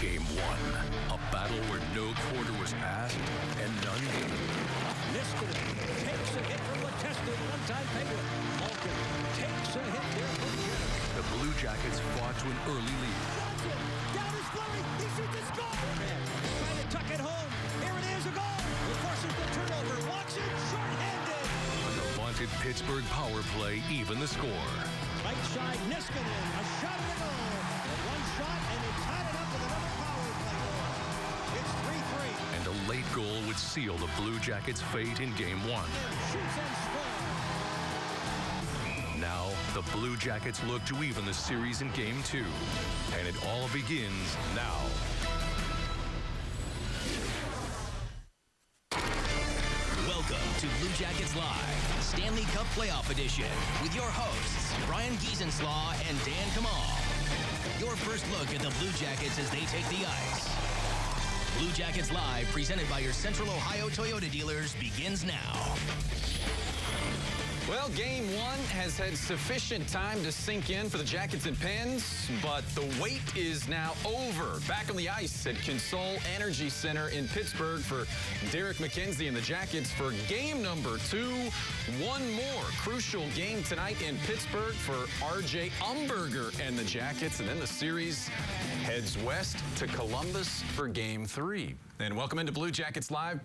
Game 1, a battle where no quarter was asked and none given. Niskanen takes a hit from Letestu, one-time Penguin. Malkin takes a hit there from Jenner. The Blue Jackets fought to an early lead. Johnson, down his flurry, he shoots a score! Trying to tuck it home, here it is, a goal! It forces the turnover, Watson short-handed! The vaunted Pittsburgh power play even the score. Right side, Niskanen, a shot and a goal. And one shot, and they tied it up with another power play goal. It's 3-3. And a late goal would seal the Blue Jackets' fate in Game 1. Shoots and scores. Now, the Blue Jackets look to even the series in Game 2. And it all begins now. Welcome to Blue Jackets Live, Stanley Cup Playoff Edition, with your hosts, Brian Giesenslaw and Dan Kamal. Your first look at the Blue Jackets as they take the ice. Blue Jackets Live, presented by your Central Ohio Toyota dealers, begins now. Well, Game 1 has had sufficient time to sink in for the Jackets and Pens, but the wait is now over. Back on the ice at Consol Energy Center in Pittsburgh for Derek McKenzie and the Jackets for game number 2. One more crucial game tonight in Pittsburgh for R.J. Umberger and the Jackets, and then the series heads west to Columbus for Game 3. And welcome into Blue Jackets Live.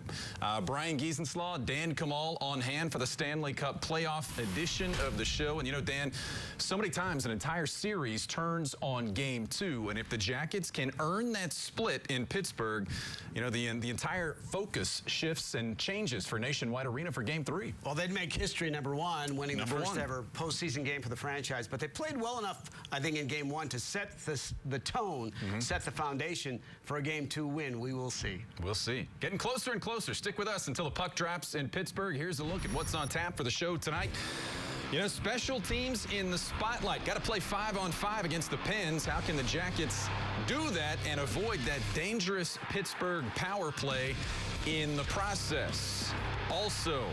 Brian Giesenslaw, Dan Kamal on hand for the Stanley Cup Playoff edition of the show. And you know, Dan, so many times an entire series turns on Game 2. And if the Jackets can earn that split in Pittsburgh, you know, the entire focus shifts and changes for Nationwide Arena for Game 3. Well, they'd make history, number one, winning the first ever postseason game for the franchise. But they played well enough, I think, in Game 1 to set the tone, set the foundation for a Game 2 win. We will see. We'll see. Getting closer and closer. Stick with us until the puck drops in Pittsburgh. Here's a look at what's on tap for the show tonight. You know, special teams in the spotlight. Got to play 5-on-5 against the Pens. How can the Jackets do that and avoid that dangerous Pittsburgh power play in the process? Also,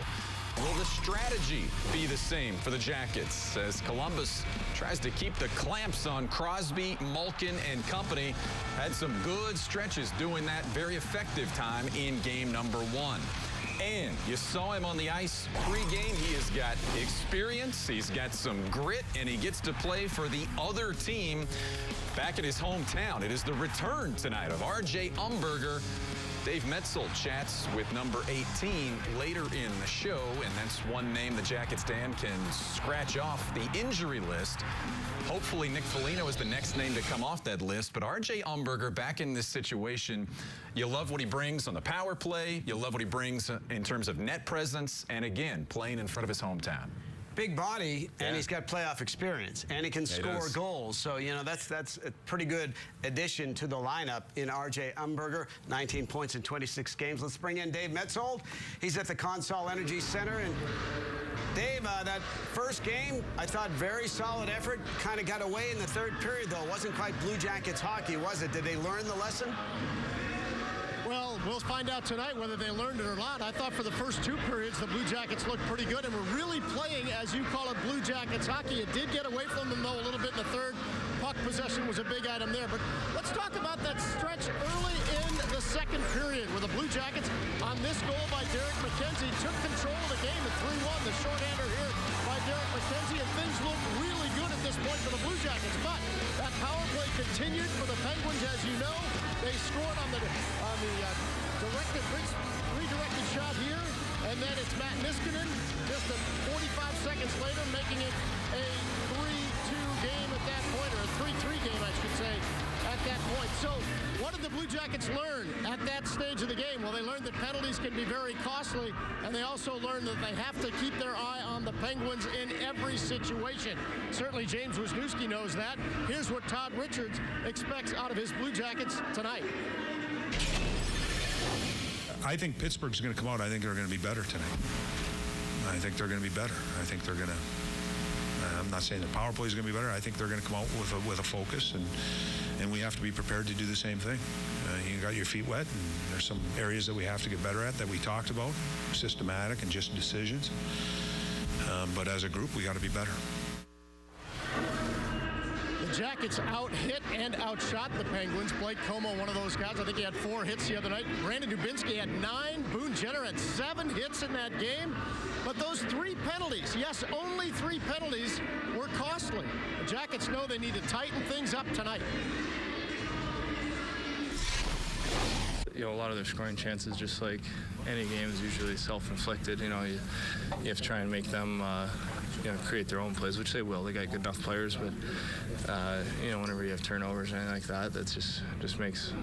will the strategy be the same for the Jackets as Columbus tries to keep the clamps on Crosby, Malkin, and company? Had some good stretches doing that, very effective time in game number 1. And you saw him on the ice pre-game. He has got experience, he's got some grit, and he gets to play for the other team back in his hometown. It is the return tonight of R.J. Umberger. Dave Metzel chats with number 18 later in the show, and that's one name the Jackets, Dan, can scratch off the injury list. Hopefully Nick Foligno is the next name to come off that list, but R.J. Umberger back in this situation. You love what he brings on the power play. You love what he brings in terms of net presence, and again, playing in front of his hometown. Big body, and he's got playoff experience, and he can score goals. So, you know, that's a pretty good addition to the lineup in R.J. Umberger. 19 points in 26 games. Let's bring in Dave Metzold. He's at the Consol Energy Center. And Dave, that first game, I thought very solid effort. Kind of got away in the third period, though. It wasn't quite Blue Jackets hockey, was it? Did they learn the lesson? Well, we'll find out tonight whether they learned it or not. I thought for the first 2 periods, the Blue Jackets looked pretty good and were really playing, as you call it, Blue Jackets hockey. It did get away from them, though, a little bit in the third. Puck possession was a big item there. But let's talk about that stretch early in the second period where the Blue Jackets, on this goal by Derek McKenzie, took control of the game at 3-1. The shorthander here by Derek McKenzie, and things look really good at this point for the Blue Jackets. But that power play continued for the Penguins, as you know. They scored on the redirected shot here, and then it's Matt Niskanen just 45 seconds later, making it a 3-2 game at that point, or a 3-3 game, I should say, at that point. So what did the Blue Jackets learn at that stage of the game? Well, they learned that penalties can be very costly, and they also learned that they have to keep their eye on the Penguins in every situation. Certainly James Wisniewski knows that. Here's what Todd Richards expects out of his Blue Jackets tonight. I think Pittsburgh's going to come out. I think they're going to be better tonight. I think they're going to be better. I think they're going to, I'm not saying the power play is going to be better. I think they're going to come out with a focus, and we have to be prepared to do the same thing. You got your feet wet, and there's some areas that we have to get better at that we talked about, systematic and just decisions. But as a group, we got to be better. The Jackets out-hit and outshot the Penguins. Blake Como, one of those guys. I think he had 4 hits the other night. Brandon Dubinsky had 9. Boone Jenner had 7 hits in that game. But those 3 penalties, yes, only 3 penalties, were costly. The Jackets know they need to tighten things up tonight. You know, a lot of their scoring chances, just like any game, is usually self-inflicted. You know, you have to try and make them, you know, create their own plays, which they will. They got good enough players, but you know, whenever you have turnovers or anything like that, that just makes,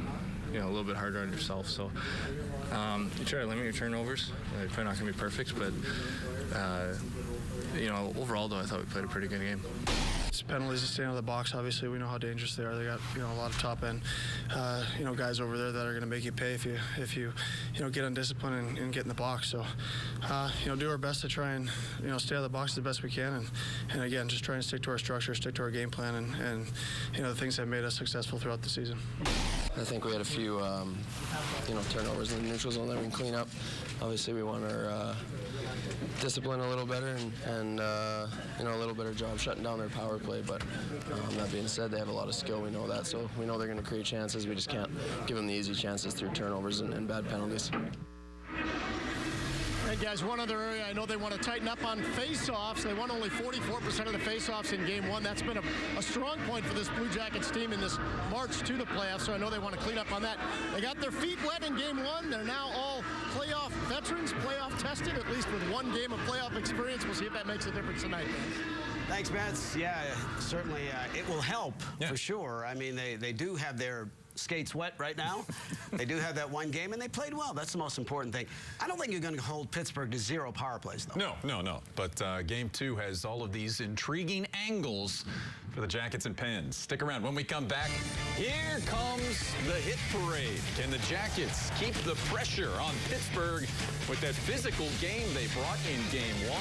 you know, a little bit harder on yourself. So you try to limit your turnovers. They're probably not going to be perfect, but you know, overall though, I thought we played a pretty good game. Penalties to stay out of the box. Obviously, we know how dangerous they are. They got, you know, a lot of top end, you know, guys over there that are going to make you pay if you know, get undisciplined and get in the box. So, you know, do our best to try and, you know, stay out of the box the best we can, and again, just try and stick to our structure, stick to our game plan, and you know, the things that made us successful throughout the season. I think we had a few, you know, turnovers in the neutral zone that we can clean up. Obviously, we want our discipline a little better and you know, a little better job shutting down their power play. But that being said, they have a lot of skill. We know that, so we know they're going to create chances. We just can't give them the easy chances through turnovers and bad penalties. And guys, one other area I know they want to tighten up on face-offs. They won only 44% of the face-offs in Game 1. That's been a strong point for this Blue Jackets team in this march to the playoffs, so I know they want to clean up on that. They got their feet wet in Game 1. They're now all playoff veterans, playoff tested, at least with 1 game of playoff experience. We'll see if that makes a difference tonight. Thanks, Mets. Yeah, certainly it will help for sure. I mean, they do have their skates wet right now. They do have that 1 game, and they played well. That's the most important thing. I don't think you're going to hold Pittsburgh to 0 power plays, though. No. But Game 2 has all of these intriguing angles for the Jackets and Pens. Stick around. When we come back, here comes the hit parade. Can the Jackets keep the pressure on Pittsburgh with that physical game they brought in Game 1?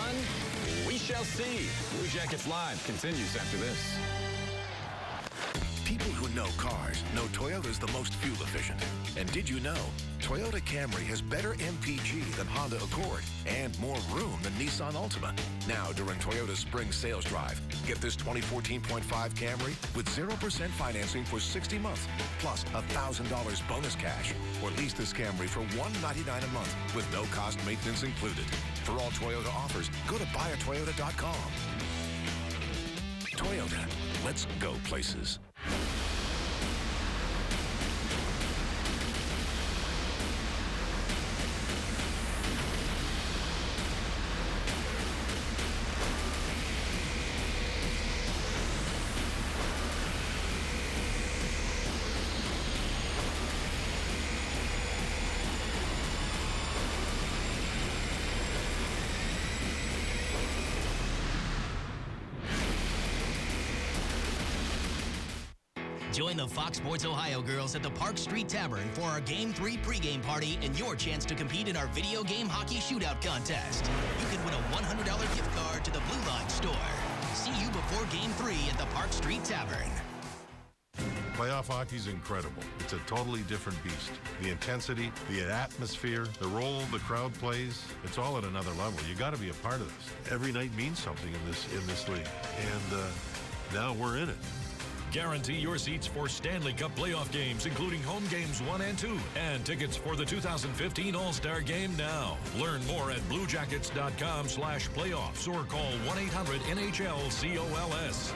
We shall see. Blue Jackets Live continues after this. People who know cars know Toyota's the most fuel efficient. And did you know Toyota Camry has better MPG than Honda Accord and more room than Nissan Altima? Now during Toyota's spring sales drive, get this 2014.5 Camry with 0% financing for 60 months, plus $1,000 bonus cash. Or lease this Camry for $199 a month with no cost maintenance included. For all Toyota offers, go to buyatoyota.com. Toyota, let's go places. Join the Fox Sports Ohio girls at the Park Street Tavern for our Game 3 pregame party and your chance to compete in our video game hockey shootout contest. You can win a $100 gift card to the Blue Line store. See you before Game 3 at the Park Street Tavern. Playoff hockey's incredible. It's a totally different beast. The intensity, the atmosphere, the role the crowd plays, it's all at another level. You got to be a part of this. Every night means something in this league, and now we're in it. Guarantee your seats for Stanley Cup playoff games, including home games 1 and 2, and tickets for the 2015 All-Star Game now. Learn more at bluejackets.com/playoffs or call 1-800-NHL-COLS.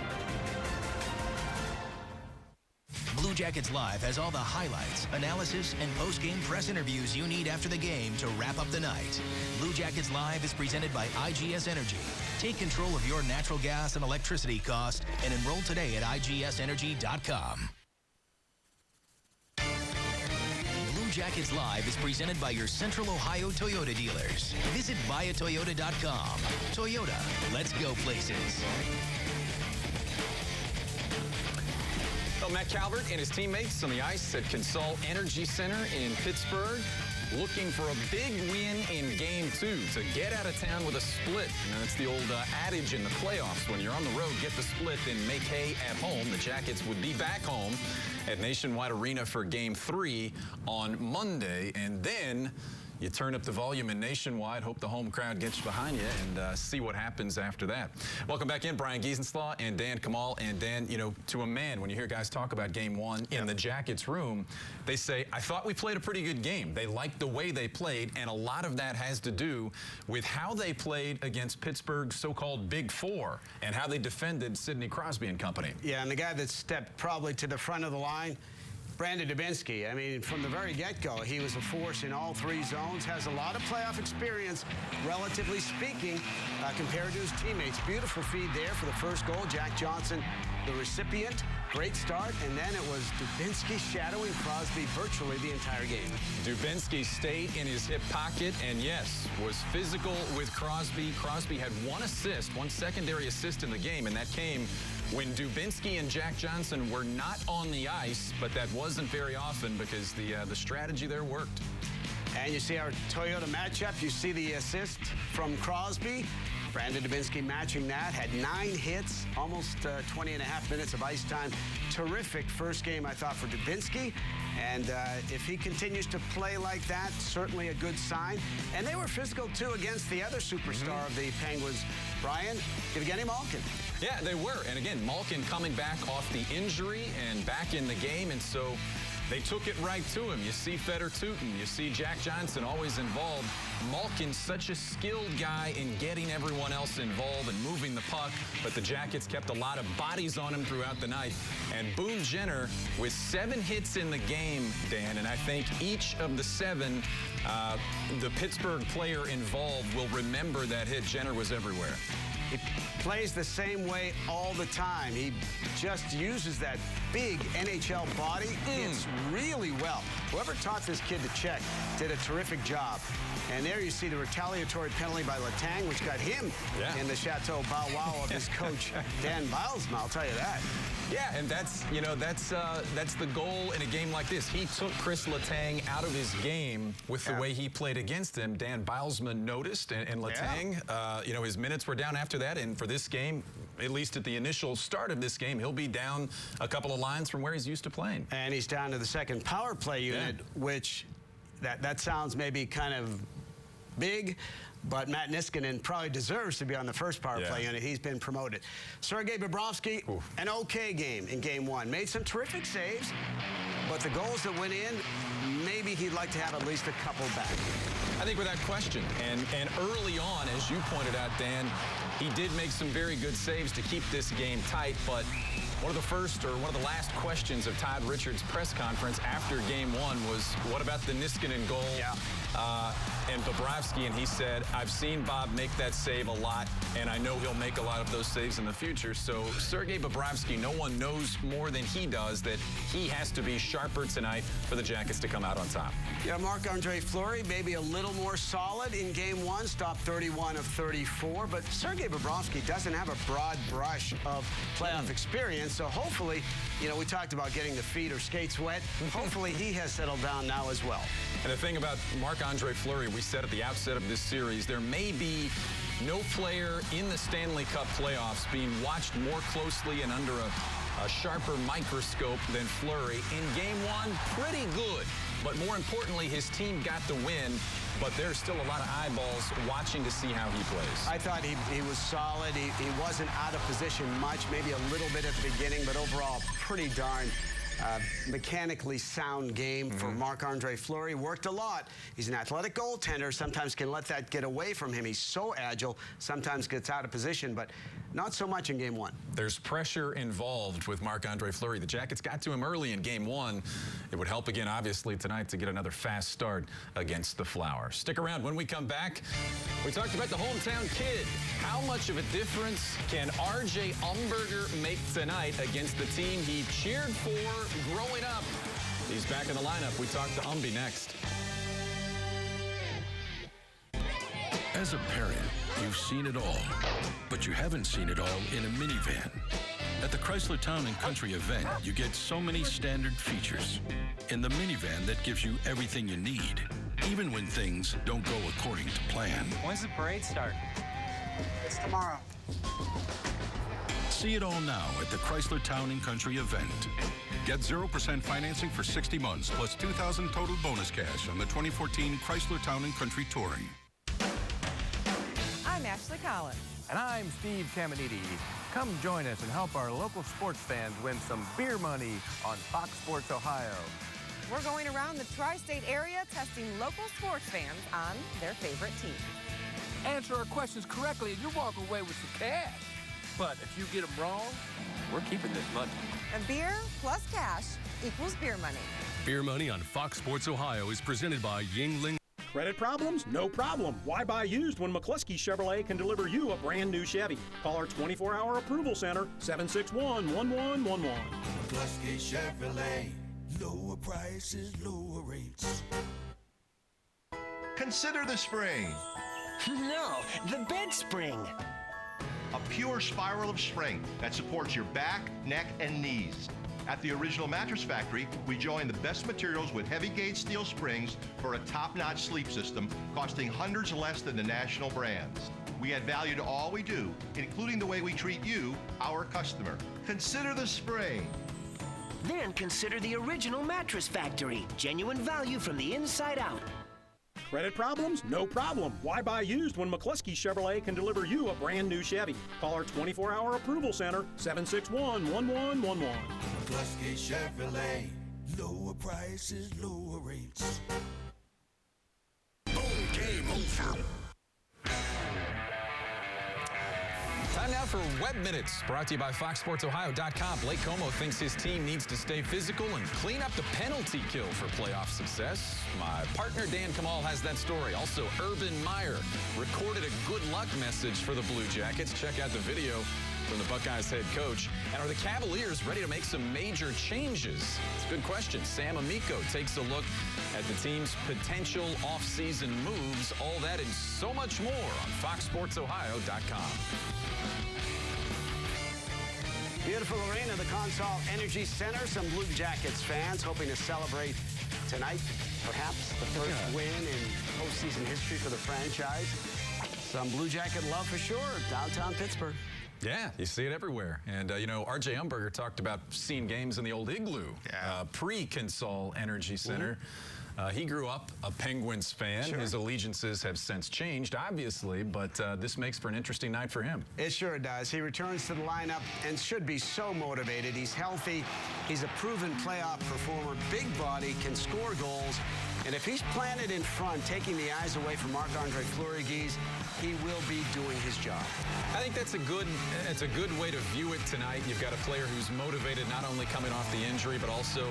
Blue Jackets Live has all the highlights, analysis, and post-game press interviews you need after the game to wrap up the night. Blue Jackets Live is presented by IGS Energy. Take control of your natural gas and electricity cost and enroll today at IGSenergy.com. Blue Jackets Live is presented by your Central Ohio Toyota dealers. Visit buyatoyota.com. Toyota, let's go places. Well, Matt Calvert and his teammates on the ice at Consol Energy Center in Pittsburgh, looking for a big win in Game 2 to get out of town with a split. You know, it's the old adage in the playoffs. When you're on the road, get the split, then make hay at home. The Jackets would be back home at Nationwide Arena for Game 3 on Monday. And then you turn up the volume in Nationwide, hope the home crowd gets behind you, and see what happens after that. Welcome back in, Brian Giesenslaw and Dan Kamal. And Dan, you know, to a man, when you hear guys talk about game one in the Jackets room, they say, I thought we played a pretty good game. They liked the way they played, and a lot of that has to do with how they played against Pittsburgh's so-called Big Four and how they defended Sidney Crosby and company. Yeah, and the guy that stepped probably to the front of the line, Brandon Dubinsky. I mean, from the very get-go, he was a force in all three zones, has a lot of playoff experience, relatively speaking, compared to his teammates. Beautiful feed there for the first goal. Jack Johnson, the recipient. Great start, and then it was Dubinsky shadowing Crosby virtually the entire game. Dubinsky stayed in his hip pocket and, yes, was physical with Crosby. Crosby had one assist, one secondary assist in the game, and that came when Dubinsky and Jack Johnson were not on the ice, but that wasn't very often because the strategy there worked. And you see our Toyota matchup. You see the assist from Crosby. Brandon Dubinsky matching that, had 9 hits, almost 20 and a half minutes of ice time. Terrific first game, I thought, for Dubinsky. And if he continues to play like that, certainly a good sign. And they were physical, too, against the other superstar of the Penguins, Brian, Evgeny Malkin. Yeah, they were. And again, Malkin coming back off the injury and back in the game. And so they took it right to him. You see Feder Tootin, you see Jack Johnson always involved. Malkin's such a skilled guy in getting everyone else involved and moving the puck, but the Jackets kept a lot of bodies on him throughout the night. And Boone Jenner with 7 hits in the game, Dan, and I think each of the 7, the Pittsburgh player involved will remember that hit. Jenner was everywhere. He plays the same way all the time. He just uses that big NHL body. Hits really well. Whoever taught this kid to check did a terrific job. And there you see the retaliatory penalty by Letang, which got him in the Chateau Bow Wow of his coach, Dan Bylsma, I'll tell you that. Yeah, and that's, you know, that's the goal in a game like this. He took Chris Letang out of his game with the way he played against him. Dan Bylsma noticed, and Letang, you know, his minutes were down after that. And for this game, at least at the initial start of this game, he'll be down a couple of lines from where he's used to playing. And he's down to the second power play unit, which that sounds maybe kind of big, but Matt Niskanen probably deserves to be on the first power play unit. He's been promoted. Sergei Bobrovsky, an okay game in game one. Made some terrific saves, but the goals that went in, maybe he'd like to have at least a couple back. I think without question. And early on, as you pointed out, Dan, he did make some very good saves to keep this game tight, but one of the first or one of the last questions of Todd Richards' press conference after game one was, what about the Niskanen goal? And Bobrovsky, and he said, I've seen Bob make that save a lot, and I know he'll make a lot of those saves in the future. So Sergei Bobrovsky, no one knows more than he does that he has to be sharper tonight for the Jackets to come out on top. Yeah, Marc-Andre Fleury maybe a little more solid in game one, stopped 31 of 34, but Sergei Bobrovsky doesn't have a broad brush of playoff experience, so hopefully, you know, we talked about getting the feet or skates wet. Hopefully he has settled down now as well. And the thing about Marc-Andre Fleury, we said at the outset of this series, there may be no player in the Stanley Cup playoffs being watched more closely and under a sharper microscope than Fleury. In game one, pretty good. But more importantly, his team got the win, but there's still a lot of eyeballs watching to see how he plays. I thought he was solid. He wasn't out of position much, maybe a little bit at the beginning, but overall pretty darn mechanically sound game for Marc-Andre Fleury. Worked a lot. He's an athletic goaltender. Sometimes can let that get away from him. He's so agile. Sometimes gets out of position, but not so much in game one. There's pressure involved with Marc-Andre Fleury. The Jackets got to him early in game one. It would help again, obviously, tonight to get another fast start against the Flyers. Stick around. When we come back, we talked about the hometown kid. How much of a difference can R.J. Umberger make tonight against the team he cheered for growing up? He's back in the lineup. We talk to Umby next. As a parent, you've seen it all, but you haven't seen it all in a minivan. At the Chrysler Town & Country event, you get so many standard features in the minivan that gives you everything you need, even when things don't go according to plan. When's the parade start? It's tomorrow. See it all now at the Chrysler Town and Country event. Get 0% financing for 60 months plus $2,000 total bonus cash on the 2014 Chrysler Town and Country Touring. I'm Ashley Collins. And I'm Steve Caminiti. Come join us and help our local sports fans win some beer money on Fox Sports Ohio. We're going around the tri-state area testing local sports fans on their favorite team. Answer our questions correctly and you walk away with some cash. But if you get them wrong, we're keeping this money. And beer plus cash equals beer money. Beer Money on Fox Sports Ohio is presented by Yingling. Credit problems? No problem. Why buy used when McCluskey Chevrolet can deliver you a brand new Chevy? Call our 24-hour approval center, 761-1111. McCluskey Chevrolet. Lower prices, lower rates. Consider the spring. No, the bed spring. A pure spiral of strength that supports your back, neck, and knees. At the Original Mattress Factory, we join the best materials with heavy gauge steel springs for a top-notch sleep system costing hundreds less than the national brands. We add value to all we do, including the way we treat you, our customer. Consider the spring. Then consider the Original Mattress Factory. Genuine value from the inside out. Credit problems? No problem. Why buy used when McCluskey Chevrolet can deliver you a brand new Chevy? Call our 24-hour approval center, 761-1111. McCluskey Chevrolet. Lower prices, lower rates. Game over. Time now for Web Minutes, brought to you by FoxSportsOhio.com. Blake Como thinks his team needs to stay physical and clean up the penalty kill for playoff success. My partner Dan Kamal has that story. Also, Urban Meyer recorded a good luck message for the Blue Jackets. Check out the video from the Buckeyes head coach. And are the Cavaliers ready to make some major changes? It's a good question. Sam Amico takes a look at the team's potential offseason moves. All that and so much more on FoxSportsOhio.com. Beautiful arena, the Consol Energy Center. Some Blue Jackets fans hoping to celebrate tonight, perhaps the first win in postseason history for the franchise. Some Blue Jacket love for sure, downtown Pittsburgh. Yeah, you see it everywhere. And, you know, R.J. Umberger talked about seeing games in the old Igloo, pre-Consol Energy Center. He grew up a Penguins fan. Sure. His allegiances have since changed, obviously, but this makes for an interesting night for him. It sure does. He returns to the lineup and should be so motivated. He's healthy. He's a proven playoff performer, big body, can score goals. And if he's planted in front, taking the eyes away from Marc-Andre Fleury-Guise, he will be doing his job. I think it's a good way to view it tonight. You've got a player who's motivated not only coming off the injury, but also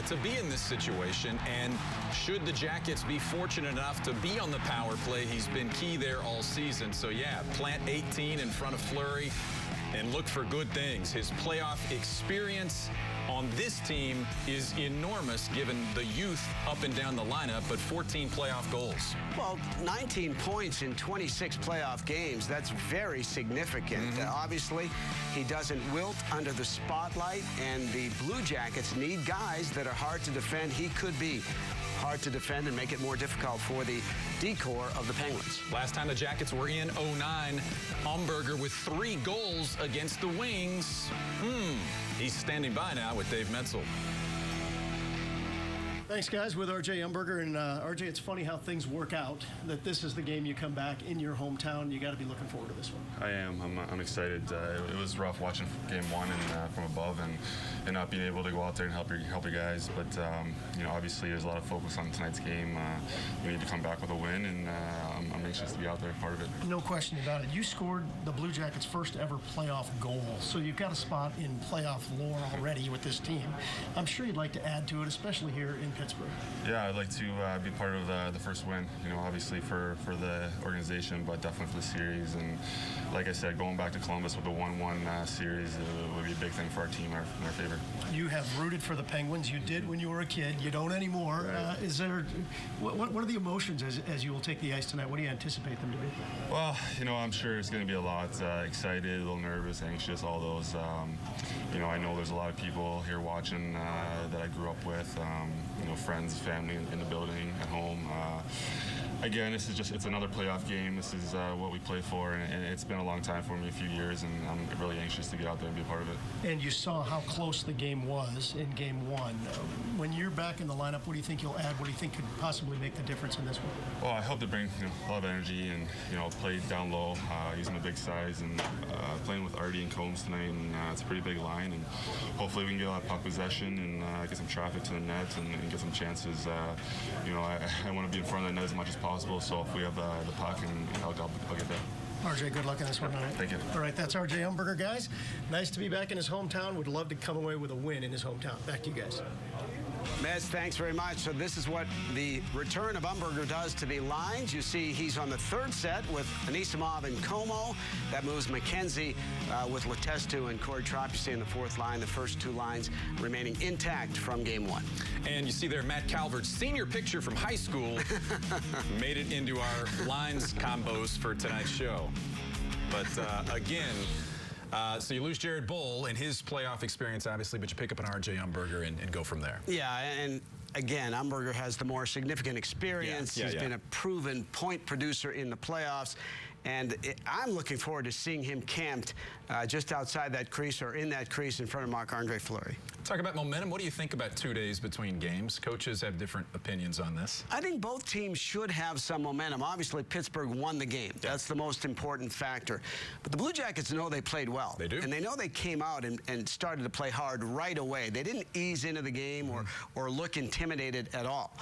to be in this situation. And should the Jackets be fortunate enough to be on the power play, he's been key there all season. So, yeah, plant 18 in front of Fleury and look for good things. His playoff experience on this team is enormous given the youth up and down the lineup, but 14 playoff goals. Well, 19 points in 26 playoff games, that's very significant. Obviously, he doesn't wilt under the spotlight, and the Blue Jackets need guys that are hard to defend. He could be hard to defend and make it more difficult for the decor of the Penguins. Last time the Jackets were in 09, Umberger with 3 goals against the Wings. He's standing by now with Dave Metzel. Thanks, guys, with R.J. Umberger. And R.J., it's funny how things work out, that this is the game you come back in your hometown. You got to be looking forward to this one. I am. I'm excited. It was rough watching game one and from above and not being able to go out there and help your guys. But, you know, obviously there's a lot of focus on tonight's game. We need to come back with a win, and I'm anxious to be out there, part of it. No question about it. You scored the Blue Jackets' first ever playoff goal, so you've got a spot in playoff lore already with this team. I'm sure you'd like to add to it, especially here in Pittsburgh. Yeah, I'd like to be part of the first win, you know, obviously for the organization, but definitely for the series. And like I said, going back to Columbus with the 1-1 series would be a big thing for our team, our favor. You have rooted for the Penguins. You did when you were a kid. You don't anymore. Right. What are the emotions as you will take the ice tonight? What do you anticipate them to be? Well, you know, I'm sure it's going to be a lot. Excited, a little nervous, anxious, all those. You know, I know there's a lot of people here watching that I grew up with. You friends, family in the building, at home. Again, it's another playoff game. This is what we play for, and it's been a long time for me, a few years, and I'm really anxious to get out there and be a part of it. And you saw how close the game was in Game 1. When you're back in the lineup, what do you think you'll add? What do you think could possibly make the difference in this one? Well, I hope to bring a lot of energy and play down low, using the big size, and playing with Artie and Combs tonight. And it's a pretty big line, and hopefully we can get a lot of puck possession and get some traffic to the net and get some chances. I want to be in front of the net as much as possible. So if we have the puck, and I'll get there. RJ, good luck in this one tonight. Thank you. All right, that's RJ Umberger, guys. Nice to be back in his hometown. Would love to come away with a win in his hometown. Back to you guys. Mez, thanks very much. So this is what the return of Umberger does to the lines. You see he's on the third set with Anisimov and Como. That moves McKenzie with Letestu and Corey Trop. You see in the fourth line, the first two lines remaining intact from Game 1. And you see there Matt Calvert's senior picture from high school made it into our lines combos for tonight's show. But again, so you lose Jared Bull in his playoff experience, obviously, but you pick up an RJ Umberger and go from there. Yeah, and again, Umberger has the more significant experience. He's been a proven point producer in the playoffs. And I'm looking forward to seeing him camped just outside that crease or in that crease in front of Marc-Andre Fleury. Talk about momentum. What do you think about 2 days between games? Coaches have different opinions on this. I think both teams should have some momentum. Obviously, Pittsburgh won the game. That's the most important factor. But the Blue Jackets know they played well. They do. And they know they came out and started to play hard right away. They didn't ease into the game or look intimidated at all.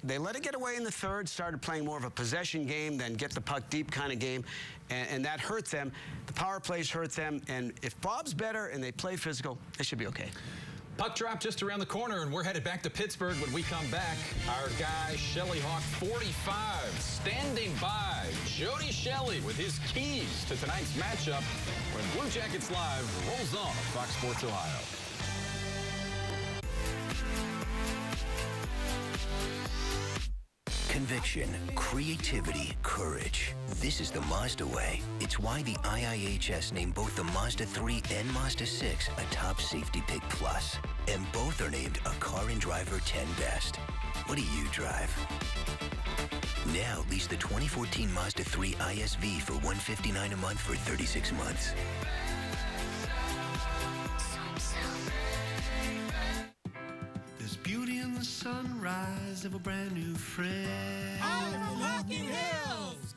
They let it get away in the third, started playing more of a possession game than get the puck deep kind of game, and that hurts them. The power plays hurt them, and if Bob's better and they play physical, they should be okay. Puck drop just around the corner, and we're headed back to Pittsburgh when we come back. Our guy, Shelley Hawk 45, standing by. Jody Shelley with his keys to tonight's matchup when Blue Jackets Live rolls on Fox Sports Ohio. Conviction, creativity, courage. This is the Mazda way. It's why the IIHS named both the Mazda 3 and Mazda 6 a top safety pick plus. And both are named a Car and Driver 10 Best. What do you drive? Now lease the 2014 Mazda 3 ISV for $159 a month for 36 months. There's beauty in the sunrise of a brand new friend. Over Walking Hills.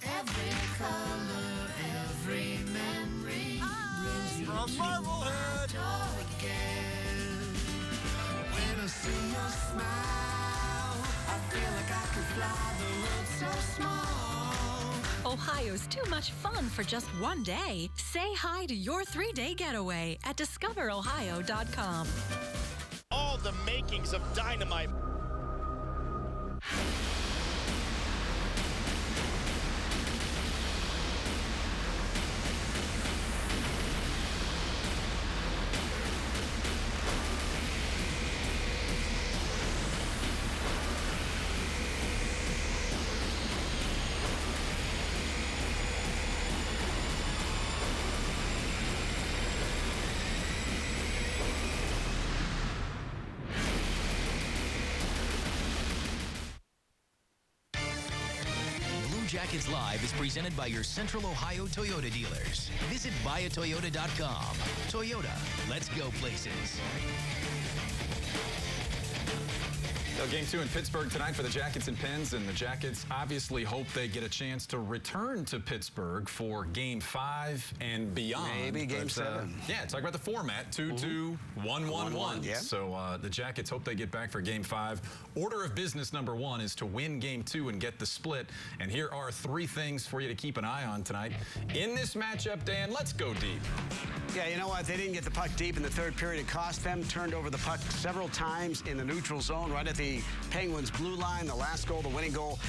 Every color, every memory brings you from Marblehead again. When I see your smile, I feel like I could fly. The world's so small. Ohio's too much fun for just one day. Say hi to your 3-day getaway at discoverohio.com. All the makings of dynamite. Jackets Live is presented by your Central Ohio Toyota dealers. Visit buyatoyota.com. Toyota, let's go places. Game 2 in Pittsburgh tonight for the Jackets and Pens, and the Jackets obviously hope they get a chance to return to Pittsburgh for Game 5 and beyond. Maybe Game 7. Yeah, talk about the format, 2-2, 1-1-1. Yeah. So the Jackets hope they get back for Game 5. Order of business number 1 is to win Game 2 and get the split. And here are 3 things for you to keep an eye on tonight. In this matchup, Dan, let's go deep. Yeah, you know what? They didn't get the puck deep in the third period. It cost them. Turned over the puck several times in the neutral zone, right at the Penguins' blue line. The last goal, the winning goal,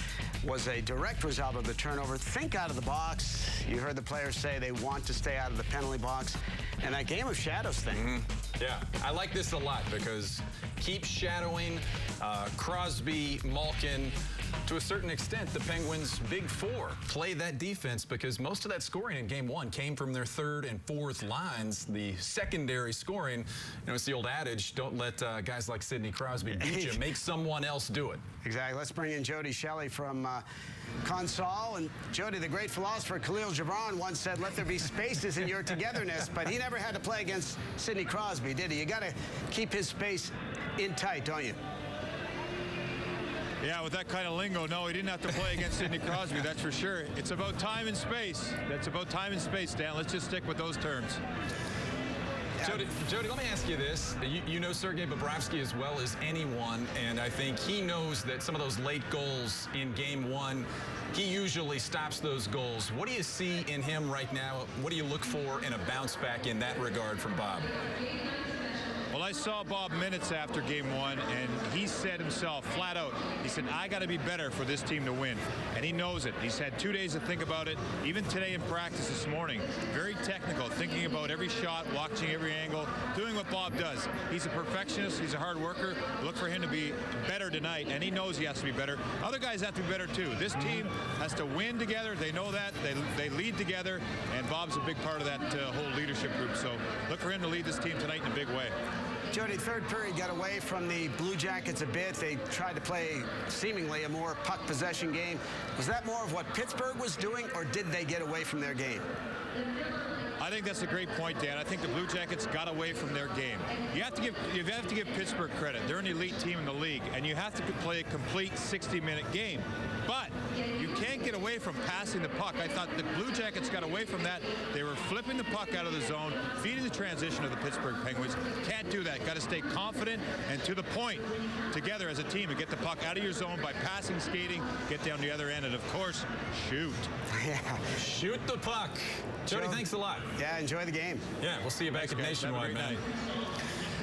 was a direct result of the turnover. Think out of the box. You heard the players say they want to stay out of the penalty box. And that game of shadows thing. Yeah, I like this a lot because keep shadowing Crosby, Malkin, to a certain extent, the Penguins' big four play that defense because most of that scoring in game one came from their third and fourth lines. The secondary scoring, it's the old adage, don't let guys like Sidney Crosby beat you. Make someone else do it. Exactly. Let's bring in Jody Shelley from Consol. And Jody, the great philosopher Khalil Gibran once said, let there be spaces in your togetherness, but he never had to play against Sidney Crosby, did he? You got to keep his space in tight, don't you? Yeah, with that kind of lingo, no, he didn't have to play against Sidney Crosby, that's for sure. It's about time and space. That's about time and space, Dan. Let's just stick with those terms. Jody, let me ask you this. You know Sergei Bobrovsky as well as anyone, and I think he knows that some of those late goals in game one, he usually stops those goals. What do you see in him right now? What do you look for in a bounce back in that regard from Bob? Well, I saw Bob minutes after game one, and he said himself, flat out, he said, I got to be better for this team to win. And he knows it. He's had 2 days to think about it. Even today in practice this morning, very technical, thinking about every shot, watching every angle, doing what Bob does. He's a perfectionist. He's a hard worker. Look for him to be better tonight, and he knows he has to be better. Other guys have to be better, too. This team has to win together. They know that. They lead together, and Bob's a big part of that whole leadership group. So look for him to lead this team tonight in a big way. Jody, third period got away from the Blue Jackets a bit. They tried to play seemingly a more puck possession game. Was that more of what Pittsburgh was doing, or did they get away from their game? I think that's a great point, Dan. I think the Blue Jackets got away from their game. You have to give Pittsburgh credit. They're an elite team in the league, and you have to play a complete 60-minute game. But you can't get away from passing the puck. I thought the Blue Jackets got away from that. They were flipping the puck out of the zone, feeding the transition of the Pittsburgh Penguins. Can't do that. Got to stay confident and to the point together as a team and get the puck out of your zone by passing, skating, get down the other end, and, of course, shoot. Yeah. Shoot the puck. Jody, thanks a lot. Yeah, enjoy the game. Yeah, we'll see you back at Nationwide, man.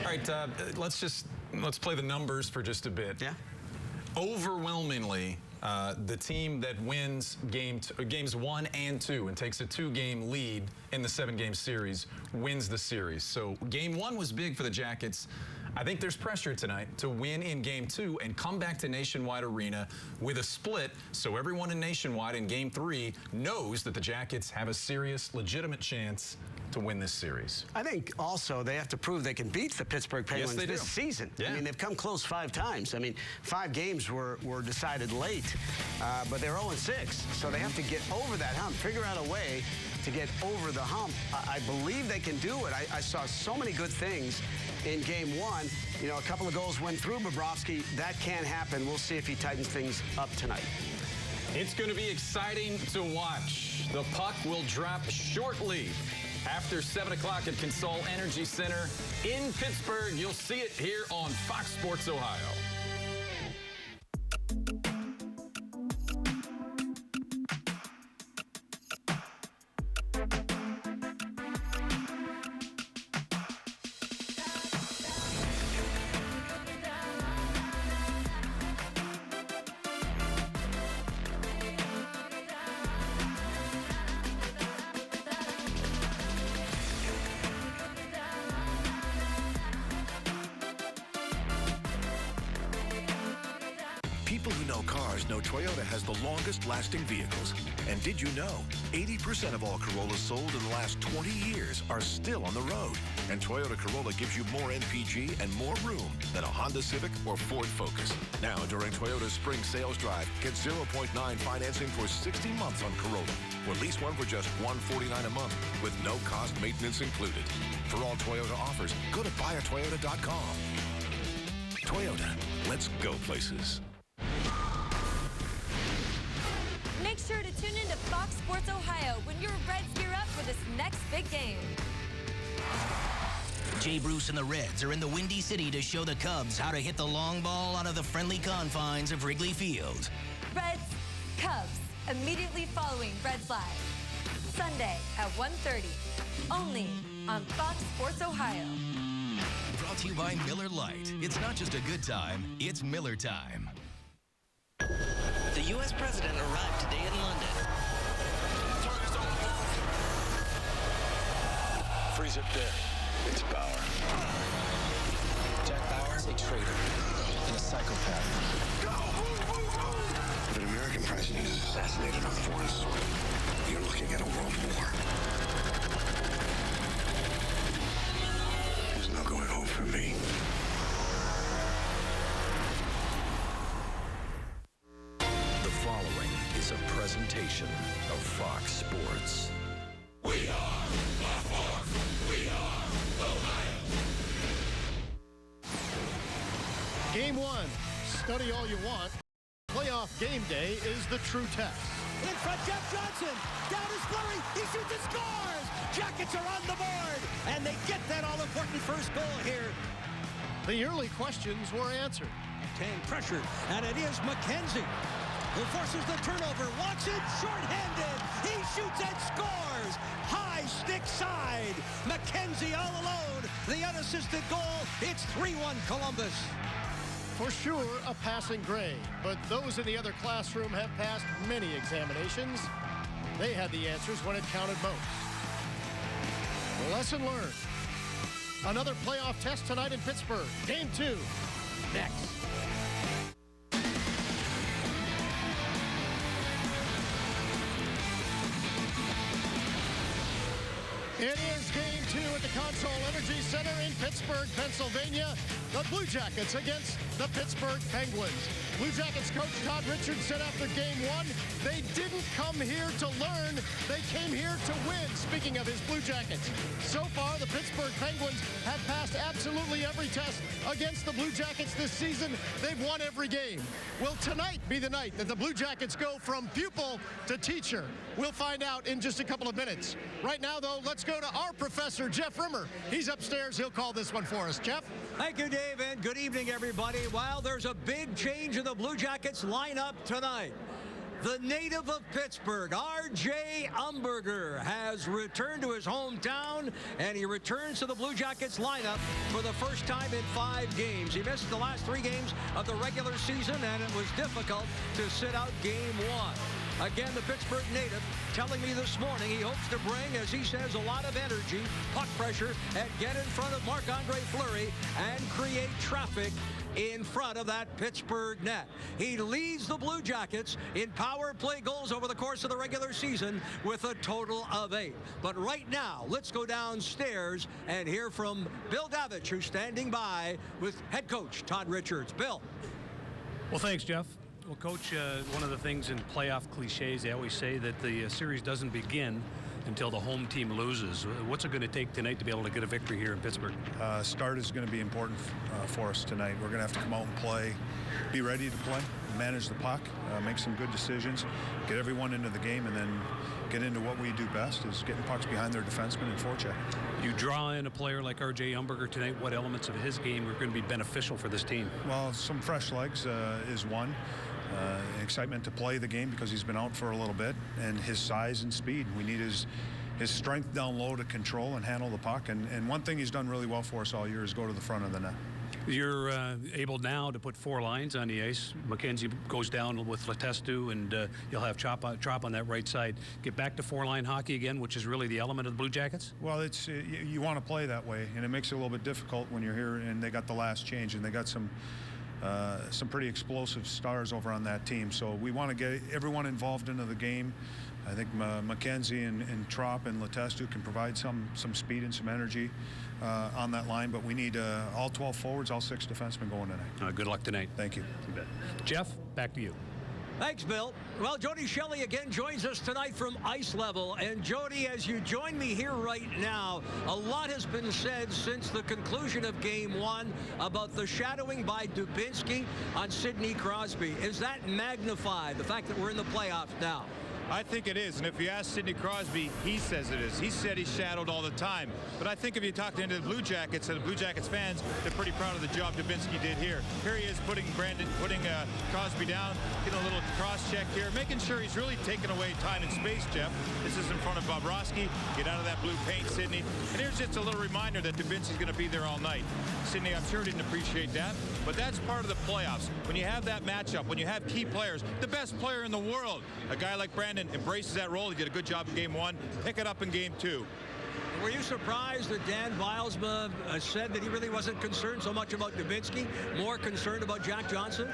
All right, let's play the numbers for just a bit. Yeah. Overwhelmingly, the team that wins games 1 and 2 and takes a 2-game lead in the 7-game series wins the series. So game 1 was big for the Jackets. I think there's pressure tonight to win in game 2 and come back to Nationwide Arena with a split, so everyone in Nationwide in game 3 knows that the Jackets have a serious, legitimate chance to win this series. I think also they have to prove they can beat the Pittsburgh Penguins this season. Yeah. I mean, they've come close 5 times. I mean, 5 games were decided late, but they're 0-6, so they have to get over that hump, figure out a way to get over the hump. I believe they can do it. I saw so many good things in game 1. You know, a couple of goals went through Bobrovsky. That can happen. We'll see if he tightens things up tonight. It's going to be exciting to watch. The puck will drop shortly after 7 o'clock at Consol Energy Center in Pittsburgh. You'll see it here on Fox Sports Ohio. People who know cars know Toyota has the longest lasting vehicles. And did you know 80% of all Corollas sold in the last 20 years are still on the road? And Toyota Corolla gives you more MPG and more room than a Honda Civic or Ford Focus. Now, during Toyota's spring sales drive, get 0.9 financing for 60 months on Corolla, or lease one for just $149 a month with no cost maintenance included. For all Toyota offers, go to buyatoyota.com. Toyota, let's go places. Make sure to tune in to Fox Sports Ohio when your Reds gear up for this next big game. Jay Bruce and the Reds are in the Windy City to show the Cubs how to hit the long ball out of the friendly confines of Wrigley Field. Reds, Cubs, immediately following Reds Live. Sunday at 1:30, only on Fox Sports Ohio. Brought to you by Miller Lite. It's not just a good time, it's Miller time. The U.S. president arrived today in London. Freeze it there. It's Bauer. Jack Bauer is a traitor and a psychopath. If an American president is assassinated on foreign soil, you're looking at a world war. There's no going home for me. The following is a presentation of Fox Sports. We are the Fox. We are Ohio. Game 1. Study all you want. Playoff game day is the true test. In front, Jeff Johnson. Down is Fleury. He shoots and scores. Jackets are on the board. And they get that all-important first goal here. The early questions were answered. Tang pressured. And it is McKenzie who forces the turnover. Walks it short-handed. He shoots and scores. High stick side. McKenzie all alone. The unassisted goal. It's 3-1 Columbus. For sure, a passing grade, but those in the other classroom have passed many examinations. They had the answers when it counted most. Lesson learned. Another playoff test tonight in Pittsburgh. Game 2, next. It is Game 2 at the Consol Energy Center in Pittsburgh, Pennsylvania. The Blue Jackets against the Pittsburgh Penguins. Blue Jackets coach Todd Richards said after Game 1, they didn't come here to learn, they came here to win. Speaking of his Blue Jackets, so far the Pittsburgh Penguins have passed absolutely every test against the Blue Jackets this season. They've won every game. Will tonight be the night that the Blue Jackets go from pupil to teacher? We'll find out in just a couple of minutes. Right now, though, let's go to our professor, Jeff Rimmer. He's upstairs. He'll call this one for us. Jeff? Thank you, Dave, and good evening, everybody. Well, there's a big change in the Blue Jackets lineup tonight. The native of Pittsburgh, R.J. Umberger, has returned to his hometown, and he returns to the Blue Jackets lineup for the first time in 5 games. He missed the last 3 games of the regular season, and it was difficult to sit out Game 1. Again, the Pittsburgh native telling me this morning he hopes to bring, as he says, a lot of energy, puck pressure, and get in front of Marc-Andre Fleury and create traffic in front of that Pittsburgh net. He leads the Blue Jackets in power play goals over the course of the regular season with a total of 8. But right now, let's go downstairs and hear from Bill Davich, who's standing by with head coach Todd Richards. Bill. Well, thanks, Jeff. Well, Coach, one of the things in playoff cliches, they always say that the series doesn't begin until the home team loses. What's it going to take tonight to be able to get a victory here in Pittsburgh? Start is going to be important for us tonight. We're going to have to come out and play, be ready to play, manage the puck, make some good decisions, get everyone into the game, and then get into what we do best, is getting pucks behind their defensemen and forecheck. You draw in a player like R.J. Umberger tonight. What elements of his game are going to be beneficial for this team? Well, some fresh legs is one. Excitement to play the game because he's been out for a little bit, and his size and speed. We need his strength down low to control and handle the puck. And one thing he's done really well for us all year is go to the front of the net. You're able now to put 4 lines on the ice. McKenzie goes down with Letestu, and you'll have Trop on that right side. Get back to 4-line hockey again, which is really the element of the Blue Jackets? Well, it's you want to play that way, and it makes it a little bit difficult when you're here and they got the last change, and they got some pretty explosive stars over on that team. So we want to get everyone involved into the game. I think McKenzie and Trop and Letestu can provide some speed and some energy on that line, but we need all 12 forwards, all 6 defensemen going tonight. Good luck tonight. Thank you. You bet. Jeff, back to you. Thanks, Bill. Well, Jody Shelley again joins us tonight from Ice Level. And Jody, as you join me here right now, a lot has been said since the conclusion of Game 1 about the shadowing by Dubinsky on Sidney Crosby. Is that magnified, the fact that we're in the playoffs now? I think it is, and if you ask Sidney Crosby, he says it is. He said he's shadowed all the time. But I think if you talk to the Blue Jackets and the Blue Jackets fans, they're pretty proud of the job Dubinsky did here. Here he is putting Crosby down, getting a little cross-check here, making sure he's really taking away time and space, Jeff. This is in front of Bobrovsky. Get out of that blue paint, Sidney. And here's just a little reminder that Dubinsky's going to be there all night. Sidney, I'm sure, didn't appreciate that, but that's part of the playoffs. When you have that matchup, when you have key players, the best player in the world, a guy like Brandon embraces that role. He did a good job in Game 1. Pick it up in Game 2. Were you surprised that Dan Bilesma said that he really wasn't concerned so much about Dubinsky, more concerned about Jack Johnson?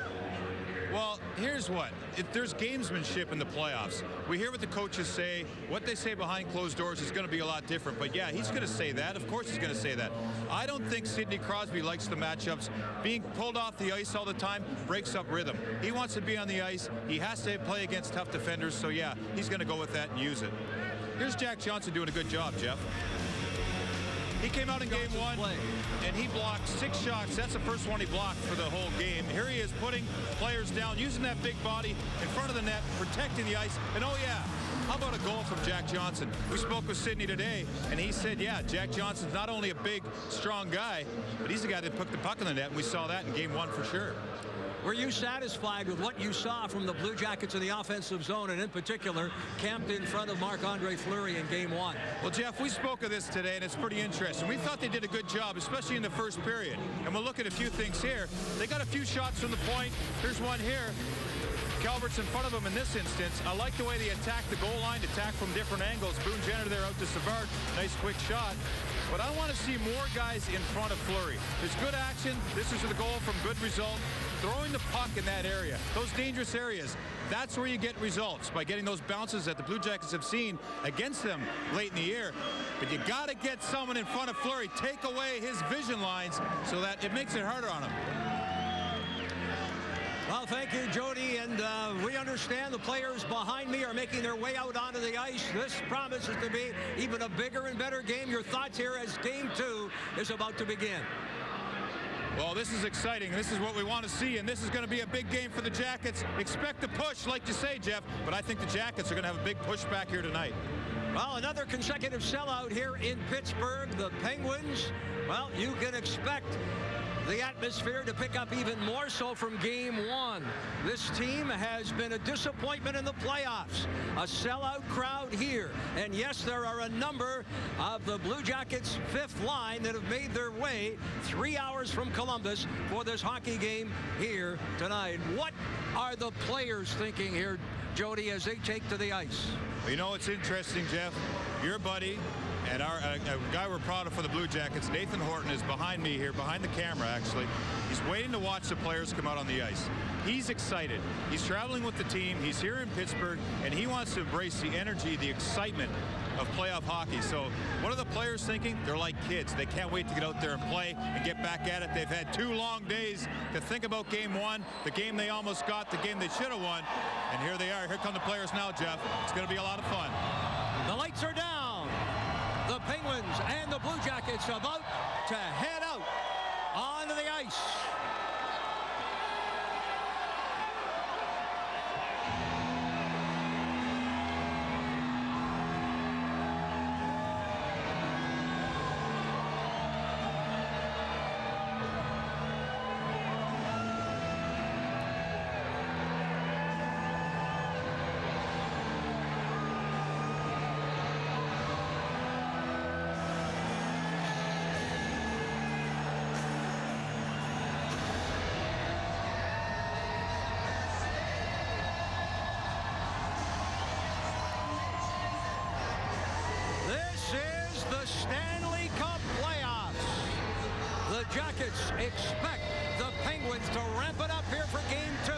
Well, here's what. There's gamesmanship in the playoffs. We hear what the coaches say. What they say behind closed doors is going to be a lot different. But, yeah, he's going to say that. Of course he's going to say that. I don't think Sidney Crosby likes the matchups. Being pulled off the ice all the time breaks up rhythm. He wants to be on the ice. He has to play against tough defenders. So, yeah, he's going to go with that and use it. Here's Jack Johnson doing a good job, Jeff. He came out in game one, and he blocked 6 shots. That's the first one he blocked for the whole game. Here he is putting players down, using that big body in front of the net, protecting the ice. And, oh, yeah, how about a goal from Jack Johnson? We spoke with Sidney today, and he said, yeah, Jack Johnson's not only a big, strong guy, but he's the guy that put the puck in the net, and we saw that in game one for sure. Were you satisfied with what you saw from the Blue Jackets in the offensive zone, and in particular, camped in front of Marc-Andre Fleury in game one? Well, Jeff, we spoke of this today, and it's pretty interesting. We thought they did a good job, especially in the first period. And we'll look at a few things here. They got a few shots from the point. There's one here. Calvert's in front of him in this instance. I like the way they attack the goal line, attack from different angles. Boone Jenner there out to Savard. Nice quick shot. But I want to see more guys in front of Fleury. There's good action. This is the goal from good result. Throwing the puck in that area, those dangerous areas, that's where you get results, by getting those bounces that the Blue Jackets have seen against them late in the year. But you got to get someone in front of Fleury, take away his vision lines so that it makes it harder on him. Well, thank you, Jody, and we understand the players behind me are making their way out onto the ice. This promises to be even a bigger and better game. Your thoughts here as game 2 is about to begin? Well, this is exciting. This is what we want to see, and this is going to be a big game for the Jackets. Expect a push, like you say, Jeff, but I think the Jackets are going to have a big push back here tonight. Well, another consecutive sellout here in Pittsburgh. The Penguins, well, you can expect the atmosphere to pick up even more so from game 1. This team has been a disappointment in the playoffs. A sellout crowd here. And yes, there are a number of the Blue Jackets' fifth line that have made their way 3 hours from Columbus for this hockey game here tonight. What are the players thinking here, Jody, as they take to the ice? Well, you know what's interesting, Jeff? Your buddy and our a guy we're proud of for the Blue Jackets, Nathan Horton, is behind me here, behind the camera, actually. He's waiting to watch the players come out on the ice. He's excited. He's traveling with the team. He's here in Pittsburgh, and he wants to embrace the energy, the excitement of playoff hockey. So what are the players thinking? They're like kids. They can't wait to get out there and play and get back at it. They've had 2 long days to think about game 1, the game they almost got, the game they should have won. And here they are. Here come the players now, Jeff. It's going to be a lot of fun. The lights are down. The Penguins and the Blue Jackets about to head out onto the ice. The Stanley Cup playoffs. The Jackets expect the Penguins to ramp it up here for game 2.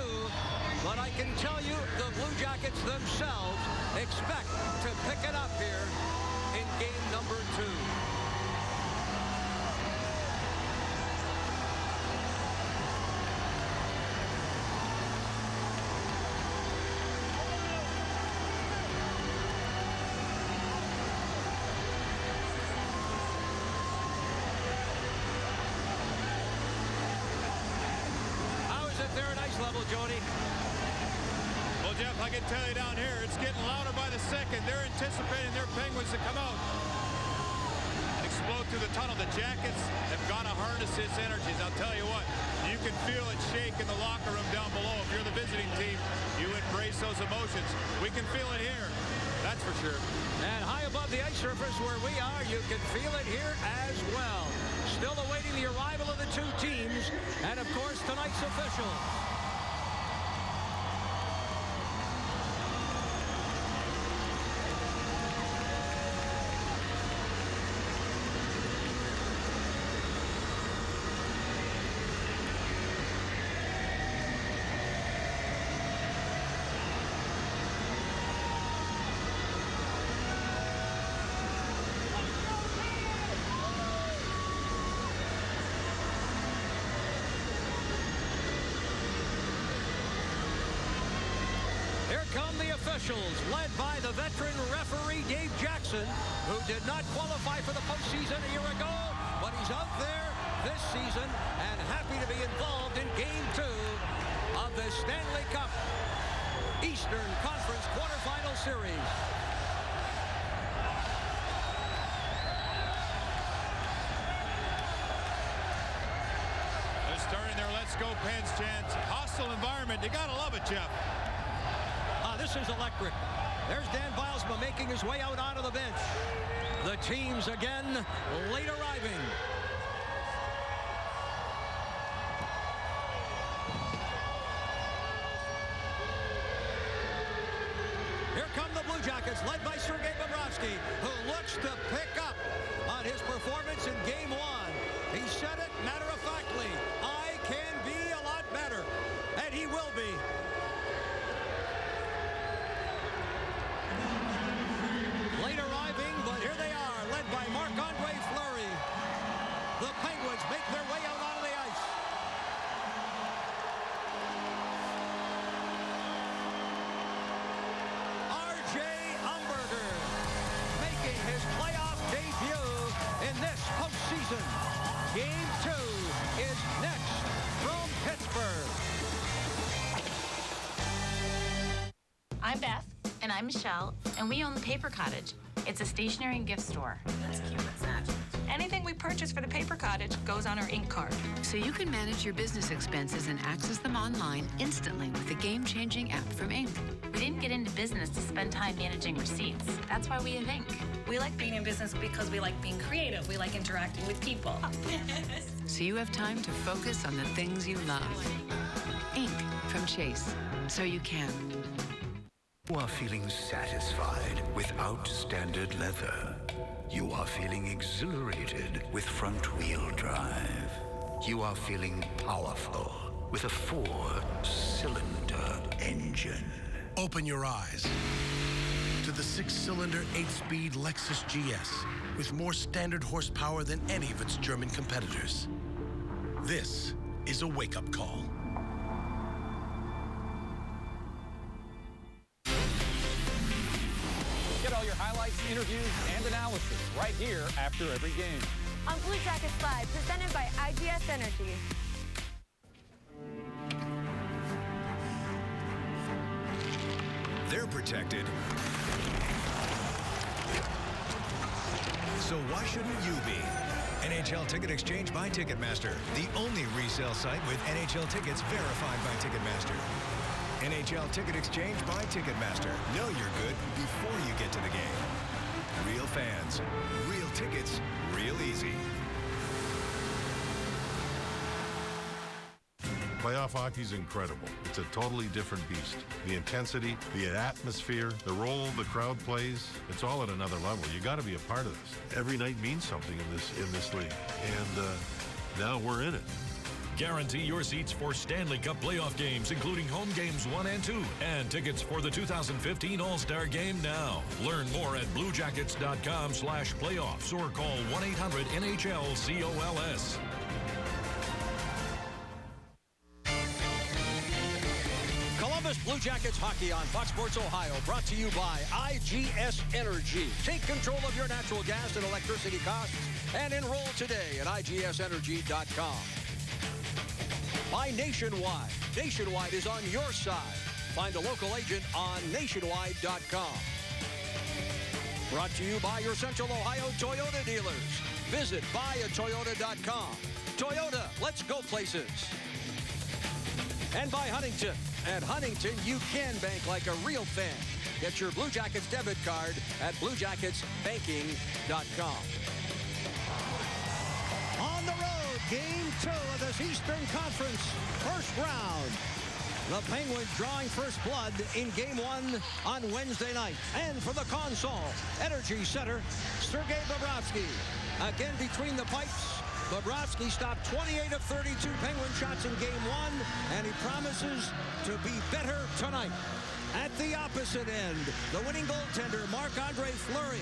But I can tell you the Blue Jackets themselves expect to pick it up here in game number 2. Level, Jody. Well, Jeff, I can tell you down here, it's getting louder by the second. They're anticipating their Penguins to come out and explode through the tunnel. The Jackets have got to harness its energies. I'll tell you what, you can feel it shake in the locker room down below. If you're the visiting team, you embrace those emotions. We can feel it here. That's for sure. And high above the ice surface where we are, you can feel it here as well. Still awaiting the arrival of the 2 teams and, of course, tonight's officials. come the officials, led by the veteran referee Dave Jackson, who did not qualify for the postseason a year ago, but he's out there this season and happy to be involved in Game 2 of the Stanley Cup Eastern Conference quarterfinal series. They're starting their Let's Go Pens chant. Hostile environment. You gotta love it, Jeff. This is electric. There's Dan Bilesma making his way out onto the bench. The teams again late arriving. Here come the Blue Jackets, led by Sergei Bobrovsky, who looks to pick up on his performance in Game 1. He said it matter-of-factly, I can be a lot better, and he will be. Late arriving, but here they are, led by Marc-Andre Fleury. The Penguins make their way out onto the ice. R.J. Umberger making his playoff debut in this postseason. Game 2 is next from Pittsburgh. I'm Beth. And I'm Michelle, and we own the Paper Cottage. It's a stationery and gift store. That's cute. What's that? Anything we purchase for the Paper Cottage goes on our ink card. So you can manage your business expenses and access them online instantly with the game-changing app from Ink. We didn't get into business to spend time managing receipts. That's why we have Ink. We like being in business because we like being creative. We like interacting with people. So you have time to focus on the things you love. Ink from Chase. So you can. You are feeling satisfied without standard leather. You are feeling exhilarated with front-wheel drive. You are feeling powerful with a 4-cylinder engine. Open your eyes to the 6-cylinder, 8-speed Lexus GS with more standard horsepower than any of its German competitors. This is a wake-up call. Get all your highlights, interviews, and analysis right here after every game. On Blue Jackets Live, presented by IGS Energy. They're protected. So why shouldn't you be? NHL Ticket Exchange by Ticketmaster, the only resale site with NHL tickets verified by Ticketmaster. NHL Ticket Exchange by Ticketmaster. Know you're good before you get to the game. Real fans, real tickets, real easy. Playoff hockey's incredible. It's a totally different beast. The intensity, the atmosphere, the role the crowd plays, it's all at another level. You got to be a part of this. Every night means something in this league, and now we're in it. Guarantee your seats for Stanley Cup playoff games, including home games 1 and 2, and tickets for the 2015 All-Star Game now. Learn more at bluejackets.com/playoffs or call 1-800-NHL-COLS. Columbus Blue Jackets hockey on Fox Sports Ohio, brought to you by IGS Energy. Take control of your natural gas and electricity costs and enroll today at IGSenergy.com. By Nationwide. Nationwide is on your side. Find a local agent on nationwide.com. Brought to you by your Central Ohio Toyota dealers. Visit buyatoyota.com. Toyota, let's go places. And by Huntington. At Huntington, you can bank like a real fan. Get your Blue Jackets debit card at bluejacketsbanking.com. On the road, Game 2 of this Eastern Conference first round. The Penguins drawing first blood in Game 1 on Wednesday night. And for the console, Energy Center, Sergei Bobrovsky. Again between the pipes, Bobrovsky stopped 28 of 32 Penguin shots in Game 1, and he promises to be better tonight. At the opposite end, the winning goaltender, Marc-Andre Fleury.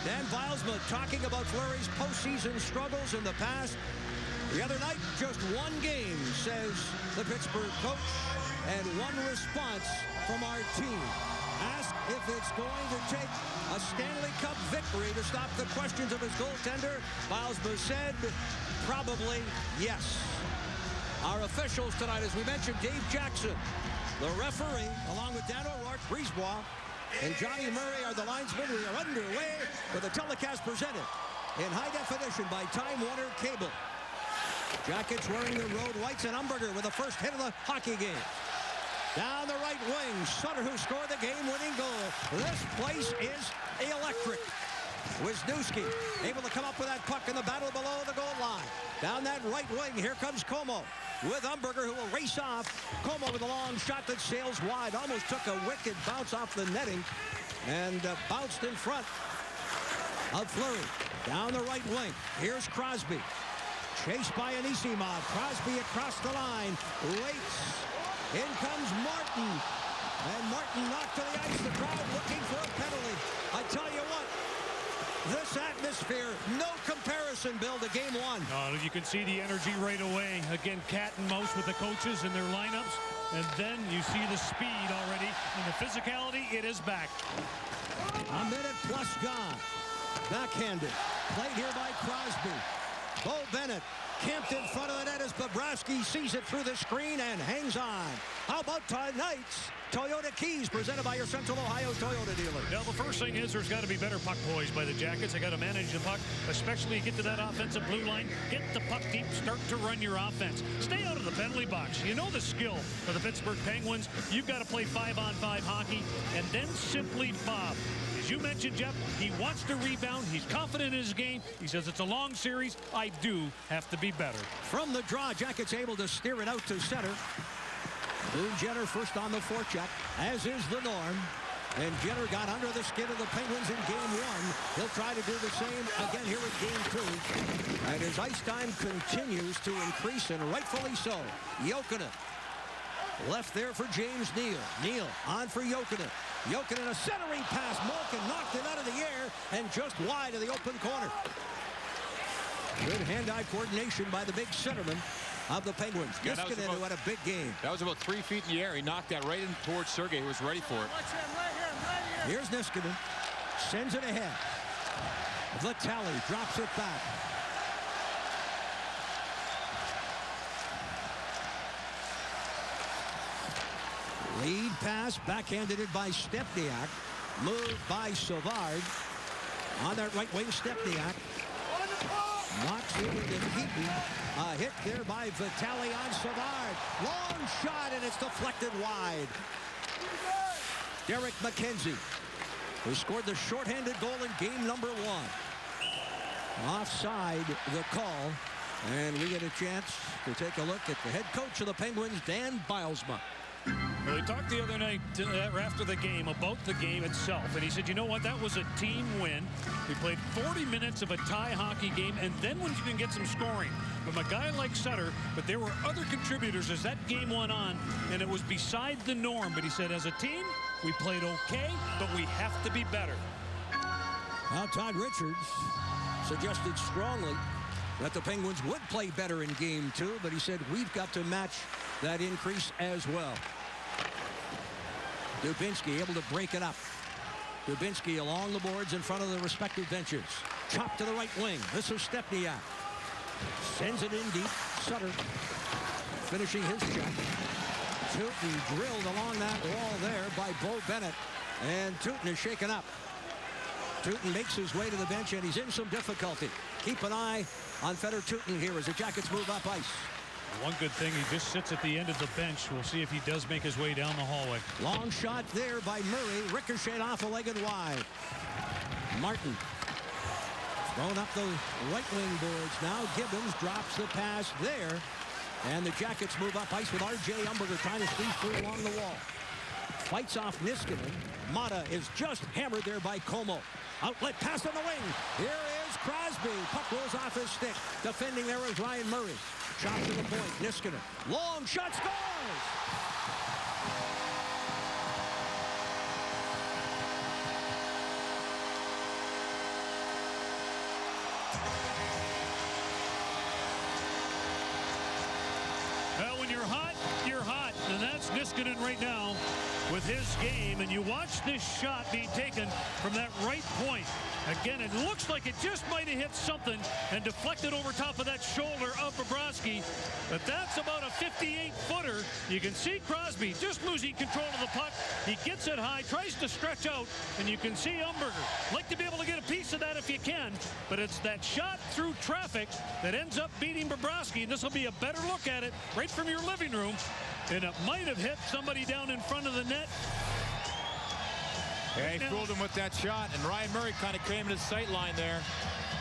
Dan Bilesma talking about Fleury's postseason struggles in the past. The other night, just one game, says the Pittsburgh coach, and one response from our team. Asked if it's going to take a Stanley Cup victory to stop the questions of his goaltender, Bylsma said, probably yes. Our officials tonight, as we mentioned, Dave Jackson, the referee, along with Dan O'Rourke, Brisebois, and Johnny Murray are the linesmen. We are underway with the telecast presented in high definition by Time Warner Cable. Jackets wearing the road whites, and Umberger with the first hit of the hockey game. Down the right wing, Sutter, who scored the game-winning goal. This place is electric. Wisniewski able to come up with that puck in the battle below the goal line. Down that right wing, here comes Como with Umberger, who will race off. Como with a long shot that sails wide. Almost took a wicked bounce off the netting and bounced in front of Fleury. Down the right wing, here's Crosby. Chased by Anisimov. Crosby across the line. Waits. In comes Martin. And Martin knocked to the ice. The crowd looking for a penalty. I tell you what, this atmosphere, no comparison, Bill, to game one. You can see the energy right away. Again, cat and mouse with the coaches and their lineups. And then you see the speed already. And the physicality, it is back. A minute plus gone. Backhanded. Played here by Crosby. Bo Bennett camped in front of the net as Bobrovsky sees it through the screen and hangs on. How about tonight's Toyota Keys, presented by your Central Ohio Toyota dealer? Now, the first thing is there's got to be better puck poise by the Jackets. They got to manage the puck, especially get to that offensive blue line, get the puck deep, start to run your offense. Stay out of the penalty box. You know the skill of the Pittsburgh Penguins. You've got to play 5-on-5 hockey, and then simply Bob. As you mentioned, Jeff, he wants to rebound. He's confident in his game. He says it's a long series. I do have to be better. From the draw, Jackets able to steer it out to center. Boone Jenner first on the forecheck, as is the norm. And Jenner got under the skin of the Penguins in game one. He'll try to do the same again here in game two. And his ice time continues to increase, and rightfully so. Jokinen left there for James Neal. Neal on for Jokinen. Jokinen, a centering pass. Malkin knocked it out of the air and just wide of the open corner. Good hand-eye coordination by the big centerman of the Penguins. Niskanen, who had a big game. That was about 3 feet in the air. He knocked that right in towards Sergei, who was ready for it. Here's Niskanen. Sends it ahead. Vitale drops it back. Lead pass, backhanded it by Stepniak. Moved by Savard. On that right wing, Stepniak knocks it into Heaton. A hit there by Vitale on Savard. Long shot, and it's deflected wide. Derek McKenzie, who scored the shorthanded goal in game number one. Offside the call, and we get a chance to take a look at the head coach of the Penguins, Dan Bylsma. Well, he talked the other night after the game about the game itself, and he said, you know what, that was a team win. We played 40 minutes of a tie hockey game, and then when you can get some scoring from a guy like Sutter, but there were other contributors as that game went on, and it was beside the norm. But he said, as a team, we played okay, but we have to be better. Now, Todd Richards suggested strongly that the Penguins would play better in game two, but he said we've got to match that increase as well. Dubinsky able to break it up. Dubinsky along the boards in front of the respective benches. Chopped to the right wing. This is Stepniak. Sends it in deep. Sutter finishing his check. Tootin drilled along that wall there by Bo Bennett. And Tootin is shaken up. Tootin makes his way to the bench, and he's in some difficulty. Keep an eye on Fedor Tootin here as the Jackets move up ice. One good thing, he just sits at the end of the bench. We'll see if he does make his way down the hallway. Long shot there by Murray. Ricocheted off a leg and wide. Martin thrown up the right wing boards. Now Gibbons drops the pass there. And the Jackets move up ice with R.J. Umberger trying to squeeze through along the wall. Fights off Niskanen. Mata is just hammered there by Como. Outlet pass on the wing. Here is Crosby. Puck rolls off his stick. Defending there is Ryan Murray. Shot to the point. Niskanen. Long shot, scores! Well, when you're hot, you're hot. And that's Niskanen right now with with his game, and you watch this shot being taken from that right point. Again, it looks like it just might have hit something and deflected over top of that shoulder of Bobrovsky, but that's about a 58-footer. You can see Crosby just losing control of the puck. He gets it high, tries to stretch out, and you can see Umberger. Like to be able to get a piece of that if you can, but it's that shot through traffic that ends up beating Bobrovsky, and this will be a better look at it right from your living room, and it might have hit somebody down in front of the net. Yeah, he fooled him with that shot, and Ryan Murray kind of came in his sight line there.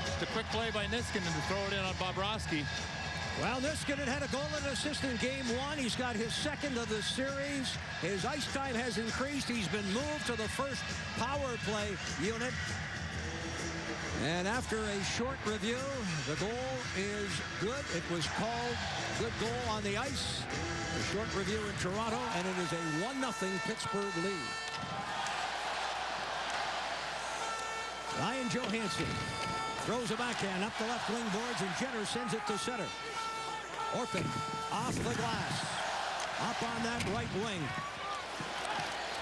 Just a quick play by Niskanen to throw it in on Bobrovsky. Well, Niskanen had a goal and assist in game one. He's got his second of the series. His ice time has increased. He's been moved to the first power play unit. And after a short review, the goal is good. It was called good goal on the ice. A short review in Toronto, and it is a 1-0 Pittsburgh lead. Ryan Johansson throws a backhand up the left wing boards, and Jenner sends it to center. Orpik off the glass. Up on that right wing.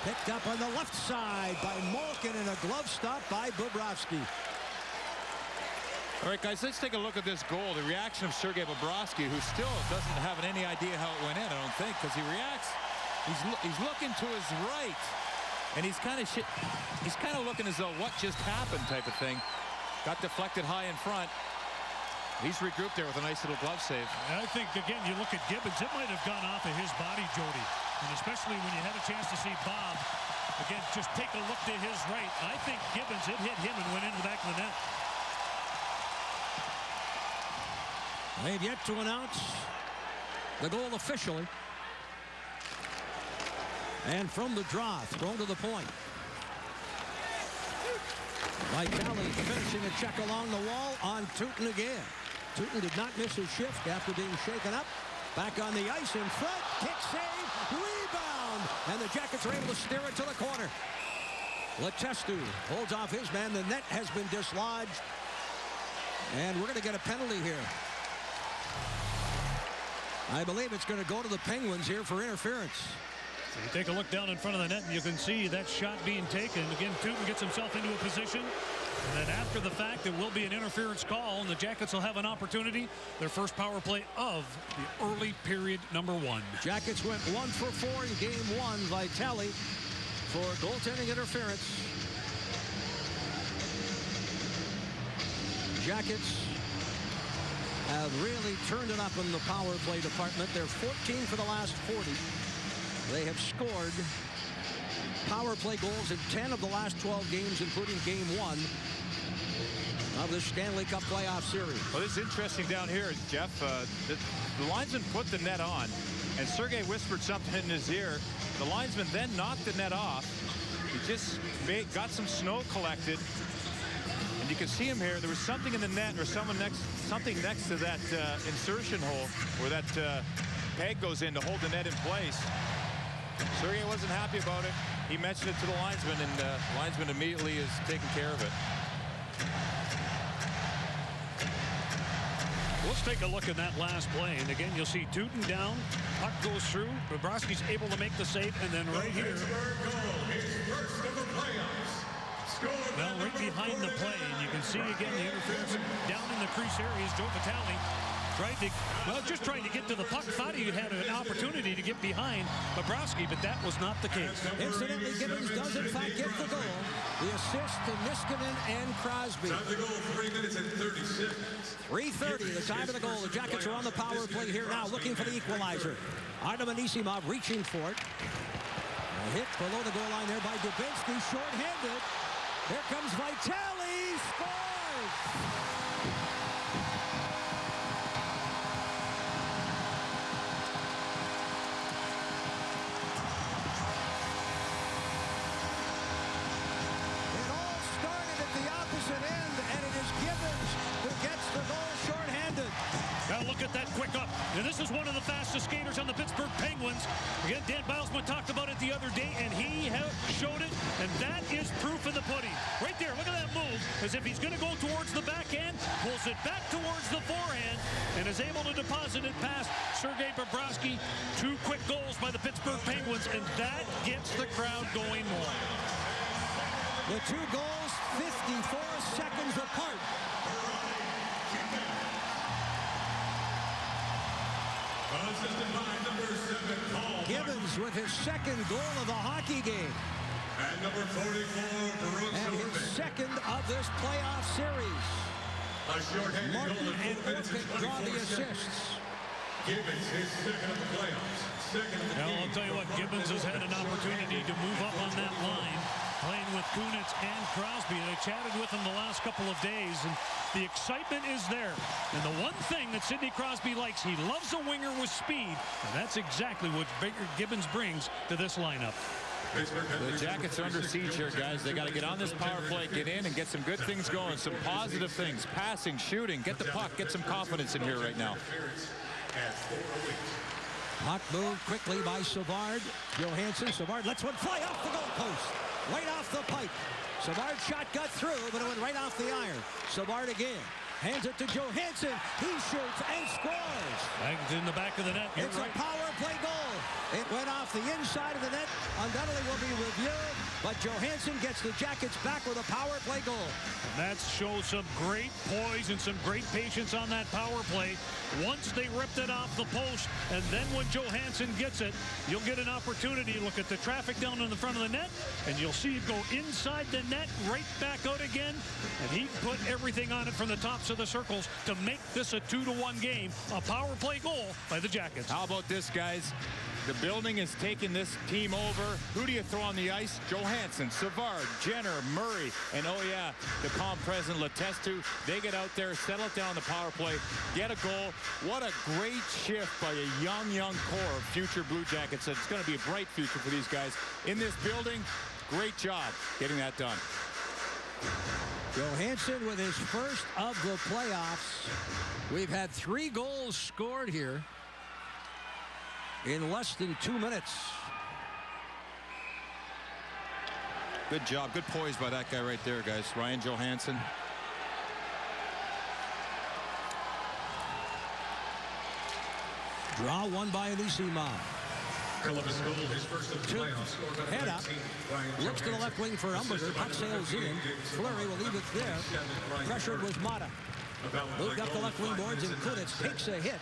Picked up on the left side by Malkin, and a glove stop by Bobrovsky. All right, guys, let's take a look at this goal. The reaction of Sergei Bobrovsky, who still doesn't have any idea how it went in, I don't think, because he reacts. He's looking to his right. And he's kind of looking as though what just happened type of thing. Got deflected high in front. He's regrouped there with a nice little glove save. And I think, again, you look at Gibbons, it might have gone off of his body, Jody. And especially when you had a chance to see Bob, again, just take a look to his right. I think Gibbons, it hit him and went into the back of the net. They've yet to announce the goal officially. And from the draw, thrown to the point. Vitale finishing a check along the wall on Teuton again. Teuton did not miss his shift after being shaken up. Back on the ice in front. Kick save. Rebound. And the Jackets are able to steer it to the corner. Letestu holds off his man. The net has been dislodged. And we're going to get a penalty here. I believe it's going to go to the Penguins here for interference. So you take a look down in front of the net, and you can see that shot being taken. Again, Teuton gets himself into a position. And then after the fact, there will be an interference call, and the Jackets will have an opportunity. Their first power play of the early period number one. Jackets went 1 for 4 in game one. Vitale for goaltending interference. Jackets have really turned it up in the power play department. They're 14 for the last 40. They have scored power play goals in 10 of the last 12 games, including game one of the Stanley Cup playoff series. Well, this is interesting down here, Jeff. The linesman put the net on, and Sergei whispered something in his ear. The linesman then knocked the net off. He just got some snow collected. And you can see him here. There was something in the net or something next to that insertion hole where that peg goes in to hold the net in place. Sergei wasn't happy about it. He mentioned it to the linesman, and the linesman immediately is taking care of it. Let's take a look at that last play. And again, you'll see Teuton down. Puck goes through. Bobrovsky's able to make the save. And then right here. Well, right behind the play, and you can see again the interference down in the crease areas. Joe Vitale just trying to get to the puck. Thought he had an opportunity to get behind Bobrovsky, but that was not the case. Incidentally, Gibbons does in fact get the goal. The assist to Niskanen and Crosby. Time to go, 3 minutes and 30 seconds. 3:30, the time of the goal. The Jackets are on the power play here now, looking for the equalizer. Artem Anisimov reaching for it. A hit below the goal line there by Dubinsky, short-handed. Here comes Vitale, scores! It all started at the opposite end, and it is Gibbons who gets the goal short-handed. Now look at that quick up. And this is one of the fastest skaters on the Pittsburgh Penguins. Again, Dan Bilesman talked about it the other day, and he showed it, and that is proof in the pudding. Right there, look at that move, as if he's going to go towards the backhand, pulls it back towards the forehand, and is able to deposit it past Sergei Bobrovsky. 2 quick goals by the Pittsburgh Penguins, and that gets the crowd going more. The 2 goals, 54 seconds apart. Gibbons with his 2nd goal of the hockey game. And number 44, and his 2nd of this playoff series. Martin and Orpik draw the assists. Gibbons, his 2nd of the playoffs. Now, I'll tell you what, Gibbons has had an opportunity to move up on that line, playing with Kunitz and Crosby. And I chatted with him the last couple of days, and the excitement is there. And the one thing that Sidney Crosby likes, he loves a winger with speed, and that's exactly what Gibbons brings to this lineup. The Jackets are under siege here, guys. They got to get on this power play, get in and get some good things going, some positive things, passing, shooting, get the puck, get some confidence in here right now. Puck moved quickly by Savard. Johansson, Savard lets one fly off the goalpost, right off the pipe. Savard's shot got through, but it went right off the iron. Savard again. Hands it to Johansson. He shoots and scores. Bagged in the back of the net. It's a power play goal. It went off the inside of the net. Undoubtedly will be reviewed, but Johansson gets the Jackets back with a power play goal. And that shows some great poise and some great patience on that power play. Once they ripped it off the post, and then when Johansson gets it, you'll get an opportunity to look at the traffic down in the front of the net, and you'll see it go inside the net, right back out again, and he put everything on it from the tops of the circles to make this a 2-1 game. A power play goal by the Jackets. How about this, guys? The building is taking this team over. Who do you throw on the ice? Johansson, Savard, Jenner, Murray, and oh yeah, the calm president Letestu. They get out there, settle down the power play, get a goal. What a great shift by a young core of future Blue Jackets. It's going to be a bright future for these guys in this building. Great job getting that done. Johansson with his first of the playoffs. We've had 3 goals scored here in less than 2 minutes. Good job. Good poise by that guy right there, guys. Ryan Johansson. Draw won by Anisimov. Columbus goal, his first of the playoffs. Head up. Looks to the left wing for Umberger. Puck sails in. Fleury will leave it there. Pressured was Mata. Moved up the left wing boards, and Kunitz takes a hit.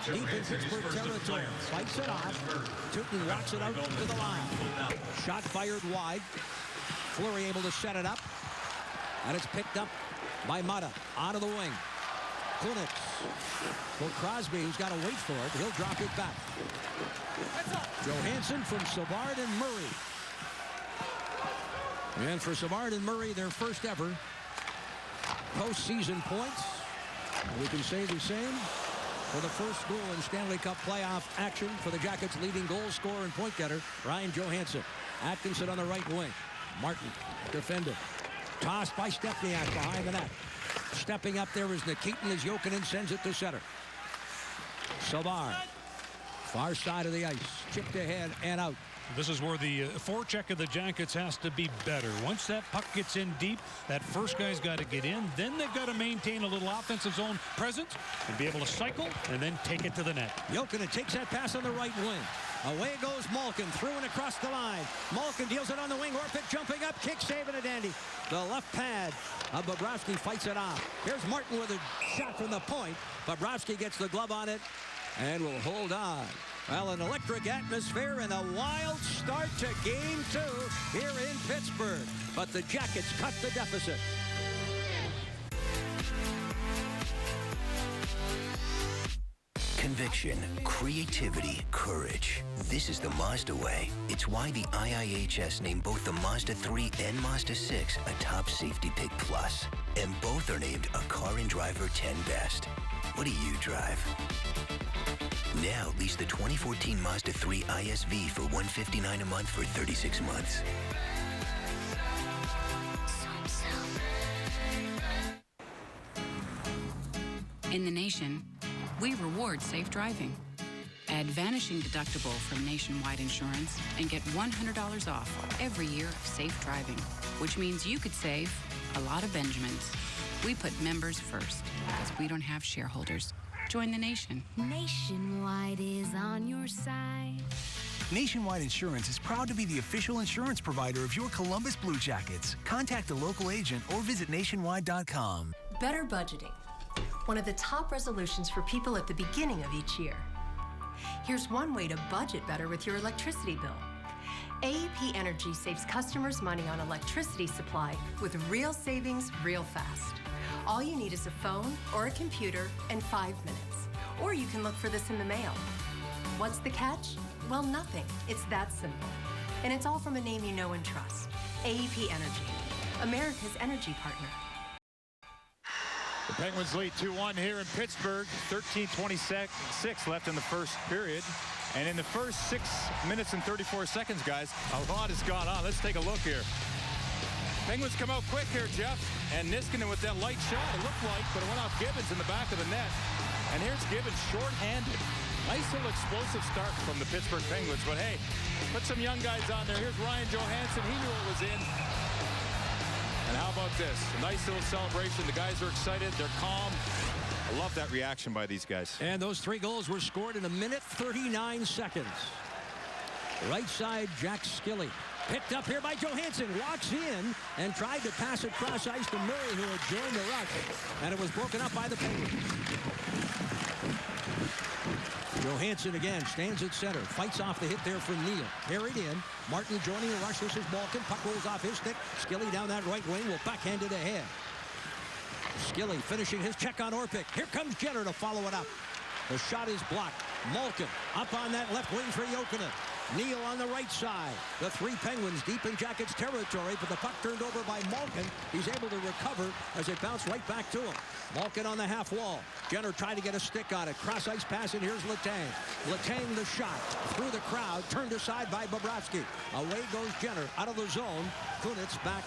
Deep in Pittsburgh territory. Fights it off. Tootin walks it out to the line. Shot fired wide. Fleury able to set it up. And it's picked up by Mata. Out of the wing. Kunitz. For Crosby, who's got to wait for it. He'll drop it back. Johansson from Savard and Murray. And for Savard and Murray, their first ever postseason points. We can say the same for the first goal in Stanley Cup playoff action for the Jackets' leading goal scorer and point getter, Ryan Johansson. Atkinson on the right wing. Martin, defender. Tossed by Stepniak behind the net. Stepping up there is Nikitin as Jokinen sends it to center. Savard. Far side of the ice. Chipped ahead and out. This is where the forecheck of the Jackets has to be better. Once that puck gets in deep, that first guy's got to get in. Then they've got to maintain a little offensive zone presence and be able to cycle and then take it to the net. Jokinen takes that pass on the right wing. Away goes Malkin, through and across the line. Malkin deals it on the wing. Orpik jumping up, kick, saving a dandy. The left pad of Bobrovsky fights it off. Here's Martin with a shot from the point. Bobrovsky gets the glove on it and will hold on. Well, an electric atmosphere and a wild start to Game 2 here in Pittsburgh. But the Jackets cut the deficit. Conviction, creativity, courage. This is the Mazda way. It's why the IIHS named both the Mazda 3 and Mazda 6 a top safety pick plus. And both are named a Car and Driver 10 Best. What do you drive? Now lease the 2014 Mazda 3 ISV for $159 a month for 36 months. In the nation, we reward safe driving. Add Vanishing Deductible from Nationwide Insurance and get $100 off every year of safe driving, which means you could save a lot of Benjamins. We put members first because we don't have shareholders. Join the nation. Nationwide is on your side. Nationwide Insurance is proud to be the official insurance provider of your Columbus Blue Jackets. Contact a local agent or visit nationwide.com. Better budgeting. One of the top resolutions for people at the beginning of each year. Here's one way to budget better with your electricity bill. AEP Energy saves customers money on electricity supply with real savings real fast. All you need is a phone or a computer and 5 minutes. Or you can look for this in the mail. What's the catch? Well, nothing. It's that simple. And it's all from a name you know and trust. AEP Energy, America's energy partner. The Penguins lead 2-1 here in Pittsburgh. 13:26 left in the first period. And in the first 6 minutes and 34 seconds, guys, a lot has gone on. Let's take a look here. Penguins come out quick here, Jeff. And Niskanen with that light shot, it looked like, but it went off Gibbons in the back of the net. And here's Gibbons short-handed. Nice little explosive start from the Pittsburgh Penguins. But hey, put some young guys on there. Here's Ryan Johansson. He knew it was in. And how about this? A nice little celebration. The guys are excited. They're calm. I love that reaction by these guys. And those 3 goals were scored in 1:39 seconds. Right side, Jack Skilly. Picked up here by Johansson. Walks in and tried to pass it cross ice to Murray, who had joined the rush. And it was broken up by the Penguins. Johansson again stands at center. Fights off the hit there from Neal. Carried in. Martin joining the rush. This is Malkin. Puck rolls off his stick. Skilly down that right wing will backhand it ahead. Skilly finishing his check on Orpik. Here comes Jenner to follow it up. The shot is blocked. Malkin up on that left wing for Jokinen. Neal on the right side. The 3 Penguins deep in Jackets territory, but the puck turned over by Malkin. He's able to recover as it bounced right back to him. Malkin on the half wall. Jenner tried to get a stick on it. Cross ice pass, and here's Letang. Letang the shot through the crowd, turned aside by Bobrovsky. Away goes Jenner out of the zone. Kunitz back,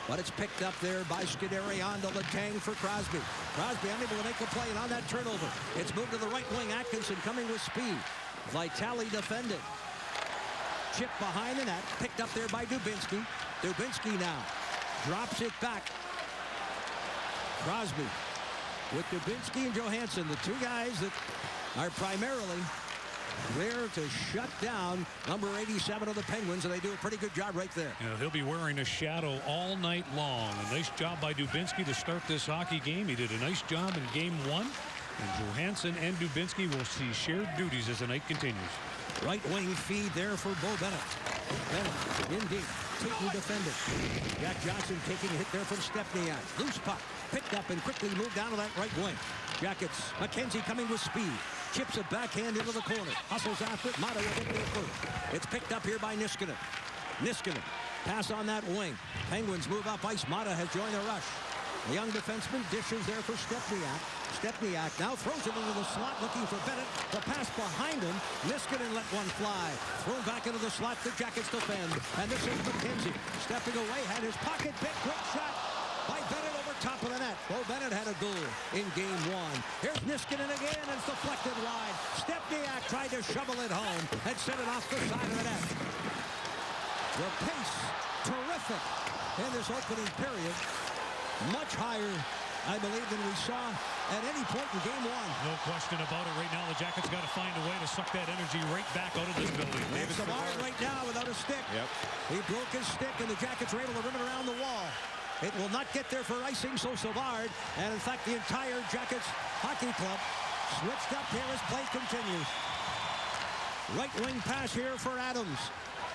but it's picked up there by Scuderi on to Letang for Crosby. Crosby unable to make a play, and on that turnover, it's moved to the right wing. Atkinson coming with speed. Vitale defended. Chip behind the net, picked up there by Dubinsky. Dubinsky now drops it back. Crosby with Dubinsky and Johansson, the 2 guys that are primarily there to shut down number 87 of the Penguins, and they do a pretty good job right there. You know, he'll be wearing a shadow all night long. A nice job by Dubinsky to start this hockey game. He did a nice job in game 1, and Johansson and Dubinsky will see shared duties as the night continues. Right wing feed there for Bo Bennett. Bennett in deep. Taking defended. Jack Johnson taking a hit there from Stepniak. Loose puck. Picked up and quickly moved down to that right wing. Jackets. McKenzie coming with speed. Chips a backhand into the corner. Hustles after it. Mata will get there first. It's picked up here by Niskanen. Niskanen. Pass on that wing. Penguins move up ice. Mata has joined the rush. The young defenseman dishes there for Stepniak. Stepniak now throws it into the slot looking for Bennett. The pass behind him. Niskanen let one fly. Thrown back into the slot. The Jackets defend. And this is McKenzie. Stepping away. Had his pocket pick. Quick shot by Bennett over top of the net. Bo Bennett had a goal in game 1. Here's Niskanen again. And it's deflected wide. Stepniak tried to shovel it home and sent it off the side of the net. The pace terrific in this opening period. Much higher, I believe, than we saw at any point in game 1. No question about it. Right now, the Jackets got to find a way to suck that energy right back out of this building. David Savard right now without a stick. Yep. He broke his stick, and the Jackets were able to run it around the wall. It will not get there for icing, so Savard, and in fact, the entire Jackets hockey club switched up here as play continues. Right wing pass here for Adams.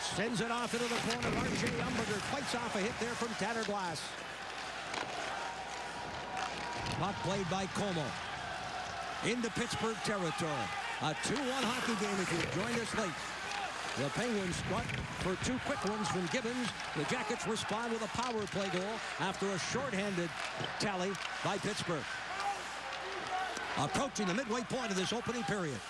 Sends it off into the corner. R.J. Umberger fights off a hit there from Tanner Glass. Puck played by Como. Into Pittsburgh territory. A 2-1 hockey game if you joined us late. The Penguins struck for 2 quick ones from Gibbons. The Jackets respond with a power play goal after a shorthanded tally by Pittsburgh. Approaching the midway point of this opening period.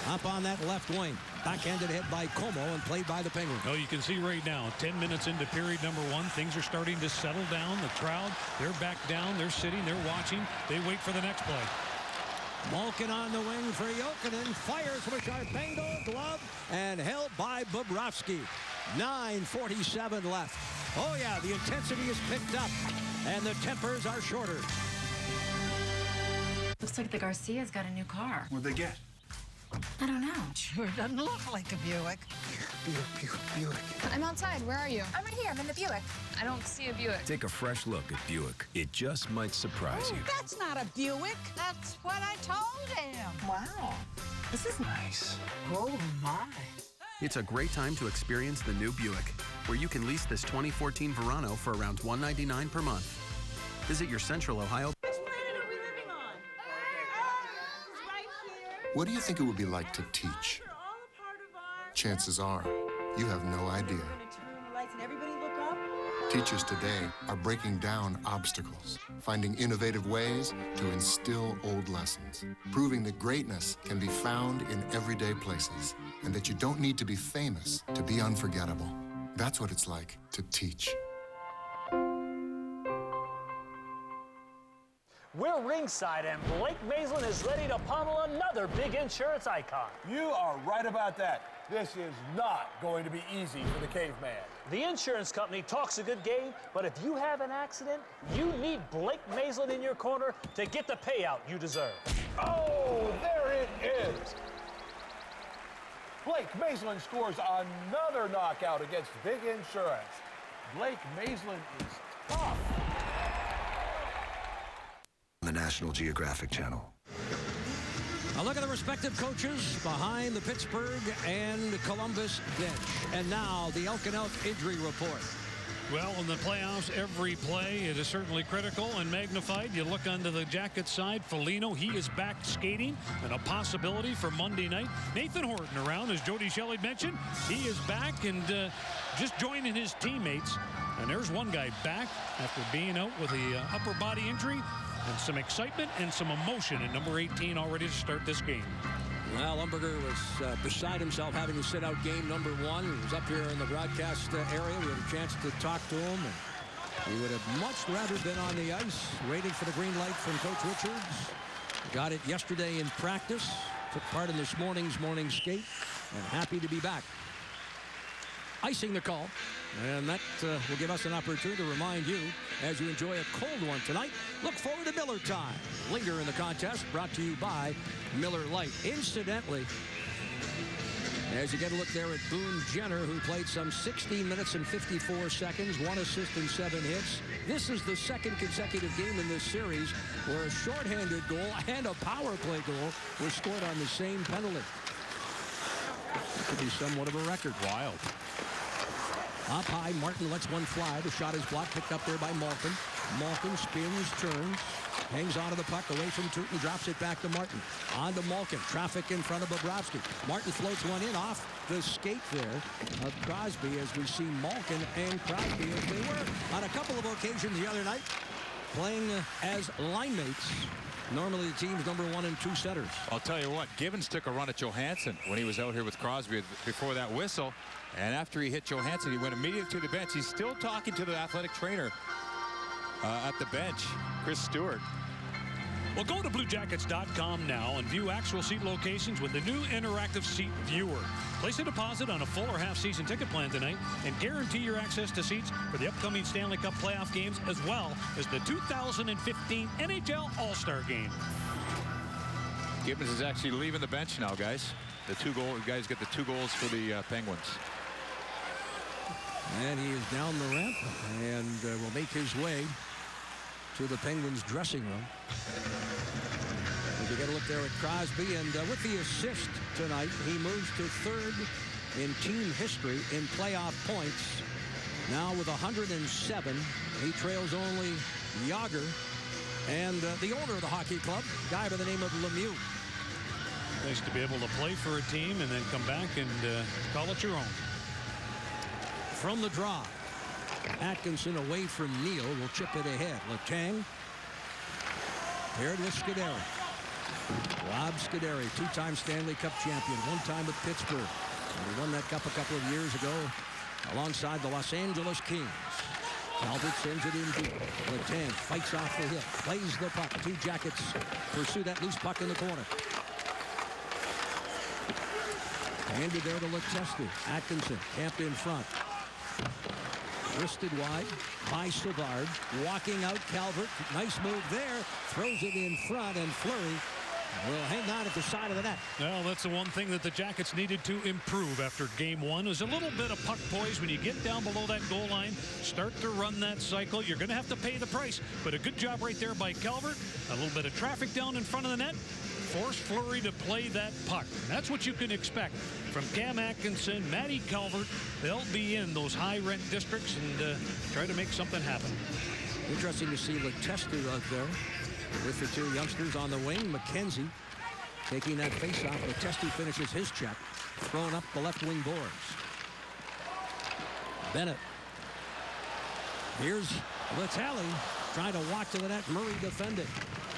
Up on that left wing. Backhanded head by Como and played by the Penguins. Oh, you can see right now, 10 minutes into period number 1, things are starting to settle down. The crowd, they're back down. They're sitting. They're watching. They wait for the next play. Malkin on the wing for Jokinen. Fires from a sharp angle. Glove and held by Bobrovsky. 9:47 left. Oh, yeah, the intensity is picked up, and the tempers are shorter. Looks like the Garcias got a new car. What'd they get? I don't know. Sure doesn't look like a Buick. Buick. I'm outside. Where are you? I'm right here. I'm in the Buick. I don't see a Buick. Take a fresh look at Buick. It just might surprise you. That's not a Buick. That's what I told him. Wow. This is nice. Oh, my. It's a great time to experience the new Buick, where you can lease this 2014 Verano for around $199 per month. Visit your Central Ohio. What do you think it would be like to teach? Chances are, you have no idea. Teachers today are breaking down obstacles, finding innovative ways to instill old lessons, proving that greatness can be found in everyday places, and that you don't need to be famous to be unforgettable. That's what it's like to teach. We're ringside, and Blake Maislin is ready to pummel another big insurance icon. You are right about that. This is not going to be easy for the caveman. The insurance company talks a good game, but if you have an accident, you need Blake Maislin in your corner to get the payout you deserve. Oh, there it is. Blake Maislin scores another knockout against Big Insurance. Blake Maislin is tough. The National Geographic Channel. A look at the respective coaches behind the Pittsburgh and Columbus bench. And now the Elk and Elk injury report. Well, in the playoffs, every play it is certainly critical and magnified. You look onto the Jacket side, Foligno, he is back skating and a possibility for Monday night. Nathan Horton around, as Jody Shelley mentioned. He is back and just joining his teammates. And there's one guy back after being out with a upper body injury. And some excitement and some emotion in number 18 already to start this game. Well, Umberger was beside himself having to sit out game number 1. He was up here in the broadcast area. We had a chance to talk to him. And he would have much rather been on the ice, waiting for the green light from Coach Richards. Got it yesterday in practice. Took part in this morning's morning skate. And happy to be back. Icing the call. And that will give us an opportunity to remind you, as you enjoy a cold one tonight, look forward to Miller Time. Later in the contest, brought to you by Miller Lite. Incidentally, as you get a look there at Boone Jenner, who played some 16 minutes and 54 seconds, 1 assist and 7 hits. This is the second consecutive game in this series where a shorthanded goal and a power play goal were scored on the same penalty. It could be somewhat of a record. Wild. Up high, Martin lets one fly. The shot is blocked, picked up there by Malkin. Malkin spins, turns, hangs onto the puck away from Tootin, drops it back to Martin. On to Malkin, traffic in front of Bobrovsky. Martin floats one in off the skate there of Crosby, as we see Malkin and Crosby as they were on a couple of occasions the other night playing as line mates. Normally the team's number 1 and 2 setters. I'll tell you what, Gibbons took a run at Johansson when he was out here with Crosby before that whistle. And after he hit Johansson, he went immediately to the bench. He's still talking to the athletic trainer at the bench, Chris Stewart. Well, go to BlueJackets.com now and view actual seat locations with the new interactive seat viewer. Place a deposit on a full or half-season ticket plan tonight and guarantee your access to seats for the upcoming Stanley Cup playoff games as well as the 2015 NHL All-Star Game. Gibbons is actually leaving the bench now, guys. The guys get the 2 goals for the Penguins. And he is down the ramp and will make his way to the Penguins dressing room. As you get a look there at Crosby, and with the assist tonight, he moves to 3rd in team history in playoff points. Now with 107, he trails only Yager and the owner of the hockey club, a guy by the name of Lemieux. Nice to be able to play for a team and then come back and call it your own. From the draw, Atkinson away from Neal will chip it ahead. Letang paired with Scuderi. Rob Scuderi, 2-time Stanley Cup champion, 1 time with Pittsburgh. And he won that cup a couple of years ago alongside the Los Angeles Kings. Calvert sends it in deep. Letang fights off the hit, plays the puck. Two Jackets pursue that loose puck in the corner. Handed there to Letestu. Atkinson camped in front. Wristed wide by Savard. Walking out Calvert. Nice move there. Throws it in front, and Fleury will hang on at the side of the net. Well, that's the one thing that the Jackets needed to improve after game one was a little bit of puck poise. When you get down below that goal line, start to run that cycle, you're going to have to pay the price. But a good job right there by Calvert. A little bit of traffic down in front of the net. Force Fleury to play that puck. That's what you can expect from Cam Atkinson, Matty Calvert. They'll be in those high-rent districts and try to make something happen. Interesting to see Letestu out there with the two youngsters on the wing. McKenzie taking that face-off. Letestu finishes his check. Thrown up the left wing boards. Bennett. Here's Vitale trying to walk to the net. Murray defending.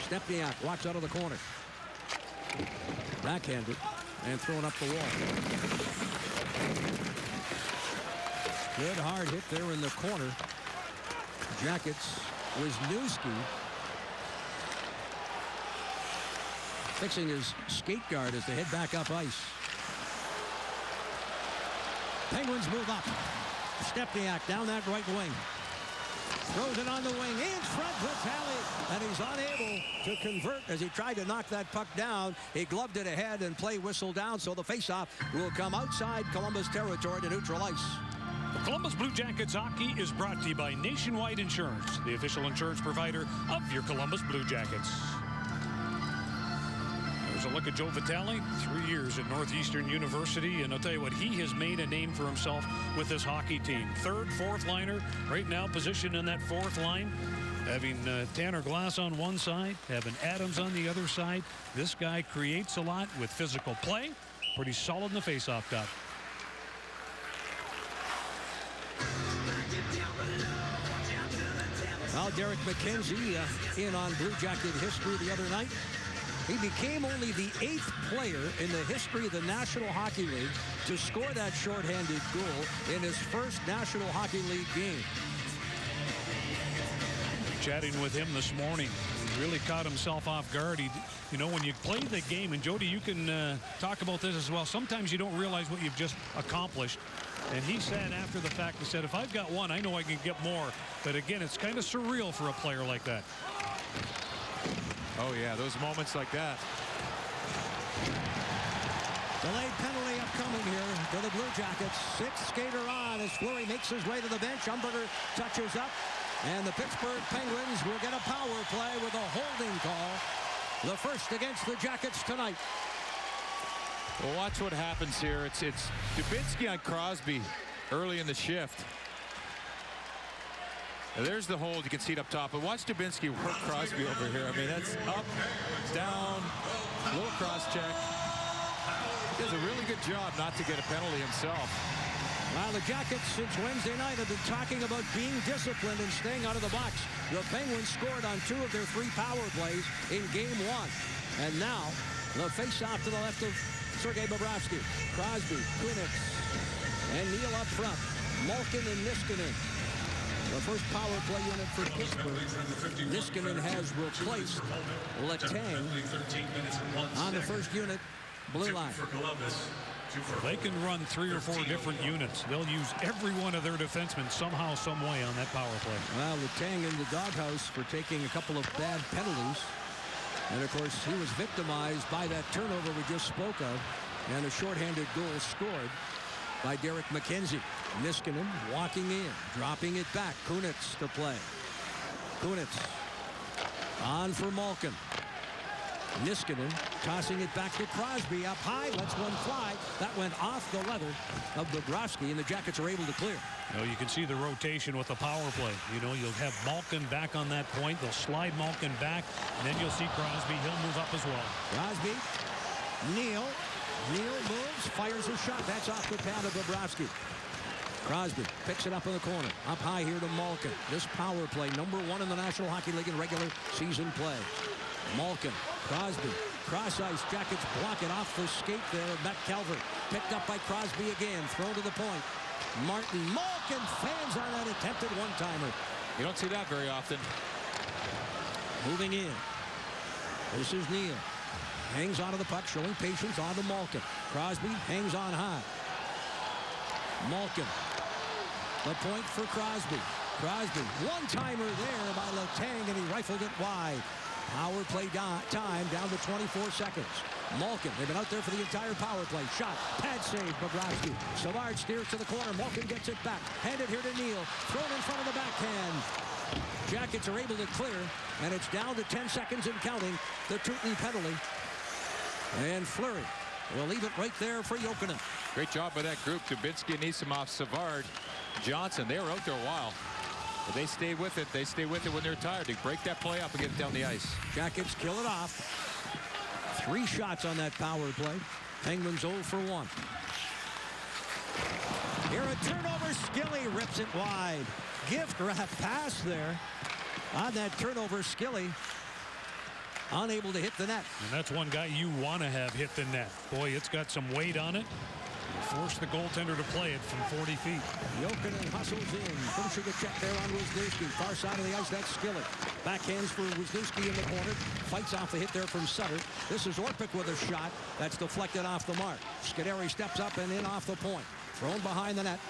Stepniak walks out of the corner. Backhanded and thrown up the wall. Good hard hit there in the corner. Jackets Wisniewski fixing his skate guard as they head back up ice. Penguins move up. Stepniak down that right wing. Throws it on the wing. In front, Vitale. And he's unable to convert as he tried to knock that puck down. He gloved it ahead and play whistle down. So the faceoff will come outside Columbus territory to neutral ice. The Columbus Blue Jackets hockey is brought to you by Nationwide Insurance, the official insurance provider of your Columbus Blue Jackets. There's a look at Joe Vitale, 3 years at Northeastern University, and I'll tell you what, he has made a name for himself with this hockey team. Third, fourth liner, right now positioned in that fourth line, having Tanner Glass on one side, having Adams on the other side. This guy creates a lot with physical play, pretty solid in the faceoff dot. Now Derek McKenzie in on Blue Jacket history the other night. He became only the 8th player in the history of the National Hockey League to score that shorthanded goal in his first National Hockey League game. Chatting with him this morning, he really caught himself off guard. You know, when you play the game, and Jody, you can talk about this as well, sometimes you don't realize what you've just accomplished. And he said after the fact, he said, if I've got one, I know I can get more. But again, it's kind of surreal for a player like that. Oh, yeah, those moments like that. Delayed penalty upcoming here to the Blue Jackets. 6th skater on as Fleury makes his way to the bench. Umberger touches up. And the Pittsburgh Penguins will get a power play with a holding call. The first against the Jackets tonight. Well, watch what happens here. It's Dubinsky on Crosby early in the shift. Now, there's the hold. You can see it up top. But watch Dubinsky work Crosby over here. I mean, that's up, down, little cross check. He does a really good job not to get a penalty himself. Well, the Jackets since Wednesday night have been talking about being disciplined and staying out of the box. The Penguins scored on 2 of their 3 power plays in game 1. And now the face-off to the left of Sergei Bobrovsky. Crosby, Kunitz, and Neal up front. Malkin and Niskanen. The first power play unit for Pittsburgh. Niskanen has replaced Letang on the first unit blue line. They can run 3 or 4 different units. They'll use every one of their defensemen somehow, some way on that power play. Well, Letang in the doghouse for taking a couple of bad penalties. And, of course, he was victimized by that turnover we just spoke of. And a shorthanded goal scored by Derek McKenzie. Niskanen walking in, dropping it back. Kunitz to play. Kunitz on for Malkin. Niskanen tossing it back to Crosby up high. Lets one fly. That went off the leather of Bobrovsky, and the Jackets are able to clear. You know, you can see the rotation with the power play. You know, you'll have Malkin back on that point. They'll slide Malkin back, and then you'll see Crosby. He'll move up as well. Crosby, Neal moves, fires a shot. That's off the pad of Bobrovsky. Crosby picks it up in the corner. Up high here to Malkin. This power play, #1 in the National Hockey League in regular season play. Malkin, Crosby, cross ice. Jackets block it off the skate there of Matt Calvert. Picked up by Crosby again. Thrown to the point. Martin Malkin fans on that attempted one-timer. You don't see that very often. Moving in. This is Neal. Hangs onto the puck, showing patience on to Malkin. Crosby hangs on high. Malkin. The point for Crosby. Crosby, one-timer there by Letang, and he rifled it wide. Power play time down to 24 seconds. Malkin, they've been out there for the entire power play. Shot, pad save, Bobrovsky. Savard steers to the corner. Malkin gets it back. Handed here to Neal. Thrown in front of the backhand. Jackets are able to clear, and it's down to 10 seconds and counting. The Tooten penalty. And Fleury will leave it right there for Jokinen. Great job by that group. Dubinsky, Anisimov, Savard, Johnson. They were out there a while. But they stayed with it. They stay with it when they're tired. They break that play up and get it down the ice. Jackets kill it off. 3 shots on that power play. Penguins 0 for 1. Here a turnover. Skilly rips it wide. Gift wrap pass there. On that turnover, Skilly unable to hit the net. And that's one guy you want to have hit the net. Boy, it's got some weight on it. Force the goaltender to play it from 40 feet. Jokinen hustles in, finishing a check there on Wisniewski. Far side of the ice, that's Skillet. Backhands for Wisniewski in the corner. Fights off the hit there from Sutter. This is Orpik with a shot that's deflected off the mark. Scuderi steps up and in off the point. Thrown behind the net.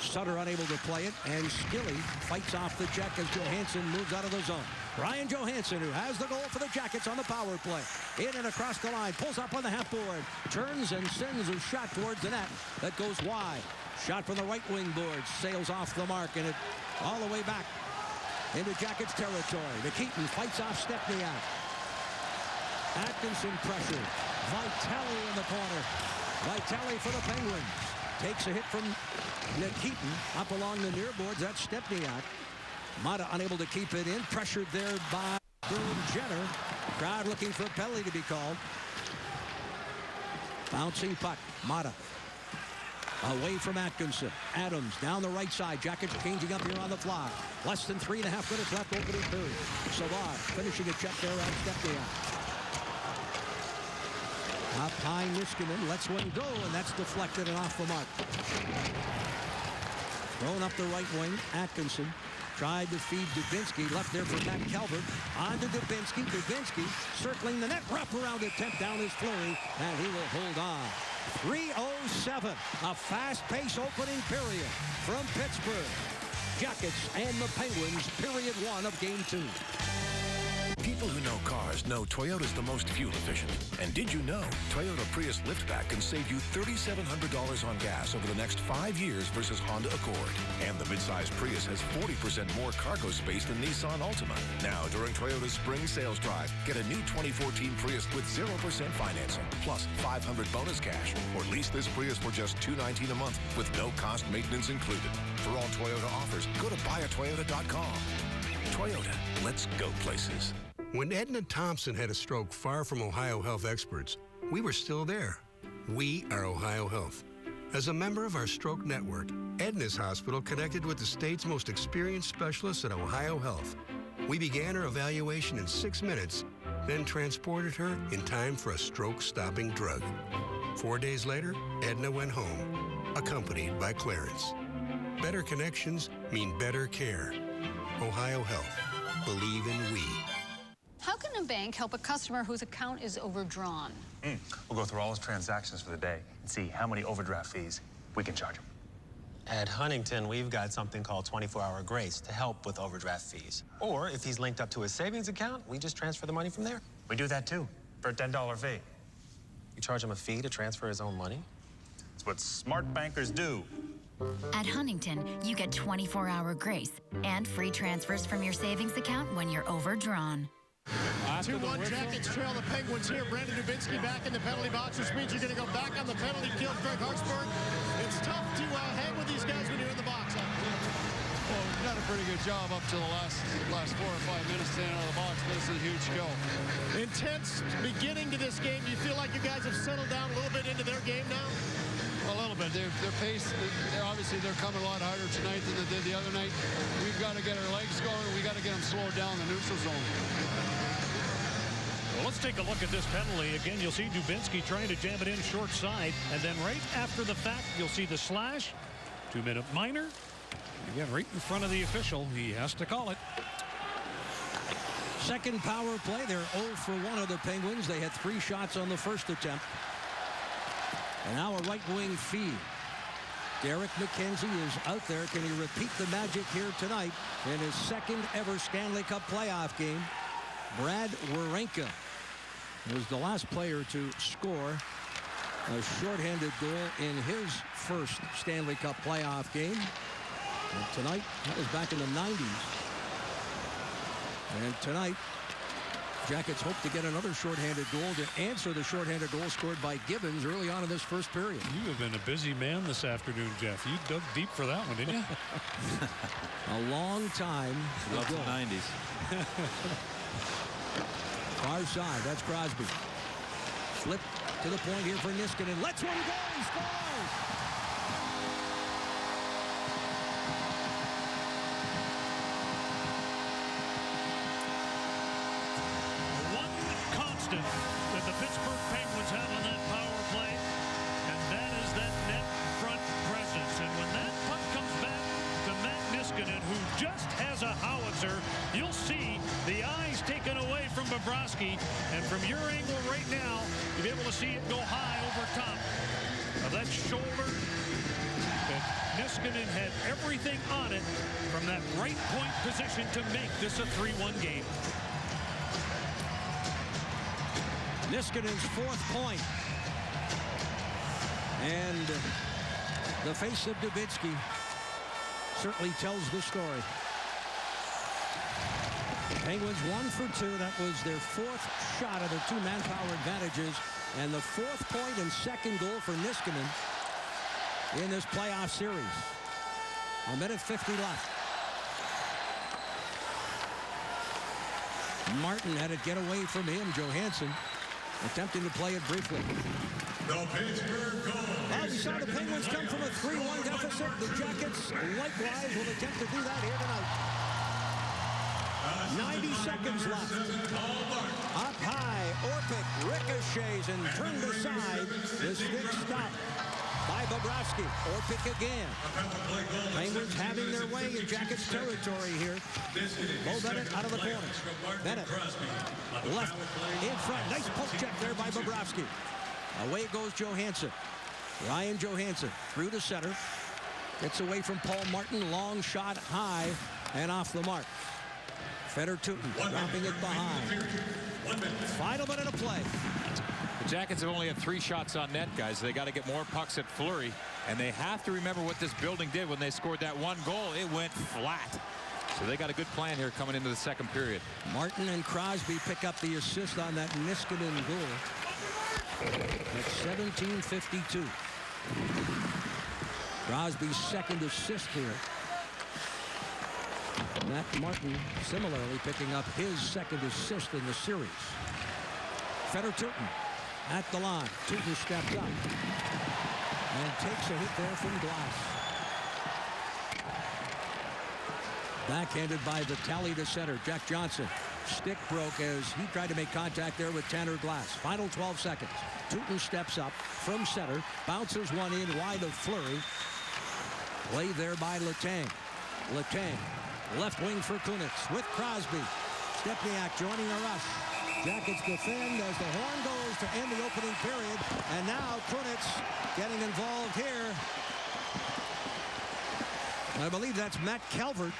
Sutter unable to play it, and Skilly fights off the check as Johansson moves out of the zone. Ryan Johansson, who has the goal for the Jackets on the power play. In and across the line, pulls up on the half board, turns and sends a shot towards the net that goes wide. Shot from the right wing board, sails off the mark, and it all the way back into Jackets territory. Nikitin fights off Stepniak. Atkinson pressure. Vitale in the corner. Vitale for the Penguins. Takes a hit from Nikitin up along the near boards. That's Stepniak. Mata unable to keep it in. Pressured there by Boone Jenner. Crowd looking for a penalty to be called. Bouncing puck. Mata. Away from Atkinson. Adams down the right side. Jackets changing up here on the fly. Less than 3.5 minutes left opening period. Savard finishing a check there on Stepniak. Up high, Niskanen lets one go, and that's deflected and off the mark. Thrown up the right wing, Atkinson tried to feed Dubinsky, left there for Matt Calvert. On to Dubinsky. Dubinsky circling the net, wraparound attempt down his Fleury, and he will hold on. 3:07, a fast-paced opening period from Pittsburgh. Jackets and the Penguins, period 1 of game 2. People who know cars know Toyota's the most fuel efficient. And did you know Toyota Prius Liftback can save you $3,700 on gas over the next 5 years versus Honda Accord? And the midsize Prius has 40% more cargo space than Nissan Altima. Now, during Toyota's spring sales drive, get a new 2014 Prius with 0% financing, plus $500 bonus cash. Or lease this Prius for just $219 a month with no cost maintenance included. For all Toyota offers, go to buyatoyota.com. Toyota, let's go places. When Edna Thompson had a stroke far from Ohio Health experts, we were still there. We are Ohio Health. As a member of our stroke network, Edna's hospital connected with the state's most experienced specialists at Ohio Health. We began her evaluation in 6 minutes, then transported her in time for a stroke-stopping drug. 4 days later, Edna went home, accompanied by Clarence. Better connections mean better care. Ohio Health. Believe in we. How can a bank help a customer whose account is overdrawn? We'll go through all his transactions for the day and see how many overdraft fees we can charge him. At Huntington, we've got something called 24-hour grace to help with overdraft fees. Or if he's linked up to his savings account, we just transfer the money from there. We do that too, for a $10 fee. You charge him a fee to transfer his own money? It's what smart bankers do. At Huntington, you get 24-hour grace and free transfers from your savings account when you're overdrawn. 2-1 Jackets trail the Penguins here. Brandon Dubinsky back in the penalty box, which means you're going to go back on the penalty kill. Greg Hartsburg. It's tough to hang with these guys when you're in the box. Well, we've done a pretty good job up to the last 4 or 5 minutes staying out of the box, but this is a huge skill. Intense beginning to this game. Do you feel like you guys have settled down a little bit into their game now? A little bit. Their pace, they're coming a lot harder tonight than they did the other night. We've got to get our legs going. We've got to get them slowed down in the neutral zone. Well, let's take a look at this penalty. Again, you'll see Dubinsky trying to jam it in short side. And then right after the fact, you'll see the slash. 2-minute minor. Again, right in front of the official. He has to call it. Second power play. They're 0 for 1 of the Penguins. They had 3 shots on the first attempt. And now a right wing feed. Derek McKenzie is out there. Can he repeat the magic here tonight in his second ever Stanley Cup playoff game? Brad Wawrinka was the last player to score a shorthanded goal in his first Stanley Cup playoff game. And tonight, that was back in the 90s. And tonight, Jackets hope to get another shorthanded goal to answer the shorthanded goal scored by Gibbons early on in this first period. You have been a busy man this afternoon, Jeff. You dug deep for that one, didn't you? A long time. Love the 90s. Far side, that's Crosby. Flip to the point here for Niskanen. Lets one go, he scores! One constant that the Pittsburgh Penguins have on that power play, and that is that net front presence. And when that puck comes back to Matt Niskanen, who just has a howitzer, you'll see the eyes taken away from Bobrovsky, and from your angle right now, you'll be able to see it go high over top of that shoulder. That Niskanen had everything on it from that right point position to make this a 3-1 game. Niskanen's 4th point. And the face of Dubinsky certainly tells the story. Penguins 1 for 2. That was their 4th shot of their 2 manpower advantages. And the 4th point and 2nd goal for Niskanen in this playoff series. 1:50 left. Martin had it get away from him. Johansson attempting to play it briefly. The Pittsburgh goal. Well, we saw the Penguins come from a 3-1 deficit. The Jackets likewise will attempt to do that here tonight. 90 seconds left. Up high, Orpik ricochets and turned aside. The stick stopped by Bobrovsky. Orpik again. Penguins having their way in Jackets territory here. Bo Bennett out of the corner. Bennett left in front. Nice poke check there by Bobrovsky. Away goes Johansson. Ryan Johansson through the center. Gets away from Paul Martin. Long shot high and off the mark. Fedor-Tutin dropping it behind. Final minute of play. The Jackets have only had 3 shots on net, guys. They got to get more pucks at Fleury. And they have to remember what this building did when they scored that 1 goal. It went flat. So they got a good plan here coming into the second period. Martin and Crosby pick up the assist on that Niskanen goal. At 17:52. Crosby's 2nd assist here. Matt Martin similarly picking up his 2nd assist in the series. Fedor-Tutin at the line. Tutin steps up and takes a hit there from Glass. Backhanded by Vitali to center. Jack Johnson. Stick broke as he tried to make contact there with Tanner Glass. Final 12 seconds. Tutin steps up from center. Bounces one in wide of Fleury. Play there by Letang. Letang. Left wing for Kunitz with Crosby. Stepniak joining the rush. Jackets defend as the horn goes to end the opening period. And now Kunitz getting involved here. I believe that's Matt Calvert.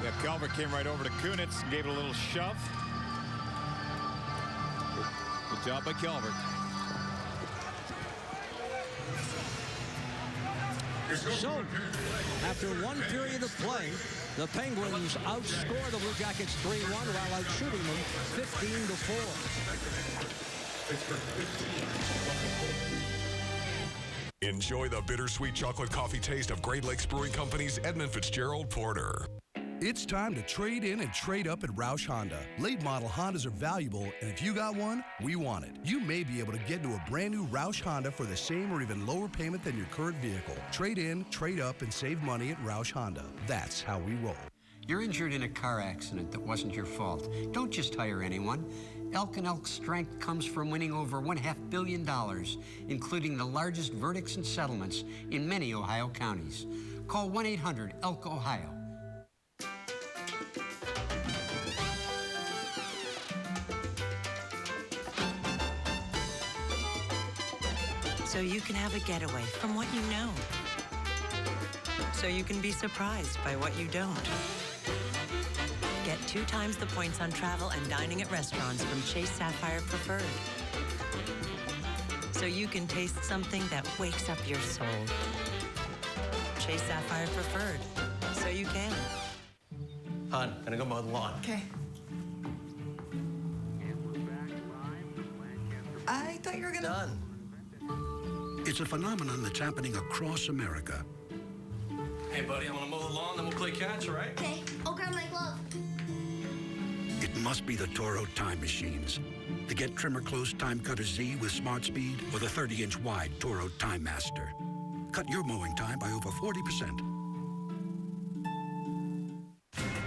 Yeah, Calvert came right over to Kunitz and gave it a little shove. Good job by Calvert. So, after 1 period of play, the Penguins outscore the Blue Jackets 3-1 while outshooting them 15-4. Enjoy the bittersweet chocolate coffee taste of Great Lakes Brewing Company's Edmund Fitzgerald Porter. It's time to trade in and trade up at Roush Honda. Late model Hondas are valuable, and if you got one, we want it. You may be able to get into a brand new Roush Honda for the same or even lower payment than your current vehicle. Trade in, trade up, and save money at Roush Honda. That's how we roll. You're injured in a car accident that wasn't your fault. Don't just hire anyone. Elk & Elk's strength comes from winning over $500 million, including the largest verdicts and settlements in many Ohio counties. Call 1-800-ELK-OHIO. So you can have a getaway from what you know. So you can be surprised by what you don't. Get 2 times the points on travel and dining at restaurants from Chase Sapphire Preferred. So you can taste something that wakes up your soul. Chase Sapphire Preferred. So you can. Hon, gonna go mow the lawn. Okay. I thought you were gonna... Done. It's a phenomenon that's happening across America. Hey, buddy, I'm gonna mow the lawn, then we'll play catch, all right? Okay, I'll grab my glove. It must be the Toro time machines. The Get Trimmer Close Time Cutter Z with Smart Speed or the 30-inch wide Toro Time Master. Cut your mowing time by over 40%.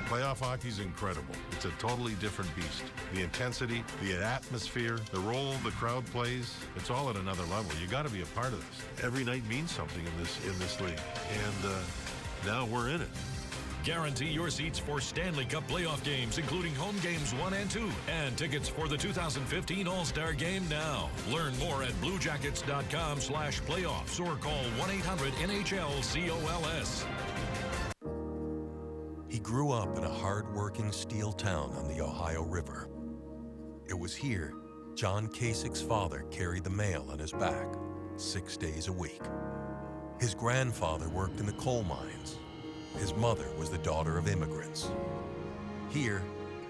Playoff hockey's incredible. It's a totally different beast. The intensity, the atmosphere, the role the crowd plays, it's all at another level. You got to be a part of this. Every night means something in this league, and now we're in it. Guarantee your seats for Stanley Cup playoff games, including home games 1 and 2, and tickets for the 2015 All-Star Game now. Learn more at bluejackets.com/playoffs or call 1-800-NHL-COLS. He grew up in a hard-working steel town on the Ohio River. It was here John Kasich's father carried the mail on his back 6 days a week. His grandfather worked in the coal mines. His mother was the daughter of immigrants. Here,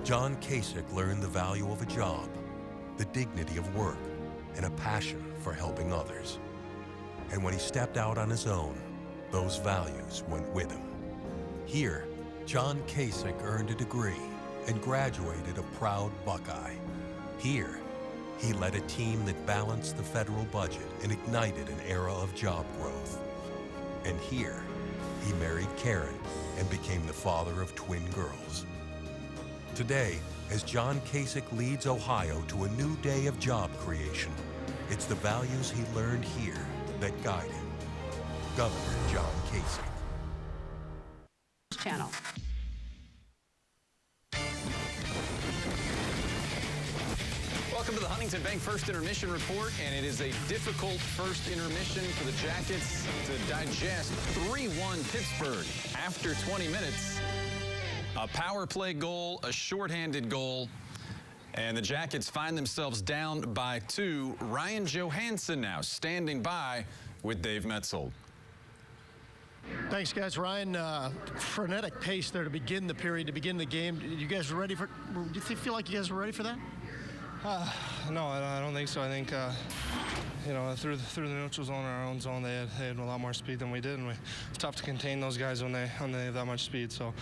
John Kasich learned the value of a job, the dignity of work, and a passion for helping others. And when he stepped out on his own, those values went with him. Here, John Kasich earned a degree and graduated a proud Buckeye. Here, he led a team that balanced the federal budget and ignited an era of job growth. And here, he married Karen and became the father of twin girls. Today, as John Kasich leads Ohio to a new day of job creation, it's the values he learned here that guide him. Governor John Kasich. Channel. Welcome to the Huntington Bank First Intermission Report, and it is a difficult first intermission for the Jackets to digest. 3-1 Pittsburgh after 20 minutes. A power play goal, a shorthanded goal, and the Jackets find themselves down by 2. Ryan Johansson now standing by with Dave Metzold. Thanks, guys. Ryan, frenetic pace there to begin the period, to begin the game. You guys ready for? Do you feel like you guys were ready for that? No, I don't think so. I think, through the neutral zone, our own zone, they had a lot more speed than we did, and it's tough to contain those guys when they have that much speed. So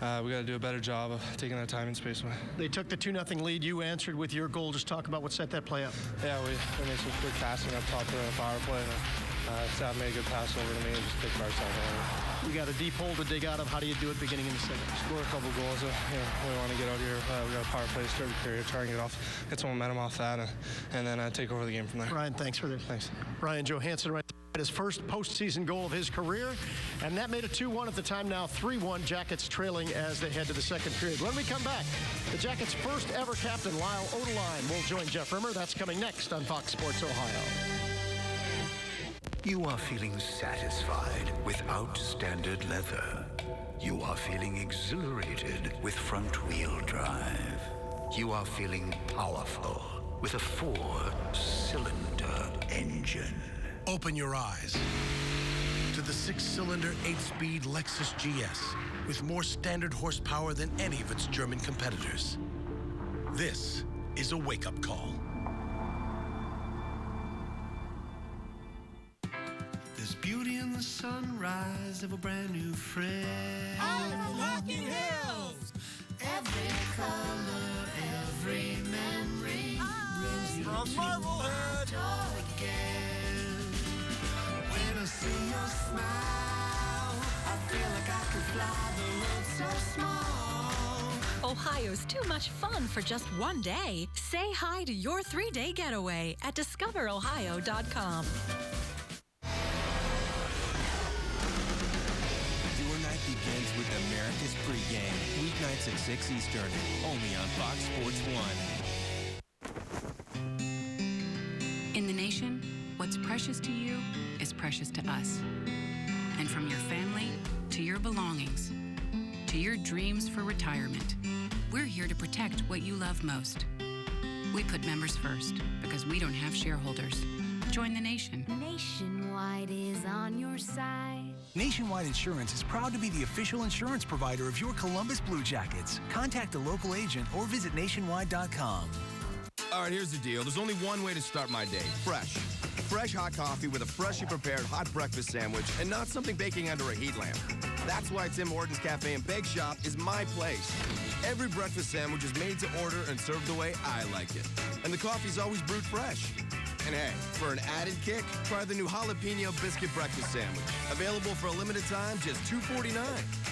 we got to do a better job of taking that time and space away. They took the 2-0 lead. You answered with your goal. Just talk about what set that play up. Yeah, we made some quick passing up top of the power play. Sav made a good pass over to me and just picked ourselves out. We got a deep hole to dig out of. How do you do it beginning in the second? Score a couple goals. We want to get out here. We got a power play to start the period, try and get some momentum off that, and then take over the game from there. Ryan, thanks for this. Thanks. Ryan Johansson, right there, his first postseason goal of his career, and that made it 2-1 at the time. Now 3-1. Jackets trailing as they head to the second period. When we come back, the Jackets' first ever captain, Lyle Odeline, will join Jeff Rimmer. That's coming next on Fox Sports Ohio. You are feeling satisfied without standard leather. You are feeling exhilarated with front-wheel drive. You are feeling powerful with a 4-cylinder engine. Open your eyes to the 6-cylinder, 8-speed Lexus GS with more standard horsepower than any of its German competitors. This is a wake-up call. There's beauty in the sunrise of a brand new friend. I'm Rocking Hills. Every color, every memory brings you from to Marblehead. my door again. When I see your smile, I feel like I could fly. The world's so small. Ohio's too much fun for just one day. Say hi to your 3-day getaway at discoverohio.com. Your night begins with America's pregame. Weeknights at 6 Eastern. Only on Fox Sports 1. In the nation, what's precious to you is precious to us. And from your family to your belongings, to your dreams for retirement, we're here to protect what you love most. We put members first because we don't have shareholders. Join the nation. Nationwide is on your side. Nationwide Insurance is proud to be the official insurance provider of your Columbus Blue Jackets. Contact a local agent or visit nationwide.com. All right, here's the deal. There's only one way to start my day. Fresh. Fresh hot coffee with a freshly prepared hot breakfast sandwich and not something baking under a heat lamp. That's why Tim Hortons Cafe and Bake Shop is my place. Every breakfast sandwich is made to order and served the way I like it. And the coffee's always brewed fresh. And hey, for an added kick, try the new jalapeno biscuit breakfast sandwich. Available for a limited time, just $2.49.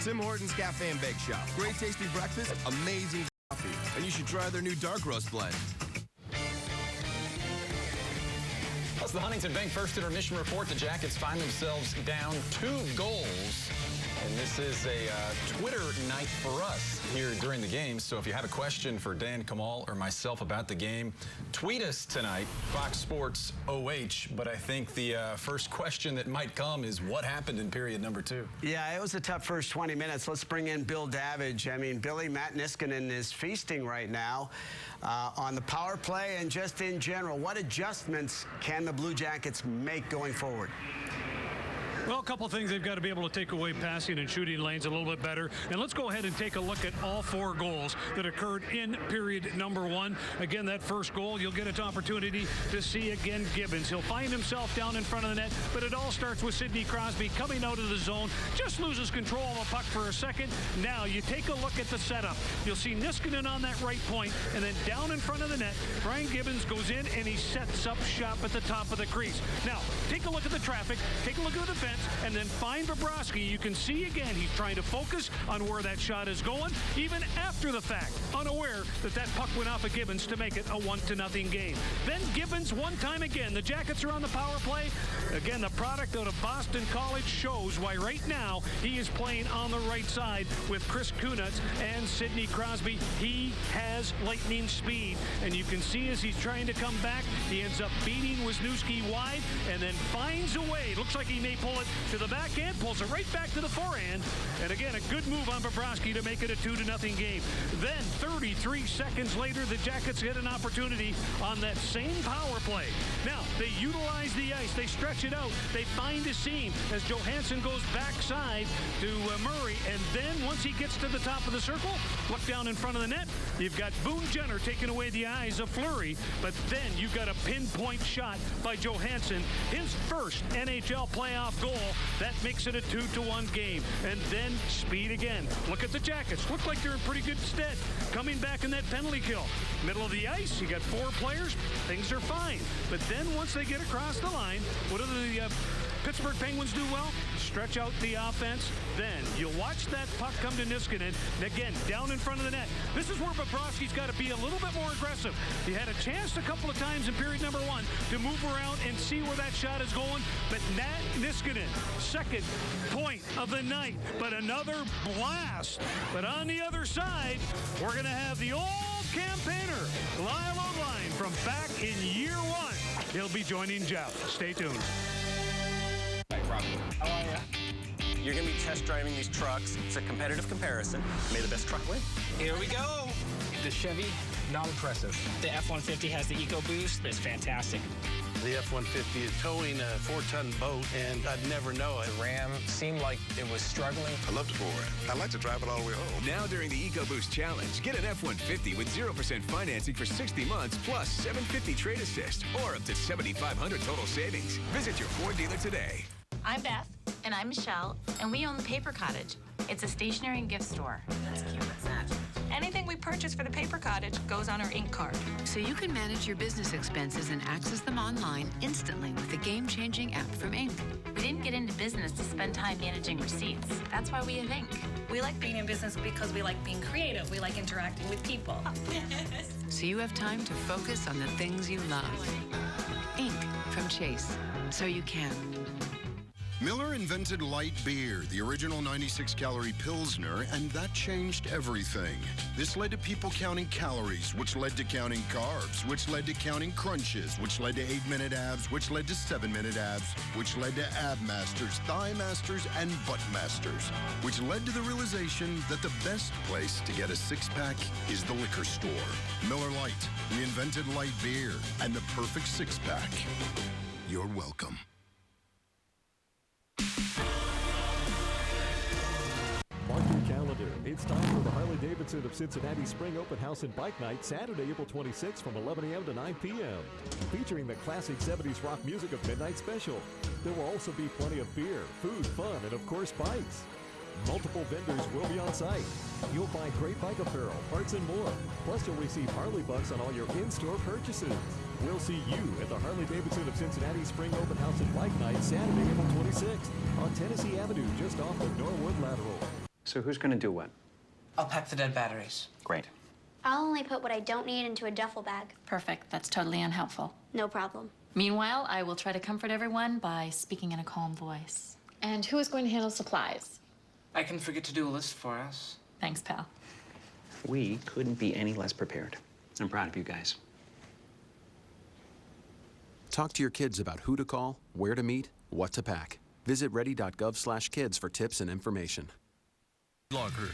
Tim Hortons Cafe and Bake Shop. Great tasting breakfast, amazing coffee. And you should try their new dark roast blend. Plus, the Huntington Bank First Intermission Report. The Jackets find themselves down 2 goals. And this is a Twitter night for us here during the game. So if you have a question for Dan Kamal or myself about the game, tweet us tonight, Fox Sports OH. But I think the first question that might come is what happened in period number 2? Yeah, it was a tough first 20 minutes. Let's bring in Bill Davidge. I mean, Billy, Matt Niskanen is feasting right now on the power play and just in general. What adjustments can the Blue Jackets make going forward? Well, a couple of things. They've got to be able to take away passing and shooting lanes a little bit better. And let's go ahead and take a look at all 4 goals that occurred in period number 1. Again, that first goal, you'll get an opportunity to see again Gibbons. He'll find himself down in front of the net, but it all starts with Sidney Crosby coming out of the zone, just loses control of a puck for a second. Now you take a look at the setup. You'll see Niskanen on that right point, and then down in front of the net, Brian Gibbons goes in and he sets up shop at the top of the crease. Now, take a look at the traffic, take a look at the defense, and then find Bobrovsky. You can see again he's trying to focus on where that shot is going, even after the fact, unaware that that puck went off of Gibbons to make it a 1-0 game. Then Gibbons one time again. The Jackets are on the power play. Again, the product out of Boston College shows why right now he is playing on the right side with Chris Kunitz and Sidney Crosby. He has lightning speed, and you can see as he's trying to come back, he ends up beating Wisniewski wide and then finds a way. Looks like he may pull it to the backhand, pulls it right back to the forehand. And again, a good move on Bobrovsky to make it a 2-0 game. Then 33 seconds later, the Jackets get an opportunity on that same power play. Now, they utilize the ice. They stretch it out. They find a seam as Johansson goes backside to Murray. And then once he gets to the top of the circle, look down in front of the net. You've got Boone Jenner taking away the eyes of Fleury. But then you've got a pinpoint shot by Johansson. His first NHL playoff goal. That makes it a 2-1 game. And then speed again. Look at the Jackets. Look like they're in pretty good stead. Coming back in that penalty kill. Middle of the ice, you got 4 players. Things are fine. But then once they get across the line, what do the Pittsburgh Penguins do well? Stretch out the offense. Then you'll watch that puck come to Niskanen. And again, down in front of the net. This is where Bobrovsky's got to be a little bit more aggressive. He had a chance a couple of times in period number 1 to move around and see where that shot is going. But Matt Niskanen, second point of the night. But another blast. But on the other side, we're going to have the old campaigner, Lyle O'Line, from back in year 1. He'll be joining Jeff. Stay tuned. Hi, Rob. How are you? You're going to be test driving these trucks. It's a competitive comparison. May the best truck win. Here we go. The Chevy, not impressive. The F-150 has the EcoBoost. That's fantastic. The F-150 is towing a 4-ton boat, and I'd never know it. The Ram seemed like it was struggling. I love the 4Ram. I'd like to drive it all the way home. Now during the EcoBoost Challenge, get an F-150 with 0% financing for 60 months plus $750 trade assist or up to $7,500 total savings. Visit your Ford dealer today. I'm Beth. And I'm Michelle. And we own the Paper Cottage. It's a stationery and gift store. That's cute. What's that? Anything we purchase for the paper cottage goes on our ink card. So you can manage your business expenses and access them online instantly with the game-changing app from Ink. We didn't get into business to spend time managing receipts. That's why we have Ink. We like being in business because we like being creative. We like interacting with people. So you have time to focus on the things you love. Ink from Chase. So you can. Miller invented light beer, the original 96-calorie Pilsner, and that changed everything. This led to people counting calories, which led to counting carbs, which led to counting crunches, which led to 8-minute abs, which led to 7-minute abs, which led to ab masters, thigh masters, and butt masters, which led to the realization that the best place to get a six-pack is the liquor store. Miller Lite, we invented light beer and the perfect six-pack. You're welcome. Mark your calendar. It's time for the Harley-Davidson of Cincinnati Spring Open House and Bike Night, Saturday, April 26th from 11 a.m. to 9 p.m. Featuring the classic 70s rock music of Midnight Special. There will also be plenty of beer, food, fun, and of course bikes. Multiple vendors will be on site. You'll find great bike apparel, parts, and more. Plus, you'll receive Harley bucks on all your in-store purchases. We'll see you at the Harley-Davidson of Cincinnati Spring Open House and Bike Night, Saturday, April 26th on Tennessee Avenue, just off the Norwood Lateral. So who's going to do what? I'll pack the dead batteries. Great. I'll only put what I don't need into a duffel bag. Perfect. That's totally unhelpful. No problem. Meanwhile, I will try to comfort everyone by speaking in a calm voice. And who is going to handle supplies? I can forget to do a list for us. Thanks, pal. We couldn't be any less prepared. I'm proud of you guys. Talk to your kids about who to call, where to meet, what to pack. Visit ready.gov/kids for tips and information. Longer.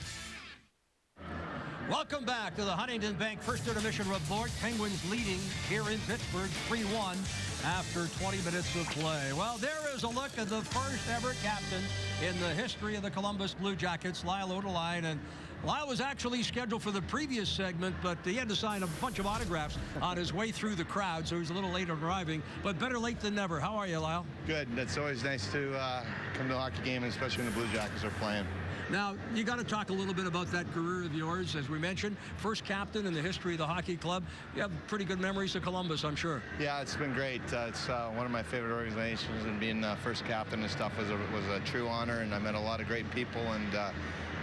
Welcome back to the Huntington Bank First Intermission Report. Penguins leading here in Pittsburgh 3-1 after 20 minutes of play. Well, there is a look at the first ever captain in the history of the Columbus Blue Jackets, Lyle Odeline. And Lyle was actually scheduled for the previous segment, but he had to sign a bunch of autographs on his way through the crowd, so he was a little late on arriving. But better late than never. How are you, Lyle? Good. It's always nice to come to a hockey game, especially when the Blue Jackets are playing. Now, you got to talk a little bit about that career of yours. As we mentioned, first captain in the history of the hockey club. You have pretty good memories of Columbus, I'm sure. Yeah, it's been great. It's one of my favorite organizations, and being first captain and stuff was a true honor, and I met a lot of great people, and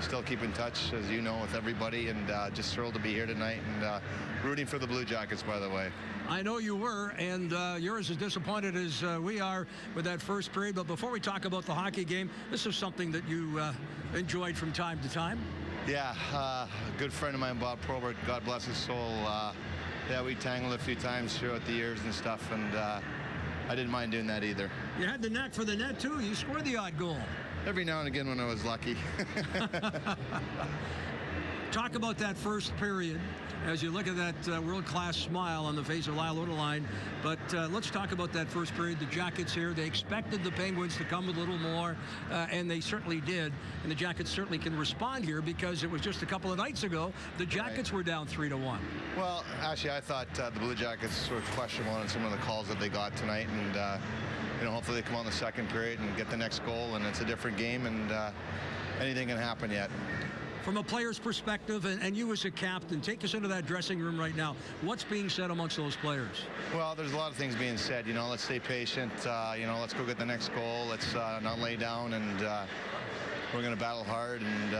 still keep in touch, as you know, with everybody, and just thrilled to be here tonight, and rooting for the Blue Jackets, by the way. I know you were, and you're as disappointed as we are with that first period. But before we talk about the hockey game, this is something that you enjoyed from time to time. Yeah, a good friend of mine, Bob Probert, God bless his soul. Yeah, we tangled a few times throughout the years and stuff, and I didn't mind doing that either. You had the knack for the net, too. You scored the odd goal. Every now and again when I was lucky. Talk about that first period as you look at that world-class smile on the face of Lyle Odeline. But let's talk about that first period. The Jackets here, they expected the Penguins to come a little more, and they certainly did. And the Jackets certainly can respond here because it was just a couple of nights ago the Jackets were down 3-1. Well, actually, I thought the Blue Jackets were questionable on some of the calls that they got tonight, and you know, hopefully they come on the second period and get the next goal, and it's a different game, and anything can happen yet. From a player's perspective, and you as a captain, take us into that dressing room right now. What's being said amongst those players? Well, there's a lot of things being said. You know, let's stay patient. You know, let's go get the next goal. Let's not lay down, and we're going to battle hard and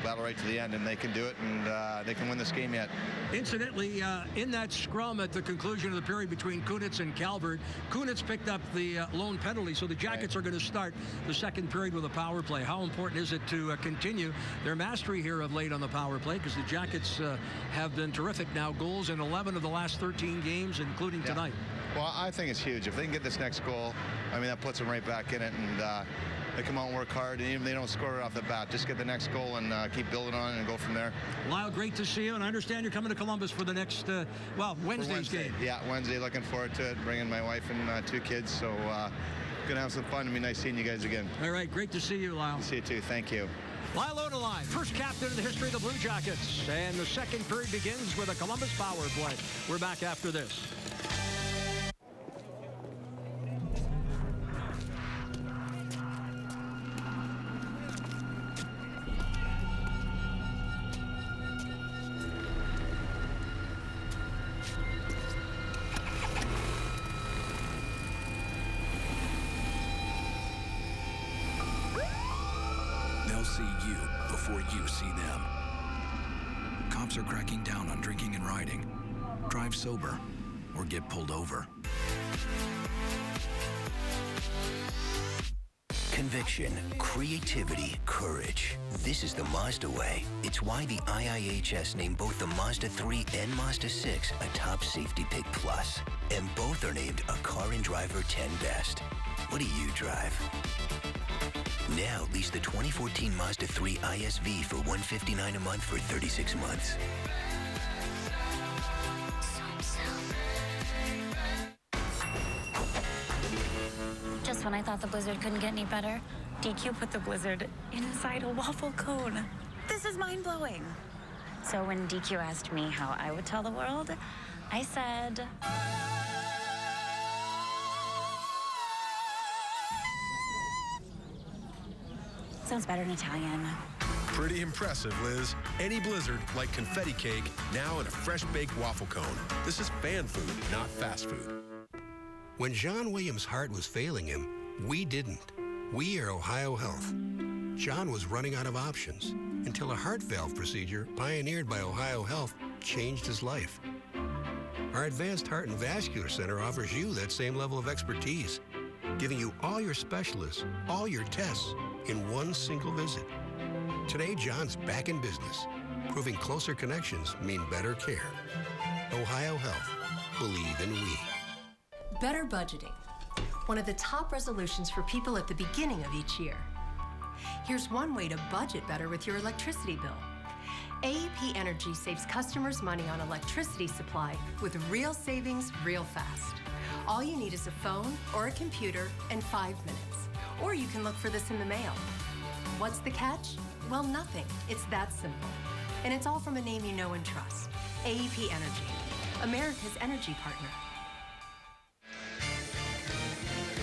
battle right to the end, and they can do it, and they can win this game yet. Incidentally, in that scrum at the conclusion of the period between Kunitz and Calvert, Kunitz picked up the lone penalty, so the Jackets are going to start the second period with a power play. How important is it to continue their mastery here of late on the power play? Because the Jackets have been terrific now, goals in 11 of the last 13 games, including tonight. Well, I think it's huge. If they can get this next goal, I mean, that puts them right back in it, and they come out and work hard, and even if they don't score it off the bat, just get the next goal and keep building on it and go from there. Lyle, great to see you, and I understand you're coming to Columbus for the next, Wednesday's game. Yeah, Wednesday, looking forward to it, bringing my wife and 2 kids, so gonna have some fun. It'll be nice seeing you guys again. All right, great to see you, Lyle. See you too, thank you. Lyle Odeline, first captain in the history of the Blue Jackets, and the second period begins with a Columbus power play. We're back after this. see you before you see them. Cops are cracking down on drinking and riding. Drive sober or get pulled over. Conviction, creativity, courage. This is the Mazda way. It's why the IIHS named both the Mazda 3 and Mazda 6 a top safety pick plus. And both are named a Car and Driver 10 Best. What do you drive? Now lease the 2014 Mazda 3 ISV for $159 a month for 36 months. Just when I thought the blizzard couldn't get any better, DQ put the blizzard inside a waffle cone. This is mind-blowing. So when DQ asked me how I would tell the world, I said... Sounds better in Italian. Pretty impressive, Liz. Any blizzard, like confetti cake, now in a fresh-baked waffle cone. This is fan food, not fast food. When John Williams' heart was failing him, we didn't. We are Ohio Health. John was running out of options until a heart valve procedure pioneered by Ohio Health changed his life. Our Advanced Heart and Vascular Center offers you that same level of expertise, giving you all your specialists, all your tests, in one single visit. Today, John's back in business, proving closer connections mean better care. Ohio Health. Believe in we. Better budgeting. One of the top resolutions for people at the beginning of each year. Here's one way to budget better with your electricity bill. AEP Energy saves customers money on electricity supply with real savings real fast. All you need is a phone or a computer and 5 minutes. Or you can look for this in the mail. What's the catch? Well, nothing. It's that simple. And it's all from a name you know and trust. AEP Energy, America's energy partner.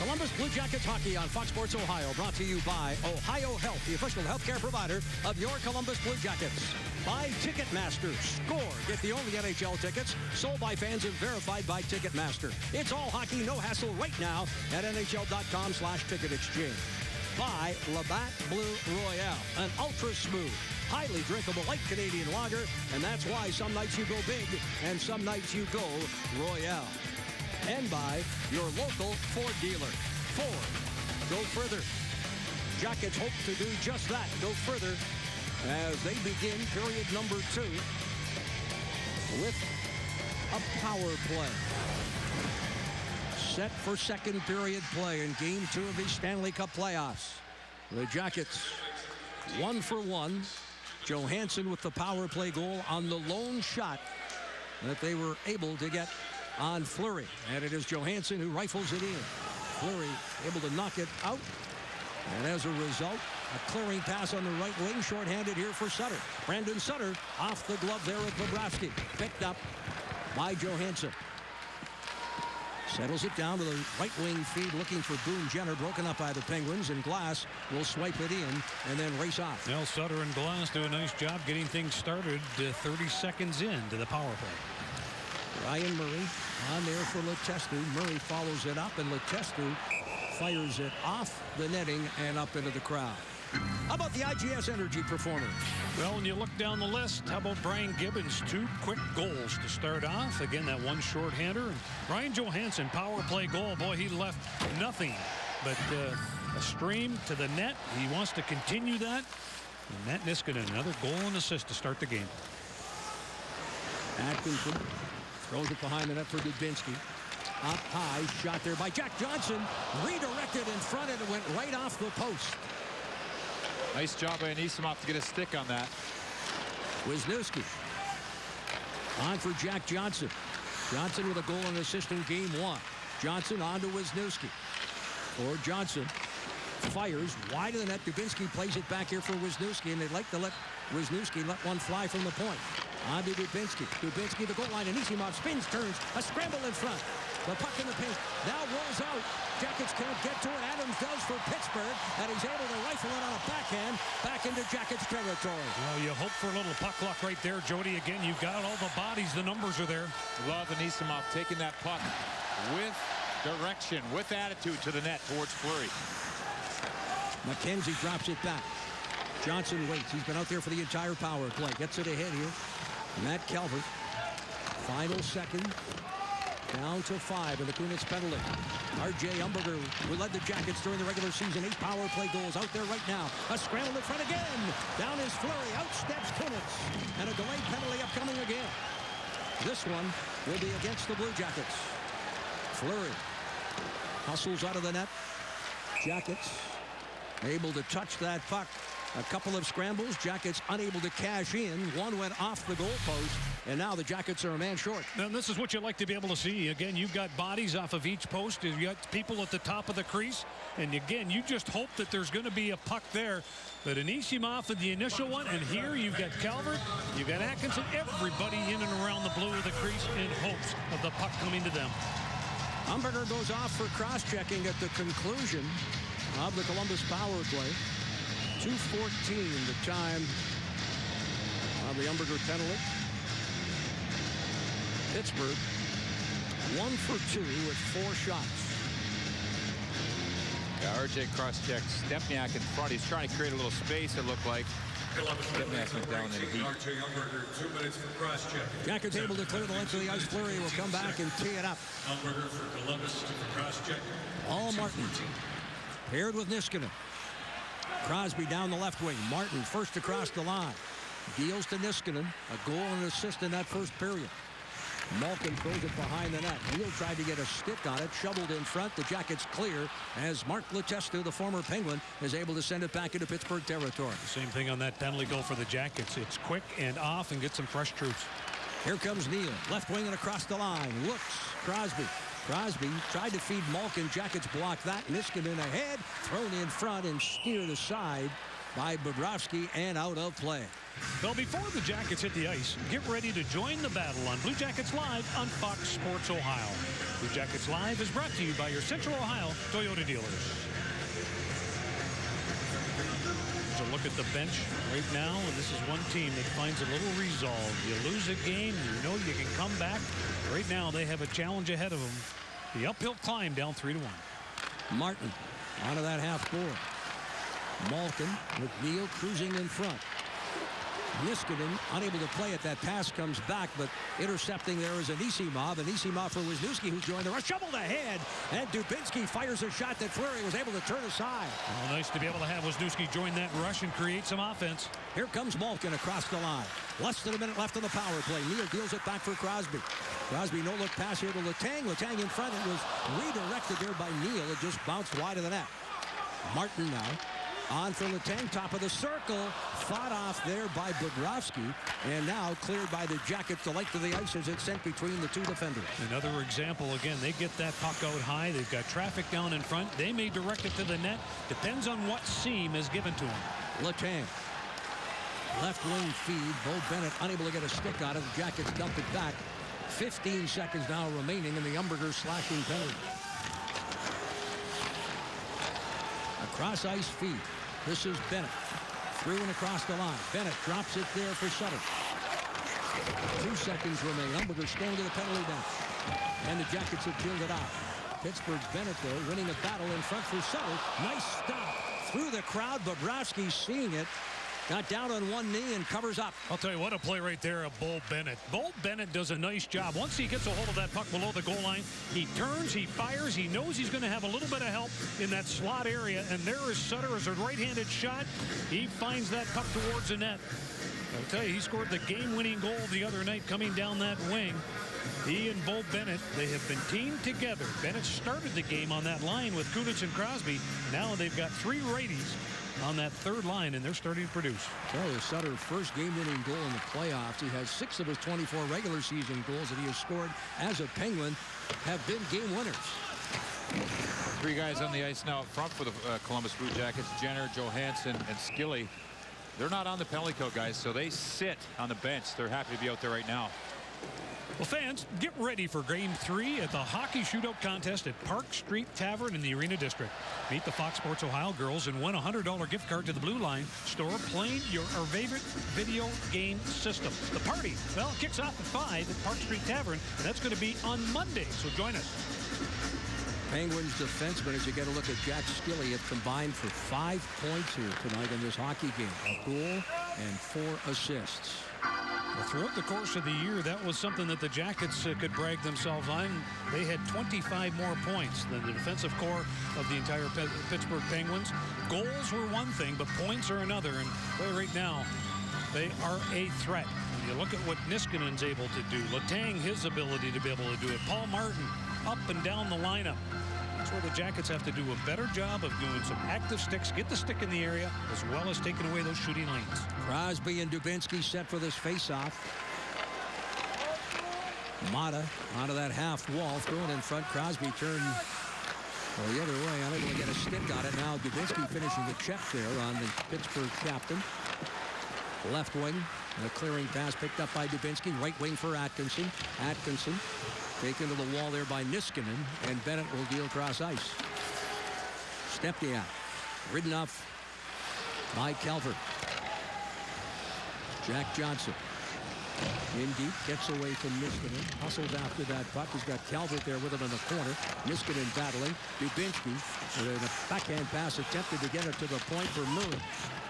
Columbus Blue Jackets hockey on Fox Sports Ohio, brought to you by Ohio Health, the official healthcare provider of your Columbus Blue Jackets. By Ticketmaster. Score. Get the only NHL tickets sold by fans and verified by Ticketmaster. It's all hockey, no hassle right now at NHL.com/ticket exchange. By Labatt Blue Royale, an ultra smooth, highly drinkable light Canadian lager, and that's why some nights you go big and some nights you go Royale. And by your local Ford dealer. Ford. Go further. Jackets hope to do just that. Go further as they begin period number 2 with a power play. Set for second period play in Game 2 of the Stanley Cup playoffs. The Jackets 1 for 1. Johansson with the power play goal on the lone shot that they were able to get on Fleury. And it is Johansson who rifles it in. Fleury able to knock it out. And as a result, a clearing pass on the right wing, shorthanded here for Sutter. Brandon Sutter off the glove there of Bobrovsky. Picked up by Johansson. Settles it down to the right wing feed, looking for Boone Jenner, broken up by the Penguins, and Glass will swipe it in and then race off. Well, Sutter and Glass do a nice job getting things started 30 seconds into the power play. Ryan Murray on there for Letestu. Murray follows it up, and Letestu fires it off the netting and up into the crowd. How about the IGS Energy performers? Well, when you look down the list, how about Brian Gibbons? 2 quick goals to start off. Again, that one shorthander. Ryan Johansson, power play goal. Boy, he left nothing but a stream to the net. He wants to continue that. And Matt Niskanen, another goal and assist to start the game. Atkinson throws it behind the net for Dubinsky. Up high, shot there by Jack Johnson. Redirected in front, and it went right off the post. Nice job by Anisimov to get a stick on that. Wisniewski on for Jack Johnson. Johnson with a goal and assist in game 1. Johnson on to Wisniewski. Or Johnson fires wide of the net. Dubinsky plays it back here for Wisniewski, and they'd like to let Wisniewski let one fly from the point. On to Dubinsky. Dubinsky, the goal line, and Anisimov spins, turns, a scramble in front. The puck in the paint now rolls out. Jackets can't get to it. Adams does for Pittsburgh, and he's able to rifle it on a backhand back into Jackets territory. Well, you hope for a little puck luck right there, Jody. Again, you've got all the bodies. The numbers are there. Love Anisimov taking that puck with direction, with attitude to the net towards Fleury. McKenzie drops it back. Johnson waits. He's been out there for the entire power play. Gets it ahead here. Matt Calvert. Final second. Down to 5 in the Kunitz penalty. R.J. Umberger, who led the Jackets during the regular season, 8 power play goals out there right now. A scramble in front again. Down is Fleury. Out steps Kunitz. And a delayed penalty upcoming again. This one will be against the Blue Jackets. Fleury hustles out of the net. Jackets able to touch that puck. A couple of scrambles. Jackets unable to cash in. One went off the goalpost, and now the Jackets are a man short. And this is what you like to be able to see. Again, you've got bodies off of each post. You've got people at the top of the crease. And again, you just hope that there's going to be a puck there. But Anisimov in the initial one, and here you've got Calvert, you've got Atkinson, everybody in and around the blue of the crease in hopes of the puck coming to them. Umberger goes off for cross-checking at the conclusion of the Columbus power play. 2:14 the time of the Umberger penalty. Pittsburgh 1 for 2 with 4 shots. Yeah, RJ cross-checked Stempniak in front. He's trying to create a little space, it looked like. Stempniak went down in the heat. RJ Umberger, 2 minutes for cross-check. Jackets able to clear the length of the ice. Fleury will come back and tee it up. Umberger for Columbus for cross-check. All Martin paired with Niskanen. Crosby down the left wing. Martin first across the line. Deals to Niskanen. A goal and an assist in that first period. Malkin throws it behind the net. Neal tried to get a stick on it. Shoveled in front. The Jackets clear as Mark Letestu, the former Penguin, is able to send it back into Pittsburgh territory. Same thing on that penalty goal for the Jackets. It's quick and off and get some fresh troops. Here comes Neal. Left wing and across the line. Looks. Crosby. Crosby tried to feed Malkin. Jackets block that. Niskanen ahead. Thrown in front and steered aside by Bobrovsky and out of play. Well, before the Jackets hit the ice, get ready to join the battle on Blue Jackets Live on Fox Sports Ohio. Blue Jackets Live is brought to you by your Central Ohio Toyota dealers. So look at the bench right now, and this is one team that finds a little resolve. You lose a game, you know you can come back. Right now, they have a challenge ahead of them. The uphill climb down 3-1. Martin onto that half board. Malkin with Neal cruising in front. Niskanen unable to play it. That pass comes back, but intercepting there is Anisimov. Anisimov for Wisniewski, who's joined the rush. Shoveled ahead, and Dubinsky fires a shot that Fleury was able to turn aside. Well, nice to be able to have Wisniewski join that rush and create some offense. Here comes Malkin across the line. Less than a minute left on the power play. Neal deals it back for Crosby. Crosby no-look pass here to Letang. Letang in front. It was redirected there by Neal. It just bounced wide of the net. Martin now. On for Letang, top of the circle. Fought off there by Bobrovsky. And now cleared by the Jackets. The length of the ice as it's sent between the two defenders. Another example, again, they get that puck out high. They've got traffic down in front. They may direct it to the net. Depends on what seam is given to them. Letang. Left wing feed. Bo Bennett unable to get a stick on it. The Jackets dump it back. 15 seconds now remaining in the Umberger slashing penalty. Across ice feed. This is Bennett. Through and across the line. Bennett drops it there for Sutter. 2 seconds remain. Umberger staying to the penalty bench. And the Jackets have killed it out. Pittsburgh's Bennett, though, winning a battle in front for Sutter. Nice stop through the crowd. Bobrovsky seeing it. Got down on one knee and covers up. I'll tell you what, a play right there of Bo Bennett. Bo Bennett does a nice job. Once he gets a hold of that puck below the goal line, he turns, he fires, he knows he's going to have a little bit of help in that slot area, and there is Sutter as a right-handed shot. He finds that puck towards the net. I'll tell you, he scored the game-winning goal the other night coming down that wing. He and Bo Bennett, they have been teamed together. Bennett started the game on that line with Kunitz and Crosby. Now they've got 3 righties on that third line, and they're starting to produce. So Sutter's first game-winning goal in the playoffs. He has 6 of his 24 regular season goals that he has scored as a Penguin have been game winners. 3 guys on the ice now up front for the Columbus Blue Jackets. Jenner, Johansson, and Skilly. They're not on the penalty kill, guys, so they sit on the bench. They're happy to be out there right now. Well, fans, get ready for Game 3 at the Hockey Shootout Contest at Park Street Tavern in the Arena District. Meet the Fox Sports Ohio girls and win a $100 gift card to the Blue Line store playing your favorite video game system. The party, well, it kicks off at 5 at Park Street Tavern, and that's going to be on Monday, so join us. Penguins defensemen, as you get a look at Jack Skilly, have combined for 5 points here tonight in this hockey game. A goal and 4 assists. Well, throughout the course of the year, that was something that the Jackets could brag themselves on. They had 25 more points than the defensive core of the entire Pittsburgh Penguins. Goals were one thing, but points are another. And boy, right now, they are a threat. When you look at what Niskanen's able to do, Letang, his ability to be able to do it, Paul Martin up and down the lineup. That's where the Jackets have to do a better job of doing some active sticks, get the stick in the area, as well as taking away those shooting lanes. Crosby and Dubinsky set for this faceoff. Mata onto that half wall, throwing in front. Crosby turned the other way, unable to get a stick on it. Now Dubinsky finishing the check there on the Pittsburgh captain. Left wing, and a clearing pass picked up by Dubinsky. Right wing for Atkinson. Atkinson taken to the wall there by Niskanen, and Bennett will deal across ice. Stepniak ridden off by Calvert. Jack Johnson in deep, gets away from Niskanen, hustles after that puck. He's got Calvert there with him in the corner. Niskanen battling. Dubinsky with a backhand pass attempted to get it to the point for Murray.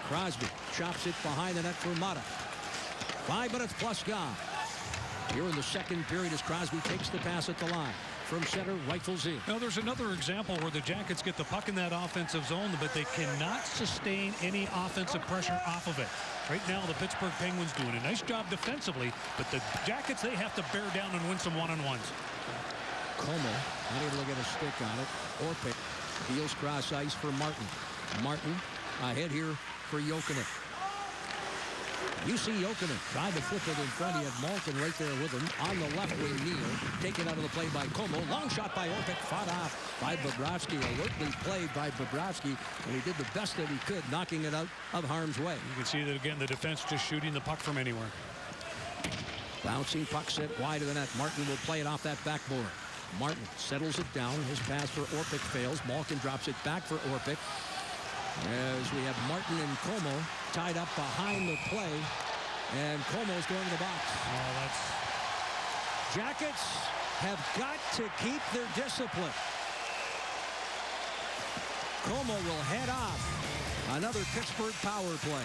Crosby chops it behind the net for Mata. 5 minutes plus gone. Here in the second period as Crosby takes the pass at the line. From center, rifles in. Now, there's another example where the Jackets get the puck in that offensive zone, but they cannot sustain any offensive pressure off of it. Right now, the Pittsburgh Penguins doing a nice job defensively, but the Jackets, they have to bear down and win some one-on-ones. Como not able to get a stick on it. Orpik deals cross ice for Martin. Martin ahead here for Jokinen. You see Jokinen trying to flip it in front. He had Malkin right there with him. On the left wing, Neal taken out of the play by Como. Long shot by Orpik, fought off by Bobrovsky. Alertly played by Bobrovsky, and he did the best that he could, knocking it out of harm's way. You can see that again, the defense just shooting the puck from anywhere. Bouncing puck set wide of the net. Martin will play it off that backboard. Martin settles it down. His pass for Orpik fails. Malkin drops it back for Orpik. As we have Martin and Como tied up behind the play, and Como's going to the box. Oh, that's... Jackets have got to keep their discipline. Como will head off another Pittsburgh power play.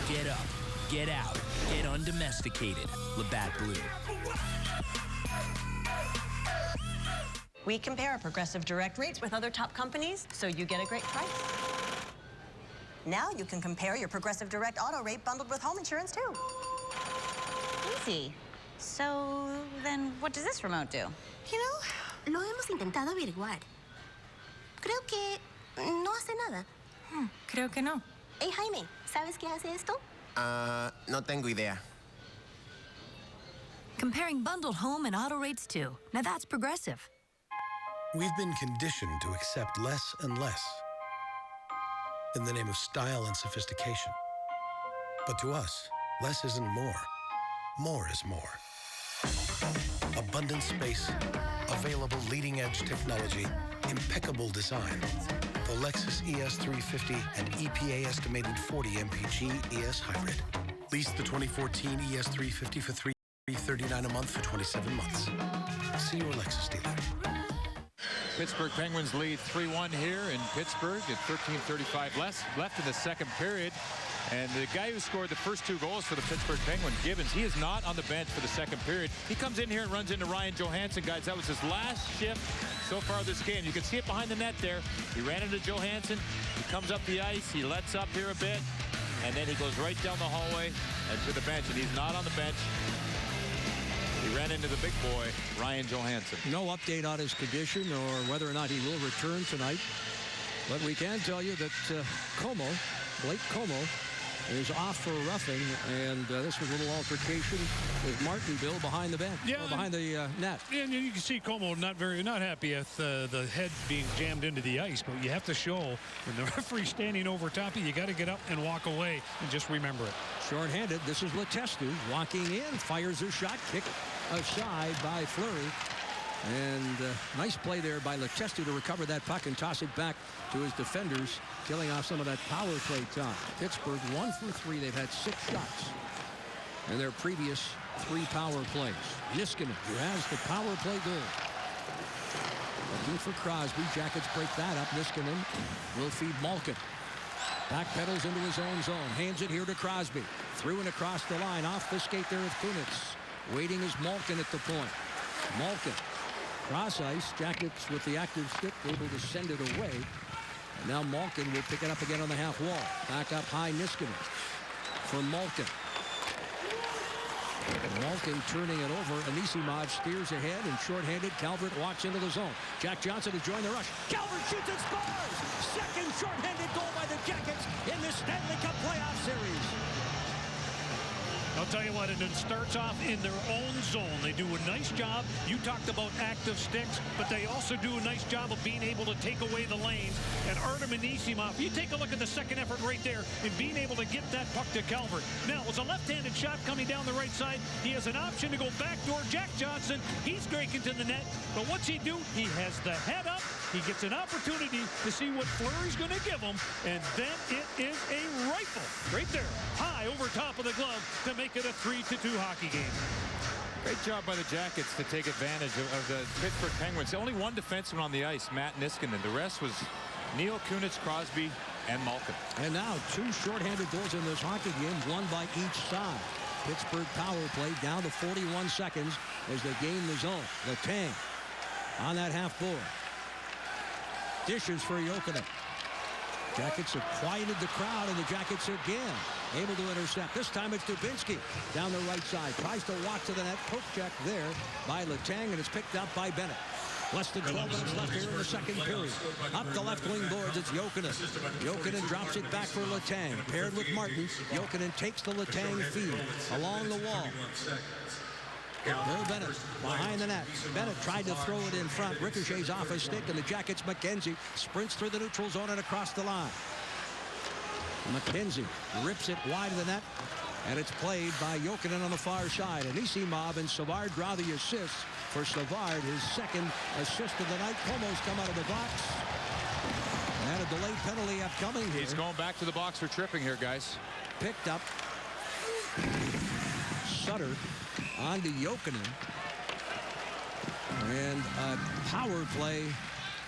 Get up, get out, get undomesticated. Labatt Blue. We compare Progressive Direct rates with other top companies, so you get a great price. Now you can compare your Progressive Direct auto rate bundled with home insurance, too. Easy. So then what does this remote do? You know, lo hemos intentado averiguar. Creo que no hace nada. Creo que no. Hey, Jaime, ¿sabes qué hace esto? No tengo idea. Comparing bundled home and auto rates, too. Now that's Progressive. We've been conditioned to accept less and less in the name of style and sophistication. But to us, less isn't more. More is more. Abundant space, available leading-edge technology, impeccable design. The Lexus ES350 and EPA-estimated 40 mpg ES Hybrid. Lease the 2014 ES350 for $339 a month for 27 months. See your Lexus dealer. Pittsburgh Penguins lead 3-1 here in Pittsburgh at 13:35 left in the second period. And the guy who scored the first 2 goals for the Pittsburgh Penguins, Gibbons, he is not on the bench for the second period. He comes in here and runs into Ryan Johansson, guys. That was his last shift so far this game. You can see it behind the net there. He ran into Johansson. He comes up the ice. He lets up here a bit. And then he goes right down the hallway and to the bench. And he's not on the bench. He ran into the big boy, Ryan Johansson. No update on his condition or whether or not he will return tonight. But we can tell you that Blake Como, is off for roughing, and this was a little altercation with Martinville behind the bench, behind the net. And you can see Como not happy at the head being jammed into the ice, but you have to show when the referee's standing over top of you, you got to get up and walk away and just remember it. Short-handed, this is Letestu walking in, fires a shot, kicked aside by Fleury. And nice play there by Letestu to recover that puck and toss it back to his defenders, killing off some of that power play time. Pittsburgh 1 for 3. They've had 6 shots in their previous 3 power plays. Niskanen, who has the power play goal. Looking for Crosby. Jackets break that up. Niskanen will feed Malkin. Backpedals into his own zone. Hands it here to Crosby. Through and across the line. Off the skate there with Kunitz. Waiting is Malkin at the point. Malkin. Cross ice. Jackets with the active stick able to send it away. And now Malkin will pick it up again on the half wall. Back up high, Niskanen. For Malkin. Malkin turning it over. Anisimov steers ahead and shorthanded. Calvert walks into the zone. Jack Johnson has joined the rush. Calvert shoots and scores! Second shorthanded goal by the Jackets in this Stanley Cup playoff series. I'll tell you what, and it starts off in their own zone. They do a nice job. You talked about active sticks, but they also do a nice job of being able to take away the lanes. And Artem Anisimov, you take a look at the second effort right there and being able to get that puck to Calvert. Now, it was a left-handed shot coming down the right side. He has an option to go backdoor. Jack Johnson, he's breaking to the net. But what's he do? He has the head up. He gets an opportunity to see what Fleury's going to give him. And then it is a rifle right there, high over top of the glove to make it a 3-2 hockey game. Great job by the Jackets to take advantage of the Pittsburgh Penguins. Only one defenseman on the ice, Matt Niskanen. The rest was Neil Kunitz, Crosby, and Malkin. And now 2 shorthanded goals in this hockey game, 1 by each side. Pittsburgh power play down to 41 seconds as they gain the zone. Letang on that half board. Dishes for Jokinen. Jackets have quieted the crowd, and the Jackets again able to intercept. This time it's Dubinsky down the right side. Tries to walk to the net. Poke check there by Letang, and it's picked up by Bennett. Less than 12 minutes left here in the second period. Up the left wing boards, it's Jokinen. Jokinen drops it back for Letang. Paired with Martin, Jokinen takes the Letang feed along the wall. Bill Bennett behind the net. Bennett tried to throw it in front. Ricochets off his stick, and the Jackets' McKenzie sprints through the neutral zone and across the line. McKenzie rips it wide of the net, and it's played by Jokinen on the far side. Anisimov and Savard draw the assists for Savard, his second assist of the night. Como's come out of the box. And a delayed penalty upcoming here. He's going back to the box for tripping here, guys. Picked up. Sutter onto Jokinen. And a power play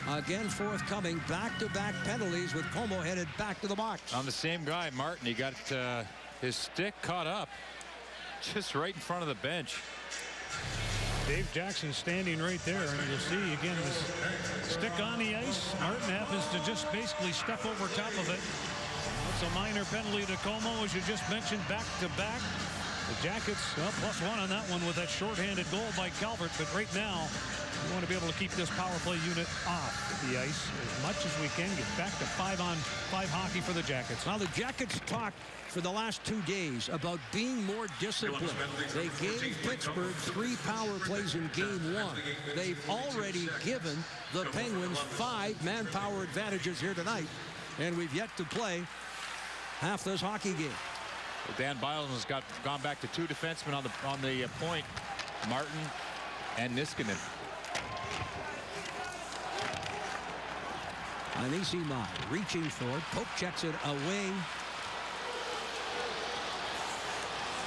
again forthcoming. Back-to-back penalties with Como headed back to the box. On the same guy, Martin. He got his stick caught up just right in front of the bench. Dave Jackson standing right there, and you'll see again this stick on the ice. Martin happens to just basically step over top of it. That's a minor penalty to Como, as you just mentioned, back-to-back. The Jackets, well, +1 on that one with that shorthanded goal by Calvert. But right now, we want to be able to keep this power play unit off the ice as much as we can. Get back to 5-on-5 hockey for the Jackets. Now, the Jackets talked for the last 2 days about being more disciplined. They gave Pittsburgh 3 power plays in game 1. They've already given the Penguins 5 manpower advantages here tonight, and we've yet to play half this hockey game. Dan Biles has gone back to 2 defensemen on the point, Martin and Niskanen. Anisimov reaching for it. Pope checks it away.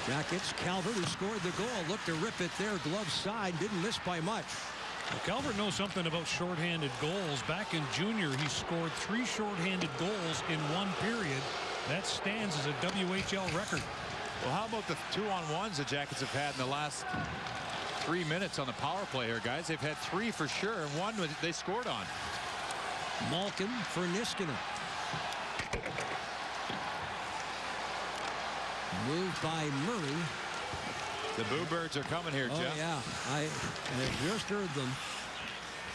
Jackets, Calvert, who scored the goal, looked to rip it there. Glove side, didn't miss by much. Well, Calvert knows something about shorthanded goals. Back in junior, he scored 3 shorthanded goals in 1 period. That stands as a WHL record. Well, how about the 2-on-1s the Jackets have had in the last 3 minutes on the power play here, guys? They've had 3 for sure, and 1 they scored on. Malkin for Niskanen. Moved by Murray. The Boo Birds are coming here, Jeff. Oh, yeah. I just heard them.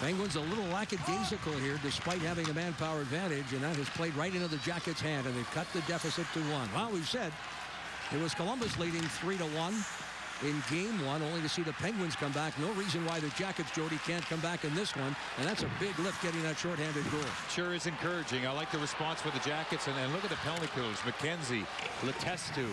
Penguins a little lackadaisical here despite having a manpower advantage, and that has played right into the Jackets' hand, and they've cut the deficit to 1. Well, we said it was Columbus leading 3-1 in game 1, only to see the Penguins come back. No reason why the Jackets, Jody, can't come back in this one, and that's a big lift getting that shorthanded goal. Sure is encouraging. I like the response for the Jackets, and look at the penalty killers. McKenzie, Letestu,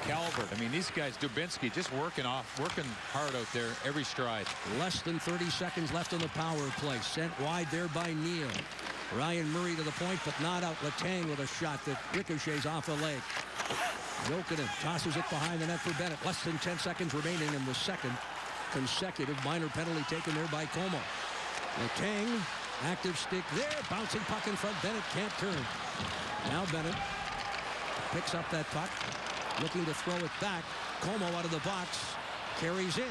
Calvert. I mean, these guys, Dubinsky, just working hard out there every stride. Less than 30 seconds left on the power play. Sent wide there by Neal. Ryan Murray to the point, but not out. Letang with a shot that ricochets off the leg. Jokinen tosses it behind the net for Bennett. Less than 10 seconds remaining in the second consecutive minor penalty taken there by Como. Letang, active stick there. Bouncing puck in front. Bennett can't turn. Now Bennett picks up that puck. Looking to throw it back. Como out of the box. Carries in.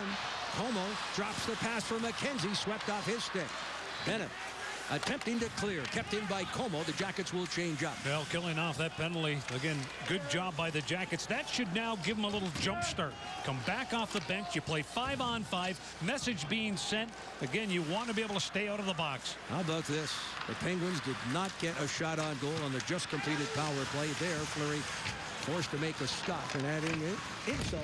Como drops the pass for McKenzie. Swept off his stick. Bennett attempting to clear. Kept in by Como. The Jackets will change up. Well, killing off that penalty. Again, good job by the Jackets. That should now give them a little jump start. Come back off the bench. You play 5-on-5. Message being sent. Again, you want to be able to stay out of the box. How about this? The Penguins did not get a shot on goal on the just completed power play there. Fleury forced to make a stop, and adding insult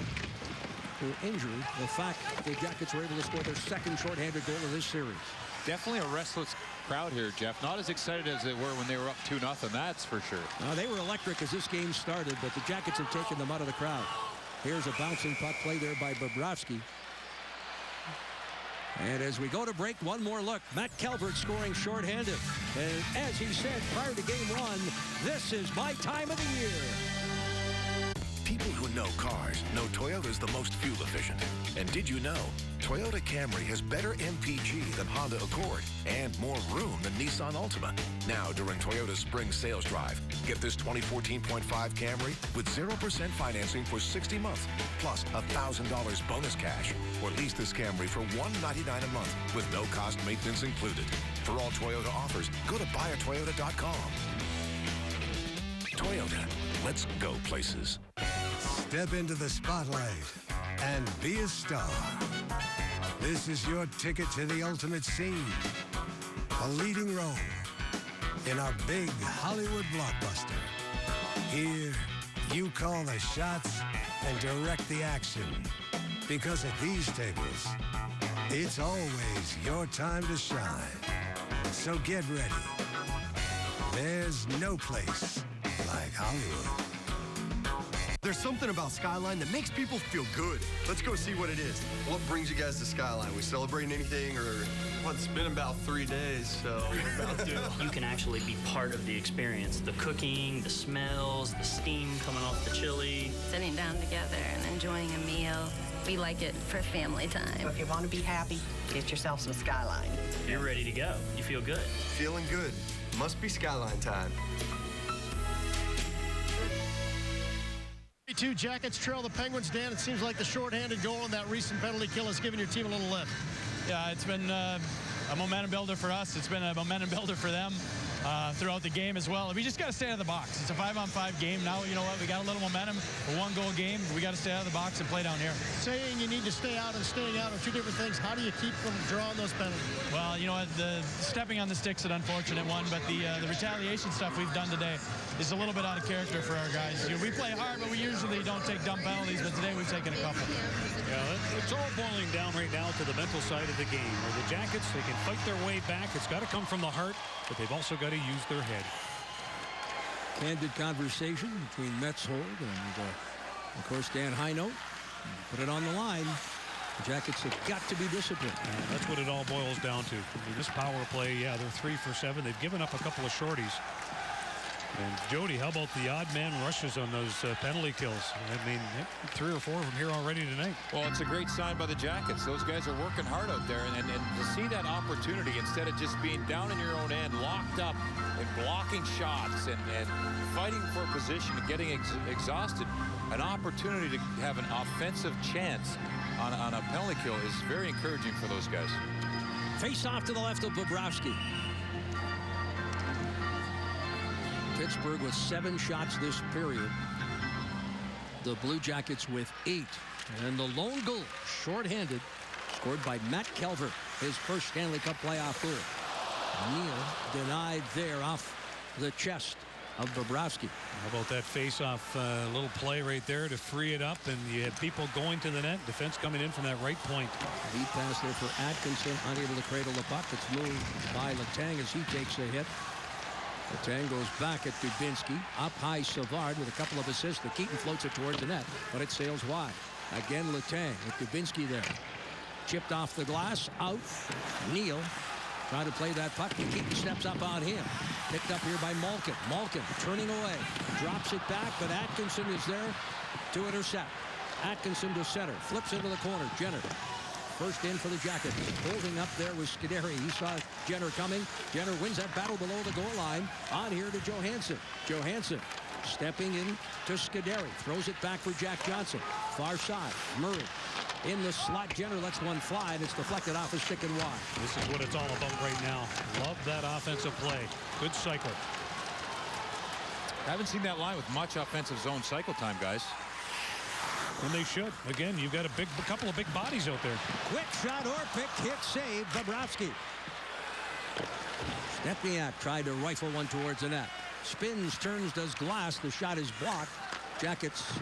to injury, the fact the Jackets were able to score their second shorthanded goal of this series. Definitely a restless crowd here, Jeff. Not as excited as they were when they were up 2-0, that's for sure. They were electric as this game started, but the Jackets have taken them out of the crowd. Here's a bouncing puck play there by Bobrovsky. And as we go to break, one more look. Matt Calvert scoring shorthanded. And as he said prior to game 1, this is my time of the year. People who know cars know Toyota's the most fuel efficient. And did you know Toyota Camry has better MPG than Honda Accord and more room than Nissan Altima? Now during Toyota's spring sales drive, get this 2014.5 Camry with 0% financing for 60 months, plus $1,000 bonus cash. Or lease this Camry for $199 a month with no cost maintenance included. For all Toyota offers, go to buyatoyota.com. Toyota, let's go places. Step into the spotlight and be a star. This is your ticket to the ultimate scene. A leading role in our big Hollywood blockbuster. Here, you call the shots and direct the action. Because at these tables, it's always your time to shine. So get ready. There's no place like Hollywood. There's something about Skyline that makes people feel good. Let's go see what it is. What brings you guys to Skyline? We celebrating anything or? Well, it's been about 3 days, so we're about to. You can actually be part of the experience. The cooking, the smells, the steam coming off the chili. Sitting down together and enjoying a meal. We like it for family time. So if you want to be happy, get yourself some Skyline. You're ready to go. You feel good. Feeling good. Must be Skyline time. 2 Jackets trail the Penguins. Dan, it seems like the shorthanded goal and that recent penalty kill has given your team a little lift. Yeah, it's been a momentum builder for us. It's been a momentum builder for them throughout the game as well. We just got to stay out of the box. It's a 5-on-5 game. Now, you know what? We got a little momentum. A 1-goal game. We got to stay out of the box and play down here. Saying you need to stay out and staying out are two different things. How do you keep from drawing those penalties? Well, you know what? The stepping on the stick's an unfortunate one, but the retaliation stuff we've done today is a little bit out of character for our guys. You know, we play hard, but we usually don't take dumb penalties, but today we've taken a couple. Yeah, it's all boiling down right now to the mental side of the game. Where the Jackets, they can fight their way back. It's got to come from the heart, but they've also got to use their head. Candid conversation between Metzhold and, of course, Dan Heino. Put it on the line. The Jackets have got to be disciplined. That's what it all boils down to. This power play, yeah, they're 3 for 7. They've given up a couple of shorties. And Jody, how about the odd man rushes on those penalty kills? I mean, 3 or 4 from here already tonight. Well, it's a great sign by the Jackets. Those guys are working hard out there, and to see that opportunity instead of just being down in your own end, locked up and blocking shots and fighting for position and getting exhausted, an opportunity to have an offensive chance on a penalty kill is very encouraging for those guys. Face off to the left of Bobrovsky. Pittsburgh with 7 shots this period. The Blue Jackets with 8. And the lone goal, shorthanded, Scored by Matt Kelver, his first Stanley Cup playoff goal. Neal denied there off the chest of Bobrovsky. How about that face-off little play right there to free it up, and you had people going to the net, defense coming in from that right point. Lead pass there for Atkinson, unable to cradle the puck. It's moved by Letang as he takes a hit. Letang goes back at Dubinsky. Up high Savard with a couple of assists. Keaton floats it towards the net, but it sails wide. Again Letang with Dubinsky there. Chipped off the glass, out. Neal trying to play that puck. Keaton steps up on him. Picked up here by Malkin. Malkin turning away. Drops it back, but Atkinson is there to intercept. Atkinson to center. Flips into the corner. Jenner. First in for the Jackets. Holding up there was Scuderi. He saw Jenner coming. Jenner wins that battle below the goal line. On here to Johansson. Johansson stepping in to Scuderi. Throws it back for Jack Johnson. Far side. Murray. In the slot, Jenner lets one fly, and it's deflected off his stick and wide. This is what it's all about right now. Love that offensive play. Good cycle. I haven't seen that line with much offensive zone cycle time, guys. And they should. Again, you've got a couple of big bodies out there. Quick shot, Orpik, hit, save, Bobrovsky. Stepniak tried to rifle one towards the net. Spins, turns, does glass. The shot is blocked. Jackets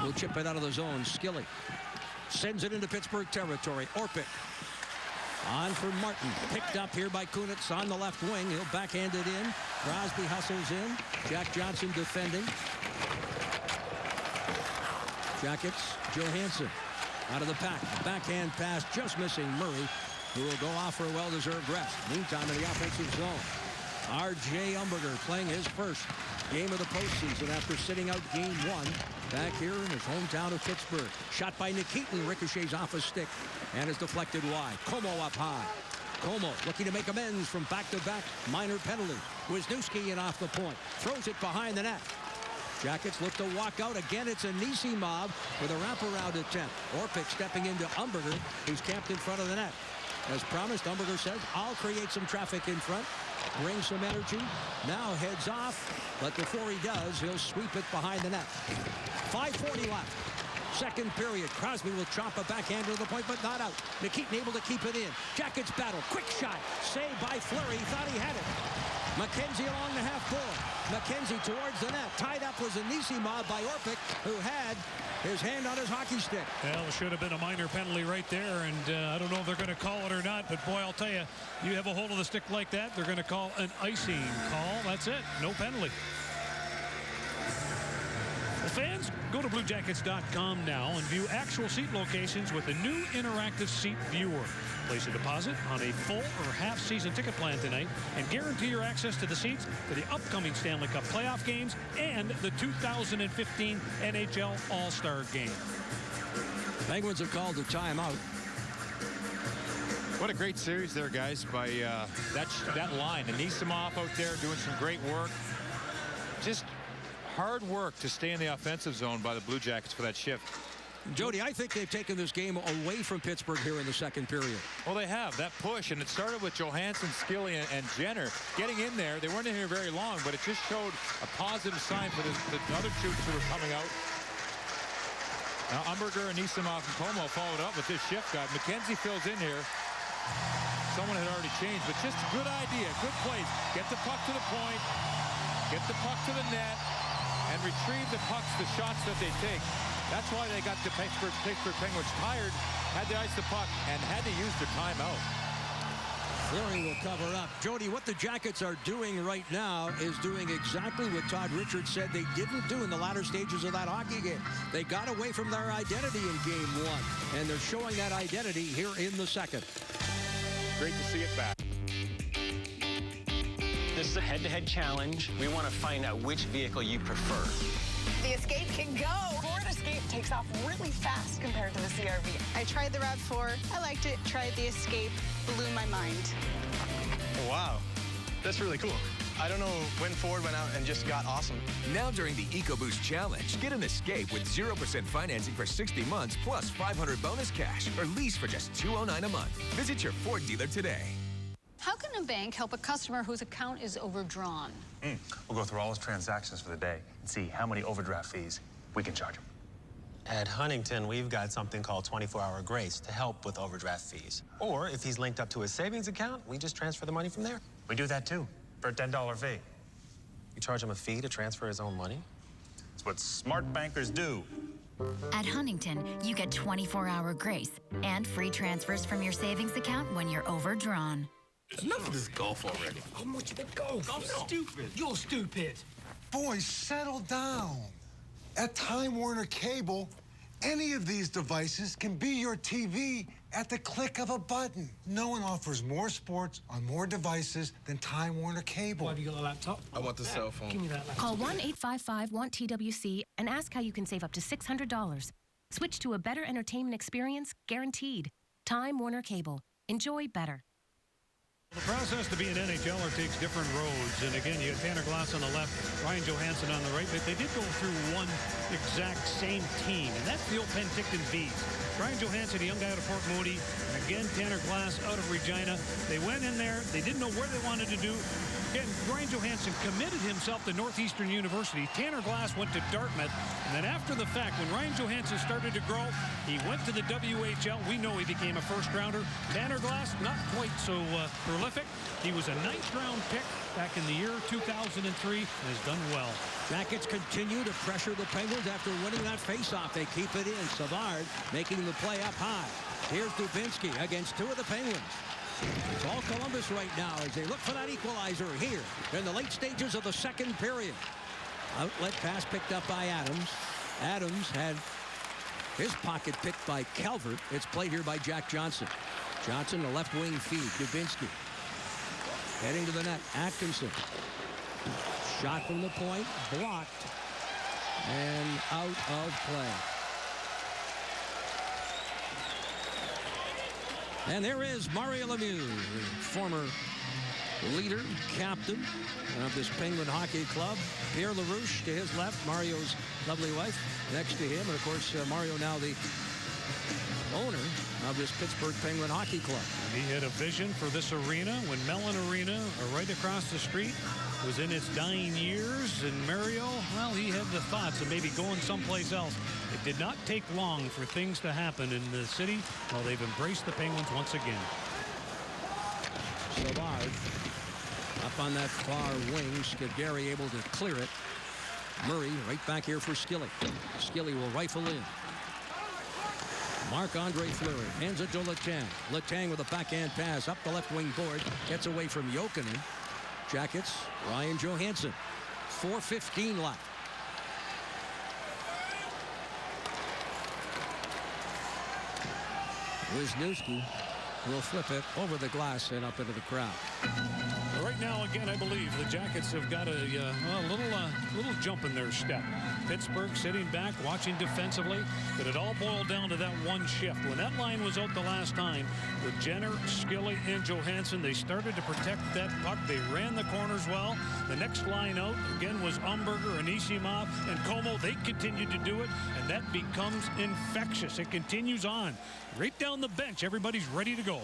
will chip it out of the zone. Skilly sends it into Pittsburgh territory. Orpik on for Martin. Picked up here by Kunitz on the left wing. He'll backhand it in. Crosby hustles in. Jack Johnson defending. Jackets, Johansson out of the pack. Backhand pass just missing Murray, who will go off for a well-deserved rest. Meantime, in the offensive zone, R.J. Umberger playing his first game of the postseason after sitting out game one back here in his hometown of Pittsburgh. Shot by Nikitin, ricochets off his stick and is deflected wide. Como up high. Como looking to make amends from back-to-back minor penalties. Wisniewski in off the point. Throws it behind the net. Jackets look to walk out. Again, it's a Nisimov with a wraparound attempt. Orpik stepping into Umberger, who's camped in front of the net. As promised, Umberger says, I'll create some traffic in front, bring some energy. Now heads off, but before he does, he'll sweep it behind the net. 5:40 left. Second period. Crosby will chop a backhander to the point, but not out. Nikitin able to keep it in. Jackets battle. Quick shot. Saved by Fleury. Thought he had it. McKenzie along the half board. McKenzie towards the net. Tied up was Anisimov by Orpik, who had his hand on his hockey stick. Well, it should have been a minor penalty right there, and I don't know if they're going to call it or not, but boy, I'll tell you, you have a hold of the stick like that, they're going to call an icing call. That's it. No penalty. Well, fans, go to BlueJackets.com now and view actual seat locations with the new interactive seat viewer. Place a deposit on a full or half-season ticket plan tonight and guarantee your access to the seats for the upcoming Stanley Cup playoff games and the 2015 NHL All-Star Game. Penguins have called a timeout. What a great series there, guys, by that line. Anisimov out there doing some great work. Just hard work to stay in the offensive zone by the Blue Jackets for that shift. Jody, I think they've taken this game away from Pittsburgh here in the second period. Well, they have. That push, and it started with Johansson, Skilly, and Jenner getting in there. They weren't in here very long, but it just showed a positive sign for the other troops who were coming out. Now, Umberger, Anisimov, and Como followed up with this shift guy. McKenzie fills in here. Someone had already changed, but just a good idea, good place. Get the puck to the point, get the puck to the net, and retrieve the pucks, the shots that they take. That's why they got the Pittsburgh Penguins tired, had to ice the puck, and had to use their timeout. Fleury will cover up. Jody, what the Jackets are doing right now is doing exactly what Todd Richards said they didn't do in the latter stages of that hockey game. They got away from their identity in game one, and they're showing that identity here in the second. Great to see it back. This is a head-to-head challenge. We want to find out which vehicle you prefer. The Escape can go. Ford Escape takes off really fast compared to the CR-V. I tried the RAV4. I liked it. Tried the Escape. Blew my mind. Wow, that's really cool. I don't know when Ford went out and just got awesome. Now during the EcoBoost Challenge, get an Escape with 0% financing for 60 months plus $500 bonus cash or lease for just $209 a month. Visit your Ford dealer today. How can a bank help a customer whose account is overdrawn? We'll go through all his transactions for the day and see how many overdraft fees we can charge him. At Huntington, we've got something called 24-hour grace to help with overdraft fees. Or if he's linked up to his savings account, we just transfer the money from there. We do that too, for a $10 fee. You charge him a fee to transfer his own money? It's what smart bankers do. At Huntington, you get 24-hour grace and free transfers from your savings account when you're overdrawn. Enough of this golf already. How much of the golf? I'm stupid. You're stupid. Boys, settle down. At Time Warner Cable, any of these devices can be your TV at the click of a button. No one offers more sports on more devices than Time Warner Cable. Why have you got a laptop? I want the cell phone. Give me that laptop. Call 1-855-WANT-TWC and ask how you can save up to $600. Switch to a better entertainment experience, guaranteed. Time Warner Cable. Enjoy better. The process to be an NHLer takes different roads. And again, you have Tanner Glass on the left, Ryan Johansson on the right. But they did go through one exact same team, and that's the old Penticton Bees. Ryan Johansson, a young guy out of Port Moody, and again, Tanner Glass out of Regina. They went in there. They didn't know where they wanted to do. Again, Ryan Johansson committed himself to Northeastern University. Tanner Glass went to Dartmouth. And then after the fact, when Ryan Johansson started to grow, he went to the WHL. We know he became a first-rounder. Tanner Glass, not quite so prolific. He was a ninth-round pick back in the year 2003 and has done well. Jackets continue to pressure the Penguins after winning that faceoff. They keep it in. Savard making the play up high. Here's Dubinsky against two of the Penguins. It's all Columbus right now as they look for that equalizer here in the late stages of the second period. Outlet pass picked up by Adams. Adams had his pocket picked by Calvert. It's played here by Jack Johnson. Johnson, the left wing feed. Dubinsky heading to the net. Atkinson. Shot from the point. Blocked. And out of play. And there is Mario Lemieux, former leader, captain of this Penguin Hockey Club. Pierre LaRouche to his left, Mario's lovely wife next to him. And, of course, Mario now the owner of this Pittsburgh Penguin Hockey Club. He had a vision for this arena when Mellon Arena, right across the street, was in its dying years. And Mario, well, he had the thoughts of maybe going someplace else. It did not take long for things to happen in the city. Well, they've embraced the Penguins once again. Savard up on that far wing. Scuderi able to clear it. Murray right back here for Skilly. Skilly will rifle in. Marc-Andre Fleury hands it to Letang. Letang with a backhand pass up the left wing board. Gets away from Jokinen. Jackets, Ryan Johansson. 4:15 left. Wisniewski will flip it over the glass and up into the crowd. Right now, again, I believe the Jackets have got a little jump in their step. Pittsburgh sitting back, watching defensively, but it all boiled down to that one shift. When that line was out the last time, with Jenner, Skilly, and Johansson, they started to protect that puck. They ran the corners well. The next line out, again, was Umberger, Anisimov, and Como. They continued to do it, and that becomes infectious. It continues on. Right down the bench, everybody's ready to go.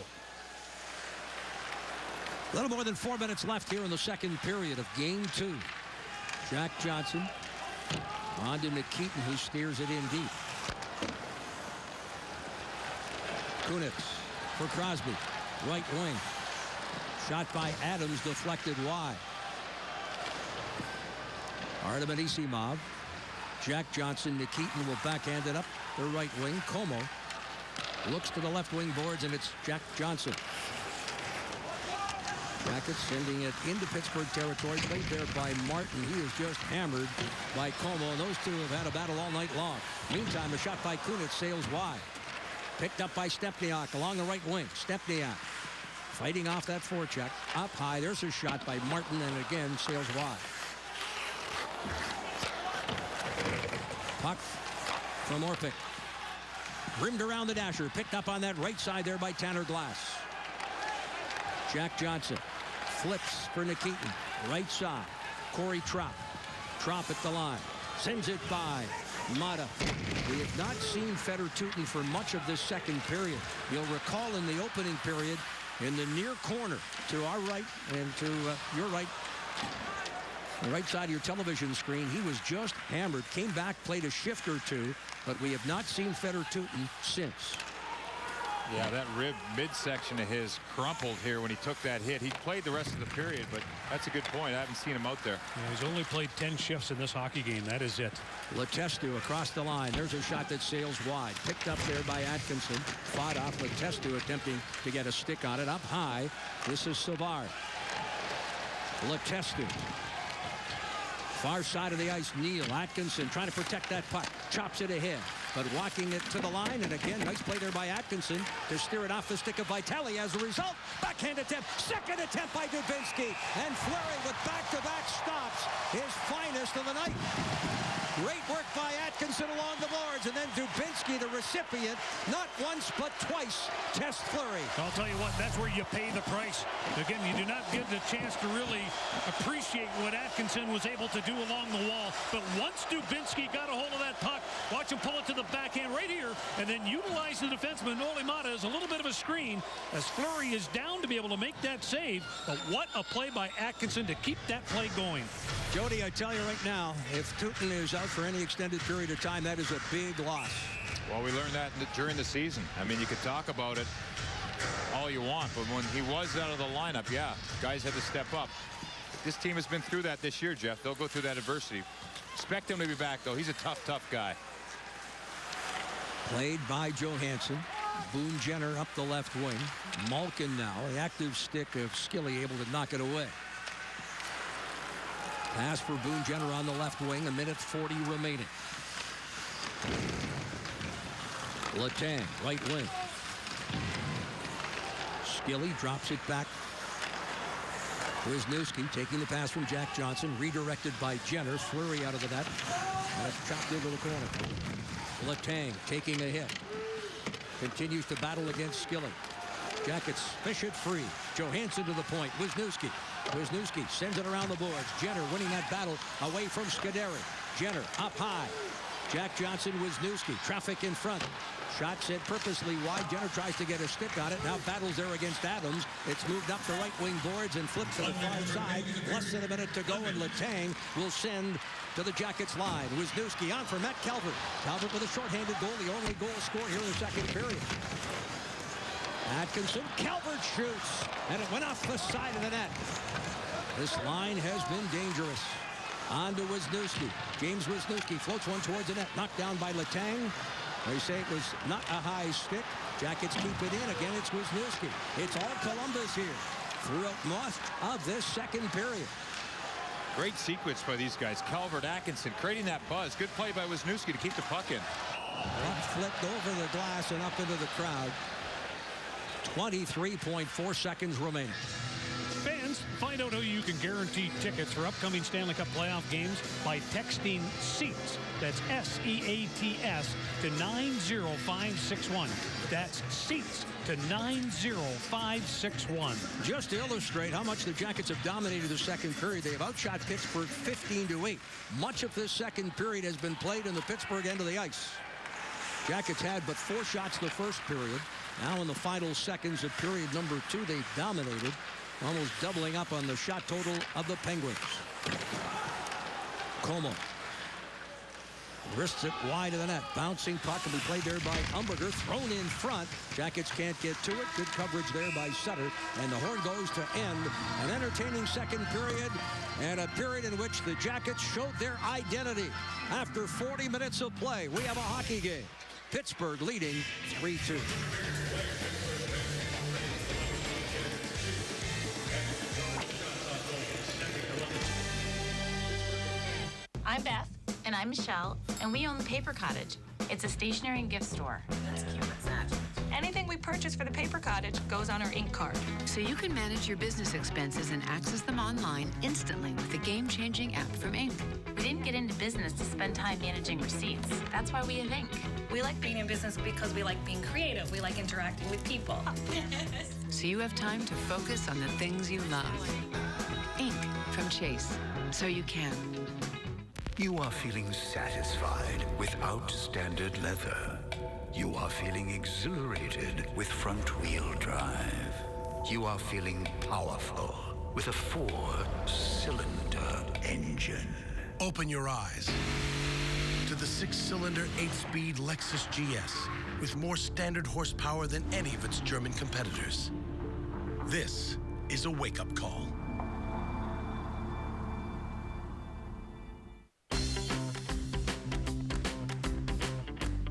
A little more than 4 minutes left here in the second period of game 2. Jack Johnson on to Nikitin, who steers it in deep. Kunitz for Crosby. Right wing. Shot by Adams, deflected wide. Artem Anisimov. Jack Johnson, Nikitin will backhand it up the right wing. Como looks to the left wing boards, and it's Jack Johnson. Jackets sending it into Pittsburgh territory, played there by Martin. He is just hammered by Como, and those two have had a battle all night long. Meantime, a shot by Kunitz sails wide. Picked up by Stepniak along the right wing. Stepniak fighting off that forecheck. Up high, there's a shot by Martin, and again sails wide. Puck from Orpik. Rimmed around the dasher, picked up on that right side there by Tanner Glass. Jack Johnson flips for Nikitin. Right side. Corey Trop. Trop at the line. Sends it by Mata. We have not seen Fedor Tutin for much of this second period. You'll recall in the opening period, in the near corner to our right and to your right, The right side of your television screen, he was just hammered. Came back, played a shift or two, but we have not seen Fedor Tyutin since. Yeah, that rib midsection of his crumpled here when he took that hit. He played the rest of the period, but that's a good point. I haven't seen him out there. Yeah, he's only played 10 shifts in this hockey game. That is it. Letestu across the line. There's a shot that sails wide. Picked up there by Atkinson. Fought off. Letestu attempting to get a stick on it. Up high. This is Savard. Letestu. Far side of the ice, Neal. Atkinson trying to protect that puck. Chops it ahead, but walking it to the line. And again, nice play there by Atkinson to steer it off the stick of Vitale. As a result, backhand attempt. Second attempt by Dubinsky. And Fleury with back-to-back stops. His finest of the night. Great work by Atkinson along the boards. And then Dubinsky, the recipient, not once but twice, tests Fleury. I'll tell you what, that's where you pay the price. Again, you do not get the chance to really appreciate what Atkinson was able to do along the wall. But once Dubinsky got a hold of that puck, watch him pull it to the backhand right here, and then utilize the defenseman, Olli Maatta, as a little bit of a screen, as Fleury is down to be able to make that save. But what a play by Atkinson to keep that play going. Jody, I tell you right now, if Tyutin is out for any extended period of time, that is a big loss. Well, we learned that during the season. I mean, you could talk about it all you want, but when he was out of the lineup, yeah, guys had to step up. This team has been through that this year, Jeff. They'll go through that adversity. Expect him to be back, though. He's a tough, tough guy. Played by Johansson. Boone Jenner up the left wing. Malkin now, the active stick of Skilly, able to knock it away. Pass for Boone Jenner on the left wing. 1:40 remaining. Letang, right wing. Skilly drops it back. Wisniewski taking the pass from Jack Johnson. Redirected by Jenner. Fleury out of the net. And it's chopped into the corner. Letang taking a hit. Continues to battle against Skilly. Jackets fish it free. Johansson to the point. Wisniewski. Wisniewski sends it around the boards. Jenner winning that battle away from Scuderi. Jenner up high. Jack Johnson, Wisniewski. Traffic in front. Shot set purposely wide. Jenner tries to get a stick on it. Now battles there against Adams. It's moved up the right wing boards and flipped to the far side. Less than a minute to go, and Letang will send to the Jackets line. Wisniewski on for Matt Calvert. Calvert with a shorthanded goal. The only goal scored here in the second period. Atkinson, Calvert shoots, and it went off the side of the net. This line has been dangerous. On to Wisniewski. James Wisniewski floats one towards the net. Knocked down by Letang. They say it was not a high stick. Jackets keep it in. Again, it's Wisniewski. It's all Columbus here throughout most of this second period. Great sequence by these guys. Calvert, Atkinson creating that buzz. Good play by Wisniewski to keep the puck in. Puck flipped over the glass and up into the crowd. 23.4 seconds remaining. Fans, find out how you can guarantee tickets for upcoming Stanley Cup playoff games by texting SEATS. That's SEATS to 90561. That's SEATS to 90561. Just to illustrate how much the Jackets have dominated the second period, they have outshot Pittsburgh 15-8. Much of this second period has been played in the Pittsburgh end of the ice. Jackets had but 4 shots the first period. Now in the final seconds of period number 2, they've dominated, almost doubling up on the shot total of the Penguins. Como wrists it wide of the net. Bouncing puck will be played there by Umberger. Thrown in front. Jackets can't get to it. Good coverage there by Sutter. And the horn goes to end an entertaining second period, and a period in which the Jackets showed their identity. After 40 minutes of play, we have a hockey game. Pittsburgh leading 3-2. I'm Beth. And I'm Michelle, and we own the Paper Cottage. It's a stationery and gift store. That's cute. What's that? Anything we purchase for the Paper Cottage goes on our ink card. So you can manage your business expenses and access them online instantly with the game-changing app from Ink. We didn't get into business to spend time managing receipts. That's why we have Ink. We like being in business because we like being creative. We like interacting with people. So you have time to focus on the things you love. Ink from Chase. So you can. You are feeling satisfied without standard leather. You are feeling exhilarated with front-wheel drive. You are feeling powerful with a 4-cylinder engine. Open your eyes to the 6-cylinder, 8-speed Lexus GS with more standard horsepower than any of its German competitors. This is a wake-up call.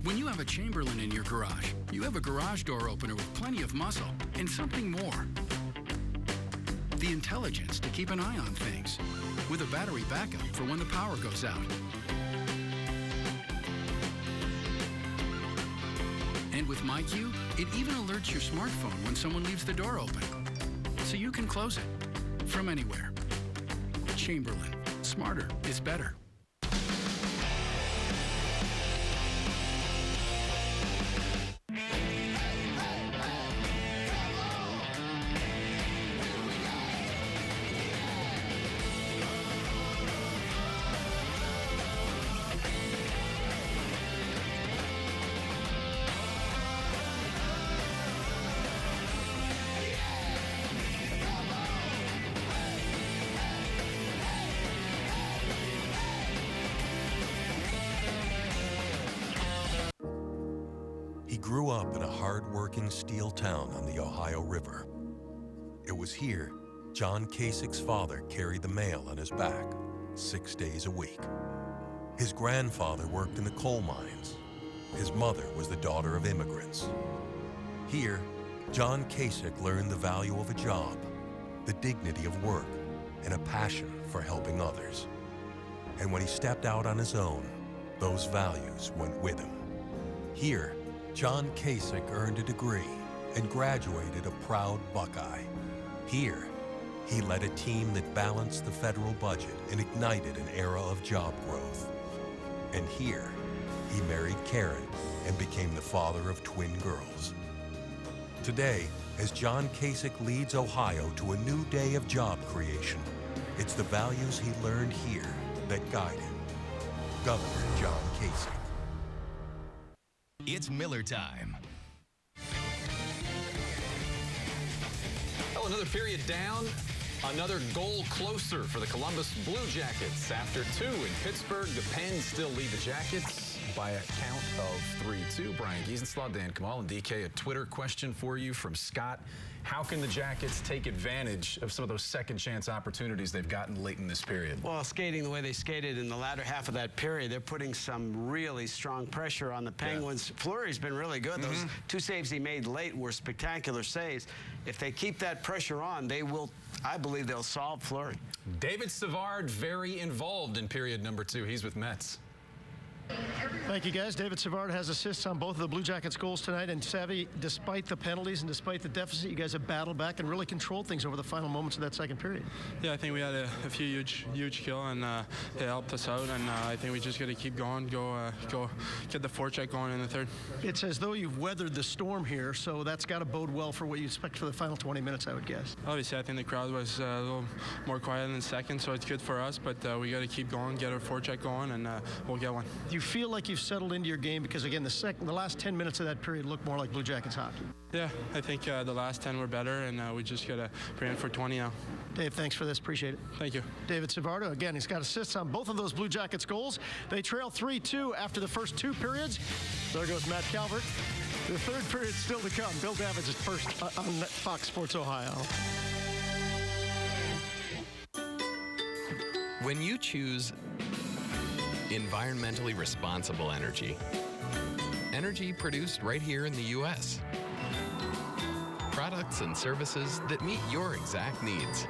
When you have a Chamberlain in your garage, you have a garage door opener with plenty of muscle and something more. The intelligence to keep an eye on things, with a battery backup for when the power goes out. And with MyQ, it even alerts your smartphone when someone leaves the door open, so you can close it from anywhere. Chamberlain, smarter is better. He grew up in a hard-working steel town on the Ohio River. It was here John Kasich's father carried the mail on his back 6 days a week. His grandfather worked in the coal mines. His mother was the daughter of immigrants. Here, John Kasich learned the value of a job, the dignity of work, and a passion for helping others. And when he stepped out on his own, those values went with him. Here, John Kasich earned a degree and graduated a proud Buckeye. Here, he led a team that balanced the federal budget and ignited an era of job growth. And here, he married Karen and became the father of twin girls. Today, as John Kasich leads Ohio to a new day of job creation, it's the values he learned here that guide him. Governor John Kasich. It's Miller time. Well, another period down, another goal closer for the Columbus Blue Jackets. After 2 in Pittsburgh, the Pens still lead the Jackets by a count of 3-2. Brian Giesenslaw, Dan Kamal, and DK. A Twitter question for you from Scott. How can the Jackets take advantage of some of those second chance opportunities they've gotten late in this period? Well, skating the way they skated in the latter half of that period, they're putting some really strong pressure on the Penguins. Yeah. Fleury's been really good. Those 2 saves he made late were spectacular saves. If they keep that pressure on, they will, I believe they'll solve Fleury. David Savard very involved in period number 2. He's with Mets. Thank you, guys. David Savard has assists on both of the Blue Jackets goals tonight. And Savvy, despite the penalties and despite the deficit, you guys have battled back and really controlled things over the final moments of that second period. Yeah, I think we had a few huge kill, and it helped us out. And I think we just got to keep going, go get the forecheck going in the third. It's as though you've weathered the storm here, so that's got to bode well for what you expect for the final 20 minutes, I would guess. Obviously, I think the crowd was a little more quiet in the second, so it's good for us. But we got to keep going, get our forecheck going, and we'll get one. Do you feel like you've settled into your game? Because again, the last 10 minutes of that period looked more like Blue Jackets hockey. Yeah, I think the last 10 were better, and we just got to bring it for 20 now. Dave, thanks for this. Appreciate it. Thank you. David Savardo, again, he's got assists on both of those Blue Jackets goals. They trail 3-2 after the first 2 periods. There goes Matt Calvert. The third period still to come. Bill Davids is first on Fox Sports Ohio. When you choose environmentally responsible energy produced right here in the U.S. Products and services that meet your exact needs,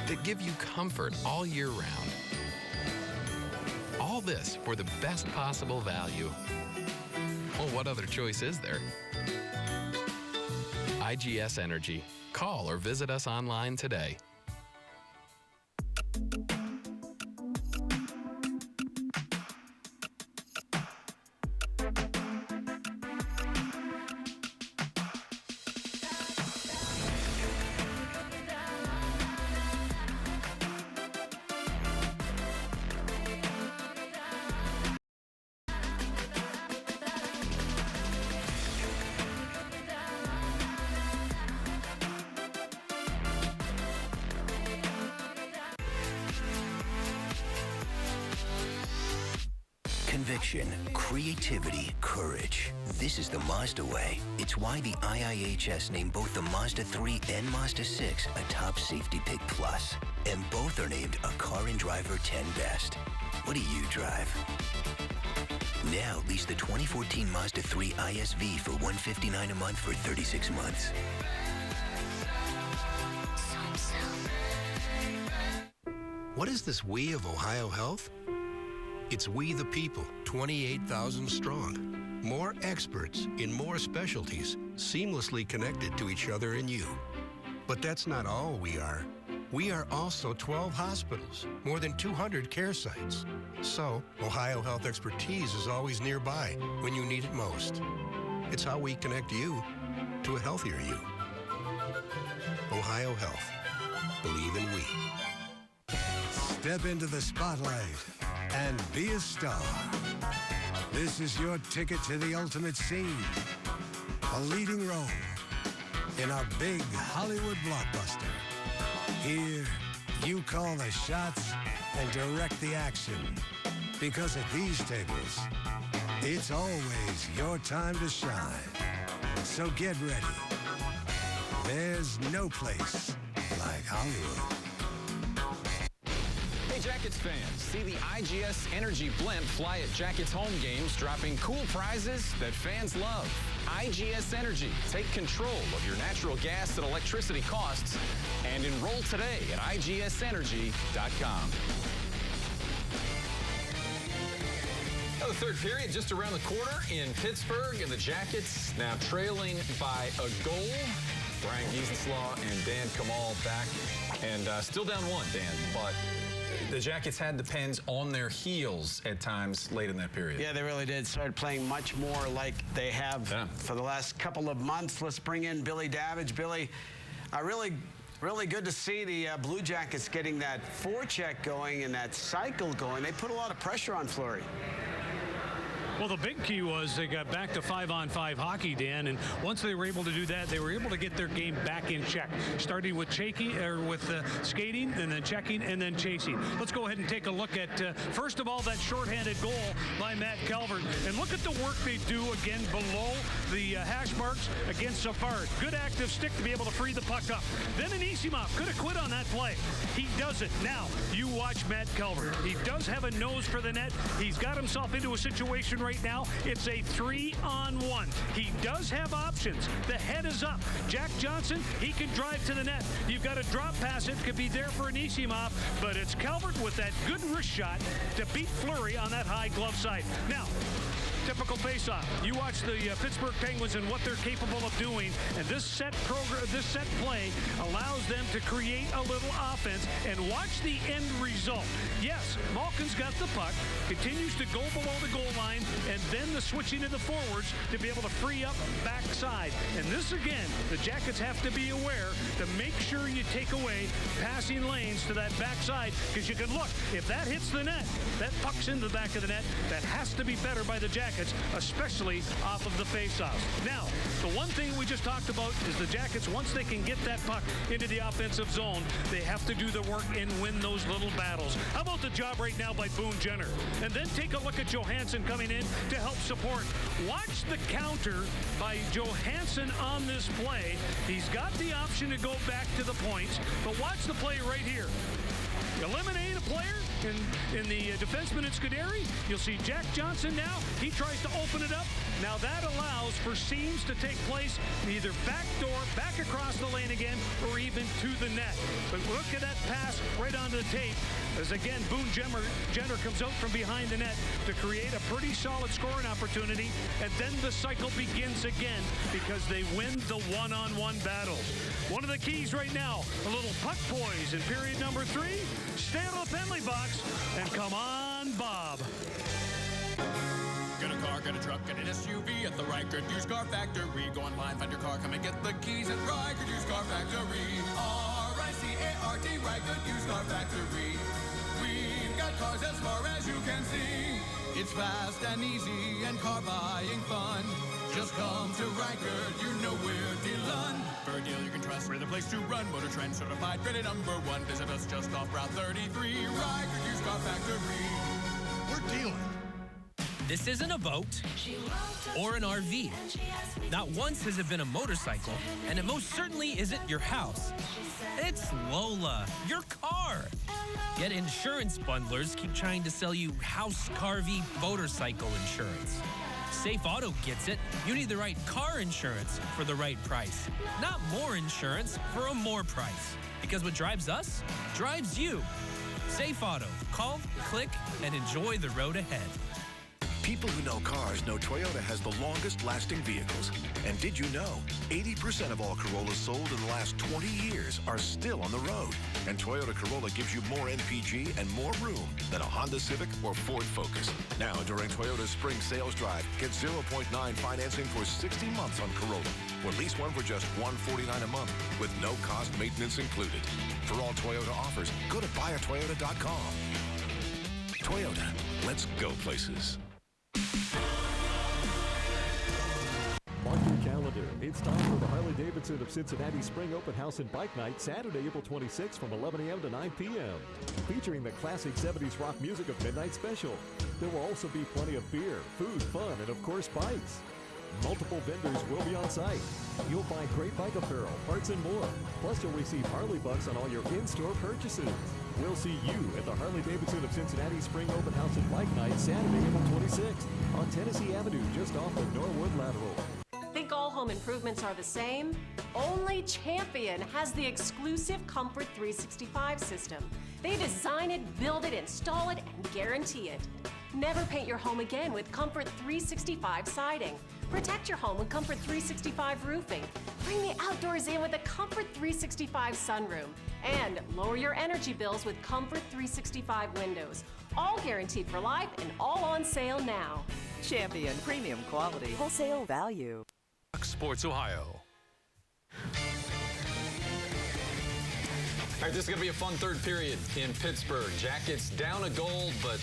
that give you comfort all year round. All this for the best possible value. Well, what other choice is there? IGS Energy. Call or visit us online today. Conviction, creativity, courage. This is the Mazda way. It's why the IIHS named both the Mazda 3 and Mazda 6 a top safety pick plus. And both are named a Car and Driver 10 Best. What do you drive? Now lease the 2014 Mazda 3 ISV for $159 a month for 36 months. What is this we of Ohio Health? It's we the people, 28,000 strong. More experts in more specialties, seamlessly connected to each other and you. But that's not all we are. We are also 12 hospitals, more than 200 care sites. So, Ohio Health expertise is always nearby when you need it most. It's how we connect you to a healthier you. Ohio Health. Believe in we. Step into the spotlight and be a star. This is your ticket to the ultimate scene. A leading role in a big Hollywood blockbuster. Here, you call the shots and direct the action. Because at these tables, it's always your time to shine. So get ready. There's no place like Hollywood. Hey, Jackets fans, see the IGS Energy Blimp fly at Jackets home games, dropping cool prizes that fans love. IGS Energy, take control of your natural gas and electricity costs and enroll today at IGSenergy.com. The third period just around the corner in Pittsburgh, and the Jackets now trailing by a goal. Brian Giesenslaw and Dan Kamal back, and still down one, Dan, but the Jackets had the Pens on their heels at times late in that period. Yeah, they really did. Started playing much more like they have for the last couple of months. Let's bring in Billy Davidge. Billy, really good to see the Blue Jackets getting that forecheck going and that cycle going. They put a lot of pressure on Fleury. Well, the big key was they got back to 5-on-5 hockey, Dan, and once they were able to do that, they were able to get their game back in check, starting with skating, and then checking, and then chasing. Let's go ahead and take a look at, first of all, that shorthanded goal by Matt Calvert, and look at the work they do again below the hash marks against Savard. Good active stick to be able to free the puck up. Then Anisimov could have quit on that play. He doesn't. Now, you watch Matt Calvert. He does have a nose for the net. He's got himself into a situation right now. It's a 3-on-1. He does have options. The head is up. Jack Johnson, he can drive to the net. You've got a drop pass. It could be there for Anisimov, but it's Calvert with that good wrist shot to beat Fleury on that high glove side. Now, typical face-off. You watch the Pittsburgh Penguins and what they're capable of doing, and this set play allows them to create a little offense, and watch the end result. Yes, Malkin's got the puck, continues to go below the goal line, and then the switching of the forwards to be able to free up backside. And this, again, the Jackets have to be aware to make sure you take away passing lanes to that backside, because you can look, if that hits the net, that puck's in the back of the net. That has to be better by the Jackets, especially off of the faceoffs. Now, the one thing we just talked about is the Jackets, once they can get that puck into the offensive zone, they have to do the work and win those little battles. How about the job right now by Boone Jenner? And then take a look at Johansson coming in to help support. Watch the counter by Johansson on this play. He's got the option to go back to the points, but watch the play right here. Eliminate a player in the defenseman in Scuderi. You'll see Jack Johnson now. He tries to open it up. Now that allows for seams to take place either back door, back across the lane again, or even to the net. But look at that pass right onto the tape as, again, Boone Jenner comes out from behind the net to create a pretty solid scoring opportunity. And then the cycle begins again because they win the one-on-one battles. One of the keys right now, a little puck poise in period number 3. Stay out of the penalty box and come on, Bob. Get a car, get a truck, get an SUV at the Reichert Used Car Factory. Go online, find your car, come and get the keys at Reichert Used Car Factory. R-I-C-A-R-T, Reichert Used Car Factory. We've got cars as far as you can see. It's fast and easy and car buying fun. Just come to Reichert, you know we're dealin'. For a deal you can trust, we're the place to run. Motor Trend certified, graded #1. Visit us just off Route 33. Reichert Used Car Factory. We're dealing. This isn't a boat or an RV. Not once has it been a motorcycle, and it most certainly isn't your house. It's Lola, your car. Yet insurance bundlers keep trying to sell you house, RV, motorcycle insurance. Safe Auto gets it. You need the right car insurance for the right price, not more insurance for a more price. Because what drives us drives you. Safe Auto. Call, click, and enjoy the road ahead. People who know cars know Toyota has the longest lasting vehicles. And did you know 80% of all Corollas sold in the last 20 years are still on the road? And Toyota Corolla gives you more MPG and more room than a Honda Civic or Ford Focus. Now, during Toyota's spring sales drive, get 0.9 financing for 60 months on Corolla, or lease one for just $149 a month with no cost maintenance included. For all Toyota offers, go to buyatoyota.com. Toyota, let's go places. Mark your calendar. It's time for the Harley-Davidson of Cincinnati Spring Open House and Bike Night, Saturday, April 26th from 11 a.m. to 9 p.m. Featuring the classic 70s rock music of Midnight Special. There will also be plenty of beer, food, fun, and of course, bikes. Multiple vendors will be on site. You'll find great bike apparel, parts, and more. Plus, you'll receive Harley bucks on all your in-store purchases. We'll see you at the Harley-Davidson of Cincinnati Spring Open House and Bike Night, Saturday, April 26th on Tennessee Avenue, just off the Norwood Lateral. Think all home improvements are the same? Only Champion has the exclusive Comfort 365 system. They design it, build it, install it, and guarantee it. Never paint your home again with Comfort 365 siding. Protect your home with Comfort 365 roofing. Bring the outdoors in with a Comfort 365 sunroom. And lower your energy bills with Comfort 365 windows. All guaranteed for life and all on sale now. Champion premium quality, wholesale value. Sports Ohio. All right, this is going to be a fun third period in Pittsburgh. Jackets down a goal, but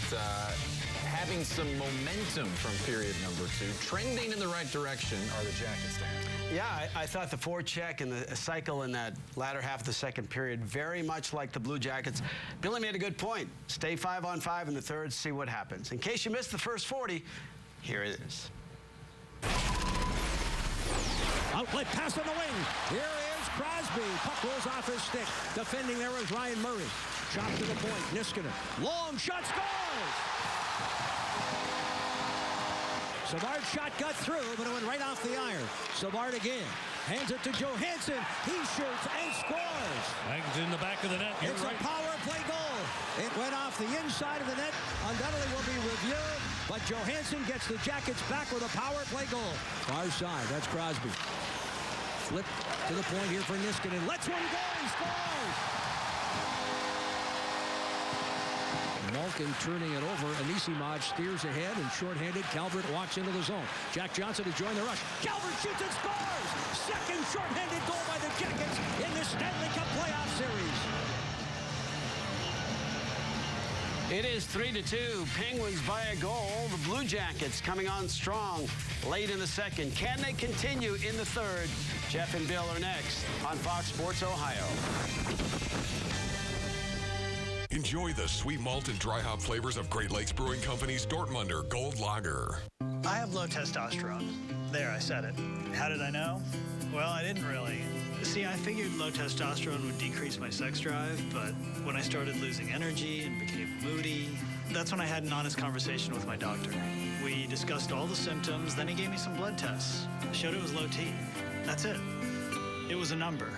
having some momentum from period number 2. Trending in the right direction are the Jackets, Dan. Yeah, I thought the forecheck and the cycle in that latter half of the second period very much like the Blue Jackets. Billy made a good point. Stay 5-on-5 in the third, see what happens. In case you missed the first 40, here it is. Outlet pass on the wing. Here is Crosby. Puck rolls off his stick. Defending there is Ryan Murray. Shot to the point. Niskanen. Long shot, scores! Savard's shot got through, but it went right off the iron. Savard again. Hands it to Johansson. He shoots and scores. Hangs in the back of the net. It's a power play goal. It went off the inside of the net. Undoubtedly will be reviewed, but Johansson gets the Jackets back with a power play goal. Far side, that's Crosby. Flip to the point here for Niskanen. Lets one go. He scores. Malkin turning it over. Anisimov steers ahead, and shorthanded Calvert walks into the zone. Jack Johnson to join the rush. Calvert shoots and scores! Second shorthanded goal by the Jackets in the Stanley Cup playoff series. It is 3-2. Penguins by a goal. The Blue Jackets coming on strong late in the second. Can they continue in the third? Jeff and Bill are next on Fox Sports Ohio. Enjoy the sweet malt and dry hop flavors of Great Lakes Brewing Company's Dortmunder Gold Lager. I have low testosterone. There, I said it. How did I know? Well, I didn't really. See, I figured low testosterone would decrease my sex drive, but when I started losing energy and became moody, that's when I had an honest conversation with my doctor. We discussed all the symptoms, then he gave me some blood tests. Showed it was low T. That's it. It was a number.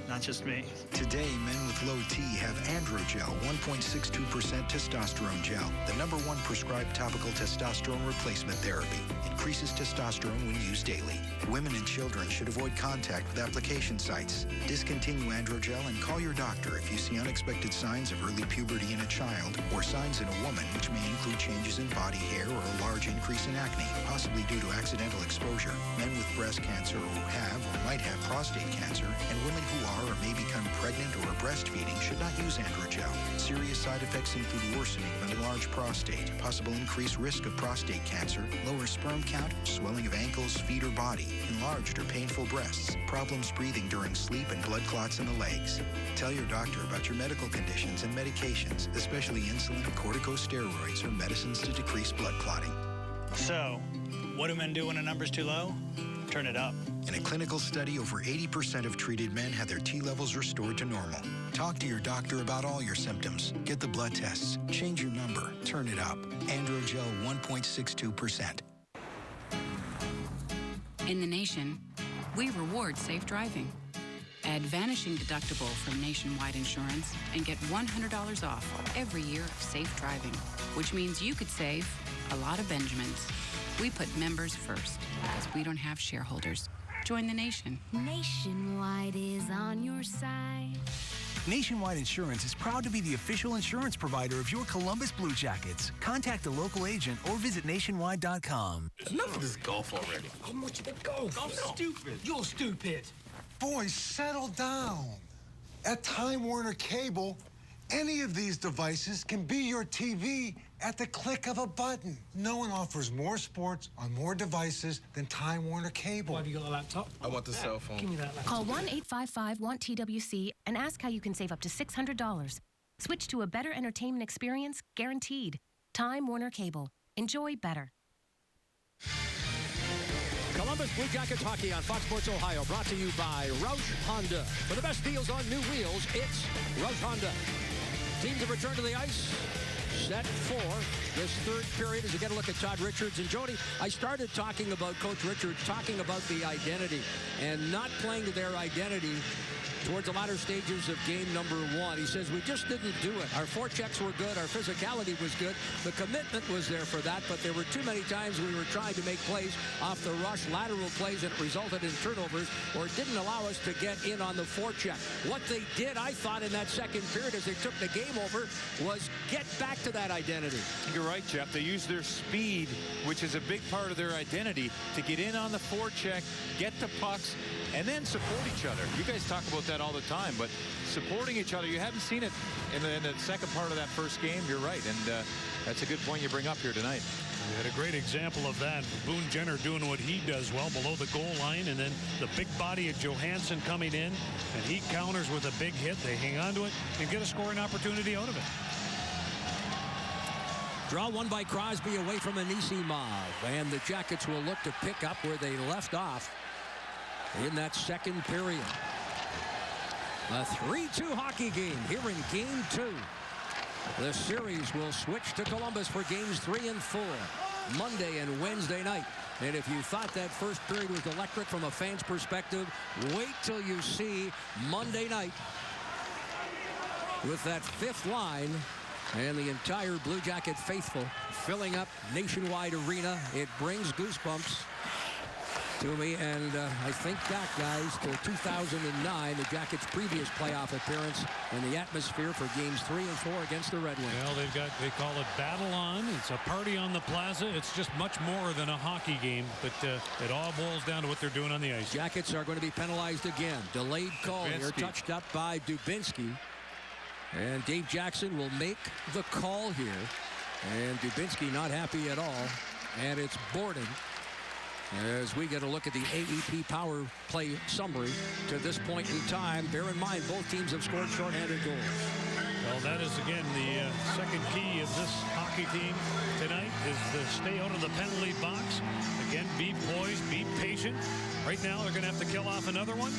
Not just me. Today, men with low T have Androgel 1.62% testosterone gel, the #1 prescribed topical testosterone replacement therapy. Increases testosterone when used daily. Women and children should avoid contact with application sites. Discontinue Androgel and call your doctor if you see unexpected signs of early puberty in a child or signs in a woman, which may include changes in body hair or a large increase in acne, possibly due to accidental exposure. Men with breast cancer who have or might have prostate cancer, and women who are or may become pregnant or are breastfeeding should not use Androgel. Serious side effects include worsening of an enlarged prostate, possible increased risk of prostate cancer, lower sperm count, swelling of ankles, feet, or body, enlarged or painful breasts, problems breathing during sleep, and blood clots in the legs. Tell your doctor about your medical conditions and medications, especially insulin, corticosteroids, or medicines to decrease blood clotting. So, what do men do when a number's too low? Turn it up. In a clinical study, over 80% of treated men had their T levels restored to normal. Talk to your doctor about all your symptoms. Get the blood tests. Change your number. Turn it up. Androgel 1.62%. In the nation, we reward safe driving. Add Vanishing Deductible from Nationwide Insurance and get $100 off every year of safe driving, which means you could save a lot of Benjamins. We put members first because we don't have shareholders. Join the nation. Nationwide is on your side. Nationwide Insurance is proud to be the official insurance provider of your Columbus Blue Jackets. Contact a local agent or visit nationwide.com. Enough of this golf already. How much of the golf? I'm stupid. You're stupid. Boys, settle down. At Time Warner Cable, any of these devices can be your TV at the click of a button. No one offers more sports on more devices than Time Warner Cable. Why have you got a laptop? I want the cell phone. Give me that laptop. Call 1-855-WANT-TWC and ask how you can save up to $600. Switch to a better entertainment experience, guaranteed. Time Warner Cable. Enjoy better. Columbus Blue Jackets hockey on Fox Sports Ohio, brought to you by Roush Honda. For the best deals on new wheels, it's Roush Honda. Teams have returned to the ice. Set for this third period as you get a look at Todd Richards. And Jody, I started talking about Coach Richards, talking about the identity and not playing to their identity towards the latter stages of game number one. He says, we just didn't do it. Our forechecks were good. Our physicality was good. The commitment was there for that, but there were too many times we were trying to make plays off the rush, lateral plays, and it resulted in turnovers or didn't allow us to get in on the forecheck. What they did, I thought, in that second period as they took the game over was get back to that identity. You're right, Jeff. They used their speed, which is a big part of their identity, to get in on the forecheck, get the pucks, and then support each other. You guys talk about that all the time, but supporting each other, you haven't seen it in the second part of that first game. You're right, and that's a good point you bring up here tonight. We had a great example of that. Boone Jenner doing what he does well below the goal line, and then the big body of Johansson coming in, and he counters with a big hit. They hang on to it and get a scoring opportunity out of it. Draw one by Crosby away from Anisimov, and the Jackets will look to pick up where they left off in that second period. A 3-2 hockey game here in game 2. The series will switch to Columbus for games 3 and 4, Monday and Wednesday night. And if you thought that first period was electric from a fan's perspective, wait till you see Monday night with that fifth line and the entire Blue Jacket faithful filling up Nationwide Arena. It brings goosebumps to me, and I think back, guys, to 2009, the Jackets' previous playoff appearance, and the atmosphere for games 3 and 4 against the Red Wings. Well, they call it Battle On. It's a party on the plaza. It's just much more than a hockey game, but it all boils down to what they're doing on the ice. Jackets are going to be penalized again. Delayed call here, touched up by Dubinsky. And Dave Jackson will make the call here. And Dubinsky not happy at all. And it's Borden. As we get a look at the AEP power play summary to this point in time, bear in mind both teams have scored shorthanded goals. Well, that is, again, the second key of this hockey team tonight is to stay out of the penalty box. Again, be poised, be patient. Right now, they're going to have to kill off another one.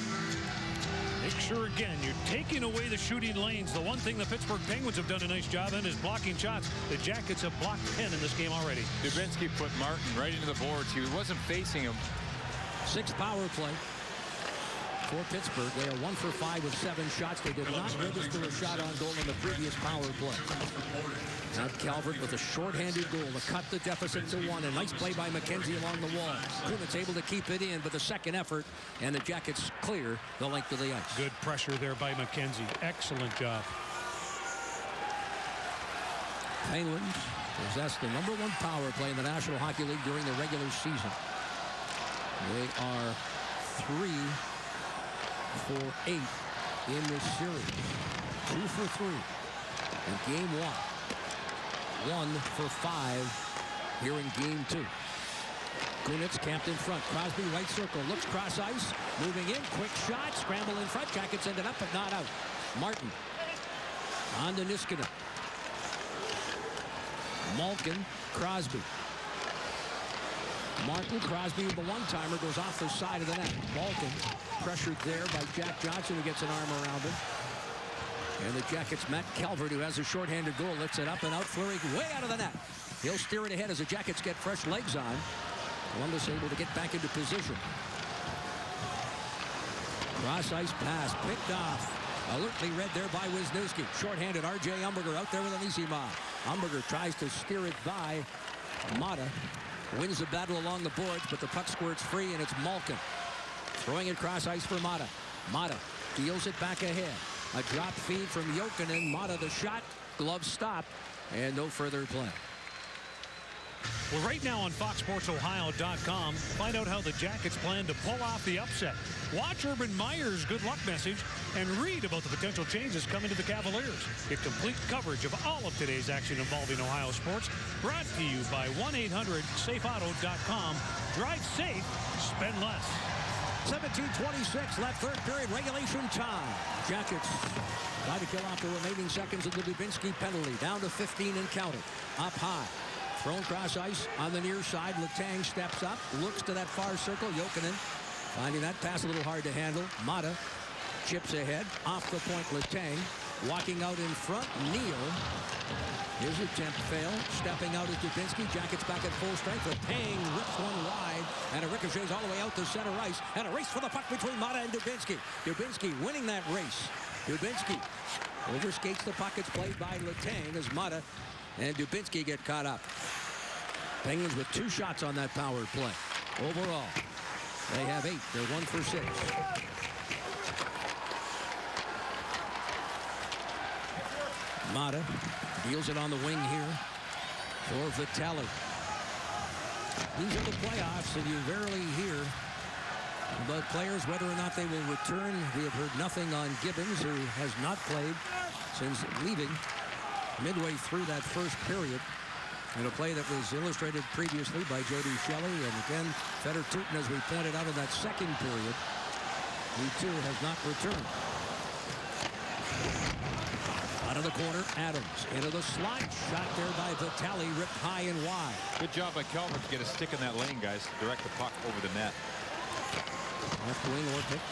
Make sure, again, you're taking away the shooting lanes. The one thing the Pittsburgh Penguins have done a nice job in is blocking shots. The Jackets have blocked 10 in this game already. Dubinsky put Martin right into the boards. He wasn't facing him. 6 power play for Pittsburgh. They are 1 for 5 with 7 shots. They did not register a shot on goal in the previous power play. Now Calvert with a shorthanded goal to cut the deficit to 1. A nice play by McKenzie along the wall. Kunitz able to keep it in, but the second effort, and the Jackets clear the length of the ice. Good pressure there by McKenzie. Excellent job. Penguins possess the #1 power play in the National Hockey League during the regular season. They are 3 for 8 in this series. 2 for 3 in game 1. 1 for 5 here in game 2. Kunitz camped in front. Crosby right circle. Looks cross ice. Moving in. Quick shot. Scramble in front. Jackets ended up but not out. Martin. On to Niskanen. Malkin. Crosby. Martin Crosby with the one-timer goes off the side of the net. Malkin pressured there by Jack Johnson, who gets an arm around him. And the Jackets' Matt Calvert, who has a shorthanded goal, lifts it up and out. Fleury way out of the net. He'll steer it ahead as the Jackets get fresh legs on. Columbus able to get back into position. Cross ice pass picked off. Alertly read there by Wisniewski. Shorthanded R.J. Umberger out there with an easy mob. Umberger tries to steer it by Mata. Wins the battle along the boards, but the puck squirts free, and it's Malkin. Throwing it cross ice for Mata. Mata deals it back ahead. A drop feed from Jokinen. Mata the shot. Glove stop, and no further play. Well, right now on FoxSportsOhio.com, find out how the Jackets plan to pull off the upset. Watch Urban Meyer's good luck message and read about the potential changes coming to the Cavaliers. Get complete coverage of all of today's action involving Ohio sports. Brought to you by 1-800-SafeAuto.com. Drive safe, spend less. 17:26 left, third period, regulation time. Jackets try to kill off the remaining seconds of the Dubinsky penalty. Down to 15 and counting. Up high. Thrown cross ice on the near side. Letang steps up, looks to that far circle. Jokinen finding that pass a little hard to handle. Mata chips ahead. Off the point, Letang. Walking out in front, Neal. His attempt failed. Stepping out is Dubinsky. Jackets back at full strength. Letang rips one wide, and it ricochets all the way out to center ice. And a race for the puck between Mata and Dubinsky. Dubinsky winning that race. Dubinsky overskates the puck. It's played by Letang as Mata and Dubinsky get caught up. Penguins with 2 shots on that power play. Overall, they have 8. They're 1 for 6. Mata deals it on the wing here for Vitale. These are the playoffs, and you rarely hear about players whether or not they will return. We have heard nothing on Gibbons, who has not played since leaving midway through that first period. In a play that was illustrated previously by Jody Shelley, and again, Feder Tutin, as we pointed out in that second period, he too has not returned. Out of the corner, Adams into the slide shot there by Vitale, ripped high and wide. Good job by Calvert to get a stick in that lane, guys, to direct the puck over the net. Left wing Orpik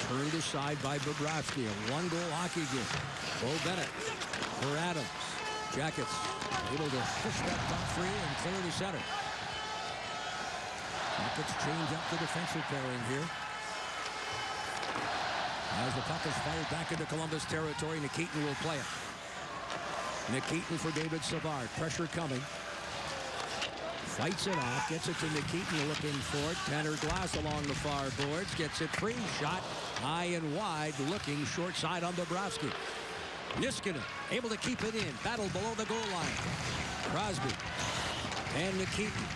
turned aside by Bobrovsky. A 1-goal hockey game. Bo Bennett for Adams. Jackets able to push that puck free and clear to center. Jackets change up the defensive pairing here. As the puck is fired back into Columbus territory, Nikitin will play it. Nikitin for David Savard. Pressure coming. Fights it off. Gets it to Nikitin looking for it. Tanner Glass along the far boards. Gets it free. Shot high and wide. Looking short side on Bobrovsky. Niskanen able to keep it in. Battle below the goal line. Crosby and Nikitin.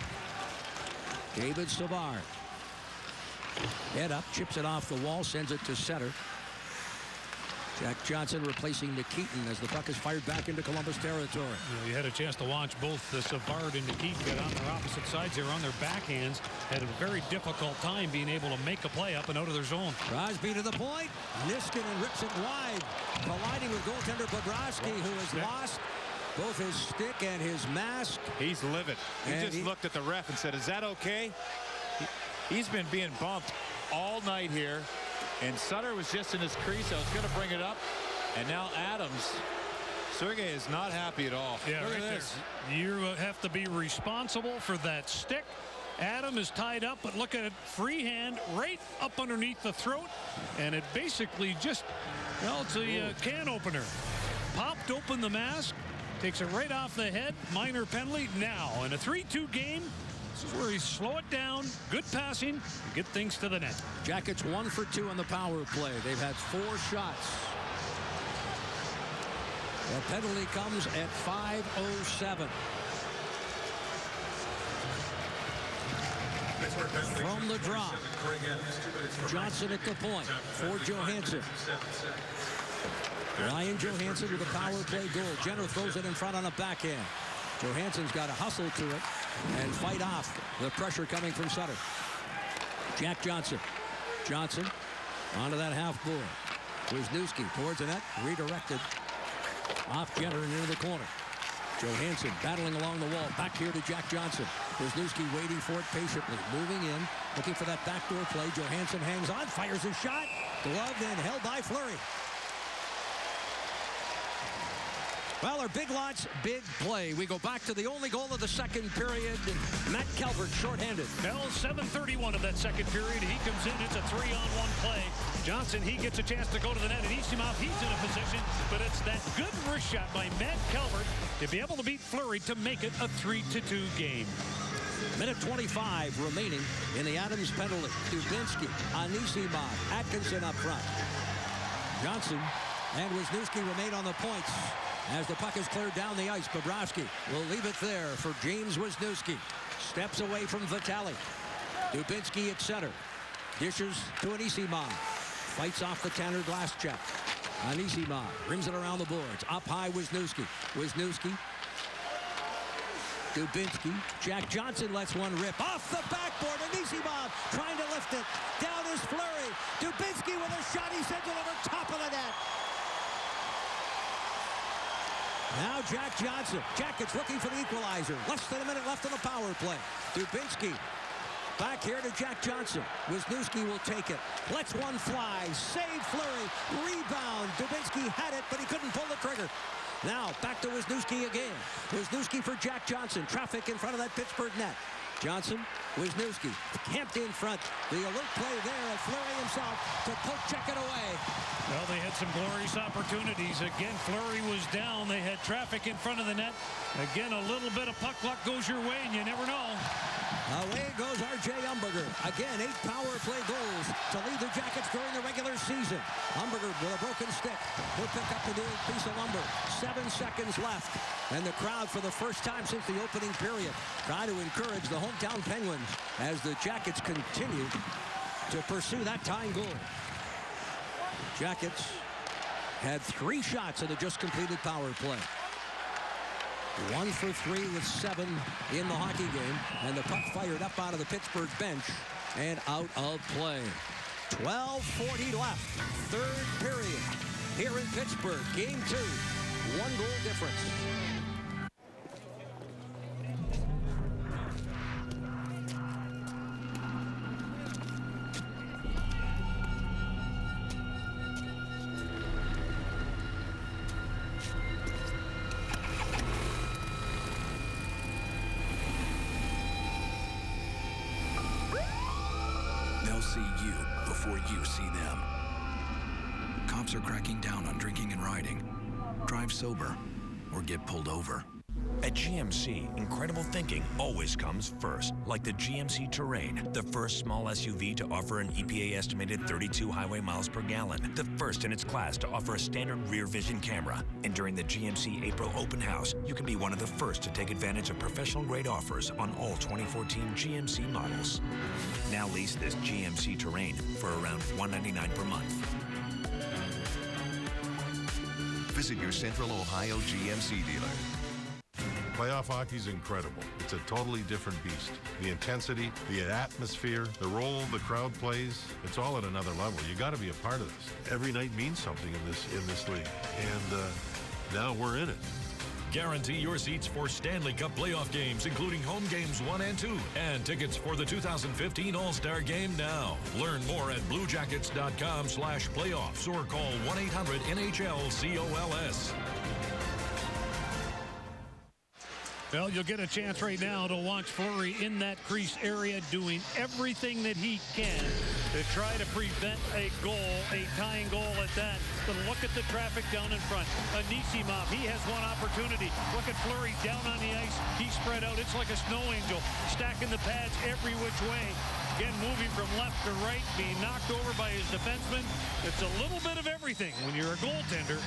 David Savard. Head up, chips it off the wall, sends it to center. Jack Johnson replacing Nikitin as the puck is fired back into Columbus territory. You had a chance to watch both Savard and Nikitin get on their opposite sides. They were on their backhands. Had a very difficult time being able to make a play up and out of their zone. Crosby to the point. Niskanen rips it wide. Colliding with goaltender Bobrovsky, who has lost both his stick and his mask. He's livid. He just looked at the ref and said, "Is that okay?" He's been being bumped all night here, and Sutter was just in his crease. I was going to bring it up, and now Adams. Sergei is not happy at all. Yeah, look right at this. There. You have to be responsible for that stick. Adam is tied up, but look at it, free hand right up underneath the throat, and it basically just, well, it's a can opener. Popped open the mask, takes it right off the head, minor penalty. Now, in a 3-2 game, this is where you slow it down, good passing, and get things to the net. Jackets 1 for 2 on the power play. They've had 4 shots. The penalty comes at 5:07. From the drop, Johnson at the point for Johansson. Ryan Johansson with a power play goal. Jenner throws it in front on a backhand. Johansson's got to hustle to it and fight off the pressure coming from Sutter. Jack Johnson. Johnson onto that half board. Wisniewski towards the net, redirected off Jenner and into the corner. Johansson battling along the wall. Back here to Jack Johnson. Wisniewski waiting for it patiently. Moving in, looking for that backdoor play. Johansson hangs on, fires his shot. Gloved and held by Fleury. Well, our big lots, big play. We go back to the only goal of the second period. Matt Calvert, shorthanded. Well, 7:31 of that second period. He comes in. It's a 3-on-1 play. Johnson, he gets a chance to go to the net. And Isimov, he's in a position. But it's that good wrist shot by Matt Calvert to be able to beat Fleury to make it a 3-2 game. Minute 25 remaining in the Adams penalty. Dubinsky, Anisimov, Atkinson up front. Johnson and Wisniewski remain on the points. As the puck is cleared down the ice, Bobrovsky will leave it there for James Wisniewski. Steps away from Vitale. Dubinsky at center. Dishes to Anisimov. Fights off the Tanner Glass check. Anisimov rims it around the boards. Up high, Wisniewski. Wisniewski. Dubinsky. Jack Johnson lets one rip off the backboard. Anisimov trying to lift it. Down is Fleury. Dubinsky with a shot. He sends it over top of the net. Now Jack Johnson. Jackets looking for the equalizer. Less than a minute left on the power play. Dubinsky back here to Jack Johnson. Wisniewski will take it. Lets one fly. Save Fleury. Rebound. Dubinsky had it, but he couldn't pull the trigger. Now back to Wisniewski again. Wisniewski for Jack Johnson. Traffic in front of that Pittsburgh net. Johnson, Wisniewski, camped in front. The alert play there of Fleury himself to poke check it away. Well, they had some glorious opportunities. Again, Fleury was down. They had traffic in front of the net. Again, a little bit of puck luck goes your way, and you never know. Away goes R.J. Umberger. Again, 8 power play goals to lead the Jackets during the regular season. Umberger with a broken stick. He'll pick up the new piece of lumber. 7 seconds left. And the crowd, for the first time since the opening period, try to encourage the hometown Penguins as the Jackets continue to pursue that tying goal. Jackets had 3 shots in the just completed power play. 1 for 3 with 7 in the hockey game. And the puck fired up out of the Pittsburgh bench and out of play. 12:40 left. Third period here in Pittsburgh. Game 2. 1 goal difference. See you before you see them. Cops are cracking down on drinking and riding. Drive sober or get pulled over. At GMC, incredible thinking always comes first. Like the GMC Terrain, the first small SUV to offer an EPA-estimated 32 highway miles per gallon. The first in its class to offer a standard rear vision camera. And during the GMC April open house, you can be one of the first to take advantage of professional-grade offers on all 2014 GMC models. Now lease this GMC Terrain for around $199 per month. Visit your Central Ohio GMC dealer. Playoff hockey's incredible. It's a totally different beast. The intensity, the atmosphere, the role the crowd plays, it's all at another level. You got to be a part of this. Every night means something in this league, and now we're in it. Guarantee your seats for Stanley Cup playoff games, including home games 1 and 2, and tickets for the 2015 All-Star Game now. Learn more at bluejackets.com/playoffs or call 1-800-NHL-COLS. Well, you'll get a chance right now to watch Fleury in that crease area doing everything that he can to try to prevent a goal, a tying goal at that. But look at the traffic down in front. Anisimov, he has one opportunity. Look at Fleury down on the ice. He's spread out. It's like a snow angel, stacking the pads every which way. Again, moving from left to right, being knocked over by his defenseman. It's a little bit of everything when you're a goaltender.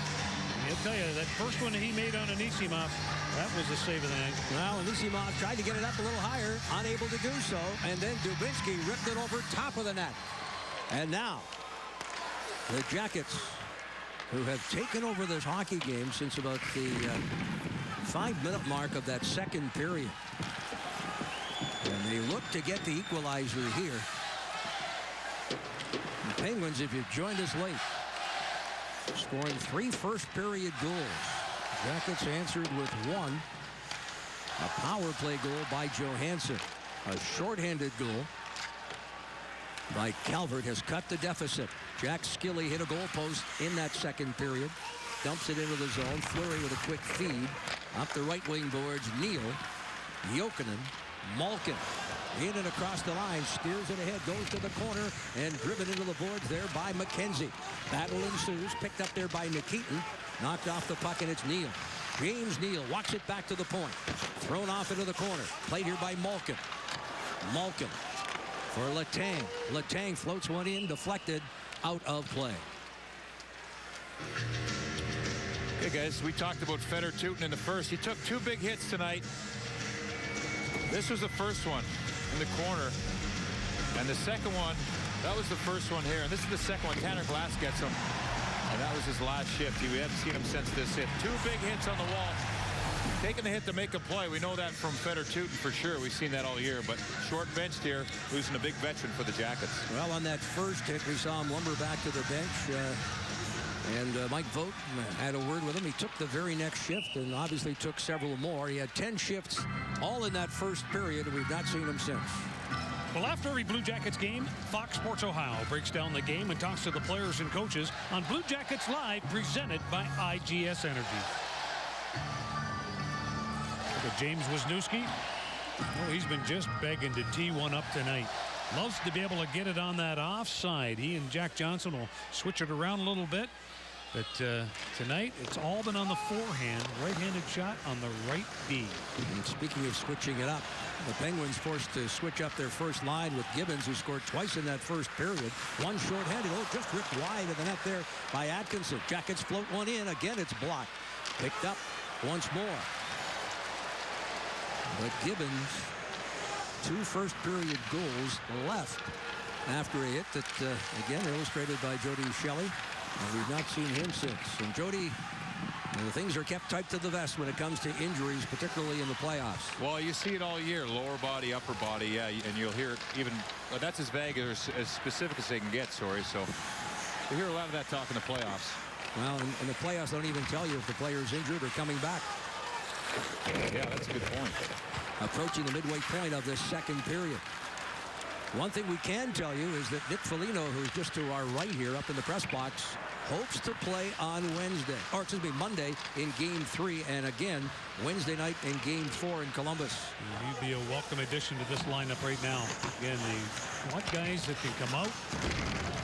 I'll tell you, that first one that he made on Anisimov, that was the save of the night. Well, Anisimov tried to get it up a little higher, unable to do so, and then Dubinsky ripped it over top of the net. And now, the Jackets, who have taken over this hockey game since about the 5-minute mark of that second period. And they look to get the equalizer here. The Penguins, if you've joined us late, scoring 3 first-period goals. Jackets answered with 1 A power play goal by Johansson. A shorthanded goal by Calvert has cut the deficit. Jack Skilly hit a goal post in that second period. Dumps it into the zone. Fleury with a quick feed. Up the right wing boards, Neal. Jokinen. Malkin. In and across the line. Steers it ahead. Goes to the corner. And driven into the boards there by McKenzie. Battle ensues. Picked up there by Nikitin. Knocked off the puck, and it's Neal. James Neal walks it back to the point. Thrown off into the corner. Played here by Malkin. Malkin for Letang. Letang floats one in. Deflected. Out of play. Okay, guys, we talked about Fedor Tyutin in the first. He took 2 big hits tonight. This was the first one in the corner. And the second one, that was the first one here. And this is the second one. Tanner Glass gets him. And that was his last shift. We haven't seen him since this hit. 2 big hits on the wall. Taking the hit to make a play. We know that from Fedor Tyutin for sure. We've seen that all year. But short benched here, losing a big veteran for the Jackets. Well, on that first hit, we saw him lumber back to the bench. And Mike Vogt had a word with him. He took the very next shift and obviously took several more. He had 10 shifts all in that first period, and we've not seen him since. Well, after every Blue Jackets game, Fox Sports Ohio breaks down the game and talks to the players and coaches on Blue Jackets Live, presented by IGS Energy. Look at James Wisniewski. Oh, he's been just begging to tee one up tonight. Loves to be able to get it on that offside. He and Jack Johnson will switch it around a little bit. But tonight, it's all been on the forehand. Right-handed shot on the right D. And speaking of switching it up, the Penguins forced to switch up their first line with Gibbons, who scored twice in that first period. One short-handed. Oh, just ripped wide of the net there by Atkinson. Jackets float one in. Again, it's blocked. Picked up once more. But Gibbons, 2 first-period goals left after a hit that, again, illustrated by Jody Shelley. And we've not seen him since. And Jody, things are kept tight to the vest when it comes to injuries, particularly in the playoffs. Well, you see it all year. Lower body, upper body, yeah, and you'll hear it even. That's as vague or as specific as they can get, sorry. So you hear a lot of that talk in the playoffs. Well, in the playoffs, don't even tell you if the player's injured or coming back. Yeah, that's a good point. Approaching the midway point of this second period. One thing we can tell you is that Nick Foligno, who's just to our right here up in the press box, hopes to play on Monday in Game 3, and again, Wednesday night in Game 4 in Columbus. He'd be a welcome addition to this lineup right now. Again, they want guys that can come out,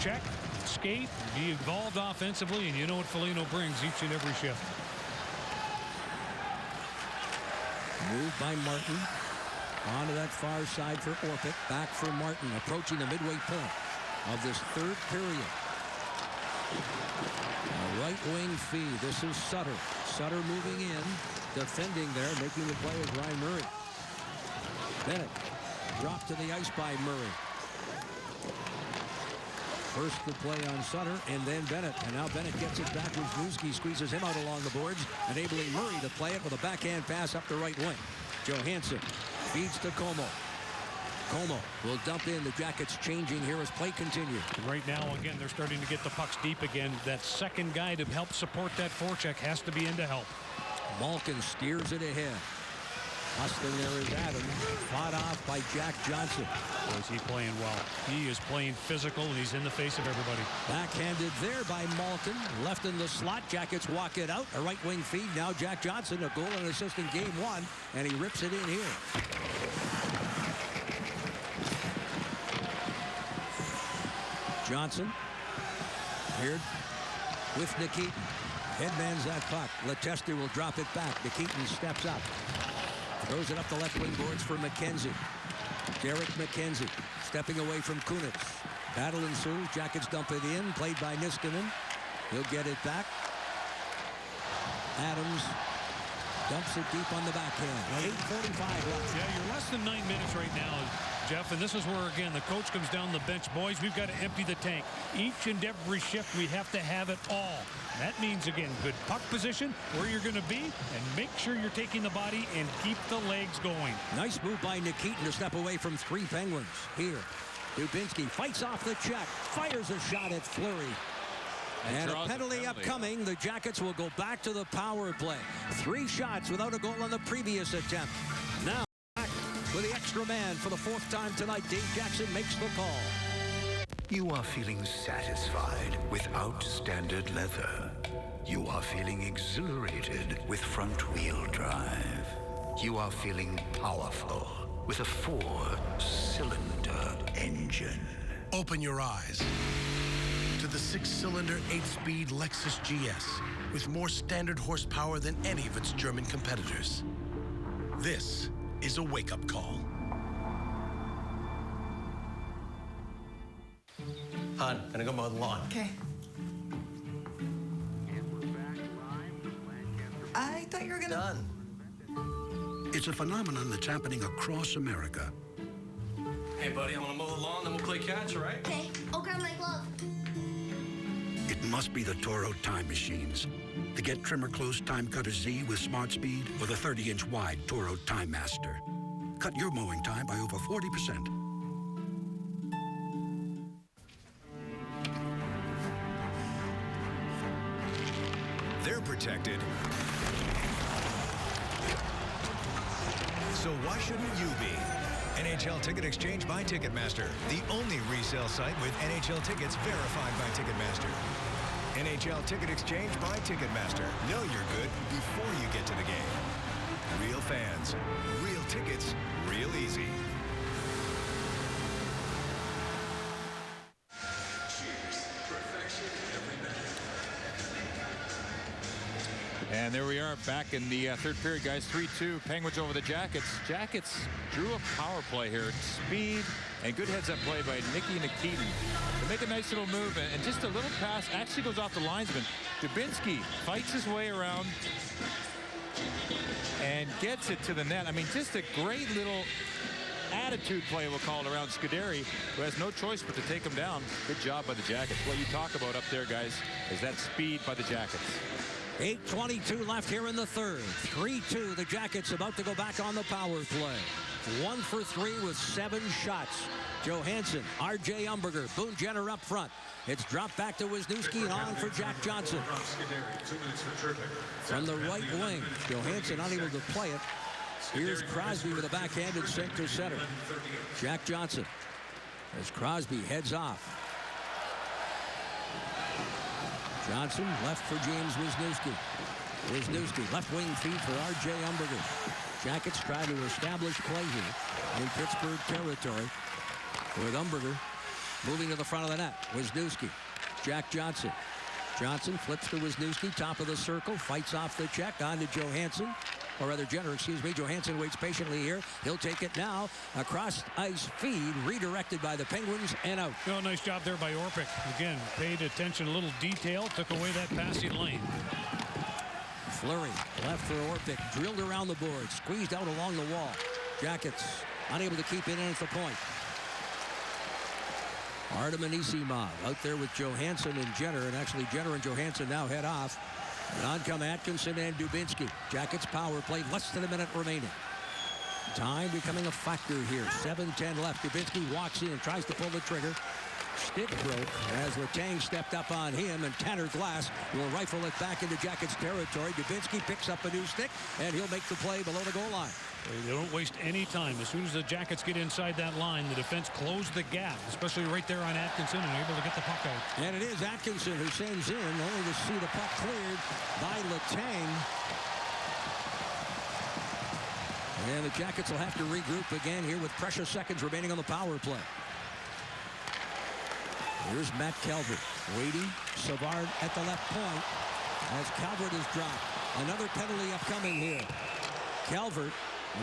check, skate, be involved offensively, and you know what Foligno brings each and every shift. Moved by Martin. Onto that far side for Orpik. Back for Martin, approaching the midway point of this third period. A right wing feed. This is Sutter. Sutter moving in, defending there, making the play is Ryan Murray. Bennett dropped to the ice by Murray. First the play on Sutter, and then Bennett. And now Bennett gets it back. Wisniewski squeezes him out along the boards, enabling Murray to play it with a backhand pass up the right wing. Johansson feeds to Como. Como will dump in. The Jackets changing here as play continues. Right now, again, they're starting to get the pucks deep again. That second guy to help support that forecheck has to be in to help. Malkin steers it ahead. Hustling there is Adams. Fought off by Jack Johnson. Boy, is he playing well. He is playing physical, and he's in the face of everybody. Backhanded there by Malkin. Left in the slot. Jackets walk it out. A right wing feed. Now Jack Johnson, a goal and assist in Game 1, and he rips it in here. Johnson. Here with Nikitin. Headmans that puck. Letestu will drop it back. Nikitin steps up. Throws it up the left wing boards for McKenzie. Derek McKenzie stepping away from Kunitz. Battle ensues. Jackets dump it in. Played by Niskanen. He'll get it back. Adams dumps it deep on the backhand. 8:45 left. Yeah, you're less than 9 minutes right now, Jeff, and this is where, again, the coach comes down the bench. Boys, we've got to empty the tank. Each and every shift, we have to have it all. That means, again, good puck position, where you're going to be, and make sure you're taking the body and keep the legs going. Nice move by Nikitin to step away from 3 Penguins. Here, Dubinsky fights off the check, fires a shot at Fleury. And a penalty upcoming. The Jackets will go back to the power play. 3 shots without a goal on the previous attempt. Now back with the extra man for the 4th time tonight. Dave Jackson makes the call. You are feeling satisfied without standard leather. You are feeling exhilarated with front-wheel drive. You are feeling powerful with a 4-cylinder engine. Open your eyes to the 6-cylinder, 8-speed Lexus GS with more standard horsepower than any of its German competitors. This is a wake-up call. Hon, gonna go mow the lawn. Okay. I thought you were gonna... Done. It's a phenomenon that's happening across America. Hey, buddy, I'm gonna mow the lawn, then we'll play catch, all right? Okay, I'll grab my glove. It must be the Toro time machines. The Get Trimmer Close Time Cutter Z with Smart Speed or the 30-inch wide Toro Time Master. Cut your mowing time by over 40%. They're protected. So why shouldn't you be? NHL Ticket Exchange by Ticketmaster, the only resale site with NHL tickets verified by Ticketmaster. NHL Ticket Exchange by Ticketmaster. Know you're good before you get to the game. Real fans, real tickets, real easy. And there we are back in the 3rd period, guys. 3-2, Penguins over the Jackets. Jackets drew a power play here. Speed and good heads-up play by Nicky Nikitin. They make a nice little move, and just a little pass actually goes off the linesman. Dubinsky fights his way around and gets it to the net. I mean, just a great little attitude play, we'll call it, around Scuderi, who has no choice but to take him down. Good job by the Jackets. What you talk about up there, guys, is that speed by the Jackets. 8:22 left here in the 3rd. 3-2. The Jackets about to go back on the power play. 1 for 3 with 7 shots. Johansson, R.J. Umberger, Boone Jenner up front. It's dropped back to Wisniewski and on for Jack Johnson. From the right wing, Johansson unable to play it. Here's Crosby with a backhanded sink to center. Jack Johnson as Crosby heads off. Johnson left for James Wisniewski. Wisniewski left wing feed for R.J. Umberger. Jackets try to establish play here in Pittsburgh territory with Umberger moving to the front of the net. Wisniewski, Jack Johnson. Johnson flips to Wisniewski, top of the circle, fights off the check onto Johansson. Or rather Jenner, excuse me. Johansson waits patiently here. He'll take it now. Across ice feed, redirected by the Penguins and out. Oh, nice job there by Orpik. Again, paid attention, a little detail, took away that passing lane. Fleury left for Orpik, drilled around the board, squeezed out along the wall. Jackets unable to keep it in at the point. Artem Anisimov out there with Johansson and Jenner, and actually Jenner and Johansson now head off. And on come Atkinson and Dubinsky. Jackets power play, less than a minute remaining. Time becoming a factor here. 7:10 left. Dubinsky walks in and tries to pull the trigger. Stick broke as Letang stepped up on him, and Tanner Glass will rifle it back into Jackets territory. Dubinsky picks up a new stick, and he'll make the play below the goal line. They don't waste any time. As soon as the Jackets get inside that line, the defense close the gap, especially right there on Atkinson, and able to get the puck out. And it is Atkinson who sends in, only to see the puck cleared by Letang. And the Jackets will have to regroup again here with precious seconds remaining on the power play. Here's Matt Calvert waiting. Savard at the left point as Calvert is dropped. Another penalty upcoming here. Calvert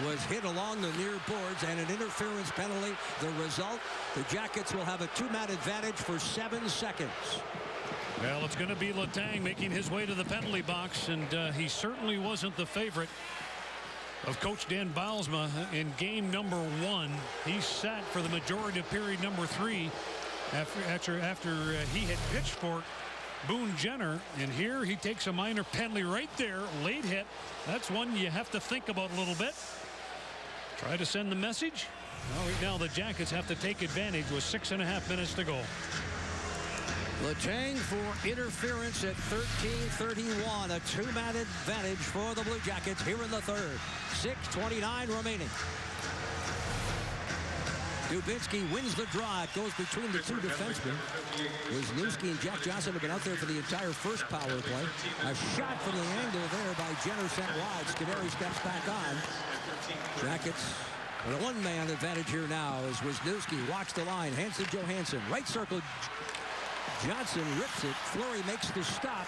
was hit along the near boards and an interference penalty. The result, the Jackets will have a 2-man advantage for 7 seconds. Well, it's going to be Letang making his way to the penalty box, and he certainly wasn't the favorite of Coach Dan Bylsma in game number 1. He sat for the majority of period number 3 after he had pitched for Boone Jenner, and here he takes a minor penalty right there. Late hit. That's one you have to think about a little bit. Try to send the message. Well, right now the Jackets have to take advantage with 6.5 minutes to go. Letang for interference at 13:31. A two-man advantage for the Blue Jackets here in the third. 6:29 remaining. Dubinsky wins the draw. It goes between the two defensemen. Wisniewski and Jack Johnson have been out there for the entire first power play. A shot from the angle there by Jenner sent wide. Scuderi steps back on. Jackets with a one-man advantage here now as Wisniewski walks the line. Hands to Johansson. Right circle. Johnson rips it. Fleury makes the stop.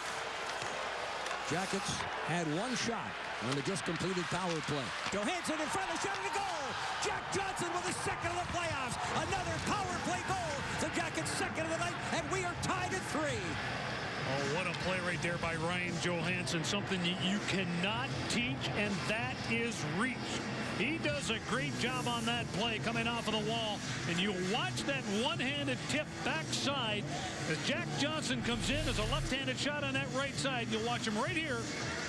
Jackets had one shot on the just completed power play. Johansson in front of the shot and a goal. Jack Johnson with his second of the playoffs. Another power play goal. The Jackets' second of the night, and we are tied at 3. Oh, what a play right there by Ryan Johansson. Something you cannot teach, and that is reach. He does a great job on that play coming off of the wall. And you watch that one-handed tip backside as Jack Johnson comes in as a left-handed shot on that right side. You'll watch him right here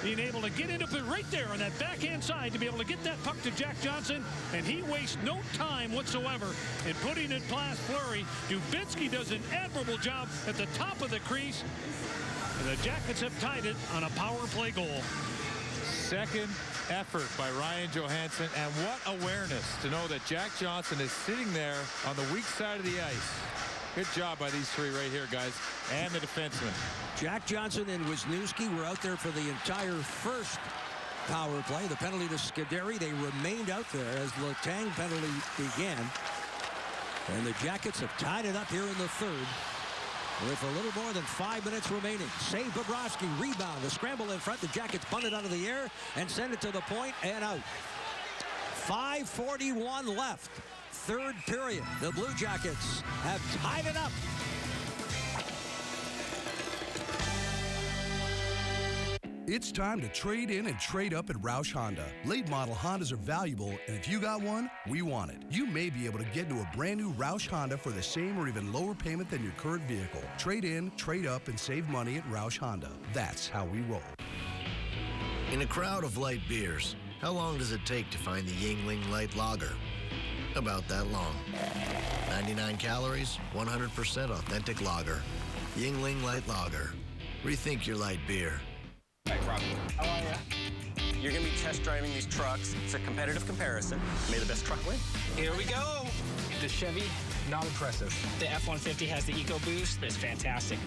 being able to get into it right there on that backhand side to be able to get that puck to Jack Johnson. And he wastes no time whatsoever in putting it past Fleury. Dubinsky does an admirable job at the top of the crease. And the Jackets have tied it on a power play goal. Second effort by Ryan Johansson, and what awareness to know that Jack Johnson is sitting there on the weak side of the ice. Good job by these three right here, guys, and the defenseman. Jack Johnson and Wisniewski were out there for the entire first power play. The penalty to Scuderi, they remained out there as the Letang penalty began. And the Jackets have tied it up here in the third with a little more than 5 minutes remaining. Save Bobrovsky, rebound, the scramble in front. The Jackets bunt it out of the air and send it to the point and out. 5:41 left. Third period. The Blue Jackets have tied it up. It's time to trade in and trade up at Roush Honda. Late model Hondas are valuable, and if you got one, we want it. You may be able to get into a brand new Roush Honda for the same or even lower payment than your current vehicle. Trade in, trade up, and save money at Roush Honda. That's how we roll. In a crowd of light beers, how long does it take to find the Yuengling Light Lager? About that long. 99 calories, 100% authentic lager. Yuengling Light Lager. Rethink your light beer. Hey, Rob. How are you? You're going to be test driving these trucks. It's a competitive comparison. May the best truck win. Here we go. The Chevy, not impressive. The F-150 has the EcoBoost. It's fantastic.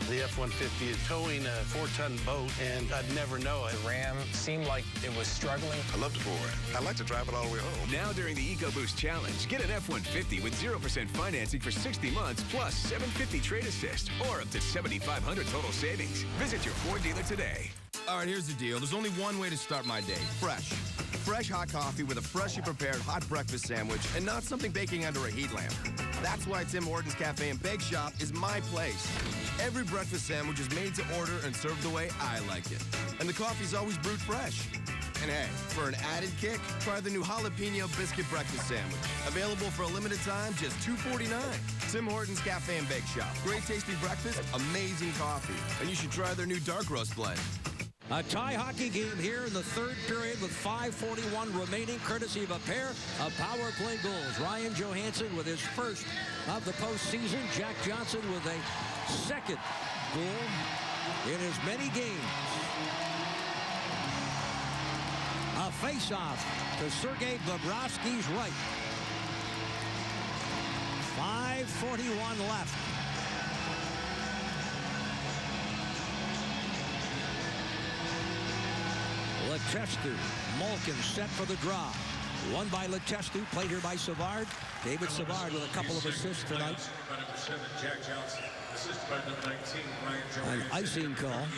The F-150 is towing a 4-ton boat, and I'd never know it. The Ram seemed like it was struggling. I love the Ford. I like to drive it all the way home. Now during the EcoBoost Challenge, get an F-150 with 0% financing for 60 months plus $750 trade assist or up to $7,500 total savings. Visit your Ford dealer today. All right, here's the deal. There's only one way to start my day. Fresh. Fresh hot coffee with a freshly prepared hot breakfast sandwich and not something baking under a heat lamp. That's why Tim Hortons Cafe and Bake Shop is my place. Every breakfast sandwich is made to order and served the way I like it. And the coffee's always brewed fresh. And hey, for an added kick, try the new jalapeno biscuit breakfast sandwich. Available for a limited time, just $2.49. Tim Hortons Cafe and Bake Shop. Great tasting breakfast, amazing coffee. And you should try their new dark roast blend. A tie hockey game here in the third period with 5:41 remaining, courtesy of a pair of power play goals. Ryan Johansson with his first of the postseason. Jack Johnson with a second goal in as many games. A face-off to Sergei Bobrovsky's right. 5:41 left. Letestu, Malkin set for the draw. Won by Letestu, played here by Savard. David Savard with a couple of assists tonight. An icing call.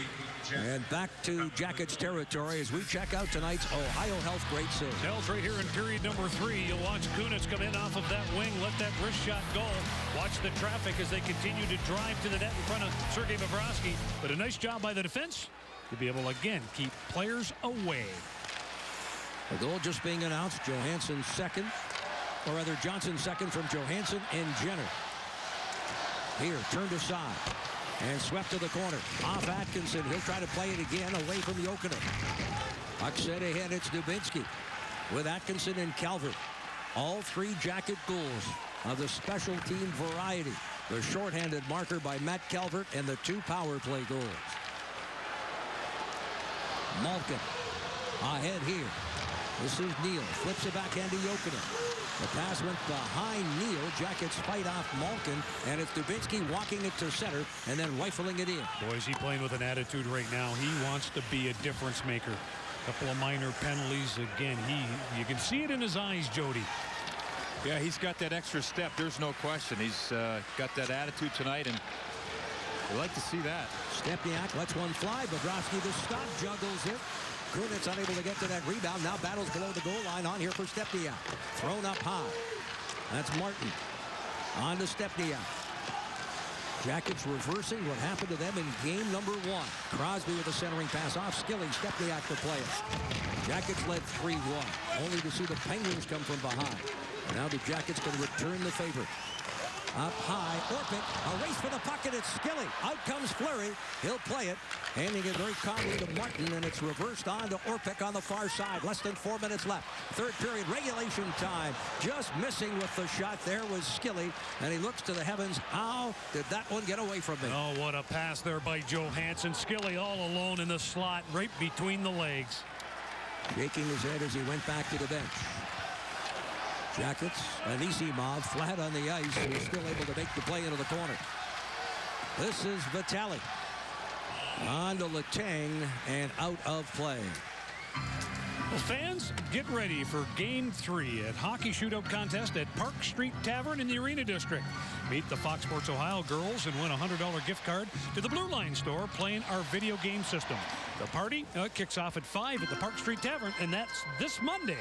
And back to Jackets territory as we check out tonight's Ohio Health Great Save. Health right here in period number 3. You'll watch Kunitz come in off of that wing, let that wrist shot go. Watch the traffic as they continue to drive to the net in front of Sergei Bobrovsky. But a nice job by the defense to be able to, again, keep players away. The goal just being announced. Johansson second, or rather Johnson second from Johansson and Jenner. Here, turned aside and swept to the corner. Off Atkinson. He'll try to play it again away from the opener. Puck set ahead. It's Dubinsky with Atkinson and Calvert. All 3 Jacket goals of the special team variety The shorthanded marker by Matt Calvert and the 2 power play goals. Malkin ahead here. This is Neal. Flips it backhand to Jokinen. The pass went behind Neal. Jackets fight off Malkin, and it's Dubinsky walking it to center and then rifling it in. Boy, is he playing with an attitude right now. He wants to be a difference maker. Couple of minor penalties. Again, you can see it in his eyes, Jody. Yeah, he's got that extra step. There's no question. He's got that attitude tonight, and we like to see that. Stepniak lets one fly. Bobrovsky, the stop, juggles it. Kunitz unable to get to that rebound. Now battles below the goal line. On here for Stepniak. Thrown up high. That's Martin. On to Stepniak. Jackets reversing what happened to them in game number 1. Crosby with a centering pass off Skilly. Stepniak to play it. Jackets led 3-1. Only to see the Penguins come from behind. And now the Jackets can return the favor. Up high, Orpik, a race for the puck, and it's Skilly. Out comes Fleury. He'll play it, handing it very calmly to Martin, and it's reversed on to Orpik on the far side. Less than 4 minutes left. Third period, regulation time. Just missing with the shot there was Skilly, and he looks to the heavens. How did that one get away from me? Oh, what a pass there by Johansson. Skilly all alone in the slot, right between the legs. Shaking his head as he went back to the bench. Jackets, Anisimov flat on the ice. He's still able to make the play into the corner. This is Vitale. On to Letang and out of play. Well, fans, get ready for Game 3 at Hockey Shootout Contest at Park Street Tavern in the Arena District. Meet the Fox Sports Ohio girls and win a $100 gift card to the Blue Line store playing our video game system. The party kicks off at 5 at the Park Street Tavern, and that's this Monday.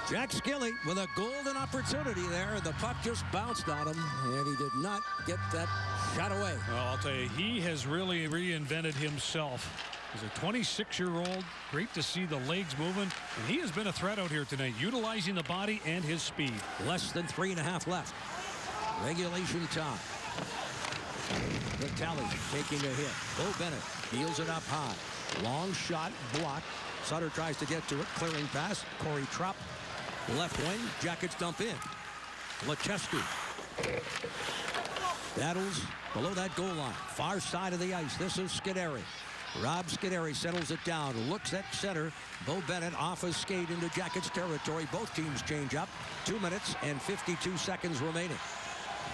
Jack Skilly with a golden opportunity there, and the puck just bounced on him, and he did not get that shot away. Well, I'll tell you, he has really reinvented himself. He's a 26-year-old. Great to see the legs moving, and he has been a threat out here tonight, utilizing the body and his speed. Less than 3.5 left. Regulation time. Vitale taking a hit. Bo Bennett deals it up high. Long shot, blocked. Sutter tries to get to it. Clearing pass. Corey Trapp. Left wing, Jackets dump in. Lechesky battles below that goal line. Far side of the ice. This is Scuderi. Rob Scuderi settles it down. Looks at center. Bo Bennett off his skate into Jackets territory. Both teams change up. 2 minutes and 52 seconds remaining.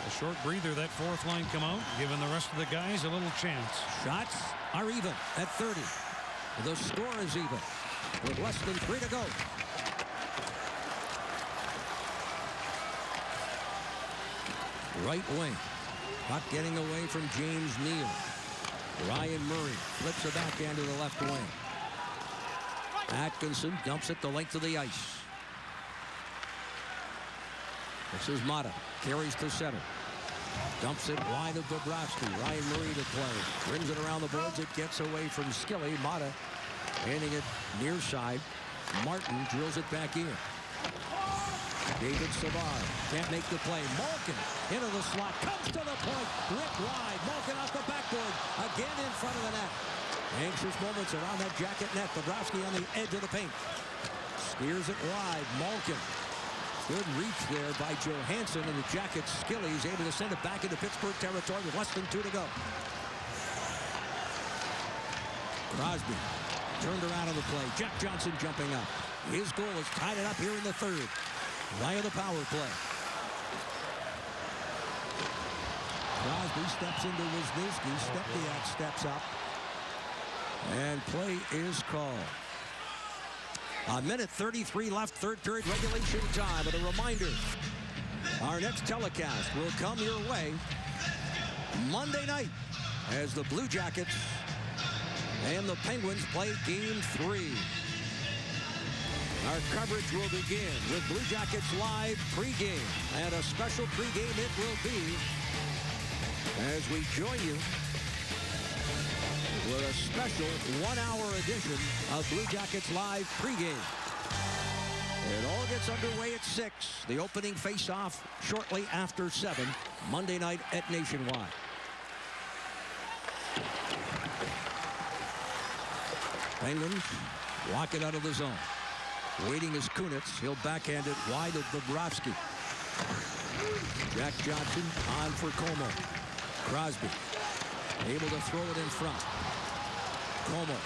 A short breather, that fourth line come out, giving the rest of the guys a little chance. Shots are even at 30. The score is even with less than 3 to go. Right wing. Not getting away from James Neal. Ryan Murray flips a backhand to the left wing. Atkinson dumps it the length of the ice. This is Mata. Carries to center. Dumps it wide of Bobrovsky. Ryan Murray to play. Brings it around the boards. It gets away from Skilly. Mata handing it near side. Martin drills it back in. David Savard can't make the play. Malkin into the slot. Comes to the point. Ripped wide. Malkin off the backboard. Again in front of the net. Anxious moments around that Jacket net. Bobrovsky on the edge of the paint. Steers it wide. Malkin. Good reach there by Johansson, and the Jackets Skilly is able to send it back into Pittsburgh territory with less than 2 to go. Crosby turned around on the play. Jack Johnson jumping up. His goal is tied it up here in the third via the power play. Crosby steps into Wisniewski. Stepniak steps up. And play is called. A minute 33 left, third period regulation time. And a reminder, our next telecast will come your way Monday night as the Blue Jackets and the Penguins play Game 3. Our coverage will begin with Blue Jackets Live pregame. And a special pregame it will be as we join you with a special 1-hour edition of Blue Jackets Live pregame. It all gets underway at 6. The opening face-off shortly after 7, Monday night at Nationwide. Penguins walk it out of the zone. Waiting is Kunitz. He'll backhand it wide of Bobrovsky. Jack Johnson on for Como. Crosby able to throw it in front. Como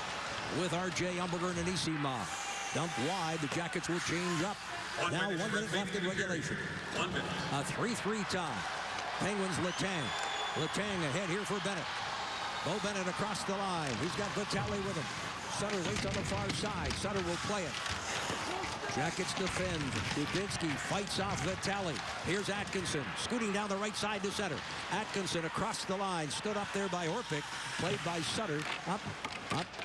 with R.J. Umberger and Anisimov. Dump wide. The Jackets will change up. Now 1 minute left in regulation. 1 minute. A 3-3 tie. Penguins Letang. Letang ahead here for Bennett. Bo Bennett across the line. He's got Vitale with him. Sutter waits on the far side. Sutter will play it. Jackets defend. Dubinsky fights off Vitale. Here's Atkinson scooting down the right side to center. Atkinson across the line. Stood up there by Orpik. Played by Sutter. Up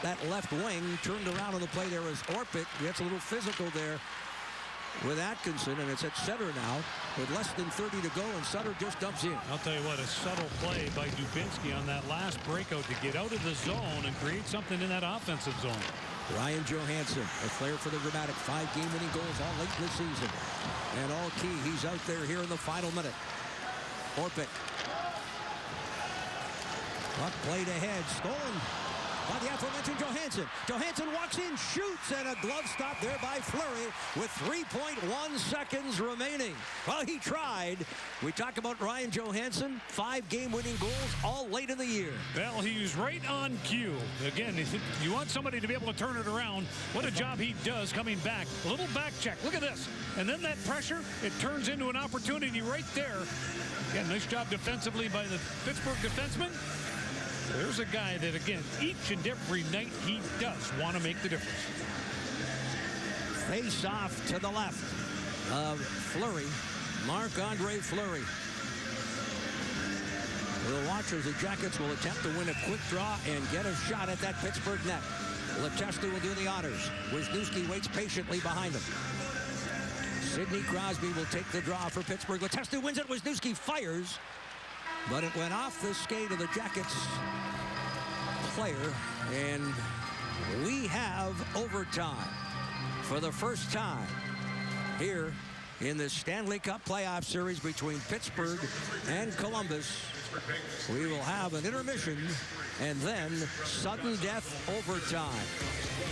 that left wing. Turned around on the play there is Orpik. Gets a little physical there with Atkinson, and it's at center now with less than 30 to go, and Sutter just dumps in. I'll tell you what, a subtle play by Dubinsky on that last breakout to get out of the zone and create something in that offensive zone. Ryan Johansson, a flair for the dramatic 5 game-winning goals all late in the season. And all key, he's out there here in the final minute. Orpik. Puck played ahead, stolen by the aforementioned Johansson. Johansson walks in, shoots, and a glove stop there by Fleury with 3.1 seconds remaining. Well, he tried. We talk about Ryan Johansson, 5 game-winning goals all late in the year. Well, he's right on cue. Again, you want somebody to be able to turn it around. What a job he does coming back. A little back check. Look at this. And then that pressure, it turns into an opportunity right there. Again, nice job defensively by the Pittsburgh defenseman. There's a guy that, again, each and every night he does want to make the difference. Face off to the left of Fleury. Marc-Andre Fleury. We'll watch as the Jackets will attempt to win a quick draw and get a shot at that Pittsburgh net. Letestu will do the honors. Wisniewski waits patiently behind him. Sidney Crosby will take the draw for Pittsburgh. Letestu wins it. Wisniewski fires. But it went off the skate of the Jackets player, and we have overtime for the first time here in the Stanley Cup playoff series between Pittsburgh and Columbus. We will have an intermission and then sudden death overtime.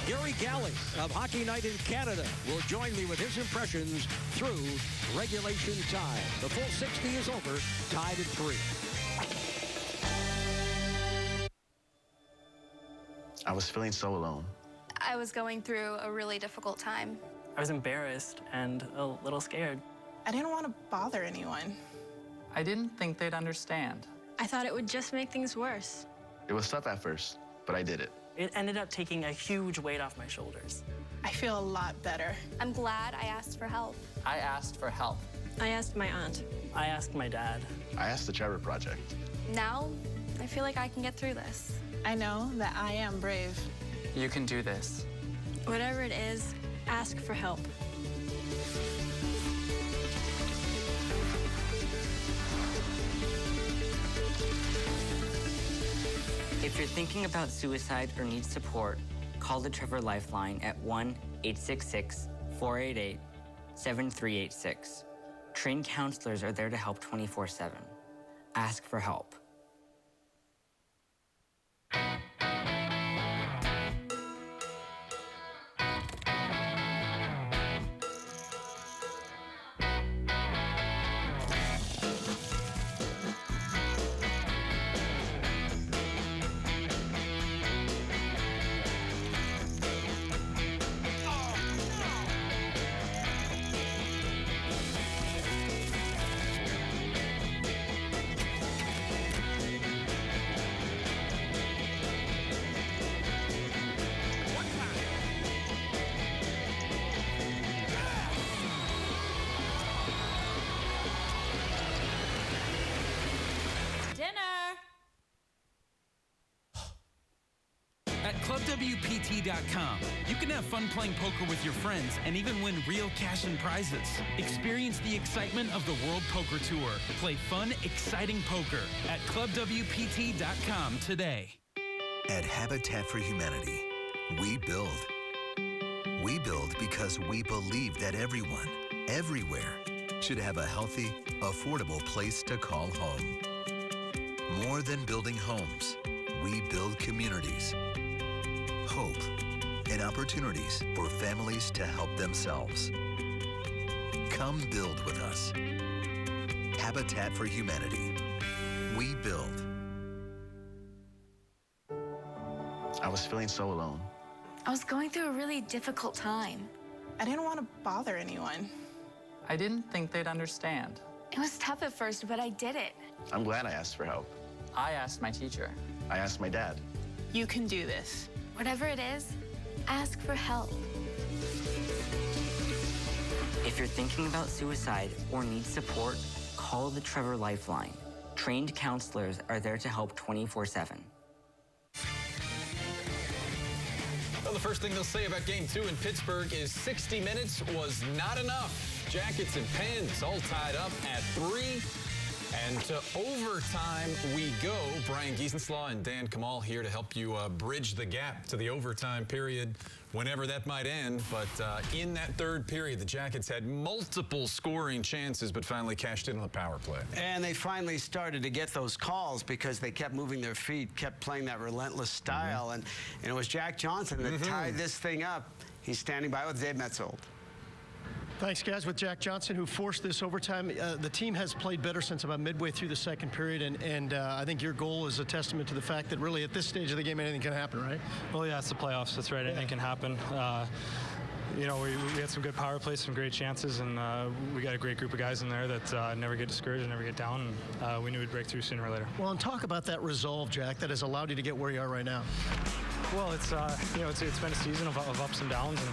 Gary Galley of Hockey Night in Canada will join me with his impressions through regulation time. The full 60 is over, tied at 3. I was feeling so alone. I was going through a really difficult time. I was embarrassed and a little scared. I didn't want to bother anyone. I didn't think they'd understand. I thought it would just make things worse. It was tough at first, but I did it. It ended up taking a huge weight off my shoulders. I feel a lot better. I'm glad I asked for help. I asked for help. I asked my aunt. I asked my dad. I asked the Trevor Project. Now, I feel like I can get through this. I know that I am brave. You can do this. Whatever it is, ask for help. If you're thinking about suicide or need support, call the Trevor Lifeline at 1-866-488-7386. Trained counselors are there to help 24/7. Ask for help. ClubWPT.com. You can have fun playing poker with your friends and even win real cash and prizes. Experience the excitement of the World Poker Tour. Play fun, exciting poker at ClubWPT.com today. At Habitat for Humanity, we build. We build because we believe that everyone, everywhere, should have a healthy, affordable place to call home. More than building homes, we build communities. Hope and opportunities for families to help themselves. Come build with us. Habitat for Humanity. We build. I was feeling so alone. I was going through a really difficult time. I didn't want to bother anyone. I didn't think they'd understand. It was tough at first, but I did it. I'm glad I asked for help. I asked my teacher. I asked my dad. You can do this. Whatever it is, ask for help. If you're thinking about suicide or need support, call the Trevor Lifeline. Trained counselors are there to help 24/7. Well, the first thing they'll say about Game 2 in Pittsburgh is 60 minutes was not enough. Jackets and Pens all tied up at 3. And to overtime we go. Brian Giesenslaw and Dan Kamal here to help you bridge the gap to the overtime period, whenever that might end. But in that third period, the Jackets had multiple scoring chances, but finally cashed in on the power play. And they finally started to get those calls because they kept moving their feet, kept playing that relentless style. And it was Jack Johnson that tied this thing up. He's standing by with Dave Metzold. Thanks, guys. With Jack Johnson, who forced this overtime. The team has played better since about midway through the second period, and I think your goal is a testament to the fact that really at this stage of the game, anything can happen, right? Well, yeah, it's the playoffs. That's right. Anything can happen. You know, we had some good power plays, some great chances, and we got a great group of guys in there that never get discouraged and never get down, and we knew we'd break through sooner or later. Well, and talk about that resolve, Jack, that has allowed you to get where you are right now. Well, it's you know, it's been a season of ups and downs, and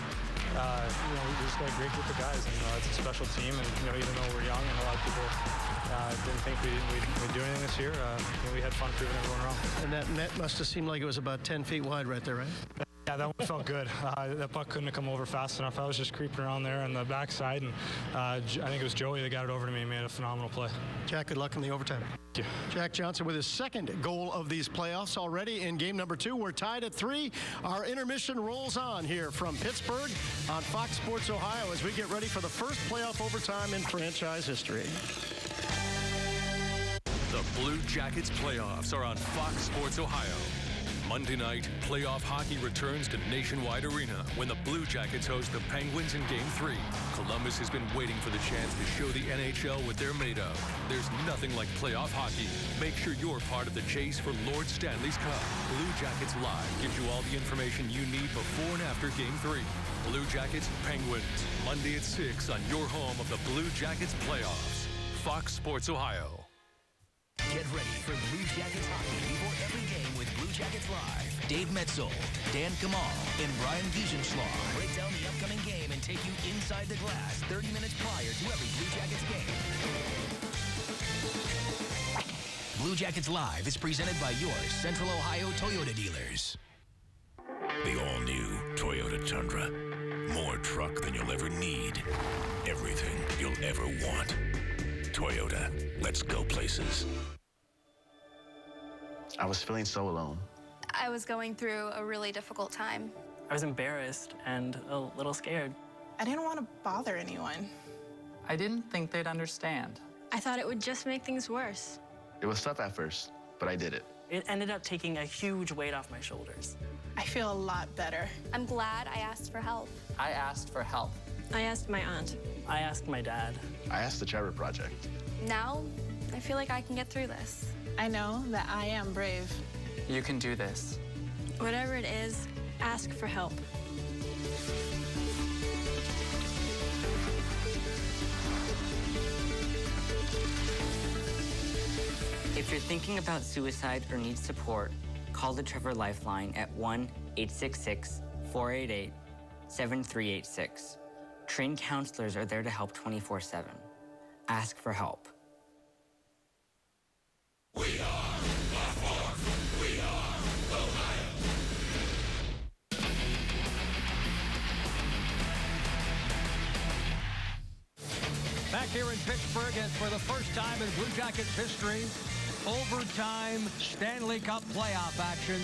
you know, we just got a great group of guys, and it's a special team. And you know, even though we're young and a lot of people didn't think we'd do anything this year, you know, we had fun proving everyone wrong. And that net must have seemed like it was about 10 feet wide right there, right? Yeah, that one felt good. That puck couldn't have come over fast enough. I was just creeping around there on the backside, and I think it was Joey that got it over to me and made a phenomenal play. Jack, good luck in the overtime. Thank you. Jack Johnson with his second goal of these playoffs already in game number 2. We're tied at 3. Our intermission rolls on here from Pittsburgh on Fox Sports Ohio as we get ready for the first playoff overtime in franchise history. The Blue Jackets playoffs are on Fox Sports Ohio. Monday night, playoff hockey returns to Nationwide Arena when the Blue Jackets host the Penguins in Game 3. Columbus has been waiting for the chance to show the NHL what they're made of. There's nothing like playoff hockey. Make sure you're part of the chase for Lord Stanley's Cup. Blue Jackets Live gives you all the information you need before and after Game 3. Blue Jackets, Penguins, Monday at 6 on your home of the Blue Jackets playoffs. Fox Sports Ohio. Get ready for Blue Jackets hockey before every game with Blue Jackets Live. Dave Metzold, Dan Kamal, and Brian Giesenslaw break down the upcoming game and take you inside the glass 30 minutes prior to every Blue Jackets game. Blue Jackets Live is presented by your Central Ohio Toyota dealers. The all-new Toyota Tundra. More truck than you'll ever need. Everything you'll ever want. Toyota, let's go places. I was feeling so alone. I was going through a really difficult time. I was embarrassed and a little scared. I didn't want to bother anyone. I didn't think they'd understand. I thought it would just make things worse. It was tough at first, but I did it. It ended up taking a huge weight off my shoulders. I feel a lot better. I'm glad I asked for help. I asked for help. I asked my aunt. I asked my dad. I asked the Trevor Project. Now, I feel like I can get through this. I know that I am brave. You can do this. Whatever it is, ask for help. If you're thinking about suicide or need support, call the Trevor Lifeline at 1-866-488-7386. Trained counselors are there to help 24/7. Ask for help. We are the Fourth. We are Ohio. Back here in Pittsburgh, and for the first time in Blue Jackets history, overtime Stanley Cup playoff action.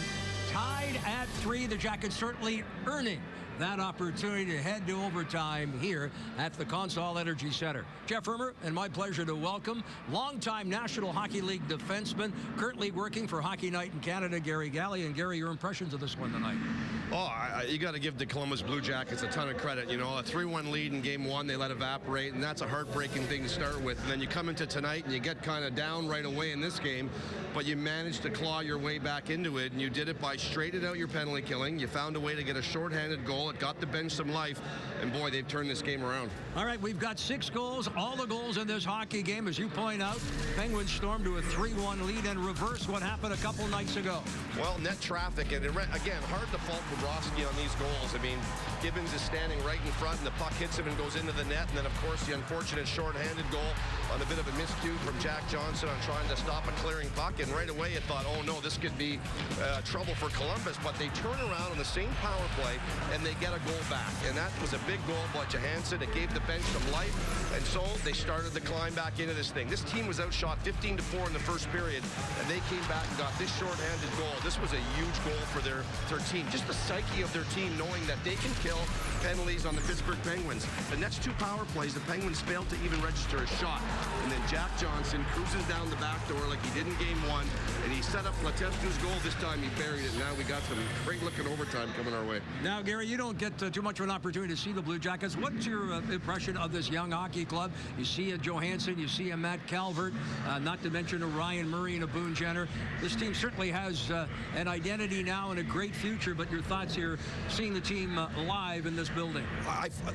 Tied at 3, the Jackets certainly earning that opportunity to head to overtime here at the Consol Energy Center. Jeff Hermer, and my pleasure to welcome longtime National Hockey League defenseman, currently working for Hockey Night in Canada, Gary Galley. And Gary, your impressions of this one tonight? You got to give the Columbus Blue Jackets a ton of credit. You know, a 3-1 lead in game one, they let evaporate, and that's a heartbreaking thing to start with. And then you come into tonight and you get kind of down right away in this game, but you managed to claw your way back into it, and you did it by straighting out your penalty killing. You found a way to get a shorthanded goal. It got the bench some life, and boy, they've turned this game around. All right, we've got 6 goals. All the goals in this hockey game, as you point out. Penguins stormed to a 3-1 lead and reversed what happened a couple nights ago. Well, net traffic, and again, hard to fault Bobrovsky on these goals. I mean, Gibbons is standing right in front, and the puck hits him and goes into the net. And then, of course, the unfortunate shorthanded goal on a bit of a miscue from Jack Johnson on trying to stop a clearing puck. And right away, you thought, oh, no, this could be trouble for Columbus. But they turn around on the same power play, and they get a goal back. And that was a big goal by Johansson. It gave the bench some life. And so they started to climb back into this thing. This team was outshot 15-4 in the first period, and they came back and got this shorthanded goal. This was a huge goal for their team. Just the psyche of their team, knowing that they can kill penalties on the Pittsburgh Penguins. The next 2 power plays, the Penguins failed to even register a shot. And then Jack Johnson cruises down the back door like he did in game 1, and he set up Latescu's goal. This time he buried it. Now we got some great-looking overtime coming our way. Now, Gary, you don't get too much of an opportunity to see the Blue Jackets. What's your impression of this young hockey club? You see a Johansson, you see a Matt Calvert, not to mention a Ryan Murray and a Boone Jenner. This team certainly has an identity now and a great future, but your thoughts here, seeing the team live in this building?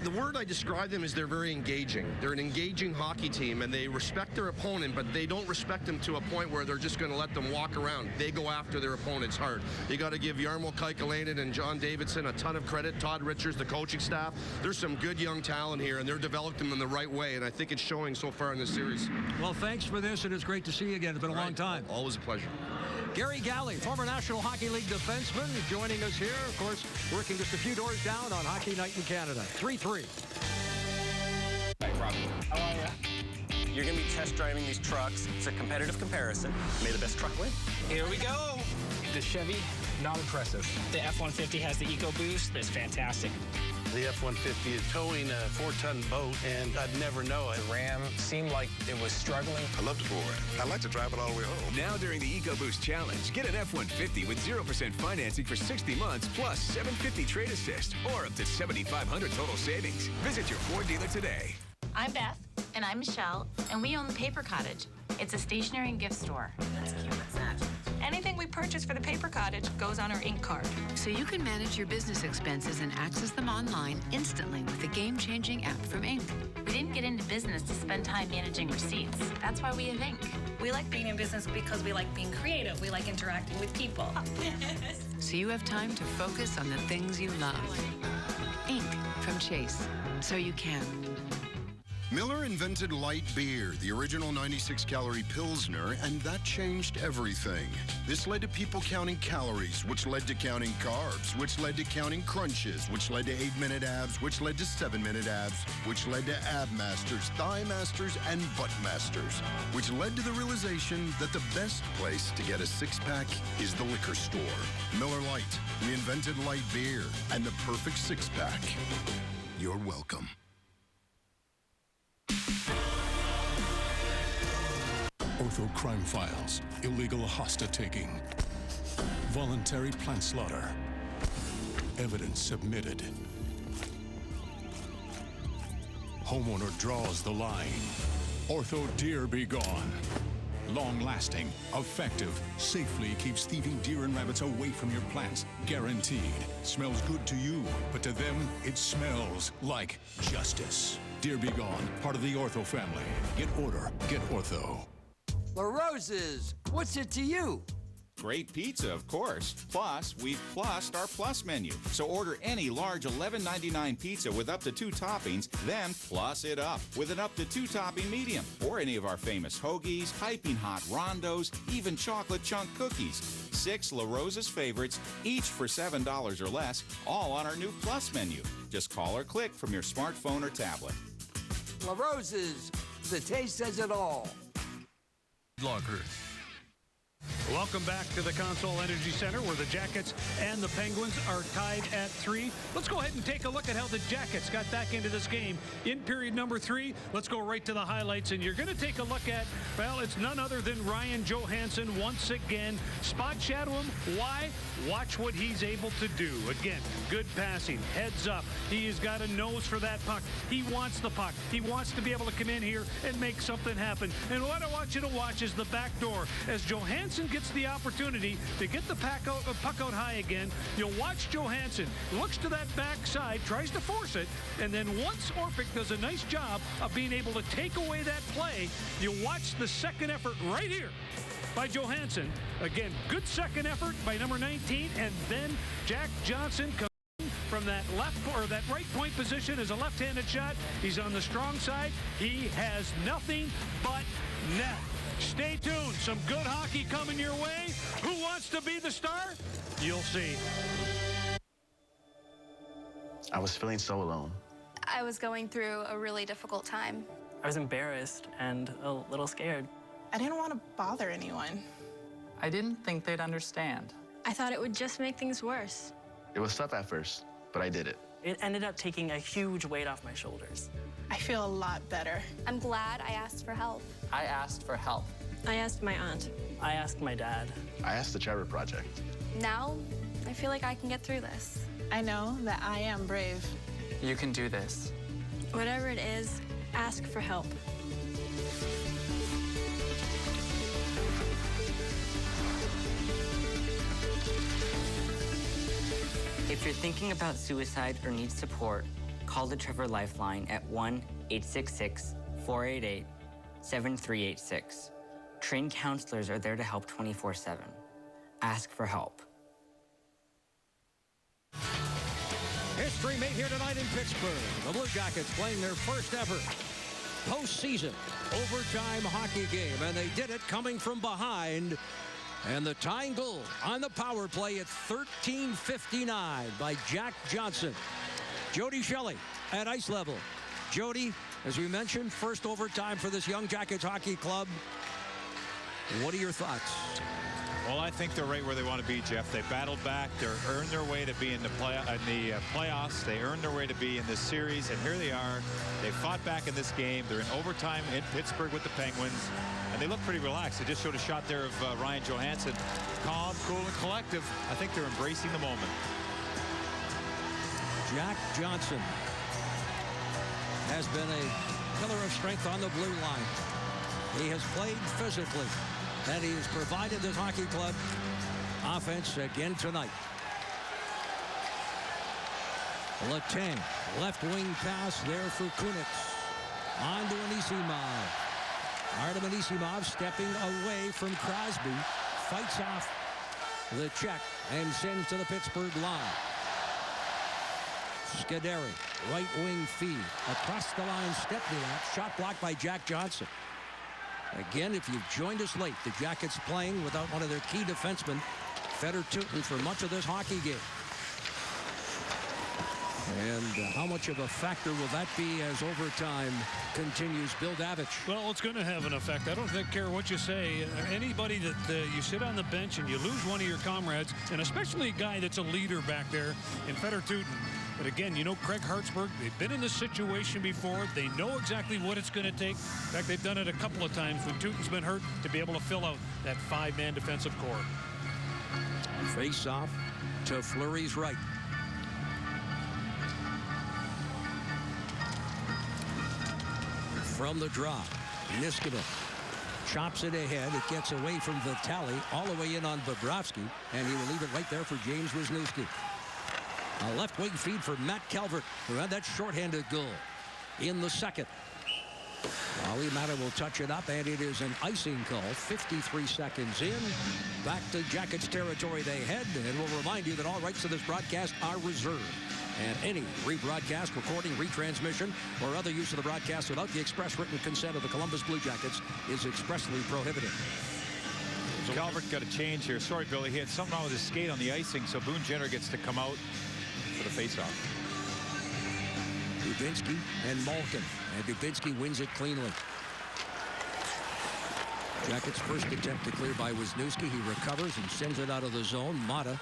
The word I describe them is they're very engaging. They're an engaging hockey team, and they respect their opponent, but they don't respect them to a point where they're just going to let them walk around. They go after their opponents hard. You got to give Jarmo Kekalainen and John Davidson a ton of credit. Todd Richards, the coaching staff. There's some good young talent here, and they're developing them in the right way, and I think it's showing so far in this series. Well, thanks for this, and it's great to see you again. It's been a long time. Always a pleasure. Gary Galley, former National Hockey League defenseman, joining us here. Of course, working just a few doors down on Hockey Night in Canada. 3-3. Hey, Rob. How are you? You're going to be test driving these trucks. It's a competitive comparison. May the best truck win. Here we go. The Chevy, not impressive. The F-150 has the EcoBoost. That's fantastic. The F-150 is towing a 4-ton boat, and I'd never know it. The Ram seemed like it was struggling. I love the Ram. I like to drive it all the way home. Now during the EcoBoost Challenge, get an F-150 with 0% financing for 60 months plus $750 trade assist or up to $7,500 total savings. Visit your Ford dealer today. I'm Beth. And I'm Michelle, and we own the Paper Cottage. It's a stationery and gift store. That's cute. What's that? Anything we purchase for the Paper Cottage goes on our ink card. So you can manage your business expenses and access them online instantly with the game-changing app from Ink. We didn't get into business to spend time managing receipts. That's why we have Ink. We like being in business because we like being creative. We like interacting with people. So you have time to focus on the things you love. Ink from Chase. So you can. Miller invented light beer, the original 96-calorie Pilsner, and that changed everything. This led to people counting calories, which led to counting carbs, which led to counting crunches, which led to 8-minute abs, which led to 7-minute abs, which led to ab masters, thigh masters, and butt masters, which led to the realization that the best place to get a six-pack is the liquor store. Miller Lite, we invented light beer and the perfect six-pack. You're welcome. Ortho Crime Files, illegal hostage-taking, voluntary plant slaughter, evidence submitted. Homeowner draws the line. Ortho Deer Be Gone. Long-lasting, effective, safely keeps thieving deer and rabbits away from your plants. Guaranteed. Smells good to you, but to them, it smells like justice. Deer Be Gone, part of the Ortho family. Get Order, get Ortho. La Rosa's, what's it to you? Great pizza, of course. Plus, we've plussed our Plus menu. So order any large $11.99 pizza with up to 2 toppings, then plus it up with an up to 2-topping medium. Or any of our famous hoagies, piping hot rondos, even chocolate chunk cookies. 6 La Rosa's favorites, each for $7 or less, all on our new Plus menu. Just call or click from your smartphone or tablet. La Rosa's, the taste says it all. Locker. Welcome back to the Consol Energy Center, where the Jackets and the Penguins are tied at 3. Let's go ahead and take a look at how the Jackets got back into this game in period number 3. Let's go right to the highlights, and you're going to take a look at, well, it's none other than Ryan Johansson once again. Spot shadow him. Why? Watch what he's able to do. Again, good passing, heads up. He has got a nose for that puck. He wants the puck. He wants to be able to come in here and make something happen. And what I want you to watch is the back door. As Johansson gets the opportunity to get the puck out high again, you'll watch Johansson looks to that back side, tries to force it, and then once Orpik does a nice job of being able to take away that play, you'll watch the second effort right here by Johansson. Again, good second effort by number 19, and then Jack Johnson comes from that left or that right point position as a left-handed shot. He's on the strong side. He has nothing but net. Stay tuned. Some good hockey coming your way. Who wants to be the star? You'll see. I was feeling so alone. I was going through a really difficult time. I was embarrassed and a little scared. I didn't want to bother anyone. I didn't think they'd understand. I thought it would just make things worse. It was tough at first, but I did it. It ended up taking a huge weight off my shoulders. I feel a lot better. I'm glad I asked for help. I asked for help. I asked my aunt. I asked my dad. I asked the Trevor Project. Now, I feel like I can get through this. I know that I am brave. You can do this. Whatever it is, ask for help. If you're thinking about suicide or need support, call the Trevor Lifeline at 1-866-488-7386. Trained counselors are there to help 24/7. Ask for help. History made here tonight in Pittsburgh. The Blue Jackets playing their first ever postseason overtime hockey game, and they did it coming from behind. And the tying goal on the power play at 13:59 by Jack Johnson. Jody Shelley at ice level. Jody, as we mentioned, first overtime for this Young Jackets hockey club. What are your thoughts? Well, I think they're right where they want to be, Jeff. They battled back. They're earned their way to be in the playoffs. They earned their way to be in this series, and here they are. They fought back in this game. They're in overtime in Pittsburgh with the Penguins, and they look pretty relaxed. They just showed a shot there of Ryan Johansson. Calm, cool, and collective. I think they're embracing the moment. Jack Johnson has been a pillar of strength on the blue line. He has played physically, and he has provided this hockey club offense again tonight. Letang, left wing pass there for Kunitz. On to Anisimov. Artem Anisimov stepping away from Crosby. Fights off the check and sends to the Pittsburgh line. Scuderi, right wing feed. Across the line, Stepniak. Shot blocked by Jack Johnson. Again, if you've joined us late, the Jackets playing without one of their key defensemen, Fedor Tutin, for much of this hockey game. And how much of a factor will that be as overtime continues? Bill Davich. Well, it's going to have an effect. I don't care what you say. Anybody that you sit on the bench and you lose one of your comrades, and especially a guy that's a leader back there in Fedor Tutin. But again, you know, Craig Hartsburg, they've been in this situation before. They know exactly what it's going to take. In fact, they've done it a couple of times when Tutin's been hurt to be able to fill out that five-man defensive core. Face off to Fleury's right. From the draw, Niskanen chops it ahead. It gets away from Vitale, all the way in on Bobrovsky, and he will leave it right there for James Wisniewski. A left wing feed for Matt Calvert, who had that shorthanded goal in the second. Ali Mata will touch it up, and it is an icing call. 53 seconds in. Back to Jackets territory they head, and we'll remind you that all rights to this broadcast are reserved. And any rebroadcast, recording, retransmission, or other use of the broadcast without the express written consent of the Columbus Blue Jackets is expressly prohibited. So Calvert got a change here. Sorry, Billy. He had something wrong with his skate on the icing, so Boone Jenner gets to come out for the faceoff. Dubinsky and Malkin. And Dubinsky wins it cleanly. Jackets' first attempt to clear by Wisniewski. He recovers and sends it out of the zone. Mata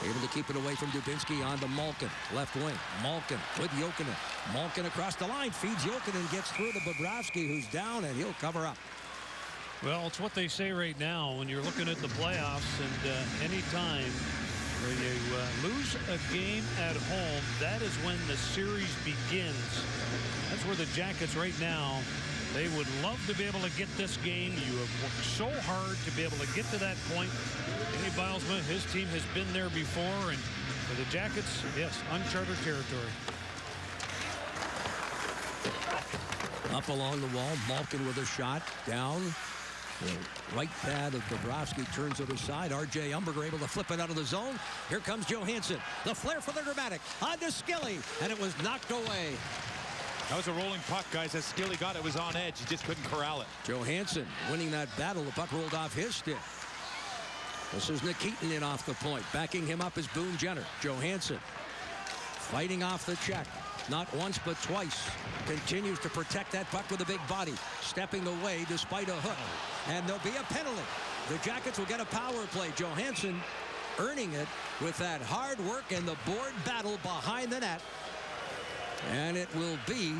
able to keep it away from Dubinsky on to Malkin. Left wing. Malkin with Jokinen. Malkin across the line. Feeds Jokinen. Gets through to Bobrovsky, who's down, and he'll cover up. Well, it's what they say right now when you're looking at the playoffs, and any time when you lose a game at home, that is when the series begins. That's where the Jackets right now, they would love to be able to get this game. You have worked so hard to be able to get to that point. Danny Bilesma, his team has been there before, and for the Jackets, yes, uncharted territory. Up along the wall, Malkin with a shot. Down. The right pad of Bobrovsky turns it aside. R.J. Umberger able to flip it out of the zone. Here comes Johansson. The flare for the dramatic. On to Skilly, and it was knocked away. That was a rolling puck, guys. As Skilly got it, was on edge. He just couldn't corral it. Johansson winning that battle. The puck rolled off his stick. This is Nikitin in off the point. Backing him up is Boone Jenner. Johansson fighting off the check. Not once, but twice. Continues to protect that puck with a big body. Stepping away despite a hook. And there'll be a penalty. The Jackets will get a power play. Johansson earning it with that hard work and the board battle behind the net. And it will be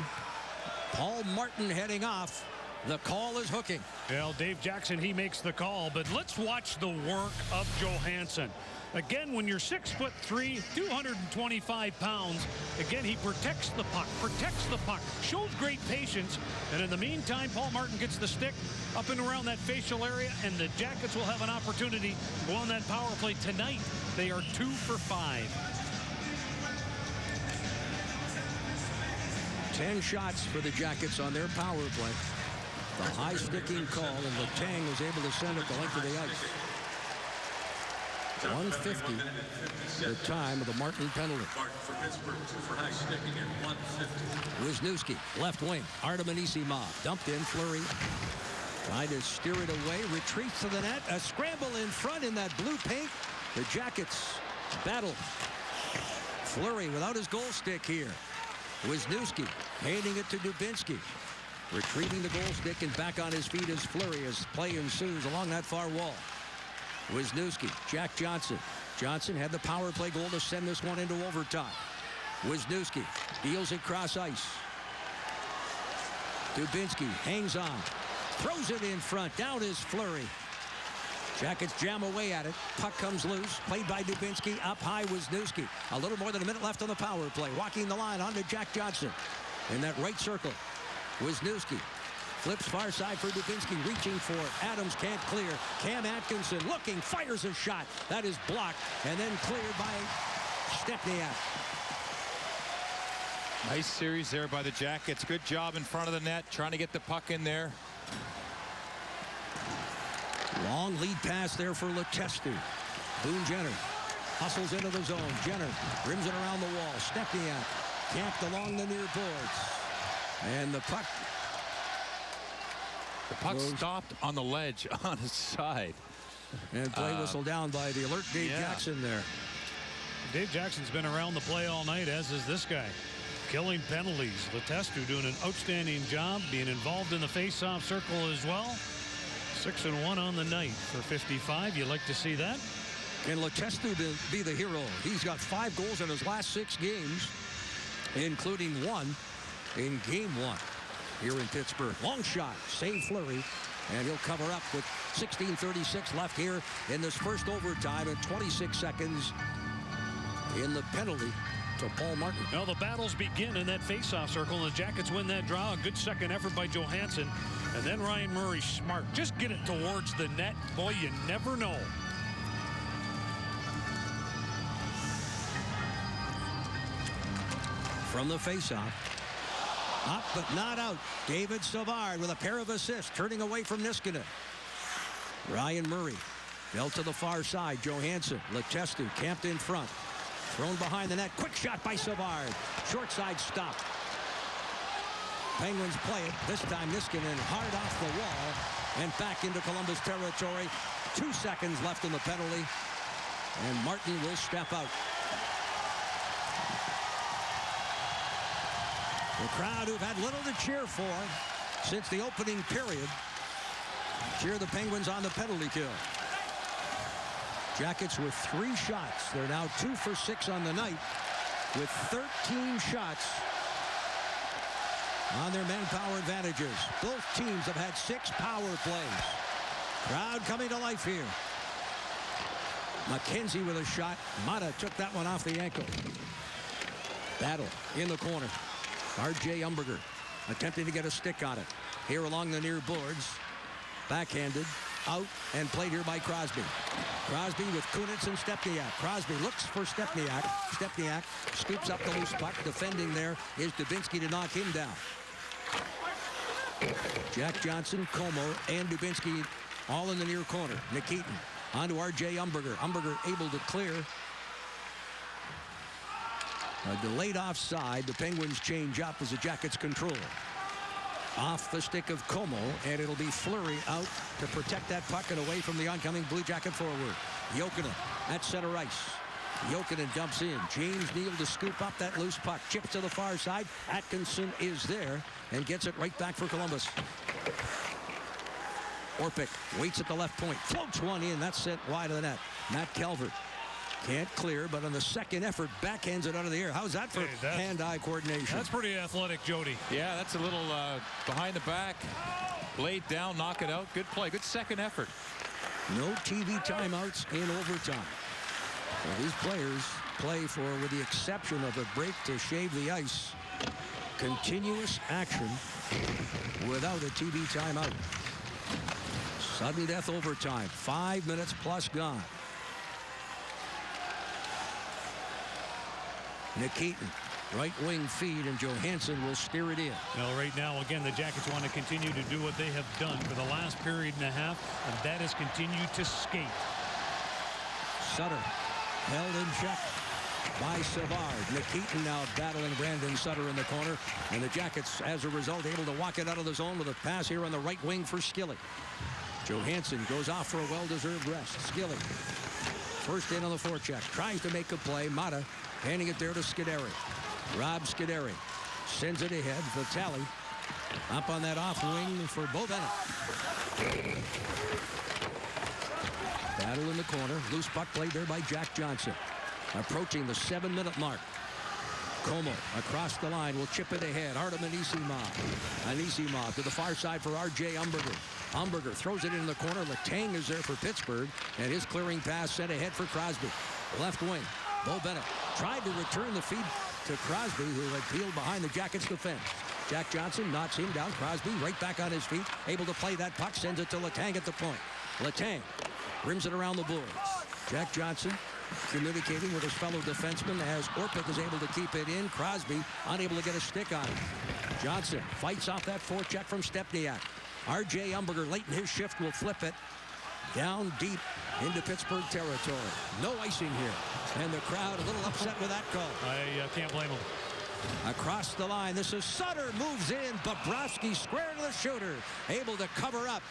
Paul Martin heading off. The call is hooking. Well, Dave Jackson, he makes the call, but let's watch the work of Johansson. Again, when you're 6'3", 225 pounds, again, he protects the puck, shows great patience, and in the meantime, Paul Martin gets the stick up and around that facial area, and the Jackets will have an opportunity to go on that power play tonight. They are 2 for 5. 10 shots for the Jackets on their power play. The high sticking call, and Letang was able to send it the length of the ice. 150, the time of the Martin penalty. Wisniewski, left wing. Artem Anisimov, dumped in. Fleury trying to steer it away. Retreats to the net. A scramble in front in that blue paint. The Jackets battle. Fleury without his goal stick here. Wisniewski handing it to Dubinsky. Retrieving the goal stick and back on his feet as Fleury as play ensues along that far wall. Wisniewski, Jack Johnson. Johnson had the power play goal to send this one into overtime. Wisniewski deals it cross ice. Dubinsky hangs on. Throws it in front. Down is Fleury. Jackets jam away at it. Puck comes loose. Played by Dubinsky. Up high Wisniewski. A little more than a minute left on the power play. Walking the line onto Jack Johnson. In that right circle. Wisniewski flips far side for Dubinsky, reaching for it. Adams can't clear. Cam Atkinson looking, fires a shot. That is blocked and then cleared by Stepniak. Nice series there by the Jackets. Good job in front of the net, trying to get the puck in there. Long lead pass there for Letestu. Boone Jenner hustles into the zone. Jenner rims it around the wall. Stepniak camped along the near boards. And the puck stopped on the ledge on his side. And play whistle down by the alert Dave Jackson there. Dave Jackson's been around the play all night, as is this guy. Killing penalties. Letestu doing an outstanding job, being involved in the face-off circle as well. 6-1 on the night for 55. You like to see that? Can Letestu be the hero? He's got 5 goals in his last 6 games, including 1 in game 1 here in Pittsburgh. Long shot, save Fleury, and he'll cover up with 16:36 left here in this first overtime and 26 seconds in the penalty to Paul Martin. Now the battles begin in that face-off circle, and the Jackets win that draw. A good second effort by Johansson, and then Ryan Murray smart. Just get it towards the net. Boy, you never know. From the face-off. Up but not out. David Savard with a pair of assists, turning away from Niskanen. Ryan Murray fell to the far side. Johansson, Letestu camped in front. Thrown behind the net. Quick shot by Savard. Short side stop. Penguins play it. This time Niskanen hard off the wall and back into Columbus territory. 2 seconds left in the penalty. And Martin will step out. The crowd who've had little to cheer for since the opening period Cheer the Penguins on the penalty kill. Jackets with 3 shots. They're now 2 for 6 on the night with 13 shots on their manpower advantages. Both teams have had 6 power plays. Crowd coming to life here. McKenzie with a shot. Mata took that one off the ankle. Battle in the corner. R.J. Umberger attempting to get a stick on it. Here along the near boards. Backhanded. Out and played here by Crosby. Crosby with Kunitz and Stepniak. Crosby looks for Stepniak. Stepniak scoops up the loose puck. Defending there is Dubinsky to knock him down. Jack Johnson, Como, and Dubinsky all in the near corner. Nikitin onto R.J. Umberger. Umberger able to clear. A delayed offside. The Penguins change up as the Jackets control. Off the stick of Como, and it'll be Fleury out to protect that puck and away from the oncoming Blue Jacket forward. Jokinen at center ice. Jokinen dumps in. James Neal to scoop up that loose puck. Chips to the far side. Atkinson is there and gets it right back for Columbus. Orpik waits at the left point. Floats one in. That's sent wide of the net. Matt Calvert can't clear, but on the second effort, backhands it out of the air. How's that for hand-eye coordination? That's pretty athletic, Jody. Yeah, that's a little behind the back. Blade down, knock it out. Good play. Good second effort. No TV timeouts in overtime. Well, these players play for, with the exception of a break to shave the ice, continuous action without a TV timeout. Sudden death overtime. 5 minutes plus gone. Nikitin, right wing feed, and Johansson will steer it in. Well, right now, again, the Jackets want to continue to do what they have done for the last period and a half, and that is continue to skate. Sutter held in check by Savard. Nikitin now battling Brandon Sutter in the corner, and the Jackets, as a result, able to walk it out of the zone with a pass here on the right wing for Skilling. Johansson goes off for a well-deserved rest. Skilling, first in on the forecheck, tries to make a play. Mata handing it there to Scuderi. Rob Scuderi sends it ahead. Vitale up on that off wing for Bo Bennett. Battle in the corner. Loose puck played there by Jack Johnson. Approaching the 7-minute mark. Como across the line will chip it ahead. Artem Anisimov. Anisimov to the far side for R.J. Umberger. Umberger throws it in the corner. Letang is there for Pittsburgh, and his clearing pass sent ahead for Crosby. Left wing. Bo Bennett tried to return the feed to Crosby, who had peeled behind the Jackets' defense. Jack Johnson knocks him down. Crosby right back on his feet, able to play that puck, sends it to Letang at the point. Letang rims it around the boards. Jack Johnson communicating with his fellow defenseman as Orpik is able to keep it in. Crosby unable to get a stick on it. Johnson fights off that forecheck from Stepniak. R.J. Umberger late in his shift will flip it down deep into Pittsburgh territory. No icing here. And the crowd a little upset with that call. I can't blame him. Across the line, this is Sutter, moves in. Bobrovsky square to the shooter. Able to cover up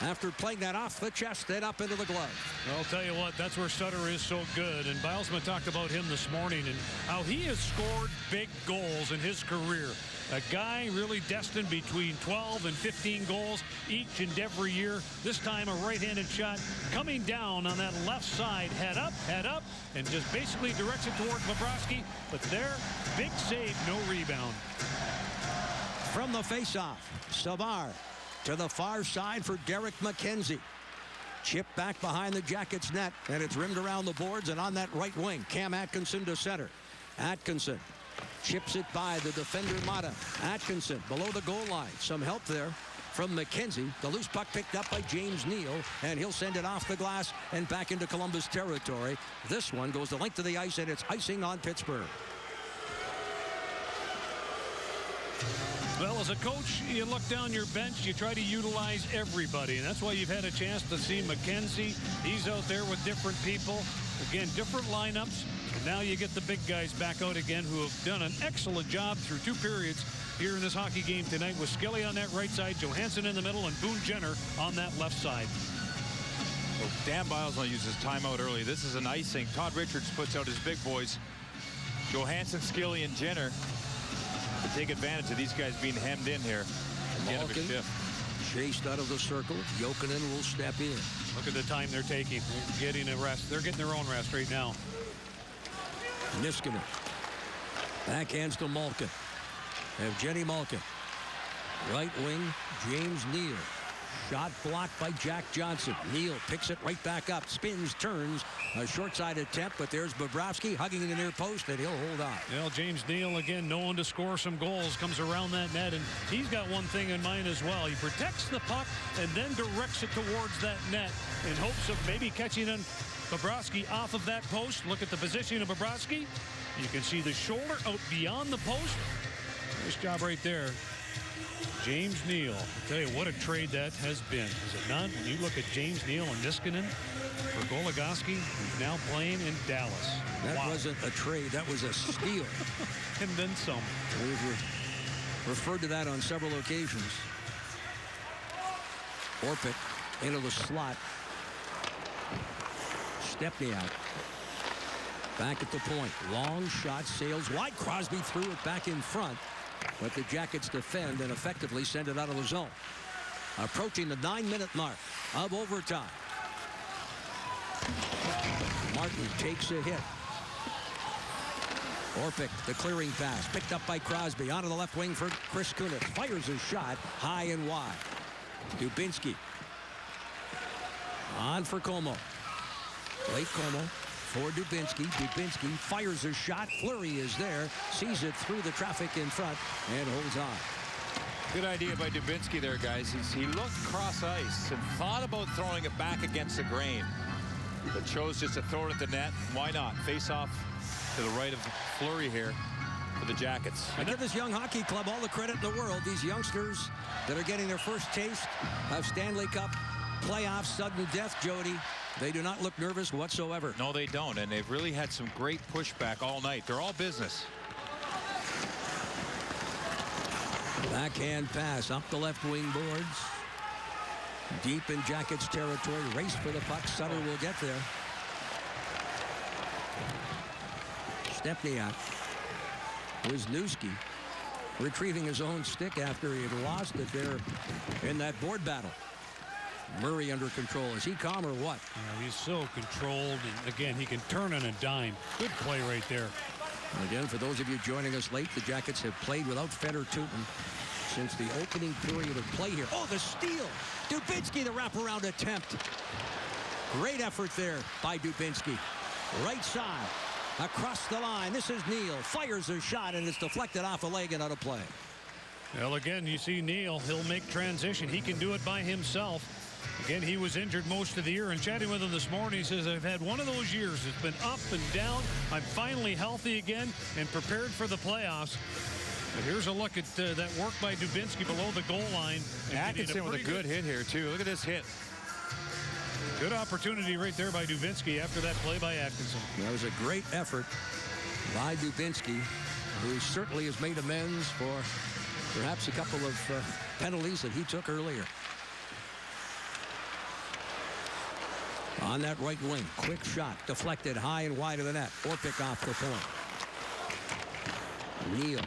after playing that off the chest and up into the glove. Well, I'll tell you what, that's where Sutter is so good. And Bilesma talked about him this morning and how he has scored big goals in his career. A guy really destined between 12 and 15 goals each and every year. This time a right-handed shot coming down on that left side. Head up, and just basically directs it towards Bobrovsky. But there, big save, no rebound. From the faceoff, Savard to the far side for Derek McKenzie. Chip back behind the Jackets net, and it's rimmed around the boards and on that right wing. Cam Atkinson to center. Atkinson chips it by the defender Mata. Atkinson below the goal line. Some help there from McKenzie. The loose puck picked up by James Neal, and he'll send it off the glass and back into Columbus territory. This one goes the length of the ice, and it's icing on Pittsburgh. Well, as a coach, you look down your bench, you try to utilize everybody, and that's why you've had a chance to see McKenzie. He's out there with different people. Again, different lineups. And now you get the big guys back out again who have done an excellent job through 2 periods here in this hockey game tonight with Skilly on that right side, Johansson in the middle, and Boone Jenner on that left side. Well, Dan Bilesma uses timeout early. This is an icing. Todd Richards puts out his big boys. Johansson, Skilly, and Jenner to take advantage of these guys being hemmed in here at the end of a shift. Chased out of the circle. Jokinen will step in. Look at the time they're taking. They're getting a rest. They're getting their own rest right now. Niskanen. Backhands to Malkin. Evgeny Malkin. Right wing, James Neal. Shot blocked by Jack Johnson. Neal picks it right back up. Spins, turns. A short-side attempt, but there's Bobrovsky hugging in the near post, and he'll hold on. Well, James Neal, again, known to score some goals, comes around that net, and he's got one thing in mind as well. He protects the puck and then directs it towards that net in hopes of maybe catching Bobrovsky off of that post. Look at the position of Bobrovsky. You can see the shoulder out beyond the post. Nice job right there. James Neal. I'll tell you what a trade that has been, is it not? When you look at James Neal and Niskanen for Goligoski, who's now playing in Dallas. That wasn't a trade. That was a steal. And then some. We've referred to that on several occasions. Orpik into the slot. Stepniak. Back at the point. Long shot, sails wide. Crosby threw it back in front. But the Jackets defend and effectively send it out of the zone. Approaching the 9-minute mark of overtime. Martin takes a hit. Orpik, the clearing pass, picked up by Crosby. Onto the left wing for Chris Kunitz. Fires his shot high and wide. Dubinsky. On for Como. Late Como. For Dubinsky. Dubinsky fires his shot. Fleury is there. Sees it through the traffic in front and holds on. Good idea by Dubinsky there, guys. He looked cross ice and thought about throwing it back against the grain, but chose just to throw it at the net. Why not? Face off to the right of Fleury here for the Jackets. I give this young hockey club all the credit in the world. These youngsters that are getting their first taste of Stanley Cup playoffs, sudden death, Jody. They do not look nervous whatsoever. No, they don't, and they've really had some great pushback all night. They're all business. Backhand pass up the left wing boards. Deep in Jackets territory. Race for the puck. Sutter will get there. Stepniak. Wisniewski retrieving his own stick after he had lost it there in that board battle. Murray under control. Is he calm or what? Yeah, he's so controlled. And again, he can turn on a dime. Good play right there. And again, for those of you joining us late, the Jackets have played without Fedor Tutin since the opening period of play here. Oh, the steal! Dubinsky, the wraparound attempt. Great effort there by Dubinsky. Right side, across the line. This is Neal. Fires a shot, and it's deflected off a leg and out of play. Well, again, you see Neal. He'll make transition. He can do it by himself. Again, he was injured most of the year, and chatting with him this morning, he says, I've had one of those years. It's been up and down. I'm finally healthy again and prepared for the playoffs. But here's a look at that work by Dubinsky below the goal line. Atkinson with a good hit here, too. Look at this hit. Good opportunity right there by Dubinsky after that play by Atkinson. That was a great effort by Dubinsky, who certainly has made amends for perhaps a couple of penalties that he took earlier. On that right wing, quick shot, deflected high and wide of the net. Orpik off the point. Neal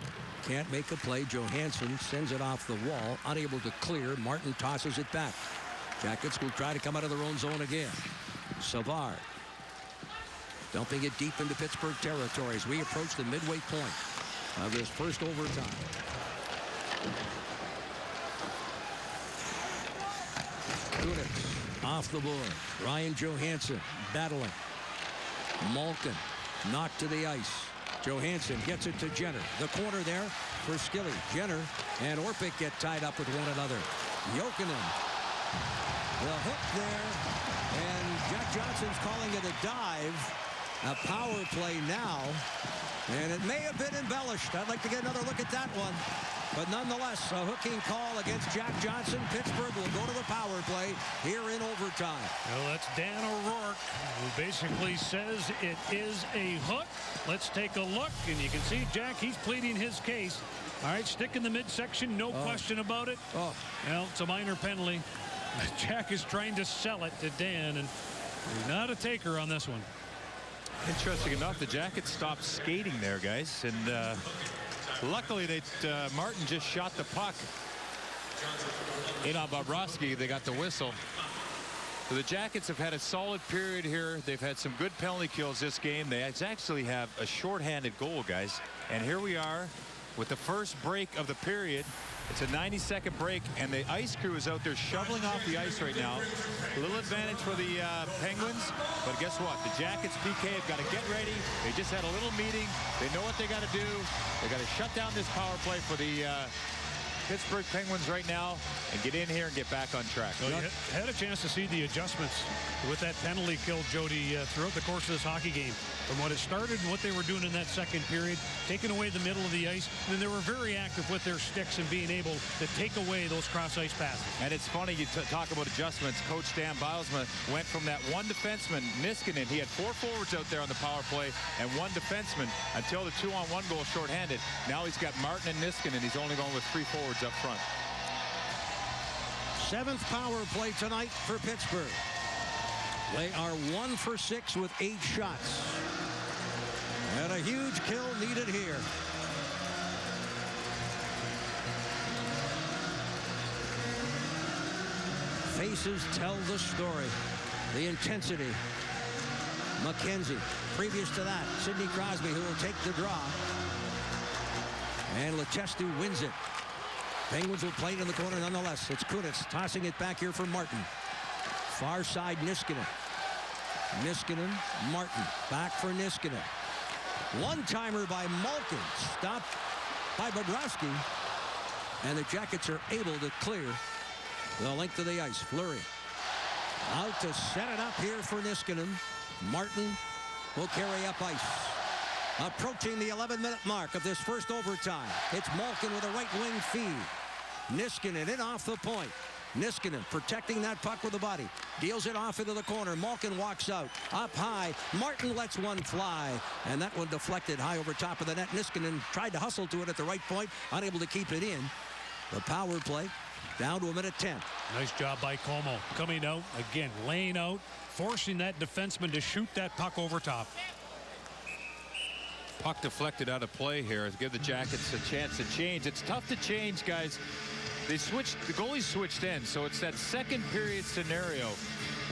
can't make a play. Johansson sends it off the wall, unable to clear. Martin tosses it back. Jackets will try to come out of their own zone again. Savard dumping it deep into Pittsburgh territory as we approach the midway point of this first overtime. Kunitz off the board. Ryan Johansson battling. Malkin knocked to the ice. Johansson gets it to Jenner. The corner there for Skilly. Jenner and Orpik get tied up with one another. Jokinen. The hook there. And Jack Johnson's calling it a dive. A power play now. And it may have been embellished. I'd like to get another look at that one. But nonetheless, a hooking call against Jack Johnson. Pittsburgh will go to the power play here in overtime. Well, that's Dan O'Rourke, who basically says it is a hook. Let's take a look, and you can see Jack, he's pleading his case. All right, stick in the midsection, no question about it. Well, it's a minor penalty. Jack is trying to sell it to Dan, and he's not a taker on this one. Interesting enough, the Jackets stopped skating there, guys, and luckily Martin just shot the puck in on Bobrovsky. They got the whistle. So the Jackets have had a solid period here. They've had some good penalty kills this game. They actually have a shorthanded goal, guys. And here we are with the first break of the period. It's a 90-second break, and the ice crew is out there shoveling off the ice right now. A little advantage for the Penguins, but guess what? The Jackets PK have got to get ready. They just had a little meeting. They know what they got to do. They got to shut down this power play for the Pittsburgh Penguins right now and get in here and get back on track. Well, you had a chance to see the adjustments with that penalty kill, Jody, throughout the course of this hockey game. From what it started and what they were doing in that second period, taking away the middle of the ice, and then they were very active with their sticks and being able to take away those cross-ice passes. And it's funny, you talk about adjustments. Coach Dan Bilesma went from that one defenseman, Niskanen. He had 4 forwards out there on the power play and 1 defenseman until the 2-on-1 goal shorthanded. Now he's got Martin and Niskanen. He's only going with 3 forwards up front. 7th power play tonight for Pittsburgh. They are 1 for 6 with 8 shots. And a huge kill needed here. Faces tell the story. The intensity. McKenzie. Previous to that, Sidney Crosby, who will take the draw. And Letestu wins it. Penguins will play it in the corner nonetheless. It's Kunitz tossing it back here for Martin. Far side, Niskanen. Niskanen, Martin. Back for Niskanen. One-timer by Malkin. Stopped by Bobrovsky. And the Jackets are able to clear the length of the ice. Fleury out to set it up here for Niskanen. Martin will carry up ice. Approaching the 11-minute mark of this first overtime. It's Malkin with a right wing feed. Niskanen in off the point. Niskanen protecting that puck with the body. Deals it off into the corner. Malkin walks out. Up high. Martin lets one fly. And that one deflected high over top of the net. Niskanen tried to hustle to it at the right point. Unable to keep it in. The power play down to 1:10. Nice job by Como. Coming out, again, laying out, forcing that defenseman to shoot that puck over top. Puck deflected out of play here to give the Jackets a chance to change. It's tough to change, guys. They switched, the goalies switched in, so it's that second period scenario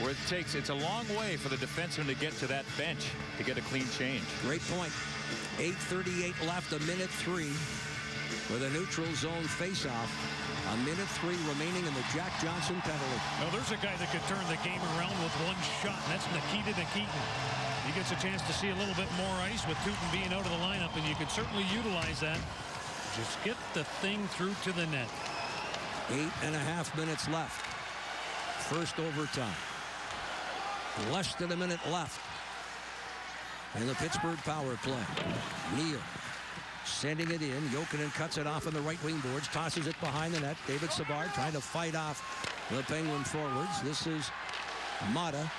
where it's a long way for the defenseman to get to that bench to get a clean change. Great point. 8:38 left, 1:03 with a neutral zone faceoff. 1:03 remaining in the Jack Johnson penalty. Now there's a guy that could turn the game around with one shot, and that's Nikita Nikitin. He gets a chance to see a little bit more ice with Tutin being out of the lineup, and you can certainly utilize that. Just get the thing through to the net. 8.5 minutes left. First overtime. Less than a minute left in the Pittsburgh power play. Neal sending it in. Jokinen cuts it off on the right wing boards. Tosses it behind the net. David Savard trying to fight off the Penguin forwards. This is Mata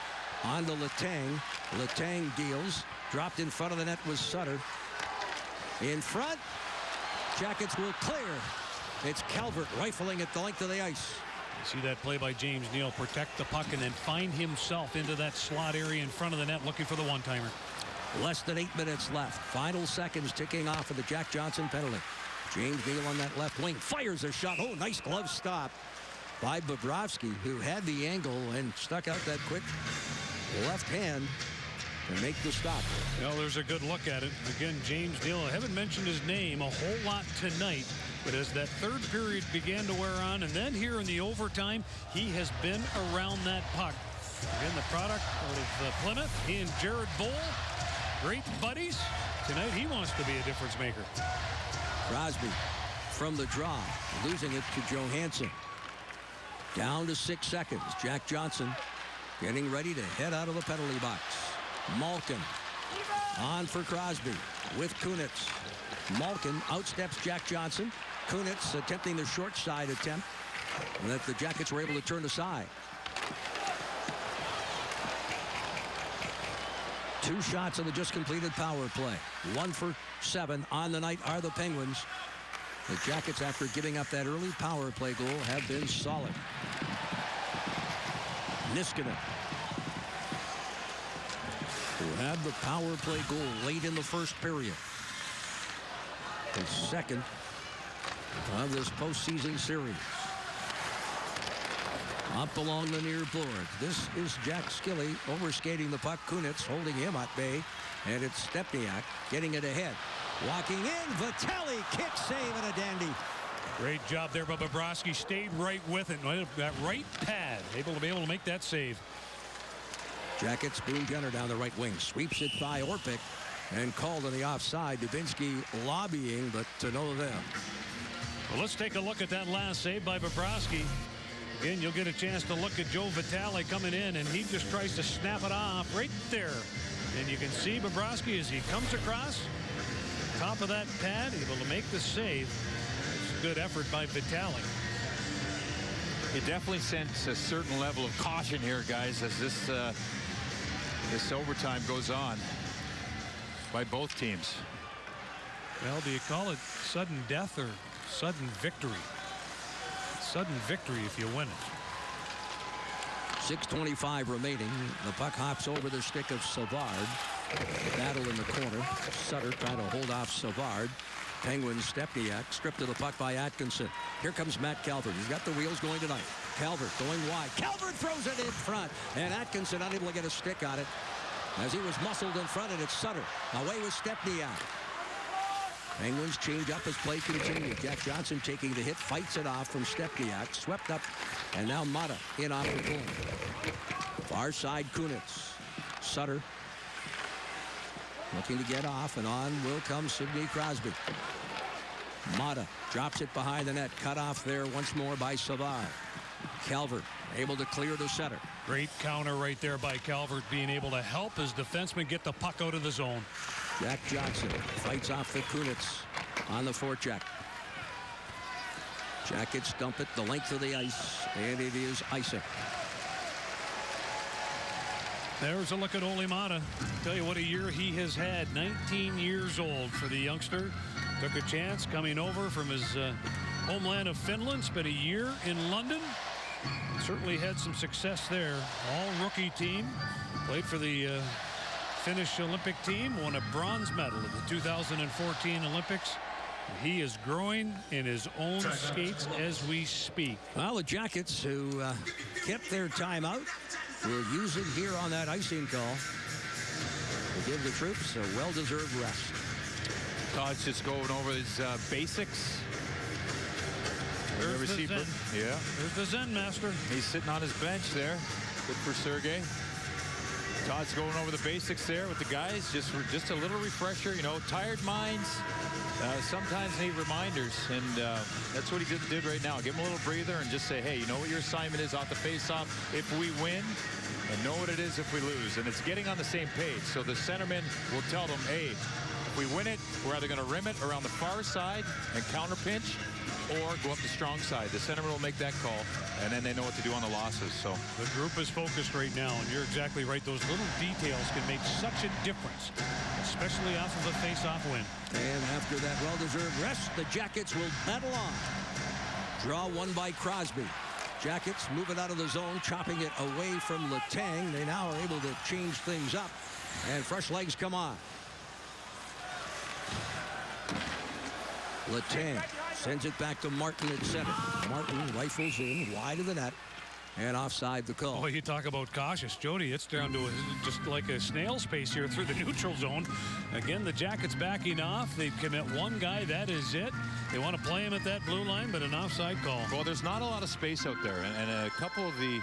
on to Letang. Letang deals. Dropped in front of the net was Sutter. In front. Jackets will clear. It's Calvert rifling at the length of the ice. See that play by James Neal. Protect the puck and then find himself into that slot area in front of the net looking for the one-timer. Less than 8 minutes left. Final seconds ticking off of the Jack Johnson penalty. James Neal on that left wing fires a shot. Oh, nice glove stop by Bobrovsky, who had the angle and stuck out that quick left hand to make the stop. Well, there's a good look at it. Again, James Neal, I haven't mentioned his name a whole lot tonight, but as that third period began to wear on, and then here in the overtime, he has been around that puck. Again, the product of Plymouth, he and Jared Boll, great buddies. Tonight, he wants to be a difference maker. Crosby from the draw, losing it to Johansson. Down to 6 seconds. Jack Johnson getting ready to head out of the penalty box. Malkin on for Crosby with Kunitz. Malkin outsteps Jack Johnson. Kunitz attempting the short side attempt that the Jackets were able to turn aside. 2 shots on the just completed power play. 1 for 7 on the night are the Penguins. The Jackets, after giving up that early power play goal, have been solid. Niskanen, who had the power play goal late in the first period. His second of this postseason series. Up along the near boards. This is Jack Skilly overskating the puck. Kunitz holding him at bay. And it's Stepniak getting it ahead. Walking in. Vitale kick save and a dandy. Great job there by Bobrovsky. Stayed right with it. That right pad. Able to make that save. Jackets, Boone Jenner down the right wing. Sweeps it by Orpik. And called on the offside. Dubinsky lobbying, but to no avail. Well, let's take a look at that last save by Bobrovsky. Again, you'll get a chance to look at Joe Vitale coming in, and he just tries to snap it off right there. And you can see Bobrovsky as he comes across. Top of that pad, able to make the save. It's a good effort by Vitale. You definitely sense a certain level of caution here, guys, as this overtime goes on by both teams. Well, do you call it sudden death or sudden victory? Sudden victory if you win it. 6:25 remaining. The puck hops over the stick of Savard. Battle in the corner. Sutter trying to hold off Savard. Penguins, Stepniak stripped of the puck by Atkinson. Here comes Matt Calvert. He's got the wheels going tonight. Calvert going wide. Calvert throws it in front. And Atkinson unable to get a stick on it as he was muscled in front, and it's Sutter. Away with Stepniak. Penguins change up as play continues. Jack Johnson taking the hit, fights it off from Stepniak. Swept up, and now Mata in off the corner. Far side, Kunitz. Sutter looking to get off, and on will come Sidney Crosby. Mata drops it behind the net. Cut off there once more by Savard. Calvert able to clear the center. Great counter right there by Calvert, being able to help his defenseman get the puck out of the zone. Jack Johnson fights off the Kunitz on the forecheck. Jackets dump it the length of the ice, and it is icing. There's a look at Olli Mata. Tell you what a year he has had. 19 years old for the youngster. Took a chance coming over from his homeland of Finland. Spent a year in London. Certainly had some success there. All rookie team. Played for the Finnish Olympic team. Won a bronze medal at the 2014 Olympics. He is growing in his own skates as we speak. Well, the Jackets, who kept their timeout, will use it here on that icing call to give the troops a well-deserved rest. Todd's just going over his basics. There's the Zen. Yeah. There's the Zen master. He's sitting on his bench there. Good for Sergei. Todd's going over the basics there with the guys. Just a little refresher. You know, tired minds sometimes need reminders, and that's what he did right now. Give him a little breather and just say, hey, you know what your assignment is off the face-off if we win, and know what it is if we lose. And it's getting on the same page. So the centerman will tell them, hey, if we win it, we're either going to rim it around the far side and counter pinch, or go up the strong side. The centerman will make that call, and then they know what to do on the losses. So the group is focused right now, and you're exactly right. Those little details can make such a difference, especially off of a face-off win. And after that well-deserved rest, the Jackets will battle on. Draw one by Crosby. Jackets move it out of the zone, chopping it away from Letang. They now are able to change things up, and fresh legs come on. Letang sends it back to Martin at center. Martin rifles in wide of the net, and offside the call. Oh, you talk about cautious, Jody. It's down to just like a snail's pace here through the neutral zone. Again, the Jackets backing off. They commit one guy. That is it. They want to play him at that blue line, but an offside call. Well, there's not a lot of space out there, and a couple of the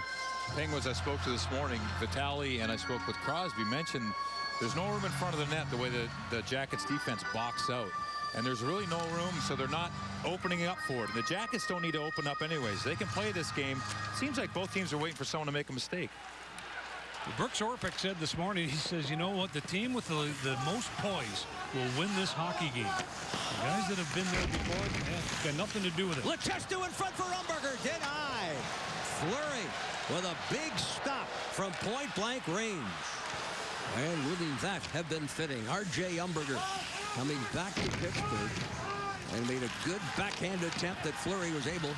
Penguins I spoke to this morning, Vitale and I spoke with Crosby, mentioned there's no room in front of the net the way the Jackets defense box out. And there's really no room, so they're not opening up for it. And the Jackets don't need to open up anyways. They can play this game. Seems like both teams are waiting for someone to make a mistake. Brooks Orpik said this morning, he says, you know what, the team with the most poise will win this hockey game. The guys that have been there before, got nothing to do with it. Letestu in front for Umberger, denied. Fleury with a big stop from point-blank range. And wouldn't that have been fitting? R.J. Umberger coming back to Pittsburgh and made a good backhand attempt that Fleury was able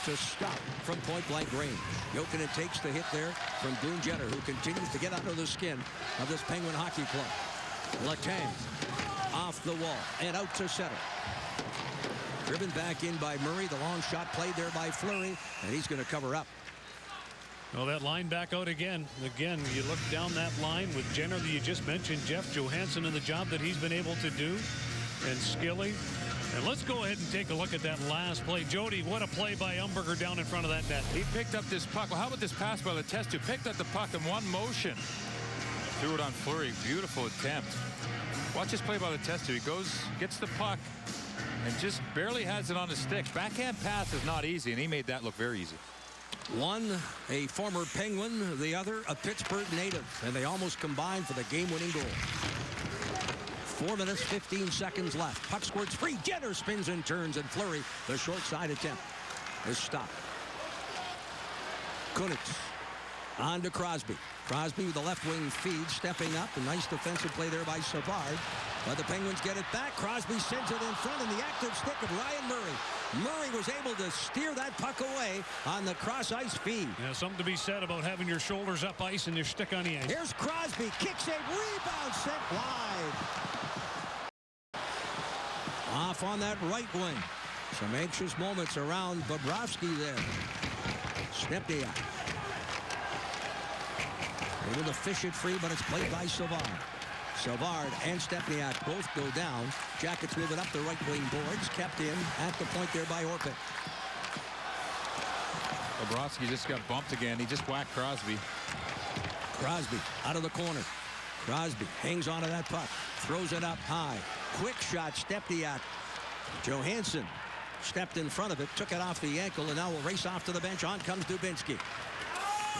to stop from point-blank range. Jokinen takes the hit there from Boone Jenner, who continues to get under the skin of this Penguin hockey club. Letang off the wall and out to center. Driven back in by Murray. The long shot played there by Fleury, and he's going to cover up. Well, that line back out again. Again, you look down that line with Jenner that you just mentioned, Jeff Johansson, and the job that he's been able to do, and Skilly. And let's go ahead and take a look at that last play. Jody, what a play by Umberger down in front of that net. He picked up this puck. Well, how about this pass by Letestu? Picked up the puck in one motion. Threw it on Fleury. Beautiful attempt. Watch this play by Letestu. He goes, gets the puck, and just barely has it on his stick. Backhand pass is not easy, and he made that look very easy. One, a former Penguin, the other, a Pittsburgh native, and they almost combined for the game-winning goal. 4 minutes, 15 seconds left. Puck squirts free. Jenner spins and turns, and Fleury, the short side attempt, is stopped. Kunitz on to Crosby. Crosby with the left wing feed, stepping up. A nice defensive play there by Savard. But the Penguins get it back. Crosby sends it in front in the active stick of Ryan Murray. Murray was able to steer that puck away on the cross-ice feed. Yeah, something to be said about having your shoulders up ice and your stick on the ice. Here's Crosby. Kick save. Rebound sent wide. Off on that right wing. Some anxious moments around Bobrovsky there. Stepniak. Able to fish it free, but it's played by Savard. Savard and Stepniak both go down. Jackets moving up the right wing boards. Kept in at the point there by Orpik. Bobrovsky just got bumped again. He just whacked Crosby. Crosby out of the corner. Crosby hangs onto that puck. Throws it up high. Quick shot, Stepniak. Johansson stepped in front of it, took it off the ankle, and now will race off to the bench. On comes Dubinsky.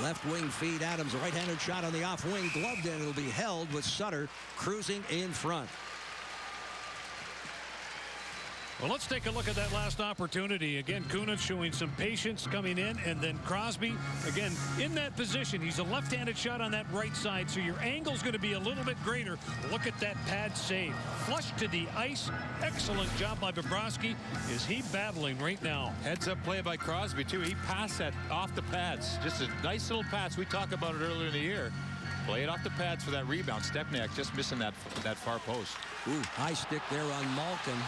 Left wing feed, Adams, a right-handed shot on the off wing, gloved in. It'll be held with Sutter cruising in front. Well, let's take a look at that last opportunity. Again, Kunitz showing some patience coming in, and then Crosby, again, in that position. He's a left-handed shot on that right side, so your angle's going to be a little bit greater. Look at that pad save. Flush to the ice. Excellent job by Bobrovsky. Is he battling right now? Heads-up play by Crosby, too. He passed that off the pads. Just a nice little pass. We talked about it earlier in the year. Play it off the pads for that rebound. Stepniak just missing that far post. Ooh, high stick there on Malkin.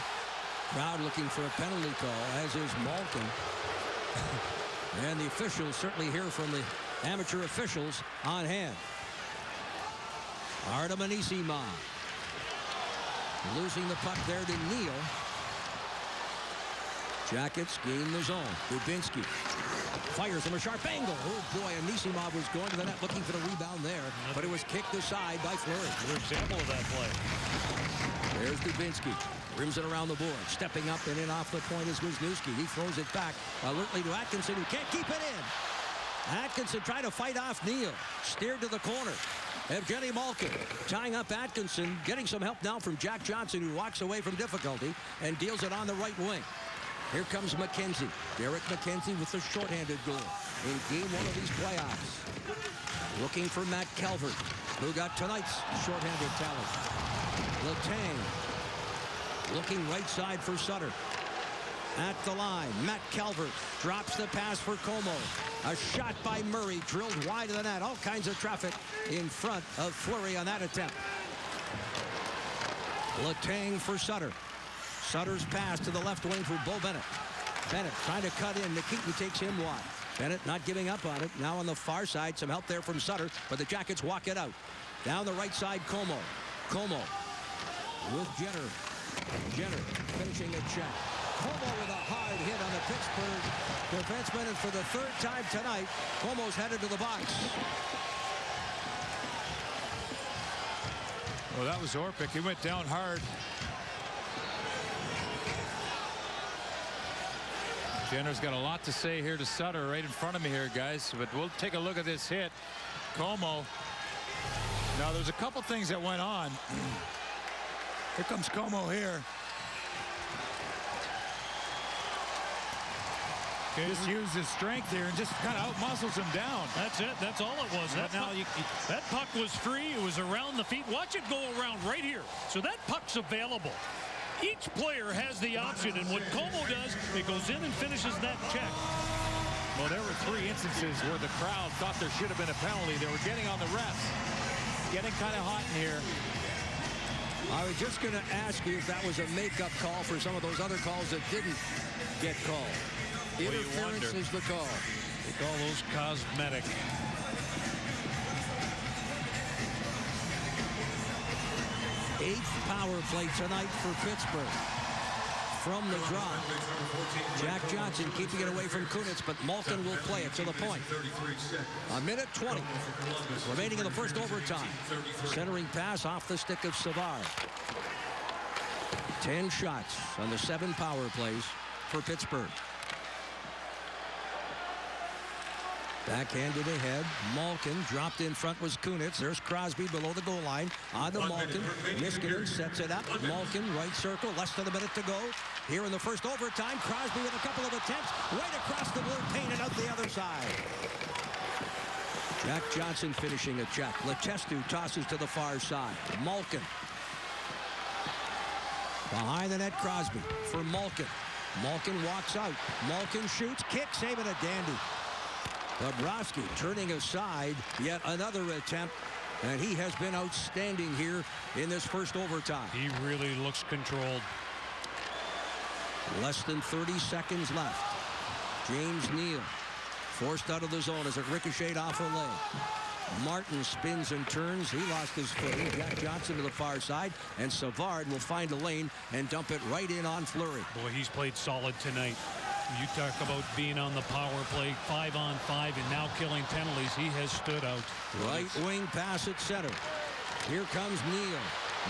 Crowd looking for a penalty call, as is Malkin. And the officials certainly hear from the amateur officials on hand. Artem Anisimov losing the puck there to Neal. Jackets gain the zone. Dubinsky fires from a sharp angle. Oh boy, Anisimov was going to the net looking for the rebound there, but it was kicked aside by Fleury. Good example of that play. There's Dubinsky. Rims it around the board. Stepping up and in off the point is Wisniewski. He throws it back alertly to Atkinson, who can't keep it in. Atkinson trying to fight off Neal. Steered to the corner. Evgeny Malkin tying up Atkinson. Getting some help now from Jack Johnson, who walks away from difficulty and deals it on the right wing. Here comes McKenzie. Derek McKenzie with the shorthanded goal in game one of these playoffs. Looking for Matt Calvert, who got tonight's shorthanded talent. Letang looking right side for Sutter. At the line, Matt Calvert drops the pass for Como. A shot by Murray, drilled wide of the net. All kinds of traffic in front of Fleury on that attempt. Letang for Sutter. Sutter's pass to the left wing for Bo Bennett. Bennett trying to cut in. Nikitin takes him wide. Bennett not giving up on it. Now on the far side, some help there from Sutter, but the Jackets walk it out. Down the right side, Como. Como with Jenner. Jenner finishing a check. Como with a hard hit on the Pittsburgh defenseman, and for the third time tonight, Como's headed to the box. Well, that was Orpik. He went down hard. Jenner's got a lot to say here to Sutter right in front of me here, guys, but we'll take a look at this hit. Como. Now, there's a couple things that went on. Here comes Como here. Just used his strength there and just kind of out-muscles him down. That's it. That's all it was. That puck was free. It was around the feet. Watch it go around right here. So that puck's available. Each player has the option, and what Como does, it goes in and finishes that check. Well, there were 3 instances where the crowd thought there should have been a penalty. They were getting on the refs. Getting kind of hot in here. I was just going to ask you if that was a makeup call for some of those other calls that didn't get called. Interference is the call. They call those cosmetic. Eighth power play tonight for Pittsburgh. From the drop, Jack Johnson keeping it away from Kunitz, but Malkin will play it to the point. A minute 20 remaining in the first overtime. Centering pass off the stick of Savard. 10 shots on the 7 power plays for Pittsburgh. Backhanded ahead. Malkin dropped in front was Kunitz. There's Crosby below the goal line. On to Malkin. Niskanen sets it up. Malkin, right circle. Less than a minute to go. Here in the first overtime, Crosby with a couple of attempts. Right across the blue paint and out the other side. Jack Johnson finishing a check. Letestu tosses to the far side. Malkin. Behind the net, Crosby for Malkin. Malkin walks out. Malkin shoots, kicks, saving a dandy. Bobrovsky turning aside, yet another attempt, and he has been outstanding here in this first overtime. He really looks controlled. Less than 30 seconds left. James Neal forced out of the zone as it ricocheted off a leg. Martin spins and turns. He lost his footing. Jack Johnson to the far side, and Savard will find a lane and dump it right in on Fleury. Boy, he's played solid tonight. You talk about being on the power play, 5-on-5, and now killing penalties. He has stood out. Right wing pass at center. Here comes Neal.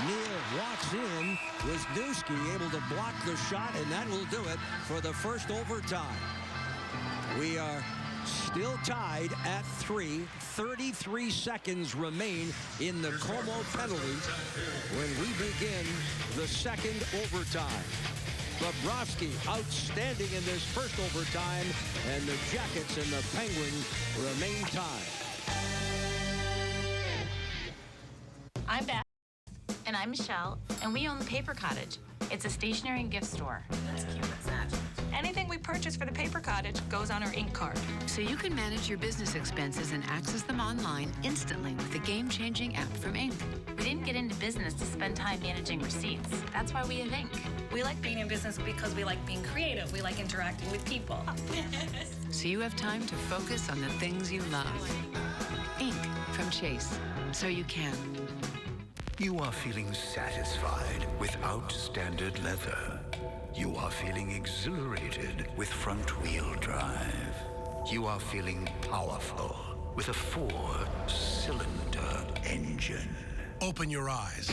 Neal walks in. Wisniewski able to block the shot, and that will do it for the first overtime. We are still tied at 3. 33 seconds remain in the Como penalty when we begin the second overtime. Bobrovsky outstanding in this first overtime, and the Jackets and the Penguins remain tied. I'm Beth. And I'm Michelle, and we own the Paper Cottage. It's a stationery and gift store. That's cute, that's that. Anything we purchase for the Paper Cottage goes on our ink card. So you can manage your business expenses and access them online instantly with the game-changing app from Ink. We didn't get into business to spend time managing receipts. That's why we have Ink. We like being in business because we like being creative. We like interacting with people. So you have time to focus on the things you love. Ink from Chase. So you can. You are feeling satisfied without standard leather. You are feeling exhilarated with front-wheel drive. You are feeling powerful with a 4-cylinder engine. Open your eyes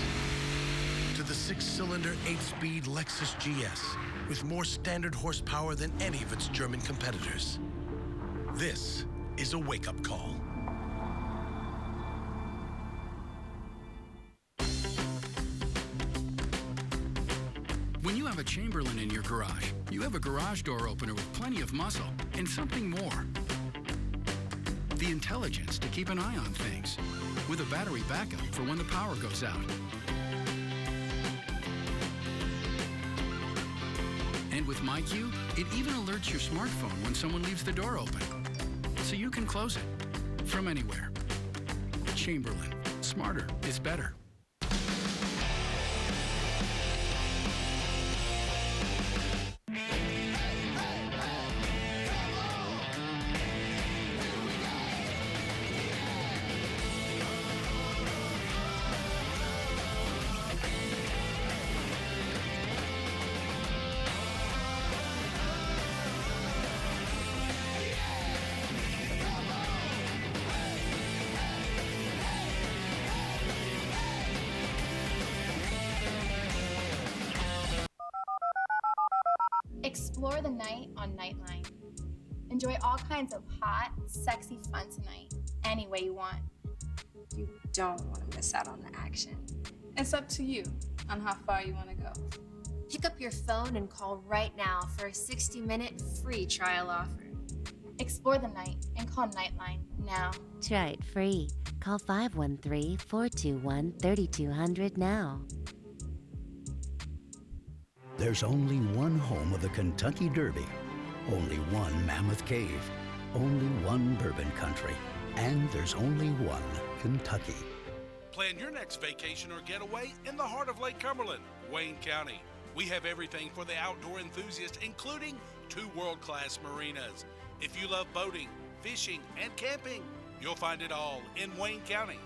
to the 6-cylinder 8-speed Lexus GS with more standard horsepower than any of its German competitors. This is a wake-up call. When you have a Chamberlain in your garage, you have a garage door opener with plenty of muscle and something more. The intelligence to keep an eye on things, with a battery backup for when the power goes out. And with MyQ, it even alerts your smartphone when someone leaves the door open, so you can close it from anywhere. Chamberlain, smarter is better. Explore the night on Nightline. Enjoy all kinds of hot, sexy fun tonight, any way you want. You don't want to miss out on the action. It's up to you on how far you want to go. Pick up your phone and call right now for a 60-minute free trial offer. Explore the night and call Nightline now. Try it free. Call 513-421-3200 now. There's only one home of the Kentucky Derby, only one Mammoth Cave, only one bourbon country, and there's only one Kentucky. Plan your next vacation or getaway in the heart of Lake Cumberland, Wayne County. We have everything for the outdoor enthusiast, including 2 world-class marinas. If you love boating, fishing, and camping. You'll find it all in Wayne County.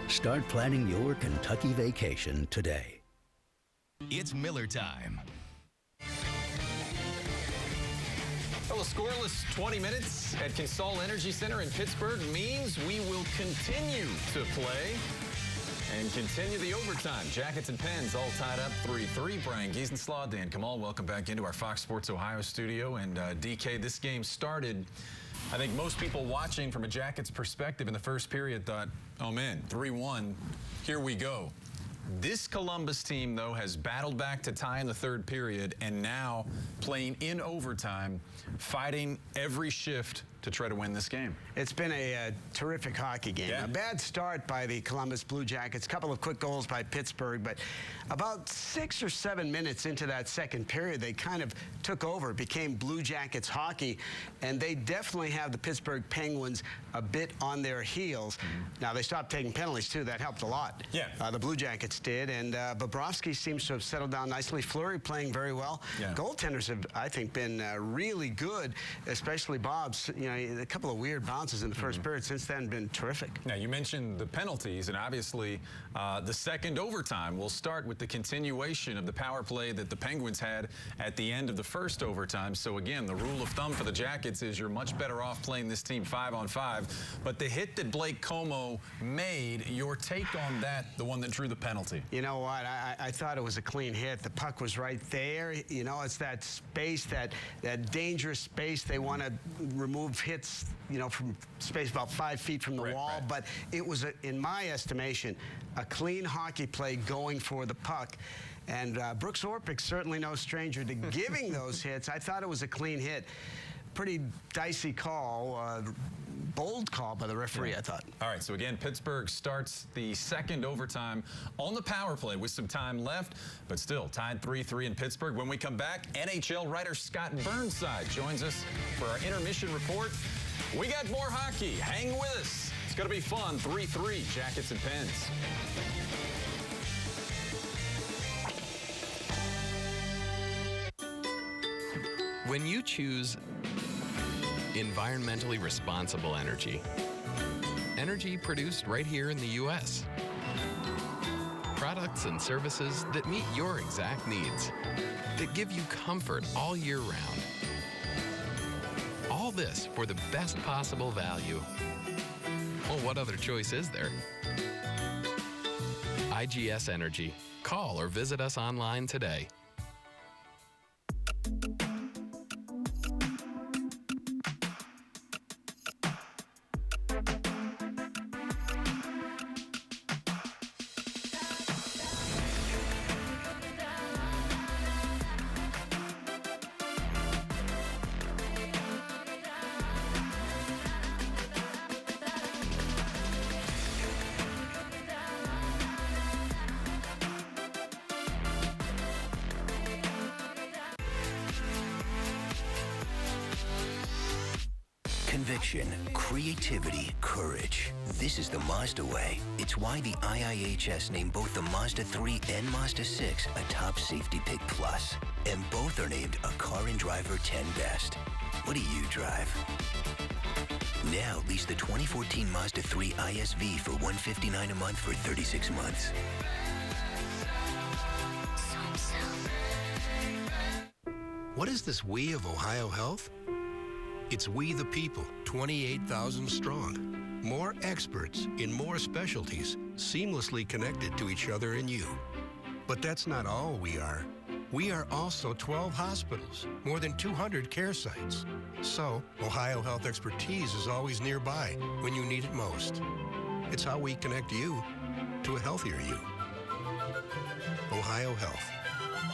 Start planning your Kentucky vacation today. It's Miller time. Well, a scoreless 20 minutes at Consol Energy Center in Pittsburgh means we will continue to play and continue the overtime. Jackets and Pens all tied up 3-3. Brian Giesenslaw, Dan Kamal, welcome back into our Fox Sports Ohio studio. And DK, this game started, I think most people watching from a Jackets perspective in the first period thought, oh man, 3-1, here we go. This Columbus team, though, has battled back to tie in the third period and now playing in overtime, fighting every shift to try to win this game. It's been a terrific hockey game. Yeah. A bad start by the Columbus Blue Jackets, a couple of quick goals by Pittsburgh, but about 6 or 7 minutes into that second period, they kind of took over, became Blue Jackets hockey, and they definitely have the Pittsburgh Penguins a bit on their heels. Now, they stopped taking penalties, too. That helped a lot. Yeah. The Blue Jackets did, and Bobrovsky seems to have settled down nicely. Fleury playing very well. Yeah. Goaltenders have, I think, been really good, especially Bob's. You know, a couple of weird bounces in the first period. Since then, been terrific. Now, you mentioned the penalties, and obviously the second overtime will start with the continuation of the power play that the Penguins had at the end of the first overtime. So, again, the rule of thumb for the Jackets is you're much better off playing this team 5-on-5. But the hit that Blake Como made, your take on that, the one that drew the penalty? You know what? I thought it was a clean hit. The puck was right there. You know, it's that space, that dangerous space. They want to remove hits, you know, from space about 5 feet from the wall. Right. But it was, in my estimation, a clean hockey play going for the puck. And Brooks Orpik, certainly no stranger to giving those hits. I thought it was a clean hit. Pretty dicey call. Bold call by the referee, I thought. All right, so again, Pittsburgh starts the second overtime on the power play with some time left, but still tied 3-3 in Pittsburgh. When we come back, NHL writer Scott Burnside joins us for our intermission report. We got more hockey. Hang with us. It's going to be fun. 3-3, Jackets and Pens. When you choose environmentally responsible energy, energy produced right here in the U.S., products and services that meet your exact needs, that give you comfort all year round. All this for the best possible value. Well, what other choice is there? IGS Energy. Call or visit us online today. Conviction, creativity, courage. This is the Mazda way. It's why the IIHS named both the Mazda 3 and Mazda 6 a top safety pick plus. And both are named a Car and Driver 10 Best. What do you drive? Now lease the 2014 Mazda 3 ISV for $159 a month for 36 months. What is this we of Ohio Health? It's we the people, 28,000 strong. More experts in more specialties, seamlessly connected to each other and you. But that's not all we are. We are also 12 hospitals, more than 200 care sites. So, Ohio Health expertise is always nearby when you need it most. It's how we connect you to a healthier you. Ohio Health.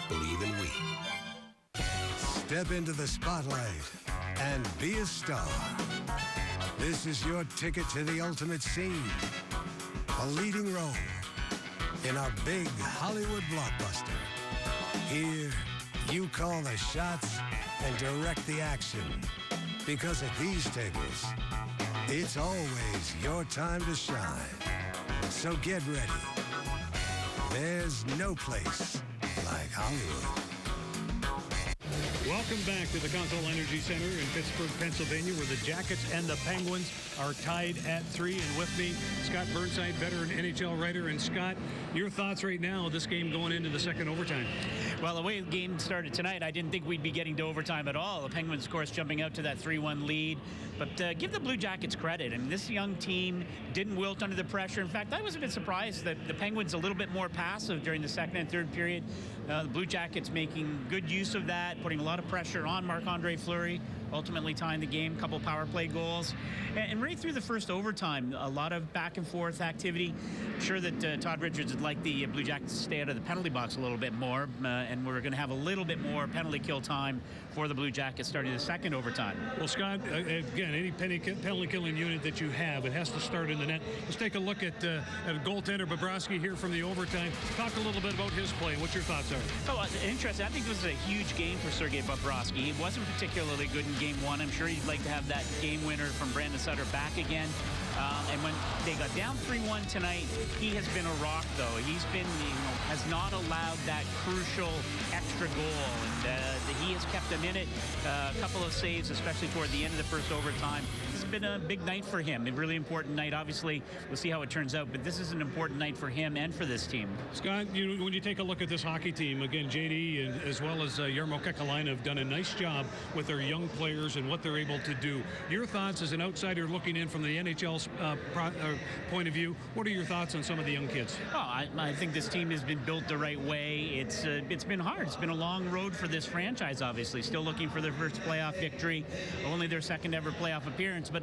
Believe in we. Step into the spotlight and be a star. This is your ticket to the ultimate scene. A leading role in a big Hollywood blockbuster. Here, you call the shots and direct the action. Because at these tables, it's always your time to shine. So get ready. There's no place like Hollywood. Welcome back to the Consol Energy Center in Pittsburgh, Pennsylvania, where the Jackets and the Penguins are tied at 3. And with me, Scott Burnside, veteran NHL writer. And Scott, your thoughts right now, this game going into the second overtime? Well, the way the game started tonight, I didn't think we'd be getting to overtime at all. The Penguins, of course, jumping out to that 3-1 lead. But give the Blue Jackets credit. I mean, this young team didn't wilt under the pressure. In fact, I was a bit surprised that the Penguins a little bit more passive during the second and third period. The Blue Jackets making good use of that, putting a lot of pressure on Marc-Andre Fleury, ultimately tying the game, couple power play goals. And right through the first overtime, a lot of back and forth activity. I'm sure that Todd Richards would like the Blue Jackets to stay out of the penalty box a little bit more, and we're going to have a little bit more penalty kill time for the Blue Jackets starting the second overtime. Well, Scott, again, any penalty killing unit that you have, it has to start in the net. Let's take a look at goaltender Bobrovsky here from the overtime. Talk a little bit about his play. What's your thoughts are? Oh, interesting. I think this was a huge game for Sergei Bobrovsky. He wasn't particularly good in game one. I'm sure he'd like to have that game winner from Brandon Sutter back again. And when they got down 3-1 tonight, he has been a rock, though. He's been, has not allowed that crucial extra goal, and he has kept them in it. A couple of saves, especially toward the end of the first overtime. This has been a big night for him, a really important night. Obviously, we'll see how it turns out, but this is an important night for him and for this team. Scott, when you take a look at this hockey team, again, JD and as well as Jarmo Kekalainen have done a nice job with their young players and what they're able to do. Your thoughts as an outsider looking in from the NHL's point of view, what are your thoughts on some of the young kids? Oh, I think this team has been built the right way. It's been hard. It's been a long road for this franchise, obviously. Still looking for their first playoff victory, only their second ever playoff appearance. But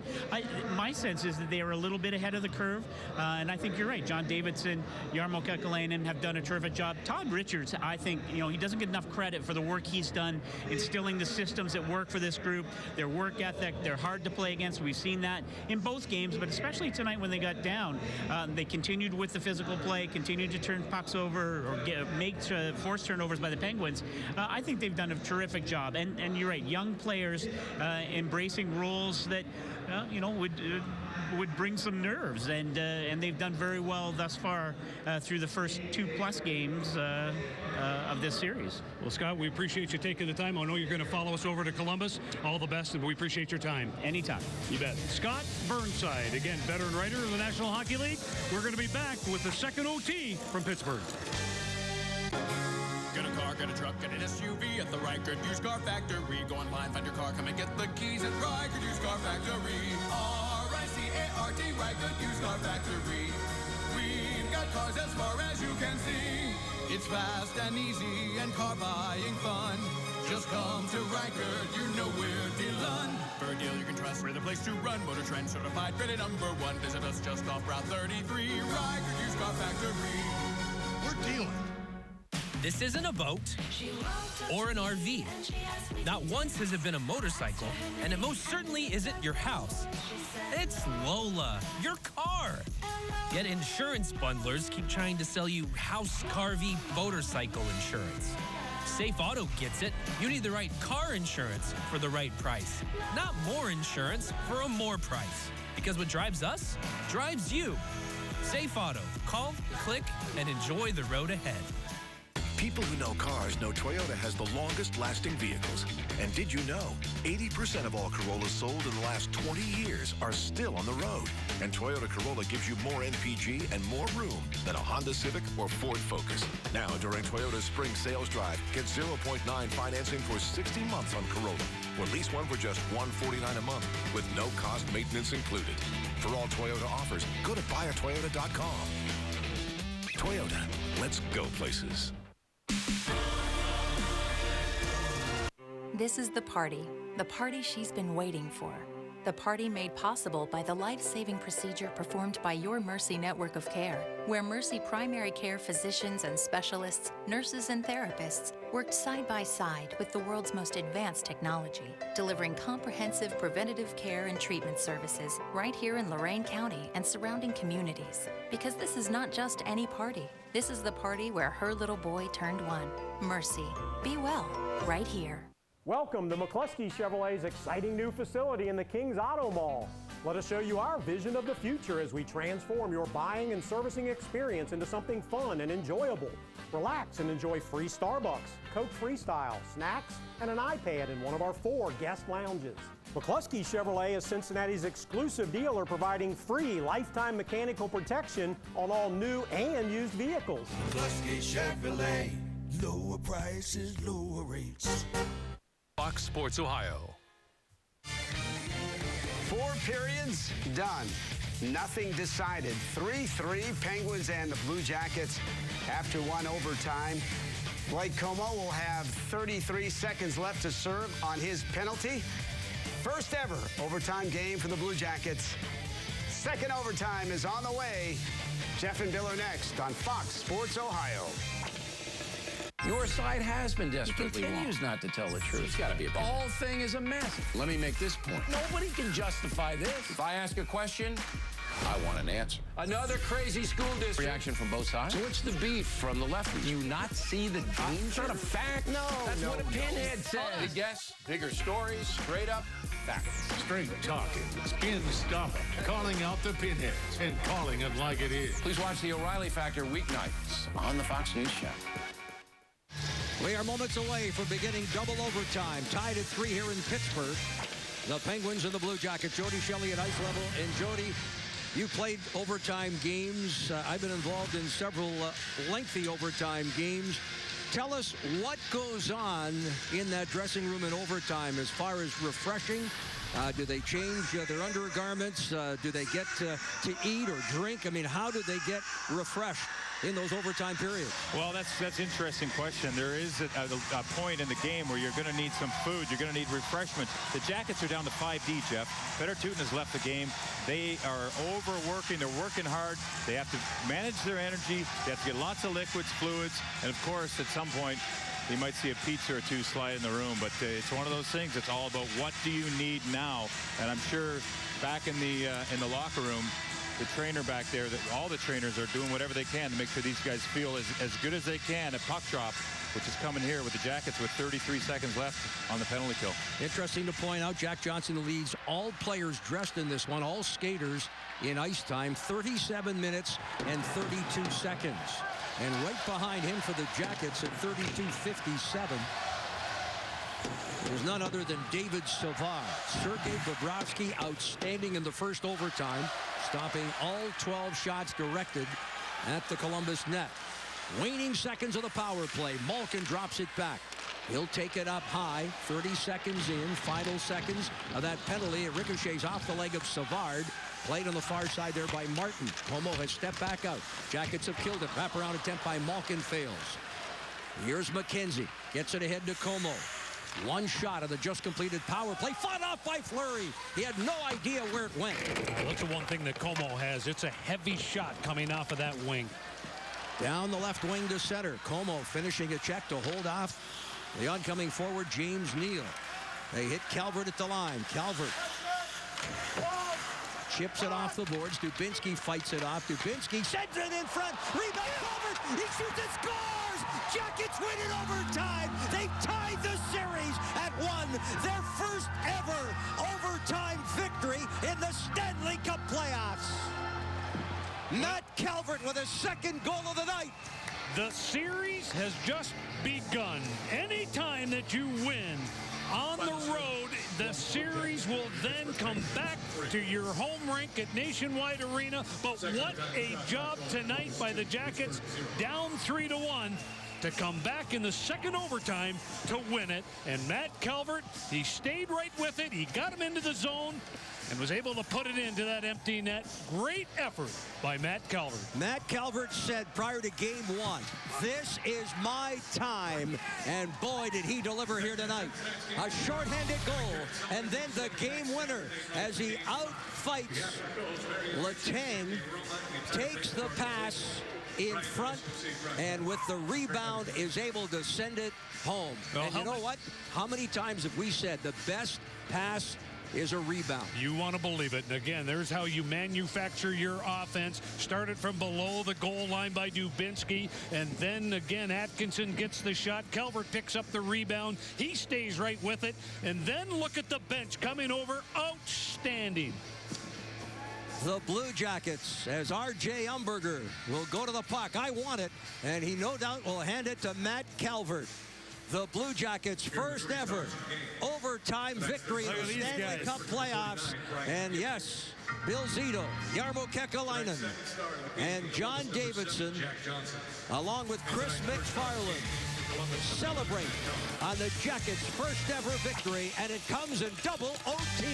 my sense is that they are a little bit ahead of the curve, and I think you're right. John Davidson, Jarmo Kekalainen have done a terrific job. Todd Richards, I think, he doesn't get enough credit for the work he's done instilling the systems that work for this group, their work ethic. They're hard to play against. We've seen that in both games, but especially tonight when they got down. They continued with the physical play, continued to turn pucks over or make forced turnovers by the Penguins. I think they've done a terrific job. And you're right, young players embracing roles that, would bring some nerves, and they've done very well thus far through the first 2+ games of this series. Well, Scott, we appreciate you taking the time. I know you're going to follow us over to Columbus. All the best, and we appreciate your time. Anytime. You bet. Scott Burnside, again, veteran writer of the National Hockey League. We're going to be back with the second OT from Pittsburgh. Get a car, get a truck, get an SUV at the Reichert Used Car Factory. Go online, find your car, come and get the keys at Reichert Used Car Factory. R-I-C-A-R-T, Reichert Used Car Factory. We've got cars as far as you can see. It's fast and easy and car buying fun. Just come to Reichert, you know we're dealin'. For a deal you can trust, we're the place to run. Motor Trend certified, rated #1. Visit us just off Route 33. Reichert Used Car Factory. We're dealing. This isn't a boat or an RV. Not once has it been a motorcycle, and it most certainly isn't your house. It's Lola, your car. Yet insurance bundlers keep trying to sell you house, RV, motorcycle insurance. Safe Auto gets it. You need the right car insurance for the right price, not more insurance for a more price. Because what drives us drives you. Safe Auto. Call, click, and enjoy the road ahead. People who know cars know Toyota has the longest lasting vehicles. And did you know 80% of all Corollas sold in the last 20 years are still on the road? And Toyota Corolla gives you more NPG and more room than a Honda Civic or Ford Focus. Now, during Toyota's spring sales drive, get 0.9 financing for 60 months on Corolla. Or lease one for just $149 a month with no cost maintenance included. For all Toyota offers, go to buyatoyota.com. Toyota, let's go places. This is the party she's been waiting for. The party made possible by the life-saving procedure performed by your Mercy network of care, where Mercy primary care physicians and specialists, nurses and therapists worked side by side with the world's most advanced technology, delivering comprehensive preventative care and treatment services right here in Lorain County and surrounding communities. Because this is not just any party. This is the party where her little boy turned 1. Mercy. Be well, right here. Welcome to McCluskey Chevrolet's exciting new facility in the Kings Auto Mall. Let us show you our vision of the future as we transform your buying and servicing experience into something fun and enjoyable. Relax and enjoy free Starbucks, Coke Freestyle, snacks, and an iPad in one of our 4 guest lounges. McCluskey Chevrolet is Cincinnati's exclusive dealer providing free lifetime mechanical protection on all new and used vehicles. McCluskey Chevrolet, lower prices, lower rates. Fox Sports Ohio. 4 periods, done. Nothing decided. 3-3, Penguins and the Blue Jackets after 1 overtime. Blake Como will have 33 seconds left to serve on his penalty. First ever overtime game for the Blue Jackets. Second overtime is on the way. Jeff and Bill are next on Fox Sports Ohio. Your side has been desperately wrong. He continues not to tell the truth. It's got to be the whole thing is a mess. Let me make this point. Nobody can justify this. If I ask a question, I want an answer. Another crazy school district. Reaction from both sides. So what's the beef from the left? Do you not see the danger? It's not a fact. No, That's what a pinhead says. Big guess, bigger stories, straight up facts. Straight talking, skin stomping, calling out the pinheads and calling it like it is. Please watch the O'Reilly Factor weeknights on the Fox News Channel. We are moments away from beginning double overtime. Tied at 3 here in Pittsburgh. The Penguins and the Blue Jackets. Jody Shelley at ice level. And Jody, you played overtime games. I've been involved in several lengthy overtime games. Tell us what goes on in that dressing room in overtime as far as refreshing. Do they change their undergarments? Do they get to eat or drink? I mean, how do they get refreshed in those overtime periods? Well, that's an interesting question. There is a point in the game where you're going to need some food. You're going to need refreshment. The Jackets are down to 5D, Jeff. Petter Tootin has left the game. They are overworking. They're working hard. They have to manage their energy. They have to get lots of liquids, fluids, and of course, at some point, you might see a pizza or 2 slide in the room, but it's one of those things. It's all about what do you need now, and I'm sure back in the locker room, the trainer back there, all the trainers are doing whatever they can to make sure these guys feel as good as they can at puck drop, which is coming here with the Jackets with 33 seconds left on the penalty kill. Interesting to point out, Jack Johnson leads all players dressed in this one, all skaters in ice time, 37 minutes and 32 seconds. And right behind him for the Jackets at 32:57 is none other than David Savard. Sergei Bobrovsky outstanding in the first overtime, stopping all 12 shots directed at the Columbus net. Waning seconds of the power play. Malkin drops it back. He'll take it up high. 30 seconds in. Final seconds of that penalty. It ricochets off the leg of Savard. Played on the far side there by Martin. Como has stepped back out. Jackets have killed it. Wraparound attempt by Malkin fails. Here's McKenzie. Gets it ahead to Como. One shot of the just completed power play. Fought off by Fleury. He had no idea where it went. Well, that's the one thing that Como has. It's a heavy shot coming off of that wing. Down the left wing to center. Como finishing a check to hold off the oncoming forward, James Neal. They hit Calvert at the line. Calvert chips it off the boards. Dubinsky fights it off. Dubinsky sends it in front. Rebound Calvert. He shoots and scores. Jackets win in overtime. They tied the series at 1. Their first ever overtime victory in the Stanley Cup playoffs. Matt Calvert with his second goal of the night. The series has just begun. Anytime that you win on the road, the series will then come back to your home rink at Nationwide Arena. But what a job tonight by the Jackets, down 3-1, to come back in the second overtime to win it. And Matt Calvert, he stayed right with it. He got him into the zone and was able to put it into that empty net. Great effort by Matt Calvert. Matt Calvert said prior to game 1, this is my time. And boy, did he deliver here tonight. A shorthanded goal, and then the game winner as he outfights Letang, takes the pass in front, and with the rebound is able to send it home. Well, and you know what? How many times have we said the best pass is a rebound? You want to believe it. And again, there's how you manufacture your offense. Started from below the goal line by Dubinsky, and then again Atkinson gets the shot. Calvert picks up the rebound. He stays right with it, and then look at the bench coming over. Outstanding. the Blue Jackets, as R.J. Umberger will go to the puck. I want it, and he no doubt will hand it to Matt Calvert. The Blue Jackets' first ever overtime victory in the Stanley Cup playoffs. And yes, Bill Zito, Jarmo Kekalainen, and John Davidson, along with Chris McFarland, celebrate on the Jackets' first ever victory, and it comes in double OT.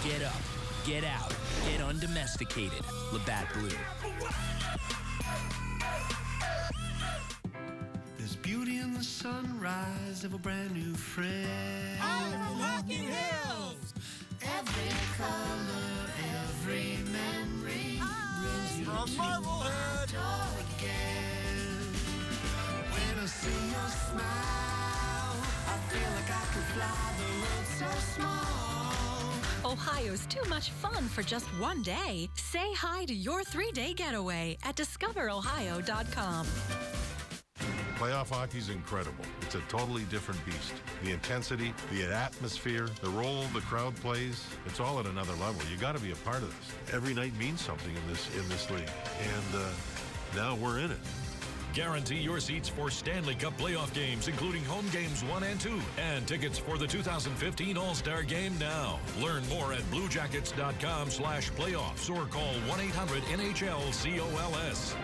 Get up, get out, get undomesticated. Labatt Blue. There's beauty in the sunrise of a brand new friend. I'm from Rocking Hills. Every color, every memory brings you from to Marblehead. the door again. When I see your smile, I feel like I could fly. The world's so small. Ohio's too much fun for just one day. Say hi to your 3-day getaway at discoverohio.com. Playoff hockey's incredible. It's a totally different beast. The intensity, the atmosphere, the role the crowd plays, it's all at another level. You got to be a part of this. Every night means something in this league, and now we're in it. Guarantee your seats for Stanley Cup playoff games, including home games 1 and 2, and tickets for the 2015 All-Star Game now. Learn more at bluejackets.com/playoffs or call 1-800-NHL-COLS.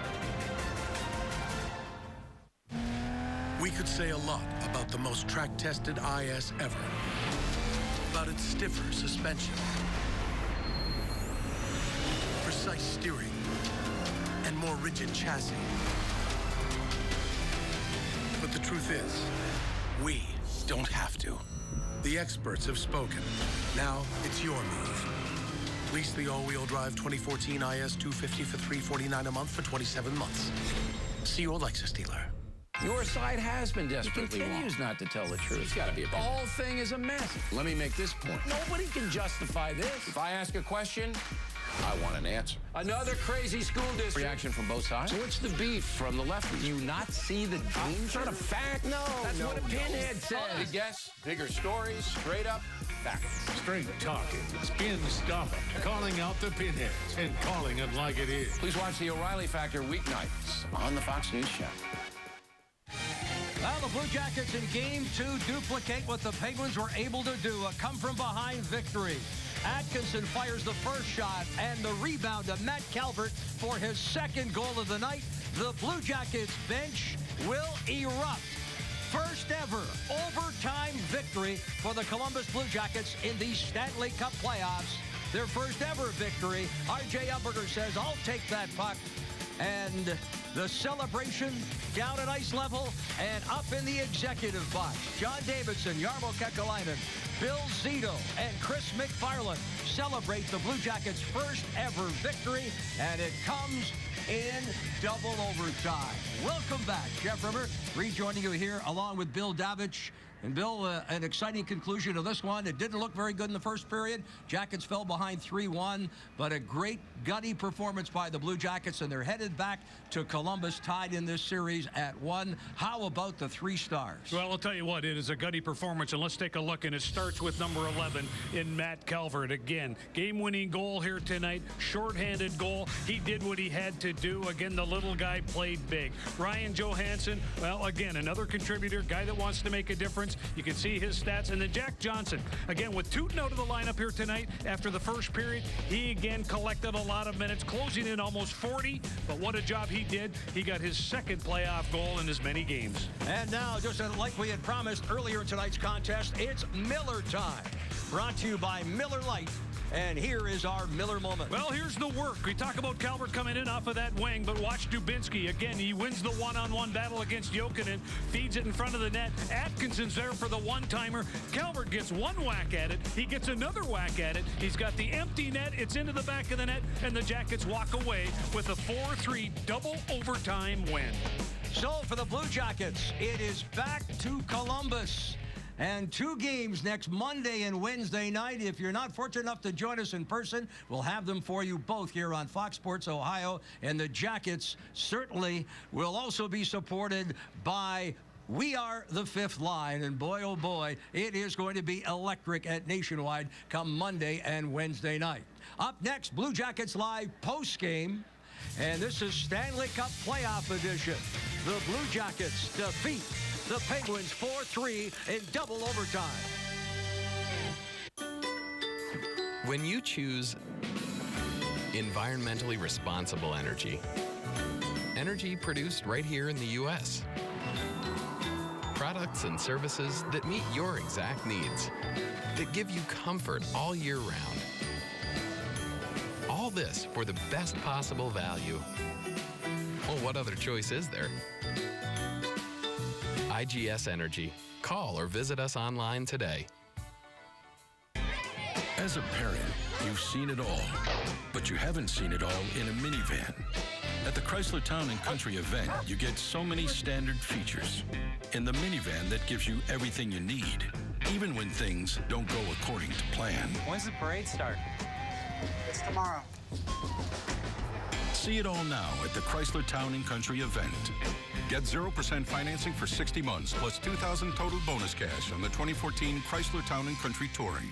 We could say a lot about the most track-tested IS ever. About its stiffer suspension, precise steering, and more rigid chassis. But the truth is, we don't have to. The experts have spoken. Now it's your move. Lease the all-wheel drive 2014 IS 250 for $349 a month for 27 months. See your Lexus dealer. Your side has been desperately wrong. He continues not to tell the truth. It's got to be a The whole thing is a mess. Let me make this point. Nobody can justify this. If I ask a question, I want an answer. Another crazy school district. Reaction from both sides. So what's the beef from the left? Do you not see the danger? It's not a fact. No. That's what a pinhead says. Big guess, bigger stories, straight up facts. Straight talking, skin stopping, calling out the pinheads and calling it like it is. Please watch the O'Reilly Factor weeknights on the Fox News Channel. Well, the Blue Jackets in Game 2 duplicate what the Penguins were able to do, a come-from-behind victory. Atkinson fires the first shot and the rebound to Matt Calvert for his second goal of the night. The Blue Jackets bench will erupt. First ever overtime victory for the Columbus Blue Jackets in the Stanley Cup playoffs. Their first ever victory. R.J. Umberger says, I'll take that puck. And the celebration down at ice level and up in the executive box. John Davidson, Jarmo Kekalainen, Bill Zito, and Chris McFarland celebrate the Blue Jackets' first ever victory, and it comes in double overtime. Welcome back. Jeff Rimmer rejoining you here along with Bill Davich. And Bill, an exciting conclusion to this one. It didn't look very good in the first period. Jackets fell behind 3-1, but a great gutty performance by the Blue Jackets, and they're headed back to Columbus, tied in this series at 1. How about the 3 stars? Well, I'll tell you what, it is a gutty performance, and let's take a look, and it starts with number 11 in Matt Calvert. Again, game-winning goal here tonight, shorthanded goal. He did what he had to do. Again, the little guy played big. Ryan Johansson, well, again, another contributor, guy that wants to make a difference. You can see his stats. And then Jack Johnson, again, with Tootin out of the lineup here tonight after the first period, he again collected a lot of minutes, closing in almost 40. But what a job he did. He got his second playoff goal in as many games. And now, just like we had promised earlier in tonight's contest, it's Miller time. Brought to you by Miller Lite. And here is our Miller moment. Well, here's the work. We talk about Calvert coming in off of that wing, but watch Dubinsky. Again, he wins the one-on-one battle against Jokinen, feeds it in front of the net. Atkinson's there for the one-timer. Calvert gets one whack at it. He gets another whack at it. He's got the empty net. It's into the back of the net, and the Jackets walk away with a 4-3 double overtime win. So for the Blue Jackets, it is back to Columbus. And 2 games next Monday and Wednesday night. If you're not fortunate enough to join us in person, we'll have them for you both here on Fox Sports Ohio. And the Jackets certainly will also be supported by We Are the Fifth Line. And boy, oh boy, it is going to be electric at Nationwide come Monday and Wednesday night. Up next, Blue Jackets Live post-game. And this is Stanley Cup Playoff Edition. The Blue Jackets defeat the Penguins 4-3 in double overtime. When you choose environmentally responsible energy, energy produced right here in the U.S., products and services that meet your exact needs, that give you comfort all year round. All this for the best possible value. Well, what other choice is there? IGS Energy. Call or visit us online today. As a parent, you've seen it all, but you haven't seen it all in a minivan. At the Chrysler Town & Country event, you get so many standard features in the minivan that gives you everything you need, even when things don't go according to plan. When's the parade start? It's tomorrow. See it all now at the Chrysler Town & Country event. Get 0% financing for 60 months, plus $2,000 total bonus cash on the 2014 Chrysler Town & Country Touring.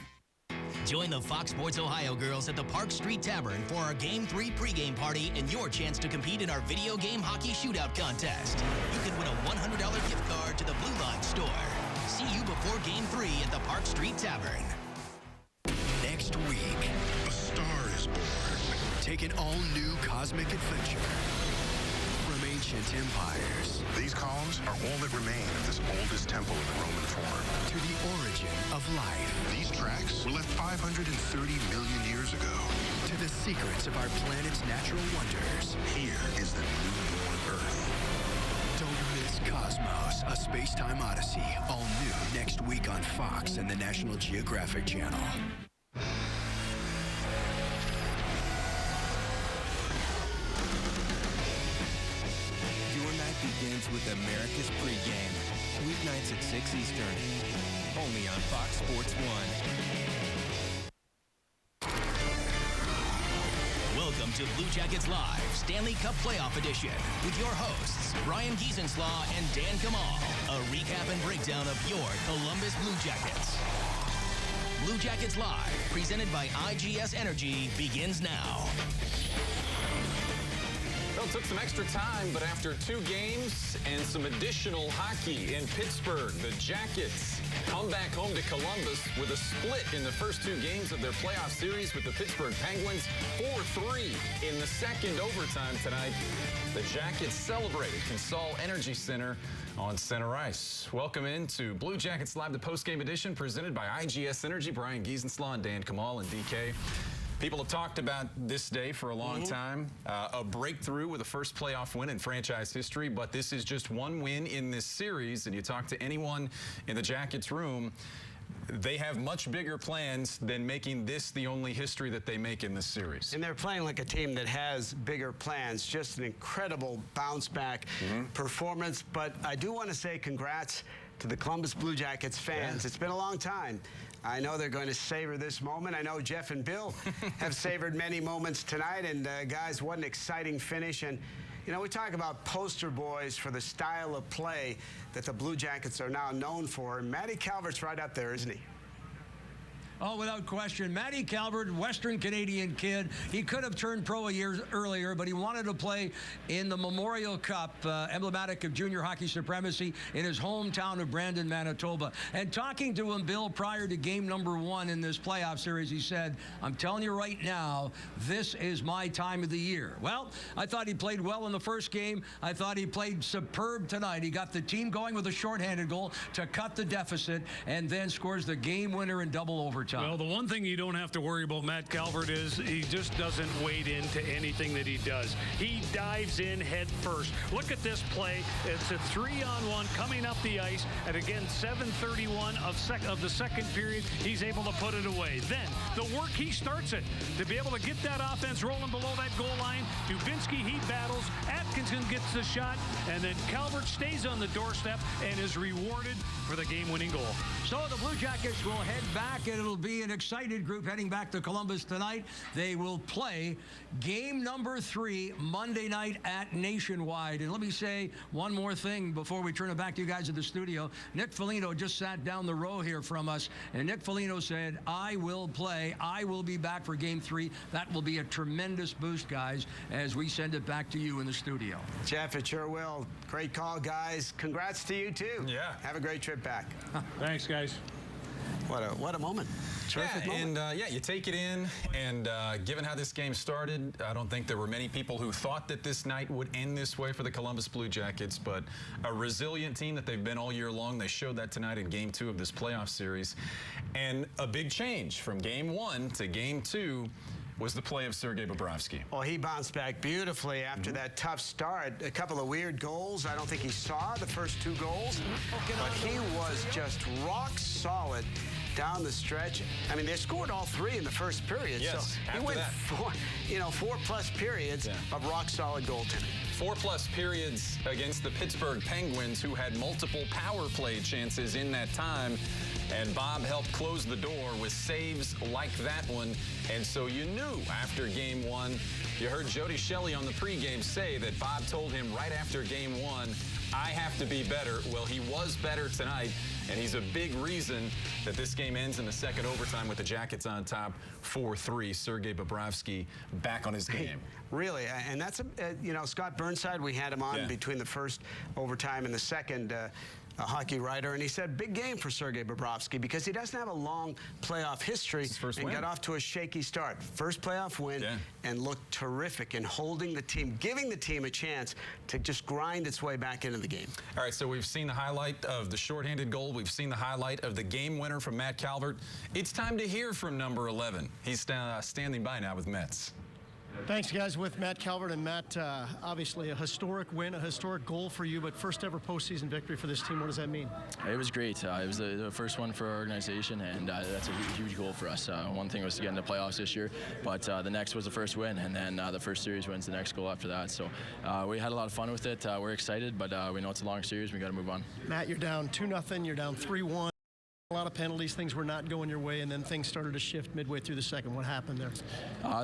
Join the Fox Sports Ohio girls at the Park Street Tavern for our Game 3 pregame party and your chance to compete in our video game hockey shootout contest. You can win a $100 gift card to the Blue Line store. See you before Game 3 at the Park Street Tavern. Next week, a star is born. Take an all-new cosmic adventure from ancient empires. These columns are all that remain of this oldest temple in the Roman Forum. To the origin of life. These tracks were left 530 million years ago. To the secrets of our planet's natural wonders. Here is the newborn Earth. Don't miss Cosmos, a space-time odyssey. All new next week on Fox and the National Geographic Channel. Begins with America's pregame. Weeknights at 6 Eastern. Only on Fox Sports 1. Welcome to Blue Jackets Live, Stanley Cup Playoff Edition, with your hosts, Brian Giesenslaw and Dan Kamal. A recap and breakdown of your Columbus Blue Jackets. Blue Jackets Live, presented by IGS Energy, begins now. Well, it took some extra time, but after 2 games and some additional hockey in Pittsburgh, the Jackets come back home to Columbus with a split in the first 2 games of their playoff series with the Pittsburgh Penguins, 4-3 in the second overtime tonight. The Jackets celebrated Consol Energy Center on center ice. Welcome into Blue Jackets Live, the postgame edition presented by IGS Energy. Brian Giesenslaw and Dan Kamal and DK. People have talked about this day for a long time, a breakthrough with the first playoff win in franchise history, but this is just one win in this series, and you talk to anyone in the Jackets room, they have much bigger plans than making this the only history that they make in this series. And they're playing like a team that has bigger plans. Just an incredible bounce-back performance. But I do want to say congrats to the Columbus Blue Jackets fans. It's been a long time. I know they're going to savor this moment. I know Jeff and Bill have savored many moments tonight. And, guys, what an exciting finish. And, you know, we talk about poster boys for the style of play that the Blue Jackets are now known for. And Matty Calvert's right up there, isn't he? Oh, without question. Matty Calvert, Western Canadian kid. He could have turned pro a year earlier, but he wanted to play in the Memorial Cup, emblematic of junior hockey supremacy, in his hometown of Brandon, Manitoba. And talking to him, Bill, prior to game number 1 in this playoff series, he said, I'm telling you right now, this is my time of the year. Well, I thought he played well in the first game. I thought he played superb tonight. He got the team going with a shorthanded goal to cut the deficit and then scores the game winner in double overtime. overtime. Well, the one thing you don't have to worry about Matt Calvert is he just doesn't wade into anything that he does. He dives in head first. Look at this play. It's a 3-on-1 coming up the ice. And again, 7:31 of the second period, he's able to put it away. Then the work, he starts it. To be able to get that offense rolling below that goal line, Dubinsky, he battles. Atkinson gets the shot. And then Calvert stays on the doorstep and is rewarded for the game-winning goal. So the Blue Jackets will head back, and it'll be an excited group heading back to Columbus tonight. They will play game number 3 Monday night at Nationwide. And let me say one more thing before we turn it back to you guys at the studio. Nick Foligno just sat down the row here from us, and Nick Foligno said, I will play. I will be back for game 3. That will be a tremendous boost, guys, as we send it back to you in the studio. Jeff, it sure will. Great call, guys. Congrats to you, too. Yeah. Have a great trip back. Thanks, guys. What a moment. Terrific moment. And you take it in, and given how this game started, I don't think there were many people who thought that this night would end this way for the Columbus Blue Jackets, but a resilient team that they've been all year long. They showed that tonight in Game 2 of this playoff series. And a big change from Game 1 to Game 2 was the play of Sergei Bobrovsky. Well, he bounced back beautifully after that tough start. A couple of weird goals. I don't think he saw the first 2 goals, but he was just rock solid down the stretch. I mean, they scored all 3 in the first period. Yes, so he went 4+ periods of rock solid goaltending. 4+ periods against the Pittsburgh Penguins, who had multiple power play chances in that time. And Bob helped close the door with saves like that one. And so you knew after Game 1, you heard Jody Shelley on the pregame say that Bob told him right after Game 1, I have to be better. Well, he was better tonight, and he's a big reason that this game ends in the second overtime with the Jackets on top 4-3. Sergei Bobrovsky back on his game. Really, and that's, Scott Burnside, we had him on between the first overtime and the second, a hockey writer, and he said big game for Sergei Bobrovsky because he doesn't have a long playoff history and got off to a shaky start. First playoff win and looked terrific in holding the team, giving the team a chance to just grind its way back into the game. All right, so we've seen the highlight of the shorthanded goal. We've seen the highlight of the game winner from Matt Calvert. It's time to hear from number 11. He's standing by now with Mets. Thanks, guys, with Matt Calvert. And Matt, obviously a historic win, a historic goal for you, but first ever postseason victory for this team. What does that mean? It was great. It was the first one for our organization, and that's a huge goal for us. One thing was to get into playoffs this year, but the next was the first win, and then the first series wins the next goal after that. So we had a lot of fun with it. We're excited, but we know it's a long series. We got to move on. Matt, you're down 2-0. You're down 3-1. A lot of penalties, things were not going your way, and then things started to shift midway through the second. What happened there?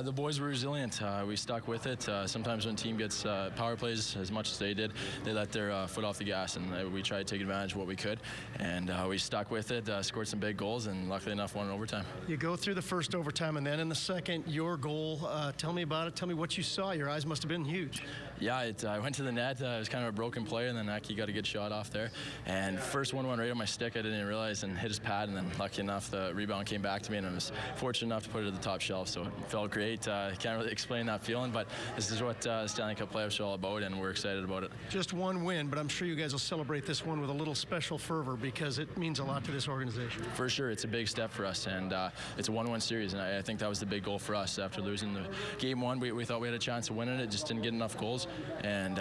The boys were resilient. We stuck with it. Sometimes when a team gets power plays as much as they did, they let their foot off the gas, and we tried to take advantage of what we could, and we stuck with it, scored some big goals, and luckily enough won in overtime. You go through the first overtime, and then in the second, your goal. Tell me about it. Tell me what you saw. Your eyes must have been huge. Yeah, I went to the net. It was kind of a broken play, and then Aki got a good shot off there. And first one went right on my stick. I didn't realize, and hit his pad, and then lucky enough, the rebound came back to me, and I was fortunate enough to put it at the top shelf, so it felt great. Can't really explain that feeling, but this is what Stanley Cup playoffs are all about, and we're excited about it. Just one win, but I'm sure you guys will celebrate this one with a little special fervor because it means a lot to this organization. For sure, it's a big step for us, and it's a 1-1 series, and I think that was the big goal for us. After losing the game 1, we thought we had a chance of winning it, just didn't get enough goals, and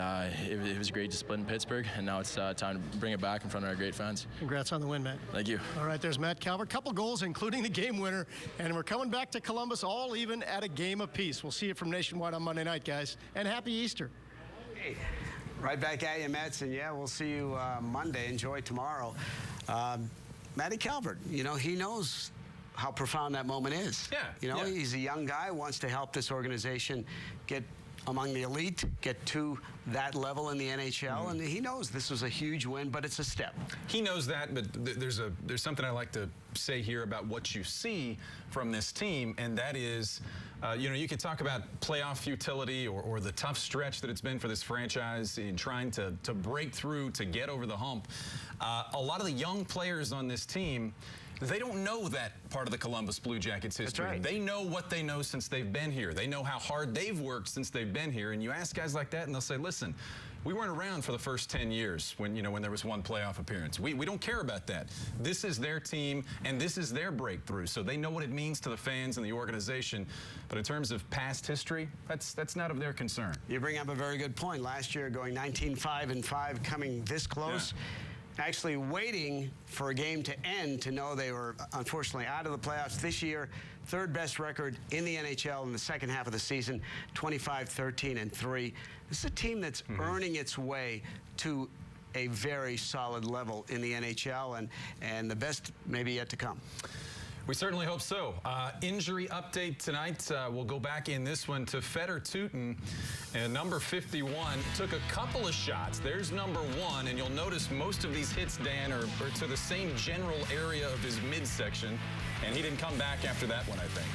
it was great to split in Pittsburgh, and now it's time to bring it back in front of our great fans. Congrats on the win, Matt. Thank you. All right, there's Matt Calvert. Couple goals, including the game winner, and we're coming back to Columbus all even at a game apiece. We'll see you from Nationwide on Monday night, guys, and happy Easter. Hey, right back at you, Mets, and yeah, we'll see you Monday. Enjoy tomorrow. Matty Calvert, he knows how profound that moment is. Yeah. He's a young guy, wants to help this organization get among the elite, get to that level in the NHL, and he knows this was a huge win, but it's a step. He knows that, but there's something I like to say here about what you see from this team, and that is, you could talk about playoff futility or the tough stretch that it's been for this franchise in trying to break through, to get over the hump. A lot of the young players on this team, They don't know that part of the Columbus Blue Jackets history. That's right. They know what they know since they've been here. They know how hard they've worked since they've been here. And you ask guys like that, and they'll say, listen, we weren't around for the first 10 years when there was one playoff appearance. We don't care about that. This is their team, and this is their breakthrough. So they know what it means to the fans and the organization. But in terms of past history, that's not of their concern. You bring up a very good point. Last year, going 19-5-5, coming this close. Yeah. Actually waiting for a game to end to know they were unfortunately out of the playoffs. This year, third best record in the NHL in the second half of the season, 25-13-3. This is a team that's earning its way to a very solid level in the NHL, and the best maybe yet to come. We certainly hope so. Injury update tonight. We'll go back in this one to Fedor Tyutin, and number 51 took a couple of shots. There's number 1, and you'll notice most of these hits, Dan, are to the same general area of his midsection, and he didn't come back after that one, I think.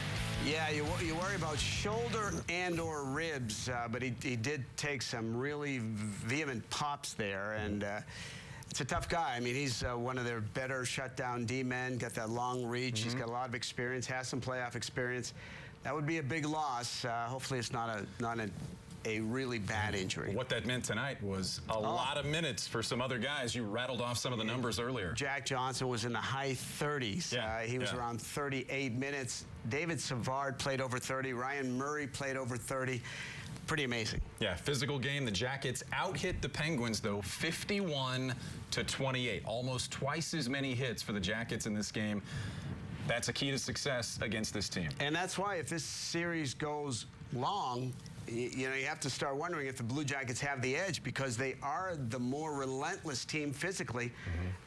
Yeah, you worry about shoulder and or ribs, but he did take some really vehement pops there, and it's a tough guy. I mean, he's one of their better shutdown D-men, got that long reach. He's got a lot of experience, has some playoff experience. That would be a big loss. Hopefully it's not a really bad injury. What that meant tonight was a lot of minutes for some other guys. You rattled off some of the numbers earlier. Jack Johnson was in the high 30s. Yeah, he was around 38 minutes. David Savard played over 30. Ryan Murray played over 30. Pretty amazing. Yeah, physical game. The Jackets out-hit the Penguins, though, 51-28. Almost twice as many hits for the Jackets in this game. That's a key to success against this team. And that's why if this series goes long, you have to start wondering if the Blue Jackets have the edge, because they are the more relentless team physically,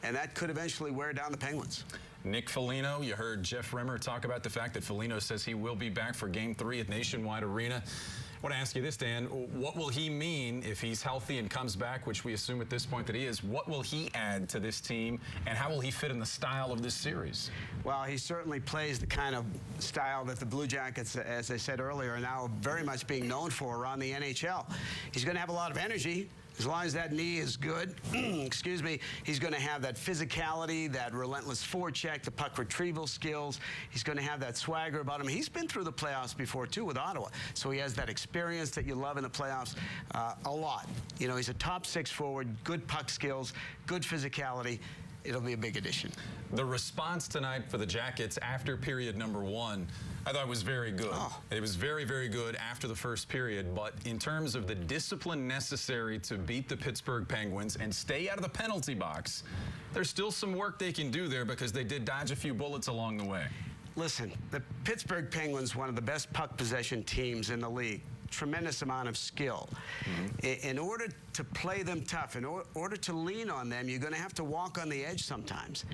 and that could eventually wear down the Penguins. Nick Foligno, you heard Jeff Rimmer talk about the fact that Foligno says he will be back for Game 3 at Nationwide Arena. I want to ask you this, Dan. What will he mean if he's healthy and comes back, which we assume at this point that he is? What will he add to this team, and how will he fit in the style of this series? Well, he certainly plays the kind of style that the Blue Jackets, as I said earlier, are now very much being known for around the NHL. He's going to have a lot of energy. As long as that knee is good, excuse me, he's going to have that physicality, that relentless forecheck, the puck retrieval skills. He's going to have that swagger about him. He's been through the playoffs before, too, with Ottawa. So he has that experience that you love in the playoffs a lot. He's a top 6 forward, good puck skills, good physicality. It'll be a big addition. The response tonight for the Jackets after period number 1, I thought was very good. It was very, very good after the first period, but in terms of the discipline necessary to beat the Pittsburgh Penguins and stay out of the penalty box, there's still some work they can do there, because they did dodge a few bullets along the way. Listen, the Pittsburgh Penguins, one of the best puck possession teams in the league. Tremendous amount of skill. In order to play them tough, in order to lean on them, you're going to have to walk on the edge sometimes.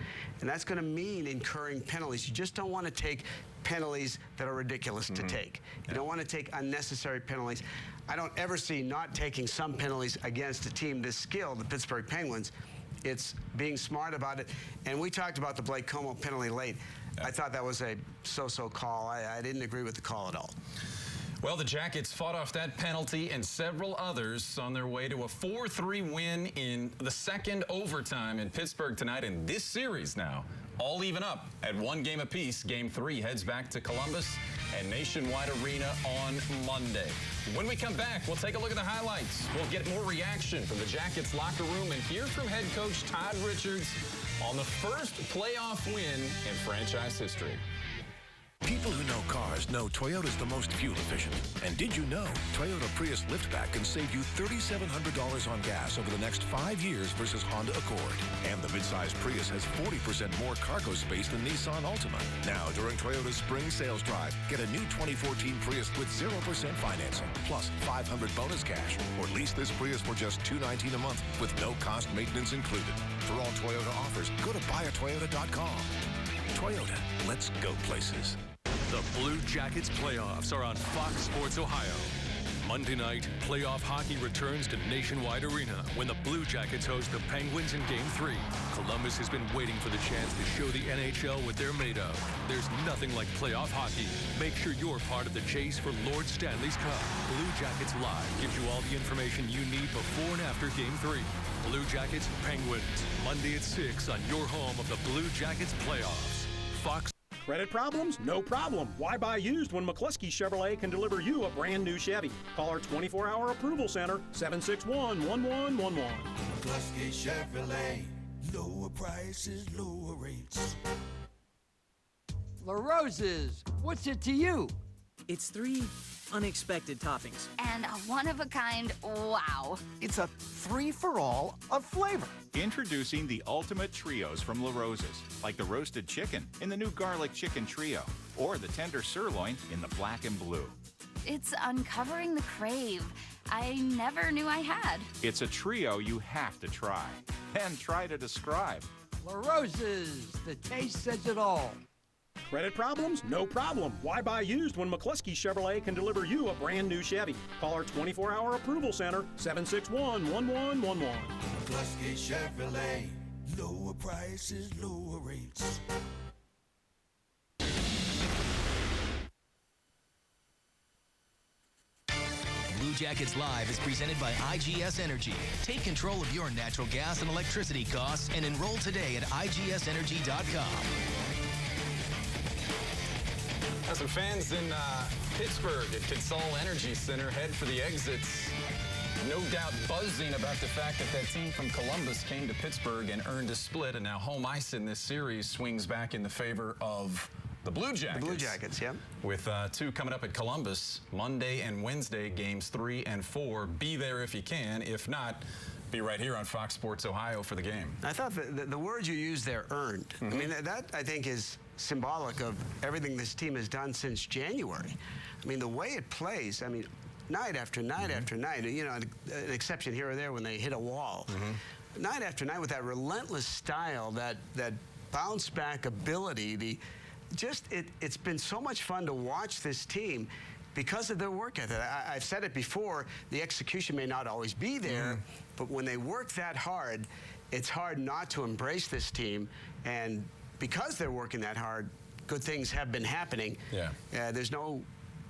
And that's going to mean incurring penalties. You just don't want to take penalties that are ridiculous to take. You don't want to take unnecessary penalties. I don't ever see not taking some penalties against a team this skilled, the Pittsburgh Penguins. It's being smart about it. And we talked about the Blake Como penalty late. I thought that was a so-so call. I didn't agree with the call at all. Well, the Jackets fought off that penalty and several others on their way to a 4-3 win in the second overtime in Pittsburgh tonight. And this series now, all even up at 1 game apiece. Game 3 heads back to Columbus and Nationwide Arena on Monday. When we come back, we'll take a look at the highlights. We'll get more reaction from the Jackets locker room and hear from head coach Todd Richards on the first playoff win in franchise history. People who know cars know Toyota's the most fuel efficient. And did you know Toyota Prius Liftback can save you $3,700 on gas over the next 5 years versus Honda Accord? And the midsize Prius has 40% more cargo space than Nissan Altima. Now, during Toyota's spring sales drive, get a new 2014 Prius with 0% financing, plus $500 bonus cash. Or lease this Prius for just $219 a month with no cost maintenance included. For all Toyota offers, go to buyatoyota.com. Toyota, let's go places. The Blue Jackets playoffs are on Fox Sports Ohio. Monday night, playoff hockey returns to Nationwide Arena when the Blue Jackets host the Penguins in Game 3. Columbus has been waiting for the chance to show the NHL what they're made of. There's nothing like playoff hockey. Make sure you're part of the chase for Lord Stanley's Cup. Blue Jackets Live gives you all the information you need before and after Game 3. Blue Jackets, Penguins, Monday at 6 on your home of the Blue Jackets playoffs. Fox. Credit problems? No problem. Why buy used when McCluskey Chevrolet can deliver you a brand new Chevy? Call our 24-hour approval center, 761-1111. McCluskey Chevrolet. Lower prices, lower rates. La Rosa's, what's it to you? It's 3 unexpected toppings. And a one-of-a-kind wow. It's a 3-for-all of flavor. Introducing the ultimate trios from La Rosa's, like the roasted chicken in the new garlic chicken trio, or the tender sirloin in the black and blue. It's uncovering the crave I never knew I had. It's a trio you have to try, and try to describe. La Rosa's, the taste says it all. Credit problems? No problem. Why buy used when McCluskey Chevrolet can deliver you a brand new Chevy? Call our 24-hour approval center, 761-1111. McCluskey Chevrolet. Lower prices, lower rates. Blue Jackets Live is presented by IGS Energy. Take control of your natural gas and electricity costs and enroll today at IGSenergy.com. Some fans in Pittsburgh at Consol Energy Center head for the exits. No doubt buzzing about the fact that team from Columbus came to Pittsburgh and earned a split, and now home ice in this series swings back in the favor of the Blue Jackets. The Blue Jackets, yeah. With 2 coming up at Columbus, Monday and Wednesday, games 3 and 4. Be there if you can. If not, be right here on Fox Sports Ohio for the game. I thought the word you used there, earned. I mean, that I think is symbolic of everything this team has done since January. I mean, the way it plays, I mean, night after night after night, you know, an exception here or there when they hit a wall. Night after night with that relentless style, that bounce back ability, it's been so much fun to watch this team because of their work ethic. I've said it before, the execution may not always be there, but when they work that hard, it's hard not to embrace this team. And because they're working that hard, good things have been happening. Yeah. There's no,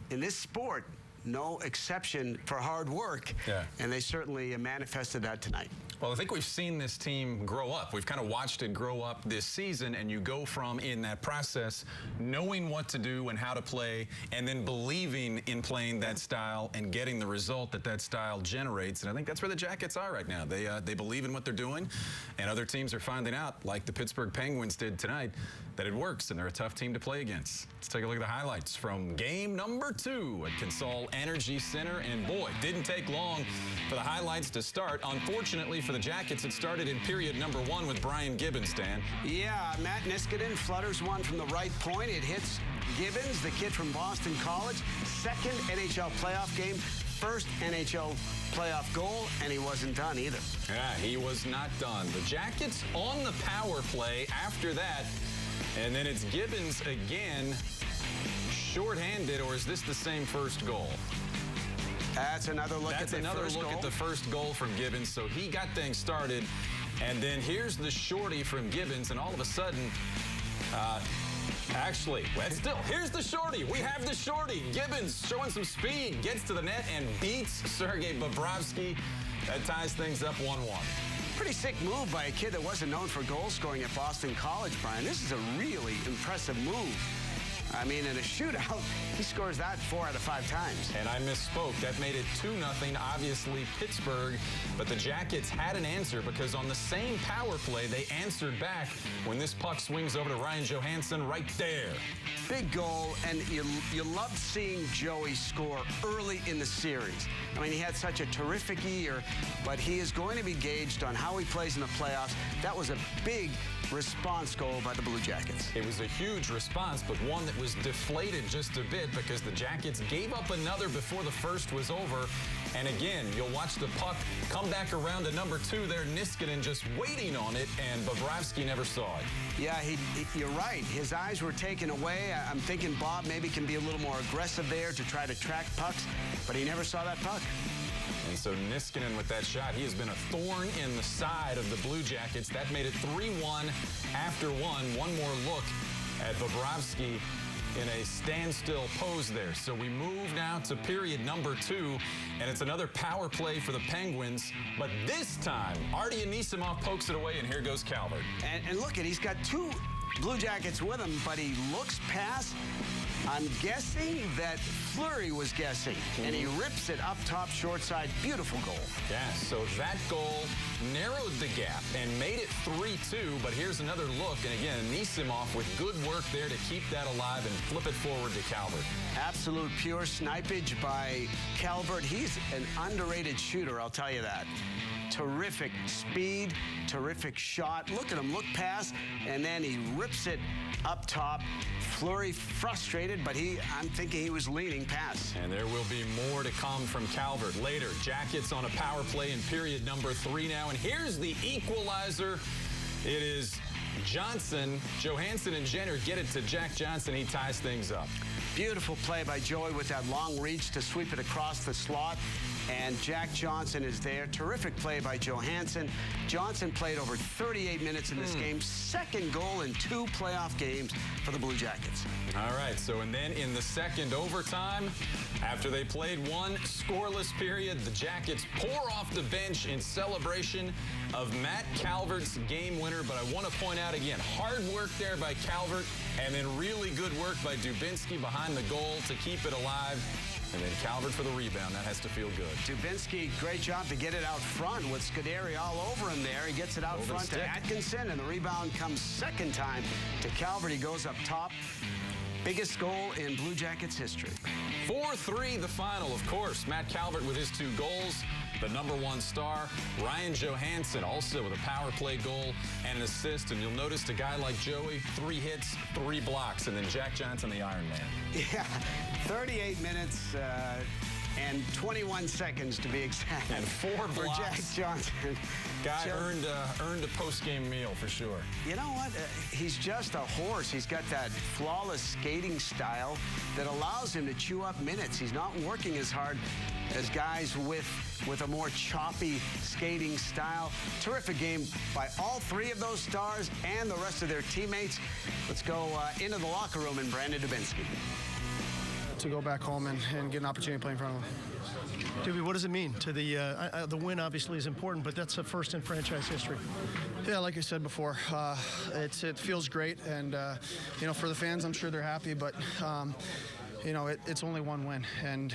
in this sport, no exception for hard work. Yeah. And they certainly manifested that tonight. Well, I think we've seen this team grow up. We've kind of watched it grow up this season, and you go from, in that process, knowing what to do and how to play, and then believing in playing that style and getting the result that style generates. And I think that's where the Jackets are right now. They believe in what they're doing, and other teams are finding out, like the Pittsburgh Penguins did tonight, that it works, and they're a tough team to play against. Let's take a look at the highlights from game number 2 at Consol Energy Center. And boy, didn't take long for the highlights to start. Unfortunately for the Jackets, it started in period number 1 with Brian Gibbons, Dan. Yeah, Matt Niskanen flutters one from the right point. It hits Gibbons, the kid from Boston College. Second NHL playoff game, first NHL playoff goal, and he wasn't done either. Yeah, he was not done. The Jackets on the power play after that. And then it's Gibbons again, shorthanded, or is this the same first goal? That's another look at the first goal. That's another look at the first goal from Gibbons. So he got things started. And then here's the shorty from Gibbons, and all of a sudden, here's the shorty. We have the shorty. Gibbons showing some speed, gets to the net and beats Sergei Bobrovsky. That ties things up 1-1. Pretty sick move by a kid that wasn't known for goal scoring at Boston College, Brian. This is a really impressive move. I mean, in a shootout, he scores that 4 out of 5 times. And I misspoke. That made it 2-0, obviously, Pittsburgh. But the Jackets had an answer because on the same power play, they answered back when this puck swings over to Ryan Johansson right there. Big goal, and you loved seeing Joey score early in the series. I mean, he had such a terrific year, but he is going to be gauged on how he plays in the playoffs. That was a big response goal by the Blue Jackets. It was a huge response, but one that was deflated just a bit because the Jackets gave up another before the first was over. And again, you'll watch the puck come back around to number 2 there, Niskanen just waiting on it, and Bobrovsky never saw it. Yeah, you're right. His eyes were taken away. I'm thinking Bob maybe can be a little more aggressive there to try to track pucks, but he never saw that puck. And so Niskanen with that shot, he has been a thorn in the side of the Blue Jackets. That made it 3-1 after 1. One more look at Bobrovsky in a standstill pose there. So we move now to period number 2, and it's another power play for the Penguins. But this time, Artie Anisimov pokes it away, and here goes Calvert. And look, he's got two Blue Jackets with him, but he looks past. I'm guessing that Fleury was guessing, and he rips it up top, short side. Beautiful goal. Yeah, so that goal narrowed the gap and made it 3-2, but here's another look, and again, Anisimov with good work there to keep that alive and flip it forward to Calvert. Absolute pure snipage by Calvert. He's an underrated shooter, I'll tell you that. Terrific speed, terrific shot. Look at him, look past, and then he rips it up top. Fleury frustrated, but I'm thinking he was leaning past. And there will be more to come from Calvert later. Jackets on a power play in period number 3 now. And here's the equalizer. It is Johnson. Johansson and Jenner get it to Jack Johnson. He ties things up. Beautiful play by Joey with that long reach to sweep it across the slot. And Jack Johnson is there. Terrific play by Johansson. Johnson played over 38 minutes in this game. Second goal in 2 playoff games for the Blue Jackets. All right, so and then in the second overtime, after they played one scoreless period, the Jackets pour off the bench in celebration of Matt Calvert's game winner. But I want to point out again, hard work there by Calvert, and then really good work by Dubinsky behind the goal to keep it alive. And then Calvert for the rebound. That has to feel good. Dubinsky, great job to get it out front with Scuderi all over him there. He gets it out front to Atkinson, and the rebound comes second time to Calvert. He goes up top. Biggest goal in Blue Jackets history. 4-3 the final, of course. Matt Calvert with his 2 goals. The #1 star, Ryan Johansson, also with a power play goal and an assist. And you'll notice a guy like Joey, 3 hits, 3 blocks. And then Jack Johnson, the Iron Man. Yeah, 38 minutes and 21 seconds to be exact. And 4 blocks. For Jack Johnson. Guy earned a post-game meal for sure. You know what? He's just a horse. He's got that flawless skating style that allows him to chew up minutes. He's not working as hard as guys with a more choppy skating style. Terrific game by all 3 of those stars and the rest of their teammates. Let's go into the locker room and Brandon Dubinsky. To go back home and get an opportunity to play in front of them. Doobie, what does it mean to the win? Obviously is important, but that's a first in franchise history. Yeah, like I said before, it feels great, and you know, for the fans, I'm sure they're happy, but. You know, it's only 1 win, and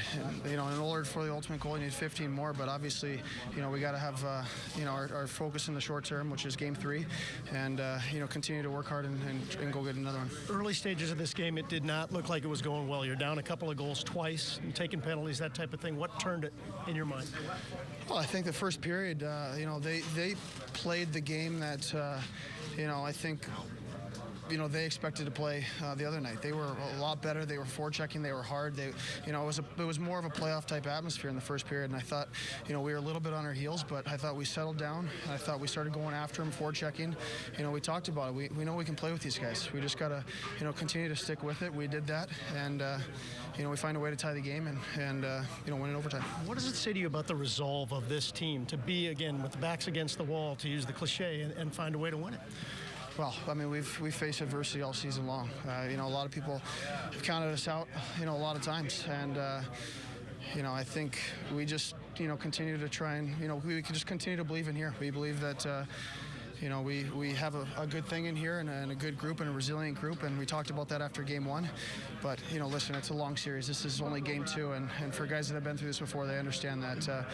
you know, in order for the ultimate goal, you need 15 more. But obviously, you know, we got to have you know, our focus in the short term, which is Game 3, and you know, continue to work hard and go get another one. Early stages of this game, it did not look like it was going well. You're down a couple of goals twice, and taking penalties, that type of thing. What turned it in your mind? Well, I think the first period, you know, they played the game that you know, I think. You know, they expected to play the other night. They were a lot better. They were forechecking. They were hard. You know, it was more of a playoff type atmosphere in the first period. And I thought, you know, we were a little bit on our heels, but I thought we settled down. I thought we started going after them, forechecking. You know, we talked about it. We know we can play with these guys. We just gotta, you know, continue to stick with it. We did that, and you know, we find a way to tie the game and you know, win in overtime. What does it say to you about the resolve of this team to be again with the backs against the wall, to use the cliche, and find a way to win it? Well, I mean, we've faced adversity all season long. You know, a lot of people have counted us out, you know, a lot of times. And, you know, I think we just, you know, continue to try and, you know, we can just continue to believe in here. We believe that, you know, we have a good thing in here and a good group and a resilient group. And we talked about that after Game 1. But, you know, listen, it's a long series. This is only Game 2. And for guys that have been through this before, they understand that,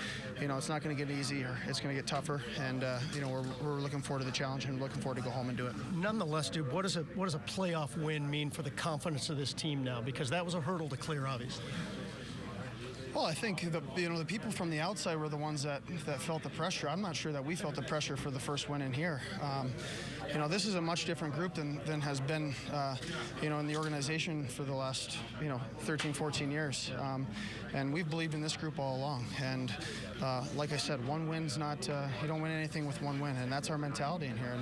you know, it's not going to get easier. It's going to get tougher. And, you know, we're looking forward to the challenge and looking forward to go home and do it. Nonetheless, dude, what does a playoff win mean for the confidence of this team now? Because that was a hurdle to clear, obviously. Well, I think the people from the outside were the ones that felt the pressure. I'm not sure that we felt the pressure for the first win in here. You know, this is a much different group than has been, you know, in the organization for the last, you know, 13, 14 years. And we've believed in this group all along. And like I said, 1 win's not, you don't win anything with 1 win. And that's our mentality in here.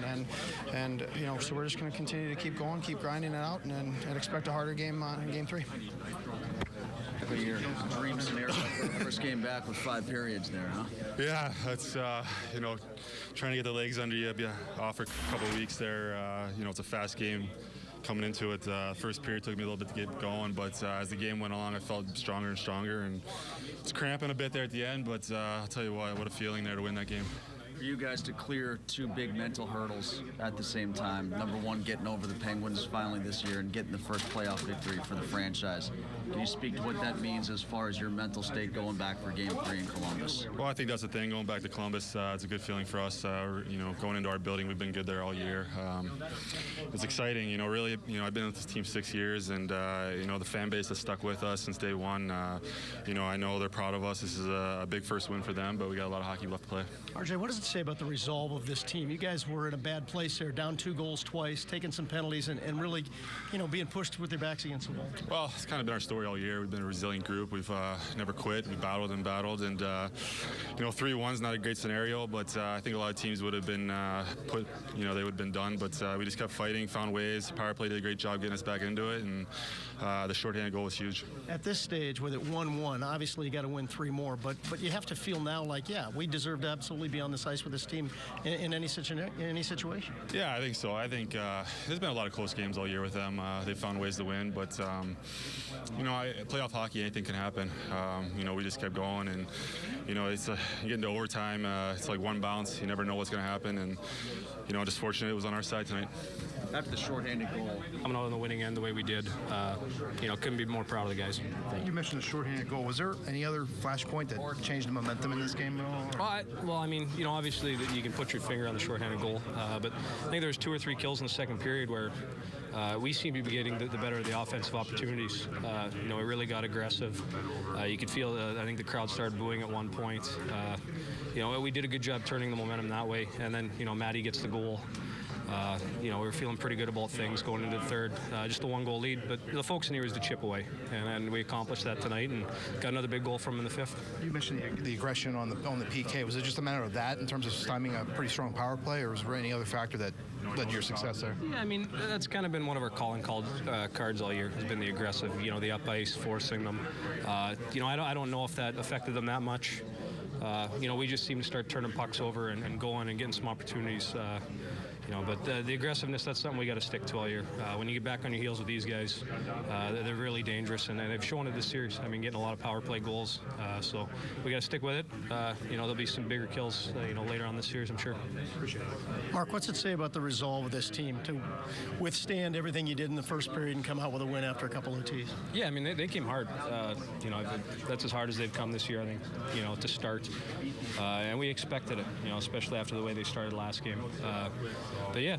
And you know, so we're just going to continue to keep going, keep grinding it out, and expect a harder game in Game 3. Your dream scenario, first game back with 5 periods there, huh? Yeah, that's you know, trying to get the legs under you off for a couple of weeks there. You know, it's a fast game coming into it. First period took me a little bit to get going, but as the game went along, I felt stronger and stronger, and it's cramping a bit there at the end. But I'll tell you what a feeling there to win that game. For you guys to clear two big mental hurdles at the same time. Number one, getting over the Penguins finally this year and getting the first playoff victory for the franchise. Can you speak to what that means as far as your mental state going back for Game 3 in Columbus? Well, I think that's the thing. Going back to Columbus, it's a good feeling for us. Going into our building, we've been good there all year. It's exciting. Really, I've been with this team 6 years, and the fan base has stuck with us since day one. I know they're proud of us. This is a big first win for them, but we got a lot of hockey left to play. RJ, what does it say about the resolve of this team? You guys were in a bad place there, down 2 goals twice, taking some penalties, and really, being pushed with their backs against the wall. Well, it's kind of been our story all year. We've been a resilient group. We've never quit. We battled, and 3-1's not a great scenario, but I think a lot of teams would have been they would have been done. But we just kept fighting, found ways. Power play did a great job getting us back into it, and the shorthanded goal was huge. At this stage, with it 1-1, obviously you got to win 3 more, but you have to feel now like, yeah, we deserve to absolutely be on this ice with this team in any situation. Yeah, I think so. I think there's been a lot of close games all year with them. They've found ways to win, but playoff hockey, anything can happen. We just kept going, and it's you get into overtime. It's like one bounce. You never know what's going to happen, and just fortunate it was on our side tonight. After the shorthanded goal, coming out on the winning end the way we did, couldn't be more proud of the guys. You mentioned the shorthanded goal. Was there any other flashpoint that changed the momentum in this game at all? Obviously that you can put your finger on the shorthanded goal, but I think there was 2 or 3 kills in the second period where we seem to be getting the better of the offensive opportunities. We really got aggressive. You could feel, I think the crowd started booing at one point. We did a good job turning the momentum that way, and then, Maddie gets the goal. We were feeling pretty good about things going into the third. Just a 1-goal lead, but the focus in here was to chip away, and we accomplished that tonight and got another big goal from him in the 5th. You mentioned the aggression on the PK. Was it just a matter of that in terms of stymieing a pretty strong power play, or was there any other factor that led to your success there? Yeah, that's kind of been one of our calling cards all year, has been the aggressive, the up ice, forcing them. I don't know if that affected them that much. We just seem to start turning pucks over and going and getting some opportunities. But the aggressiveness, that's something we got to stick to all year. When you get back on your heels with these guys, they're really dangerous, and they've shown it this series. Getting a lot of power play goals, so we got to stick with it. There'll be some bigger kills, later on this series, I'm sure. Appreciate it. Mark, what's it say about the resolve of this team to withstand everything you did in the first period and come out with a win after a couple of OTs? Yeah, they came hard. That's as hard as they've come this year, I think, to start. And we expected it, especially after the way they started last game. But yeah,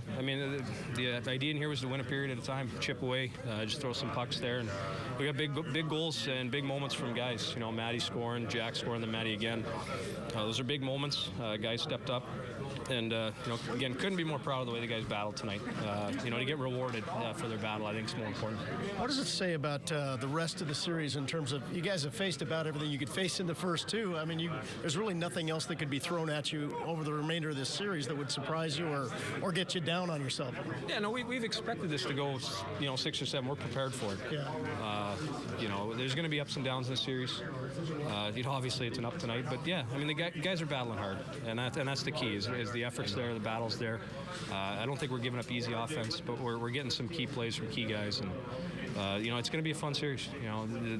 the idea in here was to win a period at a time, chip away, just throw some pucks there, and we got big goals and big moments from guys. Maddie scoring, Jack scoring, then Maddie again. Those are big moments. Guys stepped up, and again, couldn't be more proud of the way the guys battled tonight. To get rewarded for their battle, I think is more important. What does it say about the rest of the series in terms of you guys have faced about everything you could face in the first 2? There's really nothing else that could be thrown at you over the remainder of this series that would surprise you or get you down on yourself. Yeah, no, we've expected this to go, 6 or 7. We're prepared for it. Yeah. There's going to be ups and downs in the series. Obviously it's an up tonight, but yeah, the guys are battling hard, and that's the key. Is the efforts there, the battles there. I don't think we're giving up easy offense, but we're getting some key plays from key guys, and it's going to be a fun series.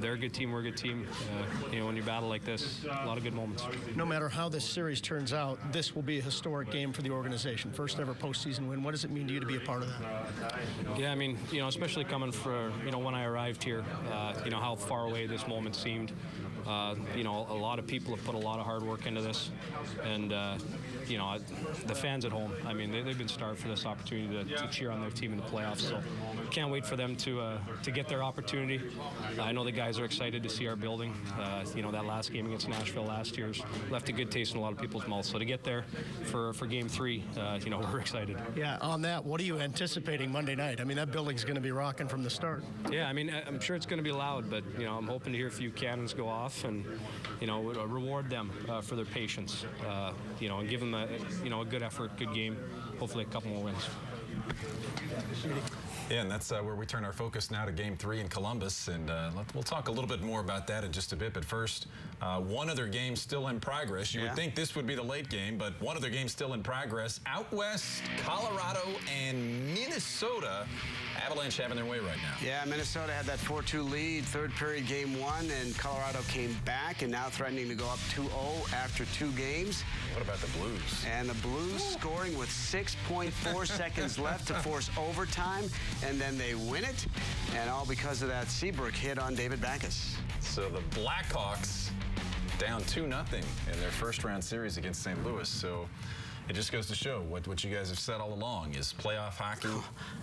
They're a good team, we're a good team. When you battle like this, a lot of good moments. No matter how this series turns out, this will be a historic game for the organization. First ever postseason win. What does it mean to you to be a part of that? Yeah, especially coming for, when I arrived here, how far away this moment seemed. A lot of people have put a lot of hard work into this, and the fans at home, they've been starved for this opportunity to cheer on their team in the playoffs, so can't wait for them to get their opportunity. I know the guys are excited to see our building. That last game against Nashville last year left a good taste in a lot of people's mouths, so to get there for Game 3, we're excited. Yeah, on that, what are you anticipating Monday night? That building's going to be rocking from the start. Yeah, I'm sure it's going to be loud, but, I'm hoping to hear a few cannons go off and, reward them for their patience, and give them a good effort, good game, hopefully a couple more wins. Yeah, and that's where we turn our focus now to Game 3 in Columbus, and we'll talk a little bit more about that in just a bit. But first, One other game still in progress. You would think this would be the late game, but one other game still in progress. Out west, Colorado and Minnesota. Avalanche having their way right now. Yeah, Minnesota had that 4-2 lead, third period game 1, and Colorado came back and now threatening to go up 2-0 after 2 games. What about the Blues? And the Blues scoring with 6.4 seconds left to force overtime, and then they win it, and all because of that Seabrook hit on David Backes. So the Blackhawks down 2-0 in their first round series against St. Louis. So it just goes to show what you guys have said all along is playoff hockey,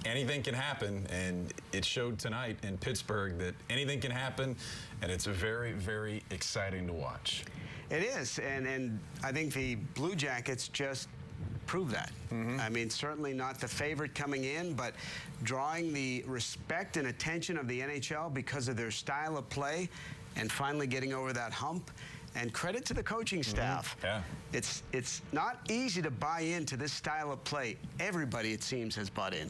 anything can happen, and it showed tonight in Pittsburgh that anything can happen, and it's very, very exciting to watch. It is, and I think the Blue Jackets just prove that. I mean, certainly not the favorite coming in, but drawing the respect and attention of the NHL because of their style of play and finally getting over that hump. And credit to the coaching staff. Yeah. It's not easy to buy into this style of play. Everybody, it seems, has bought in.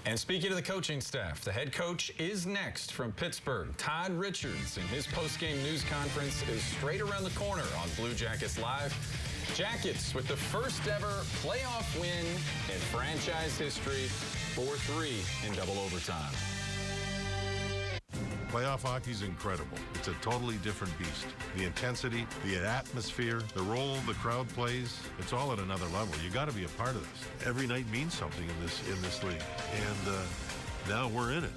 And speaking of the coaching staff, the head coach is next from Pittsburgh. Todd Richards and his post-game news conference is straight around the corner on Blue Jackets Live. Jackets with the first ever playoff win in franchise history, 4-3 in double overtime. Playoff hockey's incredible. It's a totally different beast. The intensity, the atmosphere, the role the crowd plays, it's all at another level. You got to be a part of this. Every night means something in this league, and now we're in it.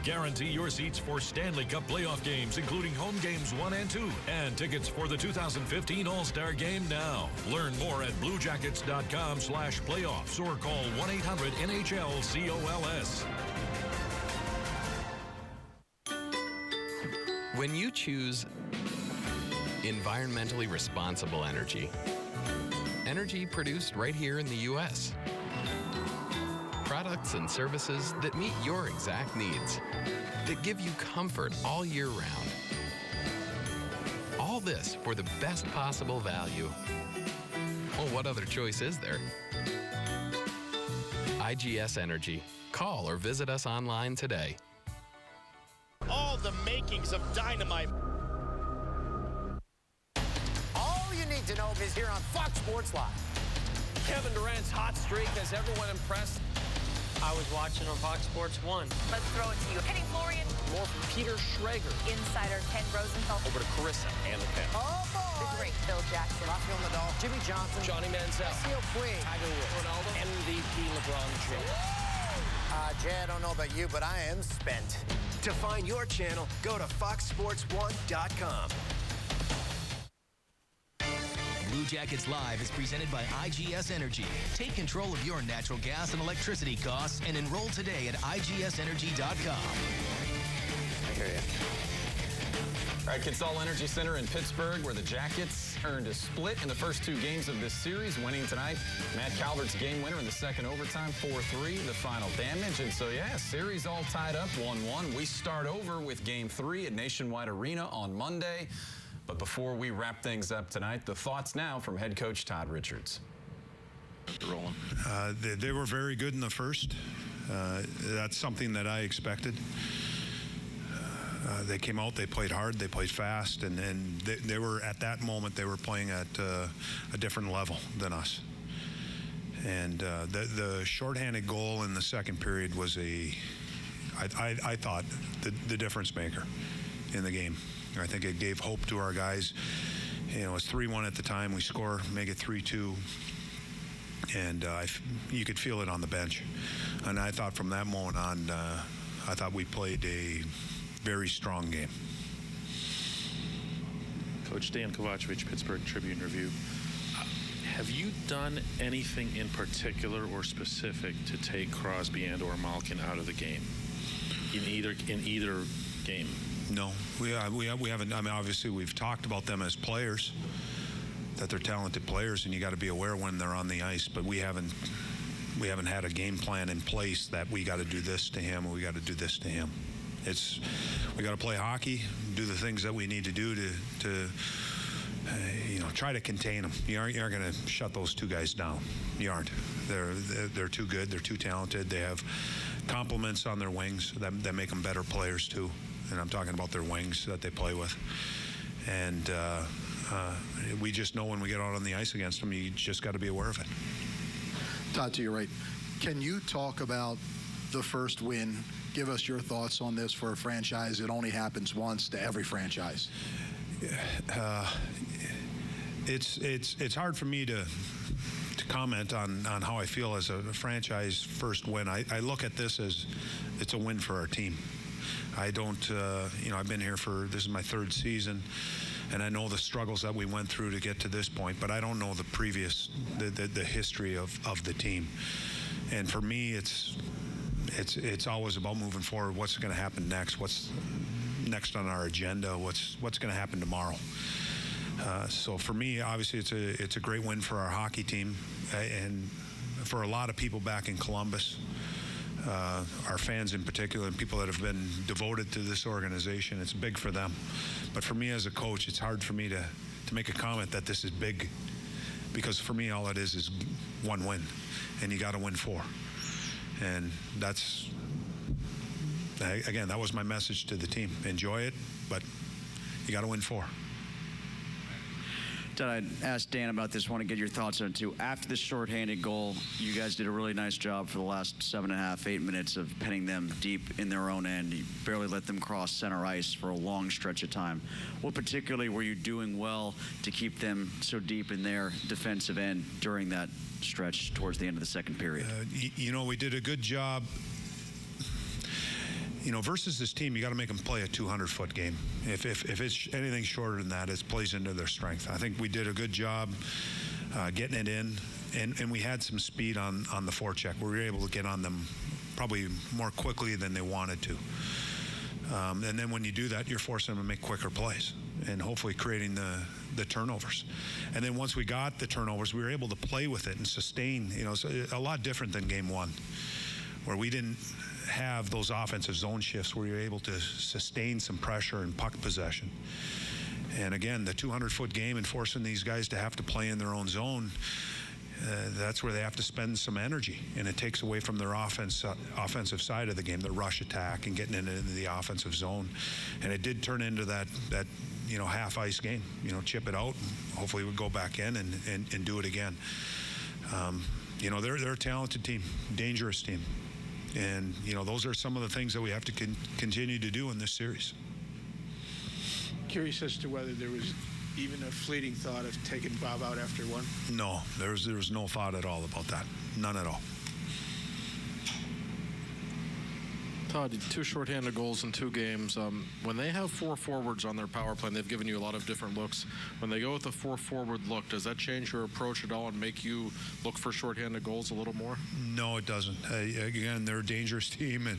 Guarantee your seats for Stanley Cup playoff games, including home games 1 and 2, and tickets for the 2015 All-Star Game now. Learn more at BlueJackets.com/playoffs or call 1-800-NHL-COLS. When you choose environmentally responsible energy produced right here in the U.S., products and services that meet your exact needs, that give you comfort all year round. All this for the best possible value. Well, what other choice is there? IGS Energy. Call or visit us online today. All the makings of dynamite. All you need to know is here on Fox Sports Live. Kevin Durant's hot streak, has everyone impressed? I was watching on Fox Sports 1. Let's throw it to you. Kenny Florian. More from Peter Schrager. Insider Ken Rosenthal. Over to Carissa and the Pen. Oh, boy. The great Phil Jackson. Rafael Nadal. Jimmy Johnson. Johnny Manziel. Seal Queen. Tiger Woods. Ronaldo. MVP LeBron James. Jay, I don't know about you, but I am spent. To find your channel, go to foxsports1.com. Blue Jackets Live is presented by IGS Energy. Take control of your natural gas and electricity costs and enroll today at IGSenergy.com. I hear you. All right, Kinsall Energy Center in Pittsburgh, where the Jackets earned a split in the first 2 games of this series, winning tonight. Matt Calvert's game winner in the second overtime, 4-3, the final damage. And so, yeah, series all tied up, 1-1. We start over with Game 3 at Nationwide Arena on Monday. But before we wrap things up tonight, the thoughts now from head coach Todd Richards. They were very good in the first. That's something that I expected. They came out, they played hard, they played fast, and they were, at that moment, they were playing at a different level than us. And the shorthanded goal in the second period was I thought, the difference maker in the game. I think it gave hope to our guys. You know, it was 3-1 at the time. We score, make it 3-2. And you could feel it on the bench. And I thought from that moment on, I thought we played a very strong game. Coach Dan Kovacevic, Pittsburgh Tribune Review. Have you done anything in particular or specific to take Crosby and or Malkin out of the game in either game? No, we haven't. I mean, obviously we've talked about them as players, that they're talented players, and you got to be aware when they're on the ice. But we haven't had a game plan in place that we got to do this to him or we got to do this to him. We got to play hockey, do the things that we need to do to try to contain them. You aren't going to shut those 2 guys down. You aren't. They're too good. They're too talented. They have compliments on their wings that make them better players too. And I'm talking about their wings that they play with. And we just know when we get out on the ice against them, you just got to be aware of it. Todd, to your right, can you talk about the first win? Give us your thoughts on this for a franchise. It only happens once to every franchise. It's hard for me to comment on how I feel as a franchise first win. I look at this as it's a win for our team. I don't, I've been here this is my third season, and I know the struggles that we went through to get to this point, but I don't know the history of the team. And for me, it's always about moving forward. What's going to happen next? What's next on our agenda? What's going to happen tomorrow? So for me, obviously, it's a great win for our hockey team, and for a lot of people back in Columbus, our fans in particular, and people that have been devoted to this organization. It's big for them. But for me as a coach, it's hard for me to make a comment that this is big, because for me, all it is one win, and you got to win 4. And that's, again, that was my message to the team. Enjoy it, but you got to win 4. I asked Dan about this. I want to get your thoughts on it too. After the shorthanded goal, you guys did a really nice job for the last 7.5, 8 minutes of pinning them deep in their own end. You barely let them cross center ice for a long stretch of time. What particularly were you doing well to keep them so deep in their defensive end during that stretch towards the end of the second period? We did a good job. Versus this team, you got to make them play a 200-foot game. If it's anything shorter than that, it plays into their strength. I think we did a good job getting it in, and we had some speed on the forecheck. We were able to get on them probably more quickly than they wanted to. And then when you do that, you're forcing them to make quicker plays and hopefully creating the turnovers. And then once we got the turnovers, we were able to play with it and sustain. It's a lot different than game 1, where we didn't have those offensive zone shifts where you're able to sustain some pressure and puck possession. And again, the 200-foot game and forcing these guys to have to play in their own zone, that's where they have to spend some energy, and it takes away from their offensive side of the game, the rush attack and getting into the offensive zone. And it did turn into that half ice game. Chip it out, and hopefully we go back in and do it again. They're a talented team, dangerous team. And, those are some of the things that we have to continue to do in this series. Curious as to whether there was even a fleeting thought of taking Bob out after one? No, there was no thought at all about that. None at all. Todd, 2 shorthanded goals in 2 games. When they have 4 forwards on their power play, and they've given you a lot of different looks. When they go with a 4-forward look, does that change your approach at all and make you look for shorthanded goals a little more? No, it doesn't. Again, they're a dangerous team, and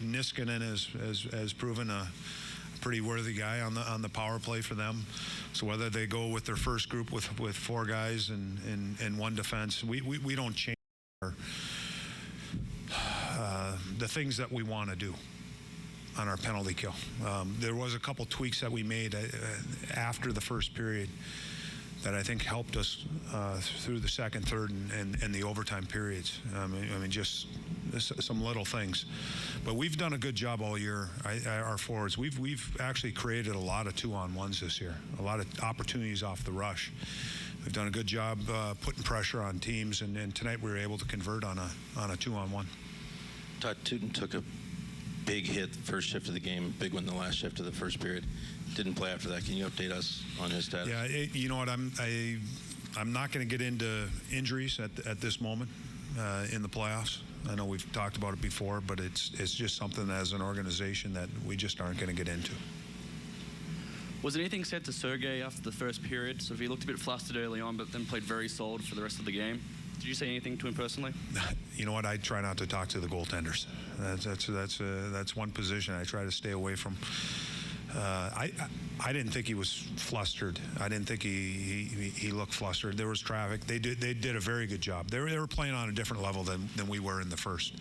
Niskanen has proven a pretty worthy guy on the power play for them. So whether they go with their first group with 4 guys and 1 defense, we don't change the things that we want to do on our penalty kill. There was a couple tweaks that we made after the first period that I think helped us through the second, third, and the overtime periods. Just some little things. But we've done a good job all year. Our forwards, we've actually created a lot of 2-on-1s this year, a lot of opportunities off the rush. We've done a good job putting pressure on teams, and tonight we were able to convert on a 2-on-1. Todd, Tootin took a big hit the first shift of the game, big one the last shift of the first period. Didn't play after that. Can you update us on his status? Yeah, you know what? I'm not going to get into injuries at this moment in the playoffs. I know we've talked about it before, but it's just something as an organization that we just aren't going to get into. Was anything said to Sergei after the first period? So if he looked a bit flustered early on, but then played very solid for the rest of the game. Did you say anything to him personally? You know what? I try not to talk to the goaltenders. That's one position I try to stay away from. I didn't think he was flustered. I didn't think he looked flustered. There was traffic. They did a very good job. They were playing on a different level than we were in the first.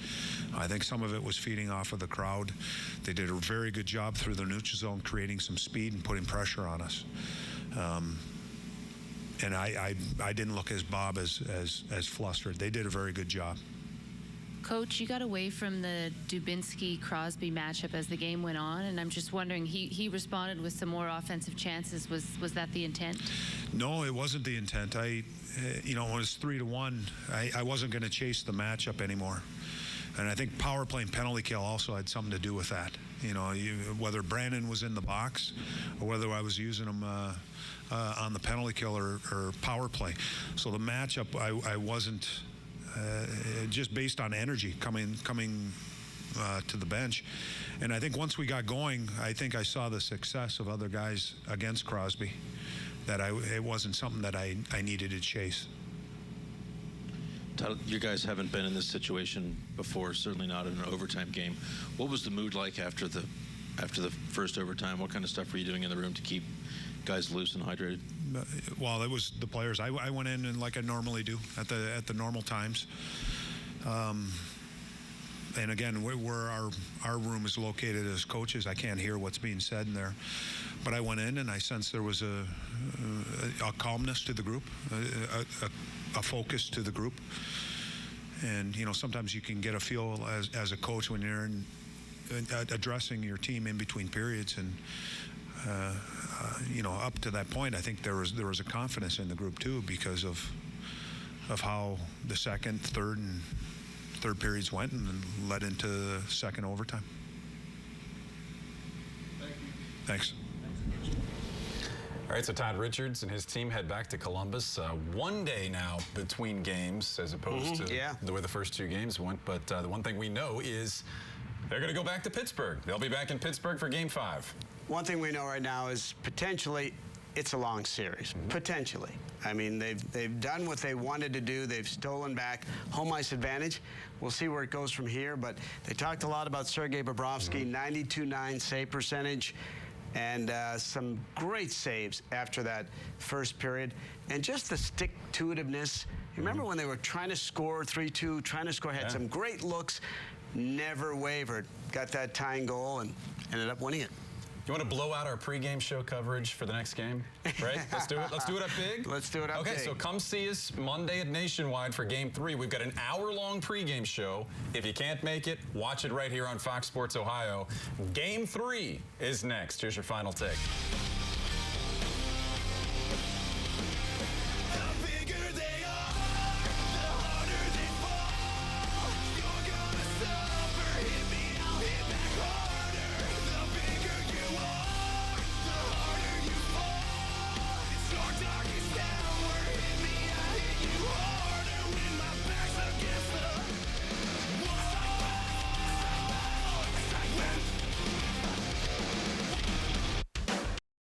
I think some of it was feeding off of the crowd. They did a very good job through the neutral zone, creating some speed and putting pressure on us. And I didn't look as Bob as flustered. They did a very good job. Coach, you got away from the Dubinsky-Crosby matchup as the game went on, and I'm just wondering, he responded with some more offensive chances. Was that the intent? No, it wasn't the intent. When it was 3-1, I wasn't going to chase the matchup anymore. And I think power play and penalty kill also had something to do with that. Whether Brandon was in the box or whether I was using him on the penalty kill or power play. So the matchup, I wasn't just based on energy coming to the bench. And I think once we got going, I think I saw the success of other guys against Crosby, that it wasn't something that I needed to chase. Todd, you guys haven't been in this situation before, certainly not in an overtime game. What was the mood like after the first overtime? What kind of stuff were you doing in the room to keep guys loose and hydrated? Well, it was the players. I went in and like I normally do at the normal times. And again, where our room is located as coaches, I can't hear what's being said in there. But I went in and I sensed there was a calmness to the group, a focus to the group. And sometimes you can get a feel as a coach when you're addressing your team in between periods. And up to that point, I think there was a confidence in the group too, because of how the second, third periods went and then led into the second overtime. Thank you. Thanks. All right, so Todd Richards and his team head back to Columbus. 1 day now between games as opposed to the way the first two games went. But the one thing we know is they're going to go back to Pittsburgh. They'll be back in Pittsburgh for Game 5. One thing we know right now is potentially it's a long series. Potentially. I mean, they've done what they wanted to do. They've stolen back home ice advantage. We'll see where it goes from here. But they talked a lot about Sergei Bobrovsky, 92.9 save percentage. And some great saves after that first period. And just the stick-to-itiveness. Remember when they were trying to score 3-2, trying to score, had some great looks, never wavered. Got that tying goal and ended up winning it. You want to blow out our pregame show coverage for the next game, right? Let's do it. Let's do it up big. Let's do it up big. Okay, so come see us Monday at Nationwide for Game 3. We've got an hour-long pregame show. If you can't make it, watch it right here on Fox Sports Ohio. Game 3 is next. Here's your final take.